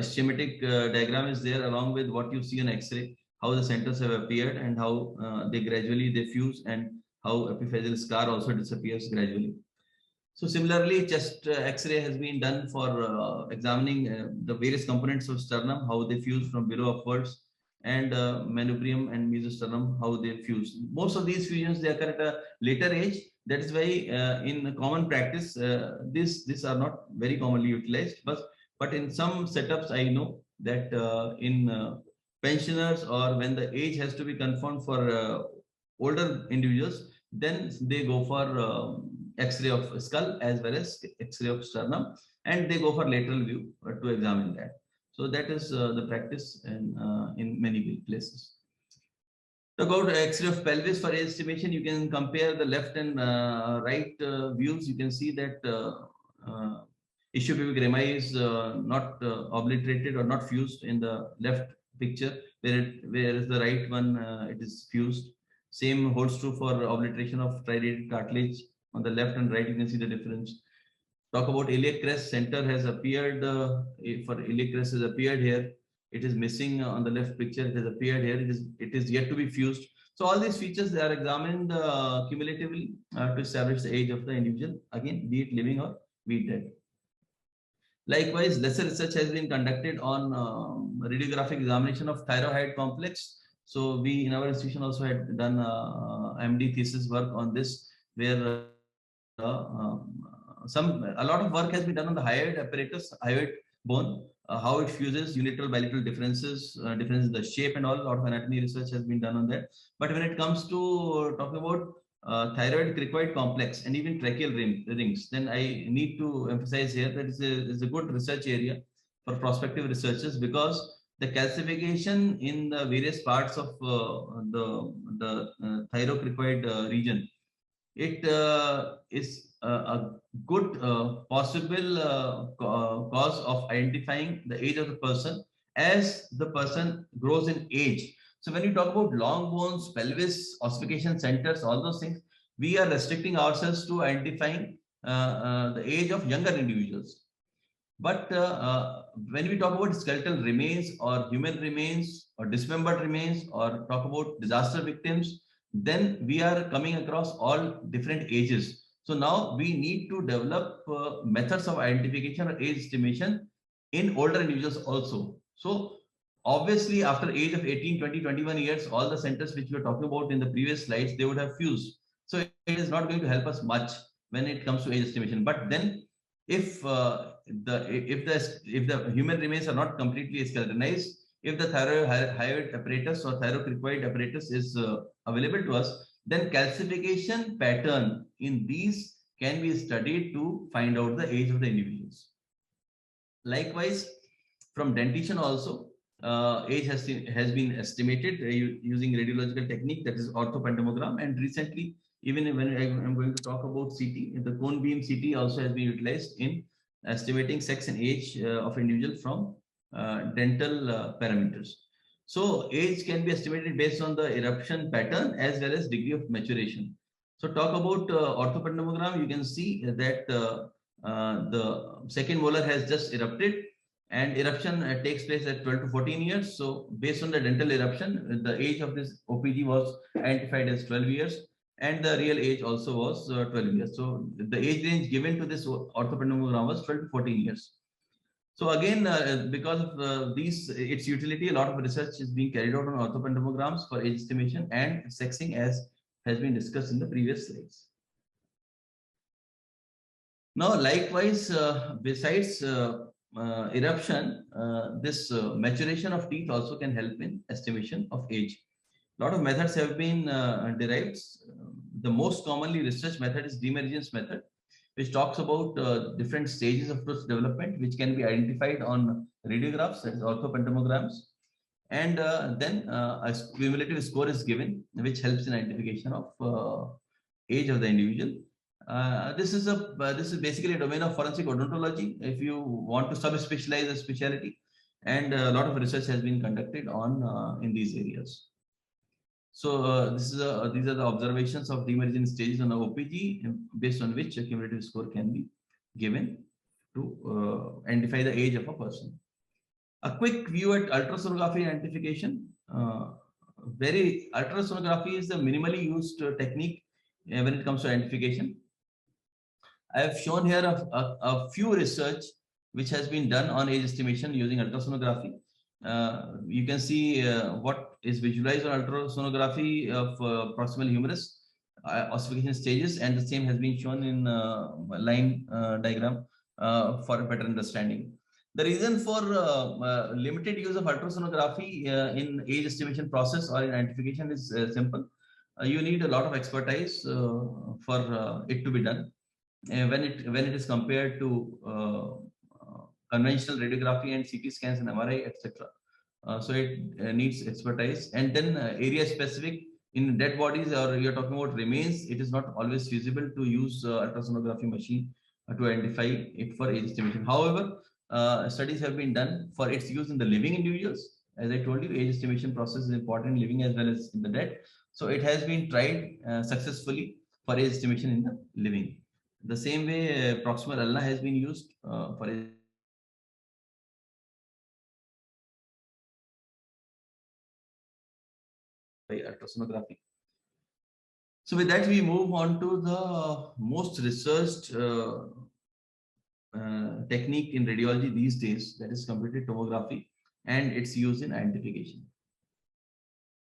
Speaker 7: Schematic diagram is there along with what you see on X-ray, how the centers have appeared and how they gradually fuse, and how epiphyseal scar also disappears gradually. So similarly, chest X-ray has been done for examining the various components of sternum, how they fuse from below upwards, and manubrium and mesosternum, how they fuse. Most of these fusions, they occur at a later age. That is why in common practice, these are not very commonly utilized. But in some setups, I know that in pensioners, or when the age has to be confirmed for older individuals, then they go for X-ray of skull as well as X-ray of sternum, and they go for lateral view to examine that. So that is the practice in many places. About X-ray of pelvis for age estimation, you can compare the left and right views. You can see that ischiopubic rami is not obliterated or not fused in the left picture, whereas the right one it is fused. Same holds true for obliteration of triradiate cartilage on the left and right. You can see the difference. Talk about iliac crest, center has appeared for iliac crest has appeared here. It is missing on the left picture. It has appeared here. It is yet to be fused. So all these features, they are examined cumulatively to establish the age of the individual, again, be it living or be it dead. Likewise, lesser research has been conducted on radiographic examination of thyroid complex. So we in our institution also had done MD thesis work on this, where a lot of work has been done on the hyoid apparatus, hyoid bone, how it fuses, unilateral, bilateral differences, differences in the shape and all. A lot of anatomy research has been done on that. But when it comes to talking about thyroid cricoid complex and even tracheal rings, then I need to emphasize here that it's a good research area for prospective researchers, because the calcification in the various parts of the thyrocricoid region, it is a good possible cause of identifying the age of the person as the person grows in age. So when you talk about long bones, pelvis, ossification centers, all those things, we are restricting ourselves to identifying the age of younger individuals. But when we talk about skeletal remains or human remains or dismembered remains or talk about disaster victims, then we are coming across all different ages. So now we need to develop methods of identification or age estimation in older individuals also. So obviously after age of 18, 20, 21 years, all the centers which we were talking about in the previous slides, they would have fused. So it is not going to help us much when it comes to age estimation. But then if the human remains are not completely skeletonized, if the thyroid apparatus or thyrocricoid apparatus is available to us, then calcification pattern in these can be studied to find out the age of the individuals. Likewise, from dentition also, age has been estimated using radiological technique, that is orthopentomogram, and recently, even when I'm going to talk about CT, the cone beam CT also has been utilized in estimating sex and age of individual from dental parameters. So age can be estimated based on the eruption pattern as well as degree of maturation. So talk about orthopentomogram, you can see that the second molar has just erupted, and eruption takes place at 12 to 14 years. So based on the dental eruption, the age of this OPG was identified as 12 years, and the real age also was 12 years. So the age range given to this orthopentomogram was 12 to 14 years. So again, because of its utility, a lot of research is being carried out on orthopentomograms for age estimation and sexing, as has been discussed in the previous slides. Now, likewise, besides eruption, this maturation of teeth also can help in estimation of age. A lot of methods have been derived. The most commonly researched method is demergence method, which talks about different stages of tooth development, which can be identified on radiographs, that is orthopentomograms. And then a cumulative score is given, which helps in identification of age of the individual. This is basically a domain of forensic odontology, if you want to subspecialize a specialty, and a lot of research has been conducted on in these areas. So these are the observations of demergence stages on the OPG, based on which a cumulative score can be given to identify the age of a person. A quick view at ultrasonography identification. Ultrasonography is the minimally used technique when it comes to identification. I have shown here a few research which has been done on age estimation using ultrasonography. You can see what is visualized on ultrasonography of proximal humerus ossification stages, and the same has been shown in line diagram for a better understanding. The reason for limited use of ultrasonography in age estimation process or in identification is simple. You need a lot of expertise for it to be done. when it is compared to conventional radiography and CT scans and MRI, etc. So it needs expertise. And then area specific in dead bodies, or you're talking about remains, it is not always feasible to use ultrasonography machine to identify it for age estimation. However, studies have been done for its use in the living individuals. As I told you, age estimation process is important in living as well as in the dead. So it has been tried successfully for age estimation in the living. The same way proximal ulna has been used for age by ultrasonography. So with that, we move on to the most researched technique in radiology these days, that is computed tomography and its use in identification.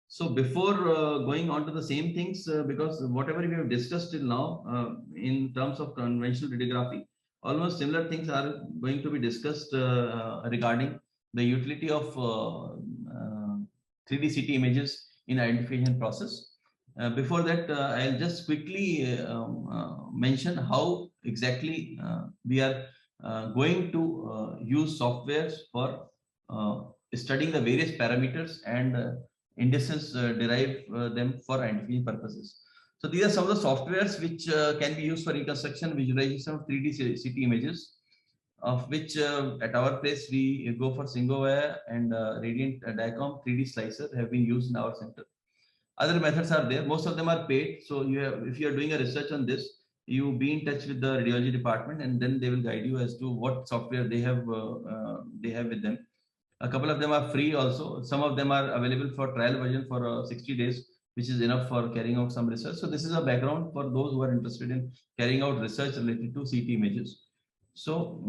Speaker 7: So before going on to the same things, because whatever we have discussed till now in terms of conventional radiography, almost similar things are going to be discussed regarding the utility of 3D CT images in identification process. Before that, I'll just quickly mention how exactly we are going to use softwares for studying the various parameters and indices derive them for identification purposes. So these are some of the softwares which can be used for reconstruction, visualization of 3D CT images, of which at our place we go for Singoware and Radiant DICOM 3D Slicer have been used in our center. Other methods are there. Most of them are paid. So you have, if you are doing a research on this, you be in touch with the radiology department, and then they will guide you as to what software they have with them. A couple of them are free also. Some of them are available for trial version for 60 days, which is enough for carrying out some research. So this is a background for those who are interested in carrying out research related to CT images. So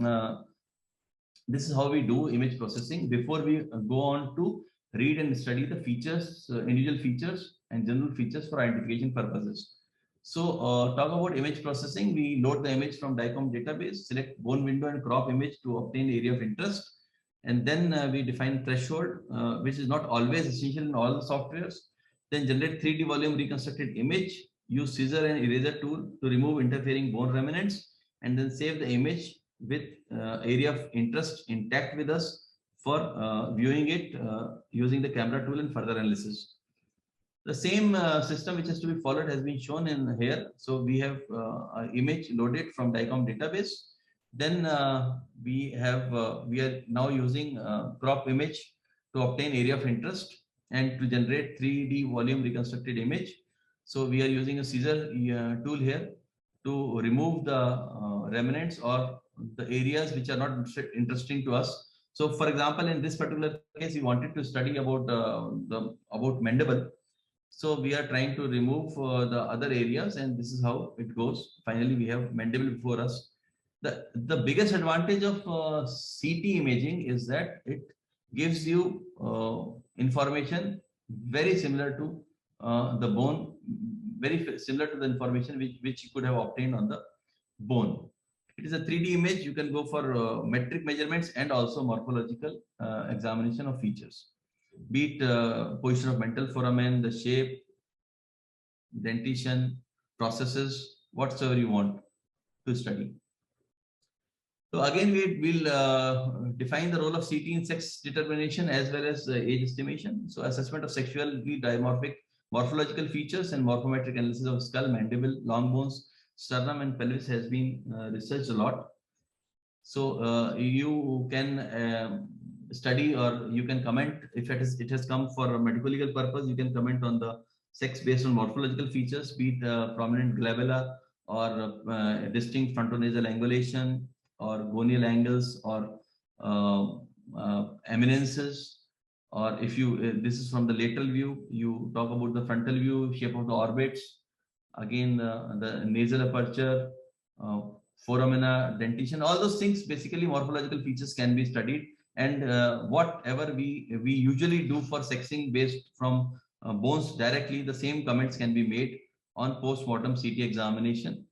Speaker 7: this is how we do image processing. Before we go on to read and study the features, individual features and general features for identification purposes. So talk about image processing. We load the image from DICOM database, select bone window and crop image to obtain area of interest. And then we define threshold, which is not always essential in all the softwares. Then generate 3D volume reconstructed image, use scissor and eraser tool to remove interfering bone remnants, and then save the image with area of interest intact with us for viewing it using the camera tool and further analysis. The same system which has to be followed has been shown in here. So we have an image loaded from DICOM database. Then we are now using crop image to obtain area of interest and to generate 3D volume reconstructed image. So we are using a scissor tool here to remove the remnants or the areas which are not interesting to us. So for example, in this particular case, we wanted to study about mandible. So we are trying to remove the other areas, and this is how it goes. Finally, we have mandible before us. The biggest advantage of CT imaging is that it gives you information very similar to the bone, very similar to the information which you could have obtained on the bone. It is a 3D image. You can go for metric measurements and also morphological examination of features, be it position of mental foramen, the shape, dentition, processes, whatsoever you want to study. So again, we will define the role of CT in sex determination as well as age estimation. So assessment of sexually dimorphic morphological features and morphometric analysis of skull, mandible, long bones, sternum and pelvis has been researched a lot. So you can study or you can comment if it has come for a medical legal purpose. You can comment on the sex based on morphological features, be it prominent glabella or distinct frontonasal angulation or gonial angles or eminences, or if you this is from the lateral view, you talk about the frontal view, shape of the orbits, again the nasal aperture, foramina, dentition, all those things. Basically morphological features can be studied, and whatever we usually do for sexing based from bones directly, the same comments can be made on post-mortem CT examination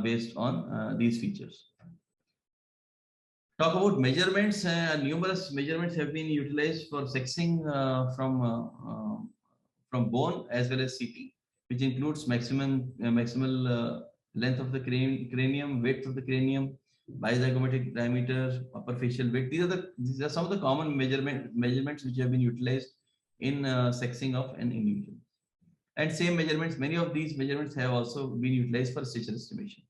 Speaker 7: based on these features. Talk about measurements. Numerous measurements have been utilized for sexing from bone as well as CT, which includes maximal length of the cranium, width of the cranium, bizygomatic diameter, upper facial width. These are some of the common measurements which have been utilized in sexing of an individual. And same measurements, many of these measurements have also been utilized for stature estimation.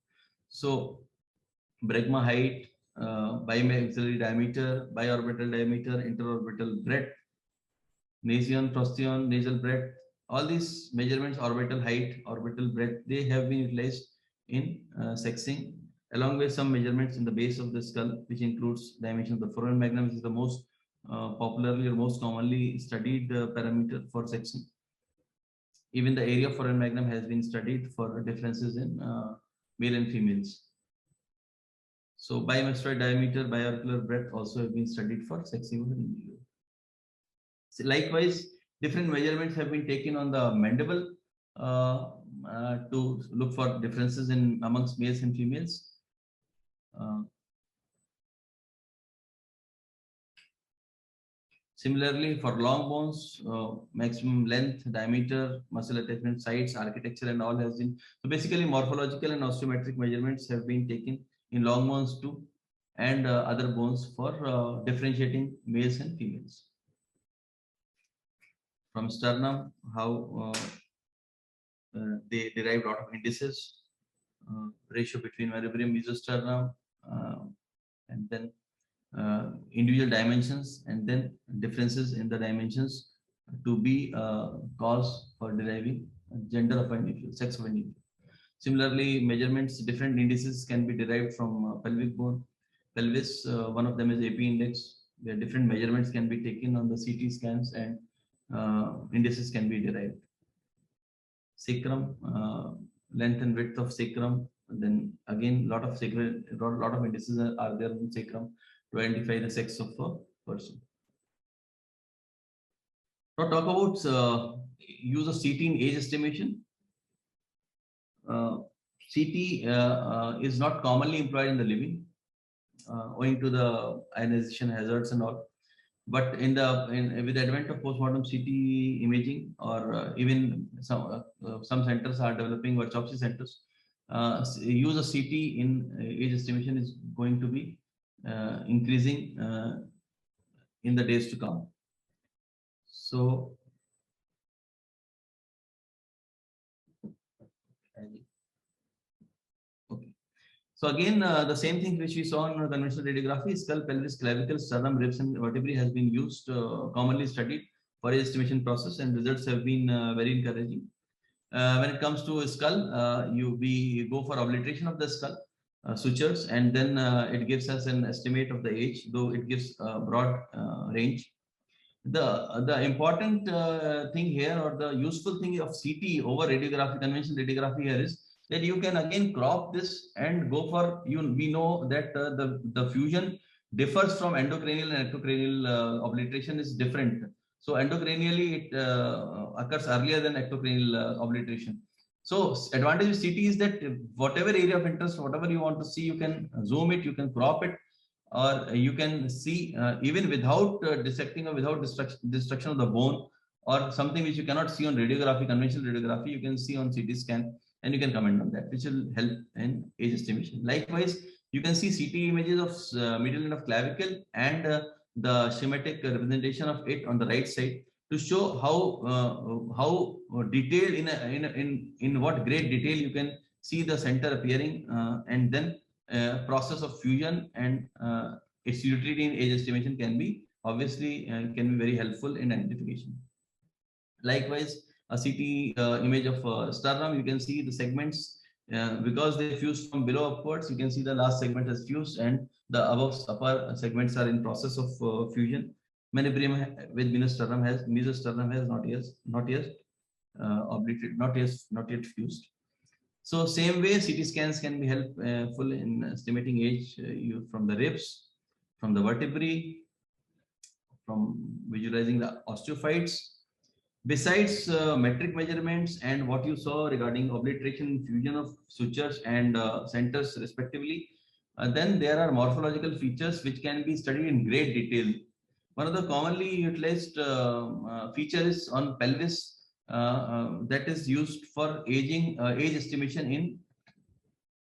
Speaker 7: So bregma height, bimaxillary diameter, biorbital diameter, interorbital breadth, nasion, prostheon, nasal breadth, all these measurements, orbital height, orbital breadth, they have been utilized in sexing, along with some measurements in the base of the skull, which includes dimension of the foramen magnum, which is the most popularly or most commonly studied parameter for sexing. Even the area of foramen magnum has been studied for differences in male and females. So bimastoid diameter, biauricular breadth also have been studied for sexing of an individual. So likewise, different measurements have been taken on the mandible to look for differences in amongst males and females. Similarly, for long bones, maximum length, diameter, muscle attachment sites, architecture, and all has been. So basically, morphological and osteometric measurements have been taken in long bones too, and other bones for differentiating males and females. From sternum, how they derived a lot of indices, ratio between vertebrae, mesosternum, and then individual dimensions, and then differences in the dimensions to be cause for deriving gender of an individual, sex of an individual. Similarly, measurements, different indices can be derived from pelvic bone, pelvis. One of them is AP index, where different measurements can be taken on the CT scans and indices can be derived. Sacrum, length and width of sacrum, and then again lot of indices are there in sacrum to identify the sex of a person. Now talk about use of CT in age estimation. CT is not commonly employed in the living, owing to the ionization hazards and all. But with the advent of postmortem CT imaging, or even some centers are developing autopsy centers, use of CT in age estimation is going to be increasing in the days to come. So so again, the same thing which we saw in conventional radiography, skull, pelvis, clavicle, sternum, ribs, and vertebrae has been used, commonly studied for age estimation process, and results have been very encouraging. When it comes to skull, we go for obliteration of the skull, sutures, and then it gives us an estimate of the age, though it gives a broad range. The important thing here, or the useful thing of CT over radiography, conventional radiography here, is that you can again crop this and go for we know that the fusion differs from endocranial and ectocranial obliteration is different. So endocranially it occurs earlier than ectocranial obliteration. So advantage of CT is that whatever area of interest, whatever you want to see, you can zoom it, you can crop it, or you can see even without dissecting or without destruction of the bone, or something which you cannot see on radiography, conventional radiography, you can see on CT scan, and you can comment on that, which will help in age estimation. Likewise, you can see CT images of middle end of clavicle and the schematic representation of it on the right side to show how detailed in what great detail you can see the center appearing, and then process of fusion and its utility in age estimation can be obviously can be very helpful in identification. Likewise, a CT image of sternum, you can see the segments because they fuse from below upwards. You can see the last segment has fused and the upper segments are in process of fusion. Manubrium with mesosternum has not yet obliterated, not yet fused. So same way, CT scans can be helpful in estimating age from the ribs, from the vertebrae, from visualizing the osteophytes. Besides metric measurements and what you saw regarding obliteration, fusion of sutures and centers respectively, then there are morphological features which can be studied in great detail. One of the commonly utilized features on pelvis that is used for age estimation in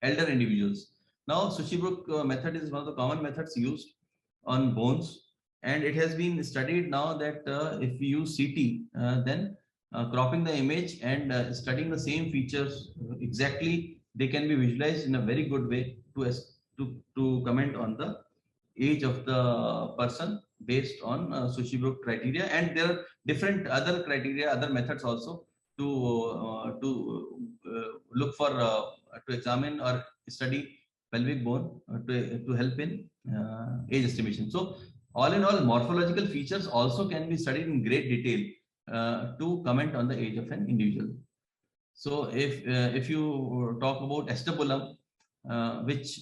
Speaker 7: elder individuals. Now, Sushibrook method is one of the common methods used on bones, and it has been studied now that if we use CT, then cropping the image and studying the same features exactly, they can be visualized in a very good way to comment on the age of the person based on Sushibrook criteria. And there are different other criteria, other methods also to look for to examine or study pelvic bone to help in age estimation. So all in all, morphological features also can be studied in great detail to comment on the age of an individual. So if you talk about acetabulum, which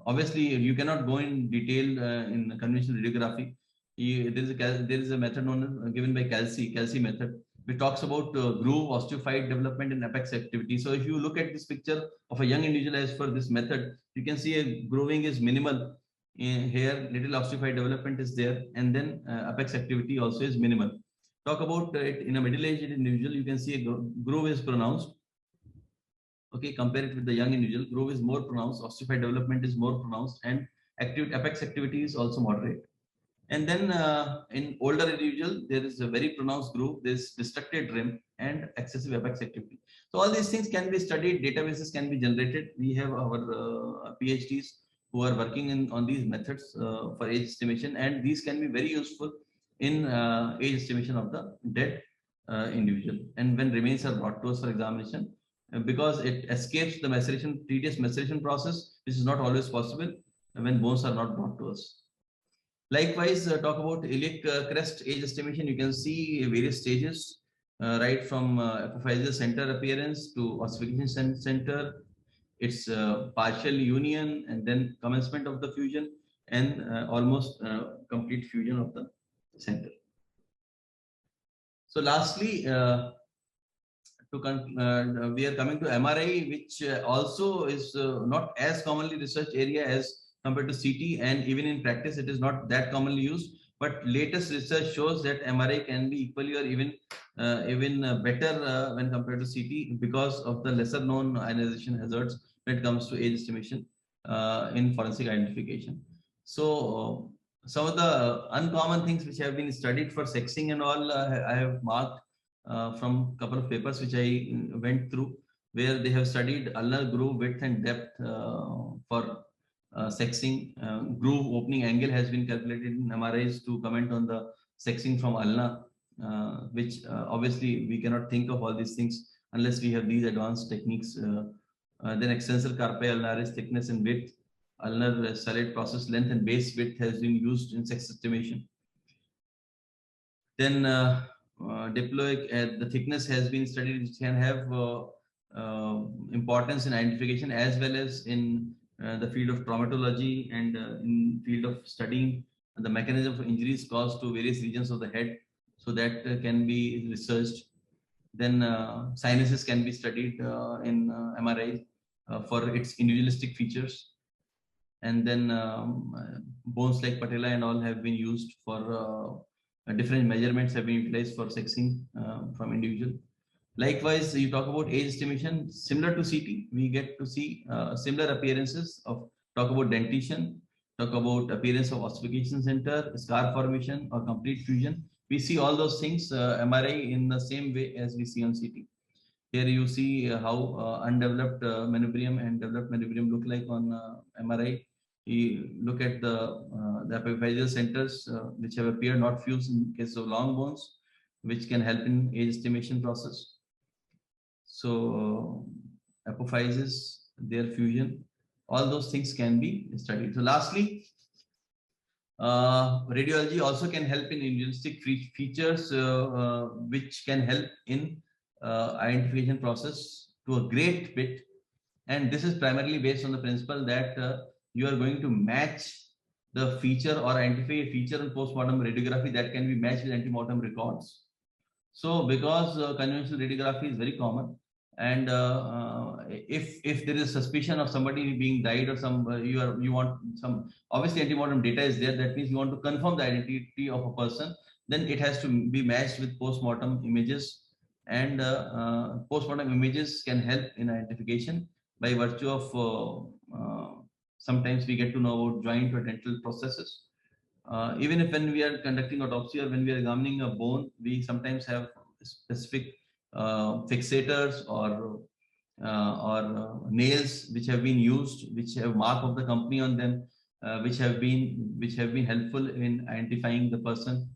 Speaker 7: obviously you cannot go in detail in conventional radiography. There is a method given by Kelsey method, which talks about groove, osteophyte development, and apex activity. So if you look at this picture of a young individual as per this method, you can see a grooving is minimal. Here, little osteophyte development is there, and then apex activity also is minimal. Talk about it in a middle-aged individual, you can see a groove is pronounced. Okay, compare it with the young individual, groove is more pronounced, osteophyte development is more pronounced, and apex activity is also moderate. And then in older individual, there is a very pronounced groove, there's destructed rim and excessive apex activity. So all these things can be studied, databases can be generated. We have our PhDs who are working on these methods for age estimation, and these can be very useful in age estimation of the dead individual. And when remains are brought to us for examination, because it escapes the tedious maceration process, which is not always possible when bones are not brought to us. Likewise, talk about iliac crest age estimation. You can see various stages, right from epiphyseal center appearance to ossification center, its partial union, and then commencement of the fusion, and almost complete fusion of the center. So lastly, we are coming to MRI, which also is not as commonly researched area as compared to CT, and even in practice it is not that commonly used. But latest research shows that MRI can be equally or even better when compared to CT because of the lesser known ionization hazards when it comes to age estimation in forensic identification. So some of the uncommon things which have been studied for sexing and all, I have marked from a couple of papers which I went through, where they have studied ulnar groove width and depth for sexing. Groove opening angle has been calculated in MRIs to comment on the sexing from ulna, which obviously we cannot think of all these things unless we have these advanced techniques. Then extensor carpi ulnaris thickness and width, ulnar salate process length and base width has been used in sex estimation. Then diploic, the thickness has been studied, which can have importance in identification as well as in the field of traumatology and in field of studying the mechanism of injuries caused to various regions of the head. So that can be researched. Then sinuses can be studied in MRI for its individualistic features. And then bones like patella and all have been used for different measurements have been utilized for sexing from individual. Likewise, you talk about age estimation, similar to CT, we get to see similar appearances of, talk about dentition, talk about appearance of ossification center, scar formation or complete fusion. We see all those things, MRI in the same way as we see on CT. Here you see how undeveloped manubrium and developed manubrium look like on MRI. You look at the epiphyseal centers which have appeared not fused in case of long bones, which can help in age estimation process. So apophysis, their fusion, all those things can be studied. So lastly, radiology also can help in individualistic features which can help in identification process to a great bit. And this is primarily based on the principle that you are going to match the feature or identify a feature in postmortem radiography that can be matched with antemortem records. So because conventional radiography is very common, and if there is suspicion of somebody being died or some you want some, obviously antemortem data is there, that means you want to confirm the identity of a person, then it has to be matched with postmortem images, and postmortem images can help in identification by virtue of sometimes we get to know about joint or dental processes. Even if when we are conducting autopsy or when we are examining a bone, we sometimes have specific fixators or nails which have been used, which have mark of the company on them, which have been helpful in identifying the person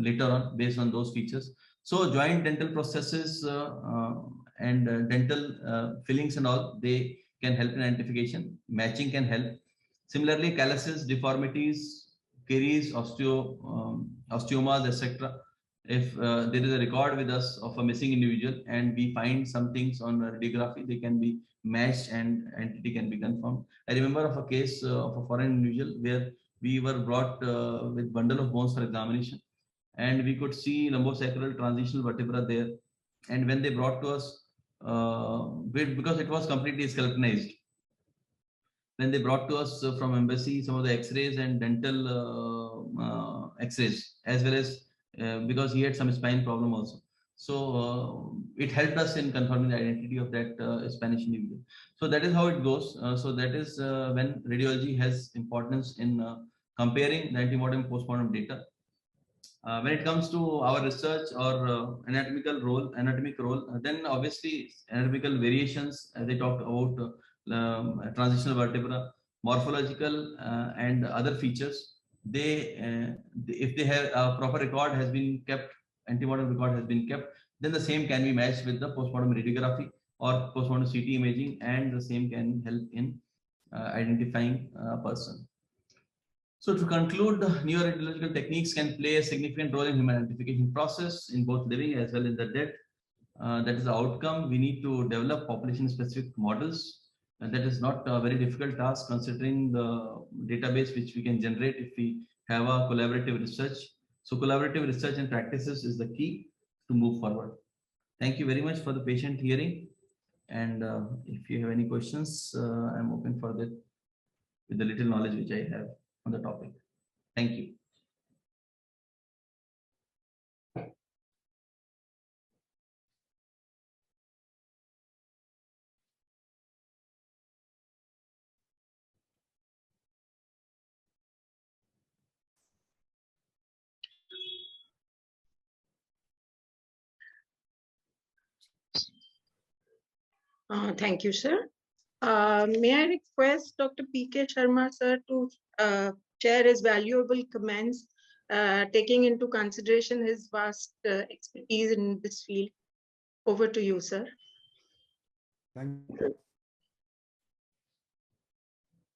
Speaker 7: later on based on those features. So joint dental processes and dental fillings and all, they can help in identification. Matching can help. Similarly, calluses, deformities, caries, osteomas, etc. If there is a record with us of a missing individual and we find some things on radiography, they can be matched and entity can be confirmed. I remember of a case of a foreign individual where we were brought with bundle of bones for examination, and we could see lumbosacral transitional vertebra there. And when they brought to us, because it was completely skeletonized, when they brought to us from embassy some of the x-rays and dental x-rays, as well as because he had some spine problem also. So it helped us in confirming the identity of that Spanish individual. So that is how it goes. So that is when radiology has importance in comparing the antemortem postmortem data. When it comes to our research or anatomic role, then obviously anatomical variations, as I talked about, transitional vertebra, morphological and other features, if they have a proper record has been kept, antemortem record has been kept, then the same can be matched with the postmortem radiography or postmortem CT imaging, and the same can help in identifying a person. So to conclude, neuroradiological techniques can play a significant role in human identification process in both living as well as the dead. That is the outcome. We need to develop population-specific models, and that is not a very difficult task considering the database which we can generate if we have a collaborative research. So collaborative research and practices is the key to move forward. Thank you very much for the patient hearing. And if you have any questions, I'm open for that with the little knowledge which I have on the topic. Thank you.
Speaker 2: Thank you, sir. May I request Dr. P.K. Sharma, sir, to share his valuable comments, taking into consideration his vast expertise in this field. Over to you, sir.
Speaker 5: Thank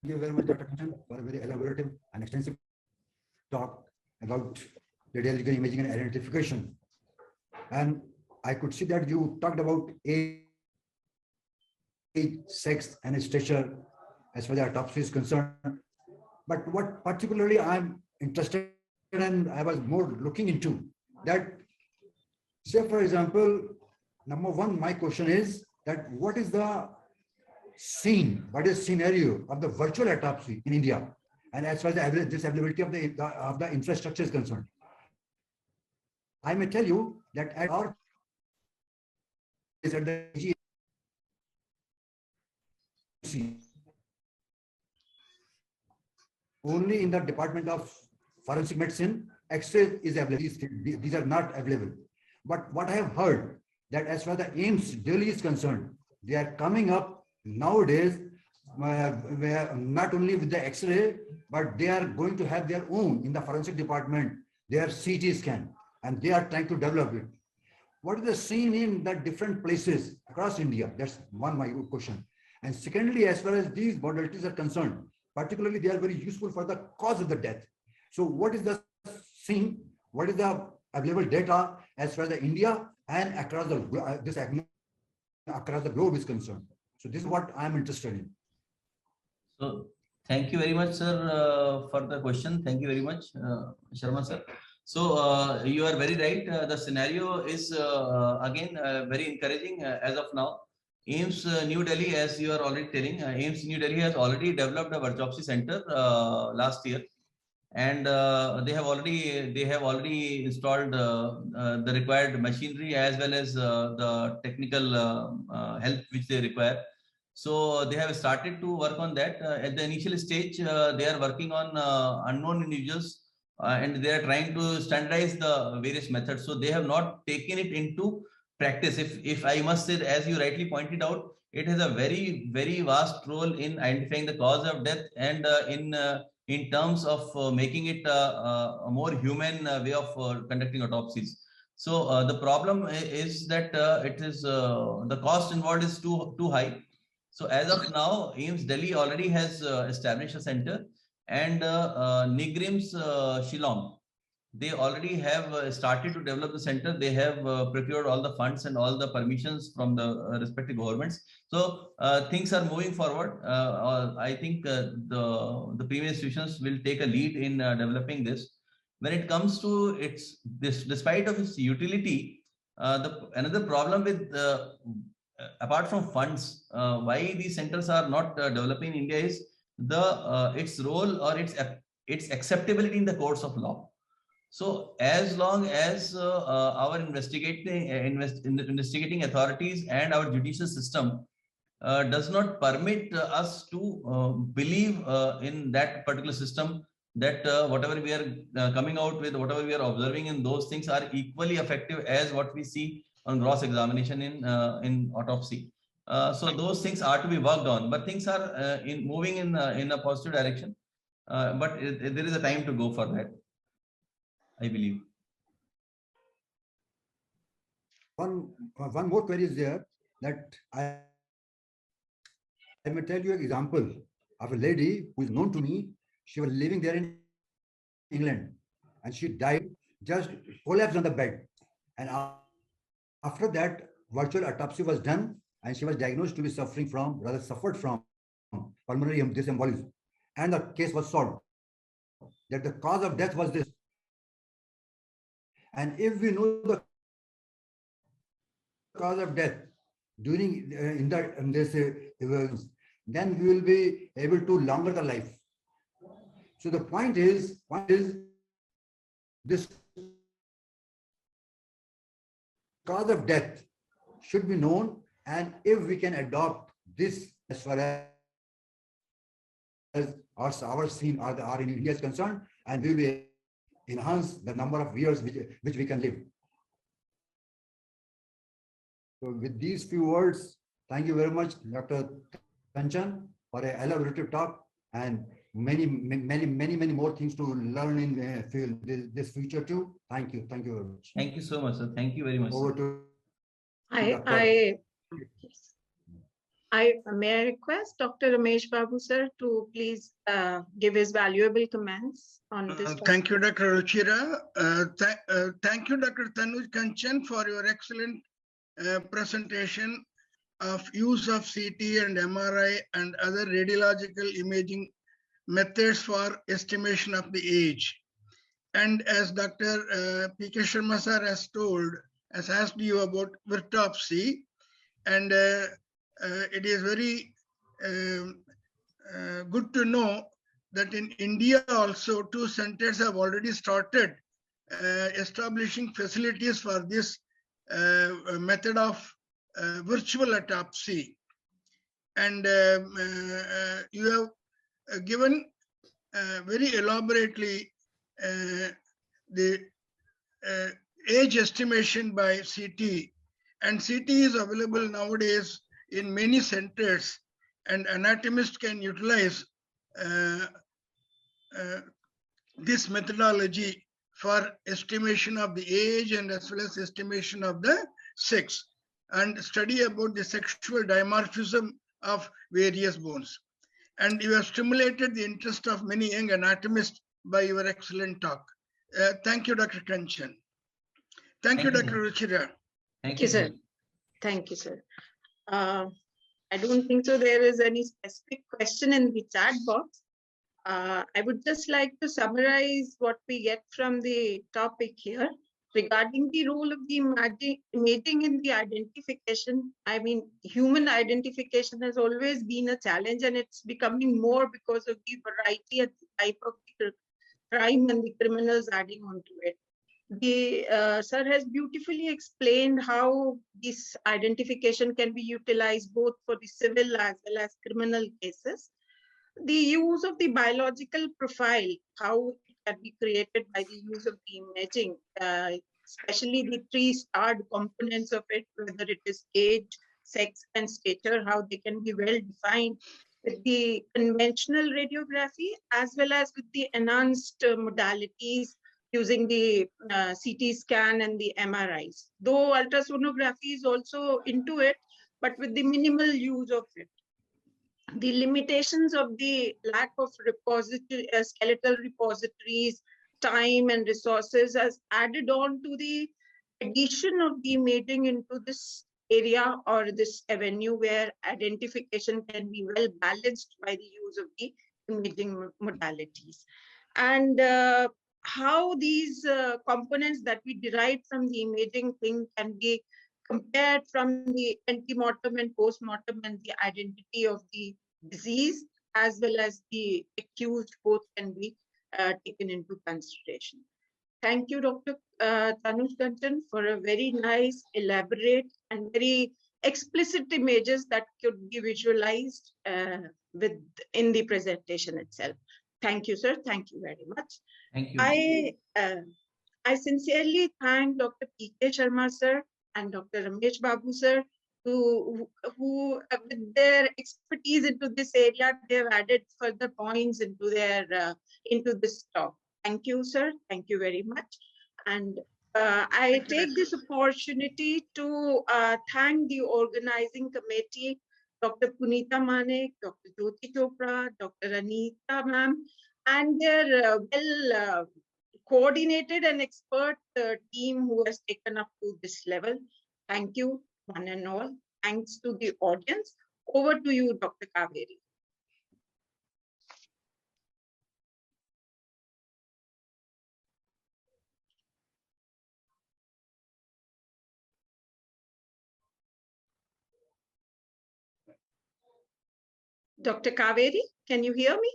Speaker 5: you very much, Dr. Kishan, for a very elaborative and extensive talk about radiological imaging and identification. And I could see that you talked about age, sex, and stature as far as the autopsy is concerned. But what particularly I'm interested in, and I was more looking into that, say, for example, number one, my question is that what is the scene, what is scenario of the virtual autopsy in India, and as far as this availability of the infrastructure is concerned? I may tell you that at our is at the only in the Department of Forensic Medicine, X-ray is available. These are not available. But what I have heard that as far as the AIIMS Delhi is concerned, they are coming up nowadays where not only with the X-ray, but they are going to have their own in the forensic department, their CT scan, and they are trying to develop it. What is the scene in the different places across India? That's one my question. And secondly, as far as these modalities are concerned, particularly they are very useful for the cause of the death. So what is the scene? What is the available data as far as the India and across the globe is concerned? So this is what I'm interested in. So
Speaker 7: thank you very much, sir, for the question. Thank you very much, Sharma sir. So you are very right. The scenario is again very encouraging as of now. AIIMS New Delhi, as you are already telling, AIIMS New Delhi has already developed a Virtopsy center last year, and they have already installed the required machinery as well as the technical help which they require. So they have started to work on that. At the initial stage, they are working on unknown individuals and they are trying to standardize the various methods. So they have not taken it into practice. If I must say, as you rightly pointed out, it has a very, very vast role in identifying the cause of death and in terms of making it a more human way of conducting autopsies. So the problem is that it is the cost involved is too high. So as of now, AIIMS Delhi already has established a center, and NIGRIMS Shillong, they already have started to develop the center. They have procured all the funds and all the permissions from the respective governments. So things are moving forward. I think the premier institutions will take a lead in developing this. When it comes to despite of its utility, another problem with apart from funds, why these centers are not developing in India is its role or its acceptability in the courts of law. So as long as our investigating authorities and our judicial system does not permit us to believe in that particular system, that whatever we are coming out with, whatever we are observing in those things are equally effective as what we see on gross examination in autopsy. So those things are to be worked on, but things are moving in a positive direction. But there is a time to go for that, I believe.
Speaker 5: One more query is there that I may tell you an example of a lady who is known to me. She was living there in England and she died, just collapsed on the bed. And after that, virtual autopsy was done and she was diagnosed to be suffered from pulmonary embolism. And the case was solved that the cause of death was this. And if we know the cause of death during then we will be able to longer the life. So the point is this cause of death should be known, and if we can adopt this as far as our scene are in India is concerned, and we will enhance the number of years which we can live. So with these few words, thank you very much, Dr. Kanchan, for an elaborative talk and many more things to learn in field this future too. Thank you very much.
Speaker 7: Thank you so much, sir. Thank you very much.
Speaker 5: Over to
Speaker 2: may I request Dr. Ramesh Babu sir to please give his valuable comments on this.
Speaker 4: Thank you, Dr. Ruchira. Thank you, Dr. Tanuj Kanchan, for your excellent presentation of use of CT and MRI and other radiological imaging methods for estimation of the age. And as Dr. P.K. Sharma sir has asked you about autopsy, and it is very good to know that in India also 2 centers have already started establishing facilities for this method of virtual autopsy. And you have given very elaborately the age estimation by CT, and CT is available nowadays in many centers, and anatomists can utilize this methodology for estimation of the age and as well as estimation of the sex, and study about the sexual dimorphism of various bones. And you have stimulated the interest of many young anatomists by your excellent talk. Thank you, Dr. Kanchan. Thank you, Dr. Ruchira.
Speaker 2: Thank you, sir. Thank you, sir. I don't think so there is any specific question in the chat box. I would just like to summarize what we get from the topic here regarding the role of the imaging in the identification. I mean, human identification has always been a challenge, and it's becoming more because of the variety and the type of crime and the criminals adding on to it. The sir has beautifully explained how this identification can be utilized both for the civil as well as criminal cases. The use of the biological profile, how it can be created by the use of the imaging, especially the 3-starred components of it, whether it is age, sex, and stature, how they can be well defined with the conventional radiography as well as with the enhanced modalities using the CT scan and the MRIs. Though ultrasonography is also into it, but with the minimal use of it. The limitations of the lack of skeletal repositories, time and resources has added on to the addition of the imaging into this area or this avenue where identification can be well balanced by the use of the imaging modalities. And how these components that we derive from the imaging thing can be compared from the antemortem and postmortem and the identity of the disease as well as the accused, both can be taken into consideration. Thank you, Dr. Tanuj Kanchan, for a very nice, elaborate and very explicit images that could be visualized in the presentation itself. Thank you, sir. Thank you very much.
Speaker 7: Thank you.
Speaker 2: I sincerely thank Dr. P.K. Sharma, sir, and Dr. Ramesh Babu, sir, who with their expertise into this area, they have added further points into their into this talk. Thank you, sir. Thank you very much. And I take this opportunity to thank the organizing committee, Dr. Punita Manek, Dr. Jyoti Chopra, Dr. Anita ma'am, and their coordinated and expert team who has taken up to this level. Thank you, one and all. Thanks to the audience. Over to you, Dr. Kaveri. Dr. Kaveri, can you hear me?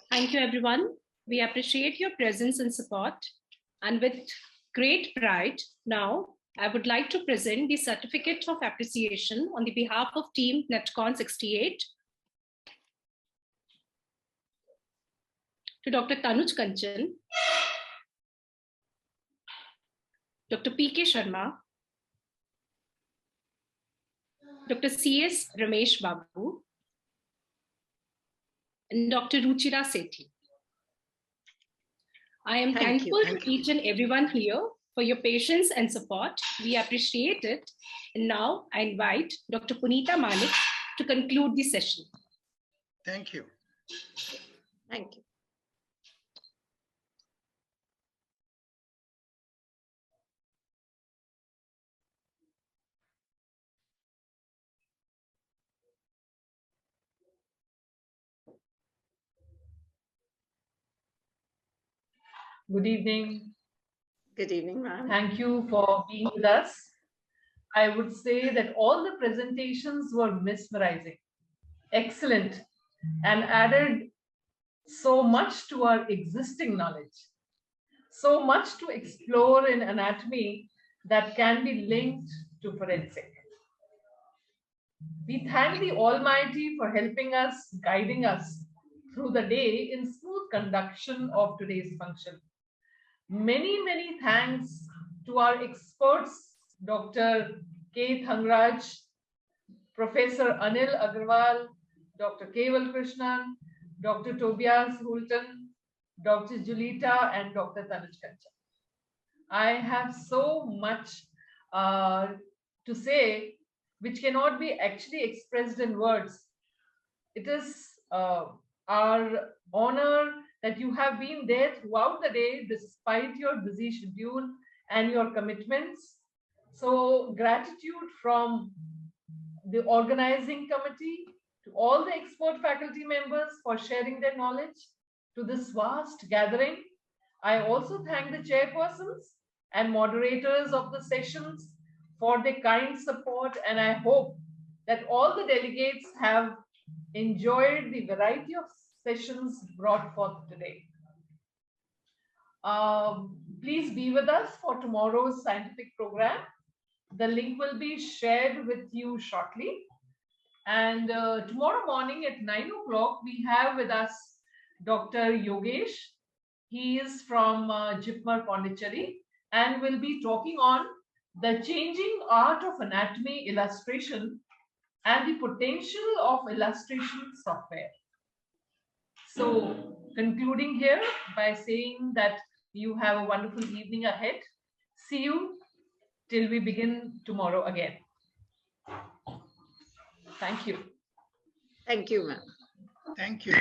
Speaker 3: Thank you, everyone. We appreciate your presence and support. And with great pride, now I would like to present the Certificate of Appreciation on the behalf of Team NATCON 68 to Dr. Tanuj Kanchan, Dr. P.K. Sharma, Dr. C.S. Ramesh Babu, and Dr. Ruchira Sethi. I am thankful to each and everyone here for your patience and support. We appreciate it. And now I invite Dr. Punita Manek to conclude the session.
Speaker 4: Thank you.
Speaker 2: Thank you.
Speaker 8: Good evening.
Speaker 2: Good evening, ma'am.
Speaker 8: Thank you for being with us. I would say that all the presentations were mesmerizing, excellent, and added so much to our existing knowledge, so much to explore in anatomy that can be linked to forensic. We thank the Almighty for helping us, guiding us through the day in smooth conduction of today's function. Many, many thanks to our experts Dr. K. Thangraj, Professor Anil Agarwal, Dr. Keval Krishnan, Dr. Tobias Hulton, Dr. Julita, and Dr. Tanuj Kanchan. I have so much to say which cannot be actually expressed in words. It is our honor that you have been there throughout the day despite your busy schedule and your commitments. So gratitude from the organizing committee to all the expert faculty members for sharing their knowledge to this vast gathering. I also thank the chairpersons and moderators of the sessions for their kind support, and I hope that all the delegates have enjoyed the variety of sessions brought forth today. Please be with us for tomorrow's scientific program. The link will be shared with you shortly. And tomorrow morning at 9 o'clock, we have with us Dr. Yogesh. He is from Jipmar, Pondicherry, and will be talking on the changing art of anatomy illustration and the potential of illustration software. So concluding here by saying that you have a wonderful evening ahead. See you till we begin tomorrow again. Thank you.
Speaker 2: Thank you, ma'am.
Speaker 4: Thank you.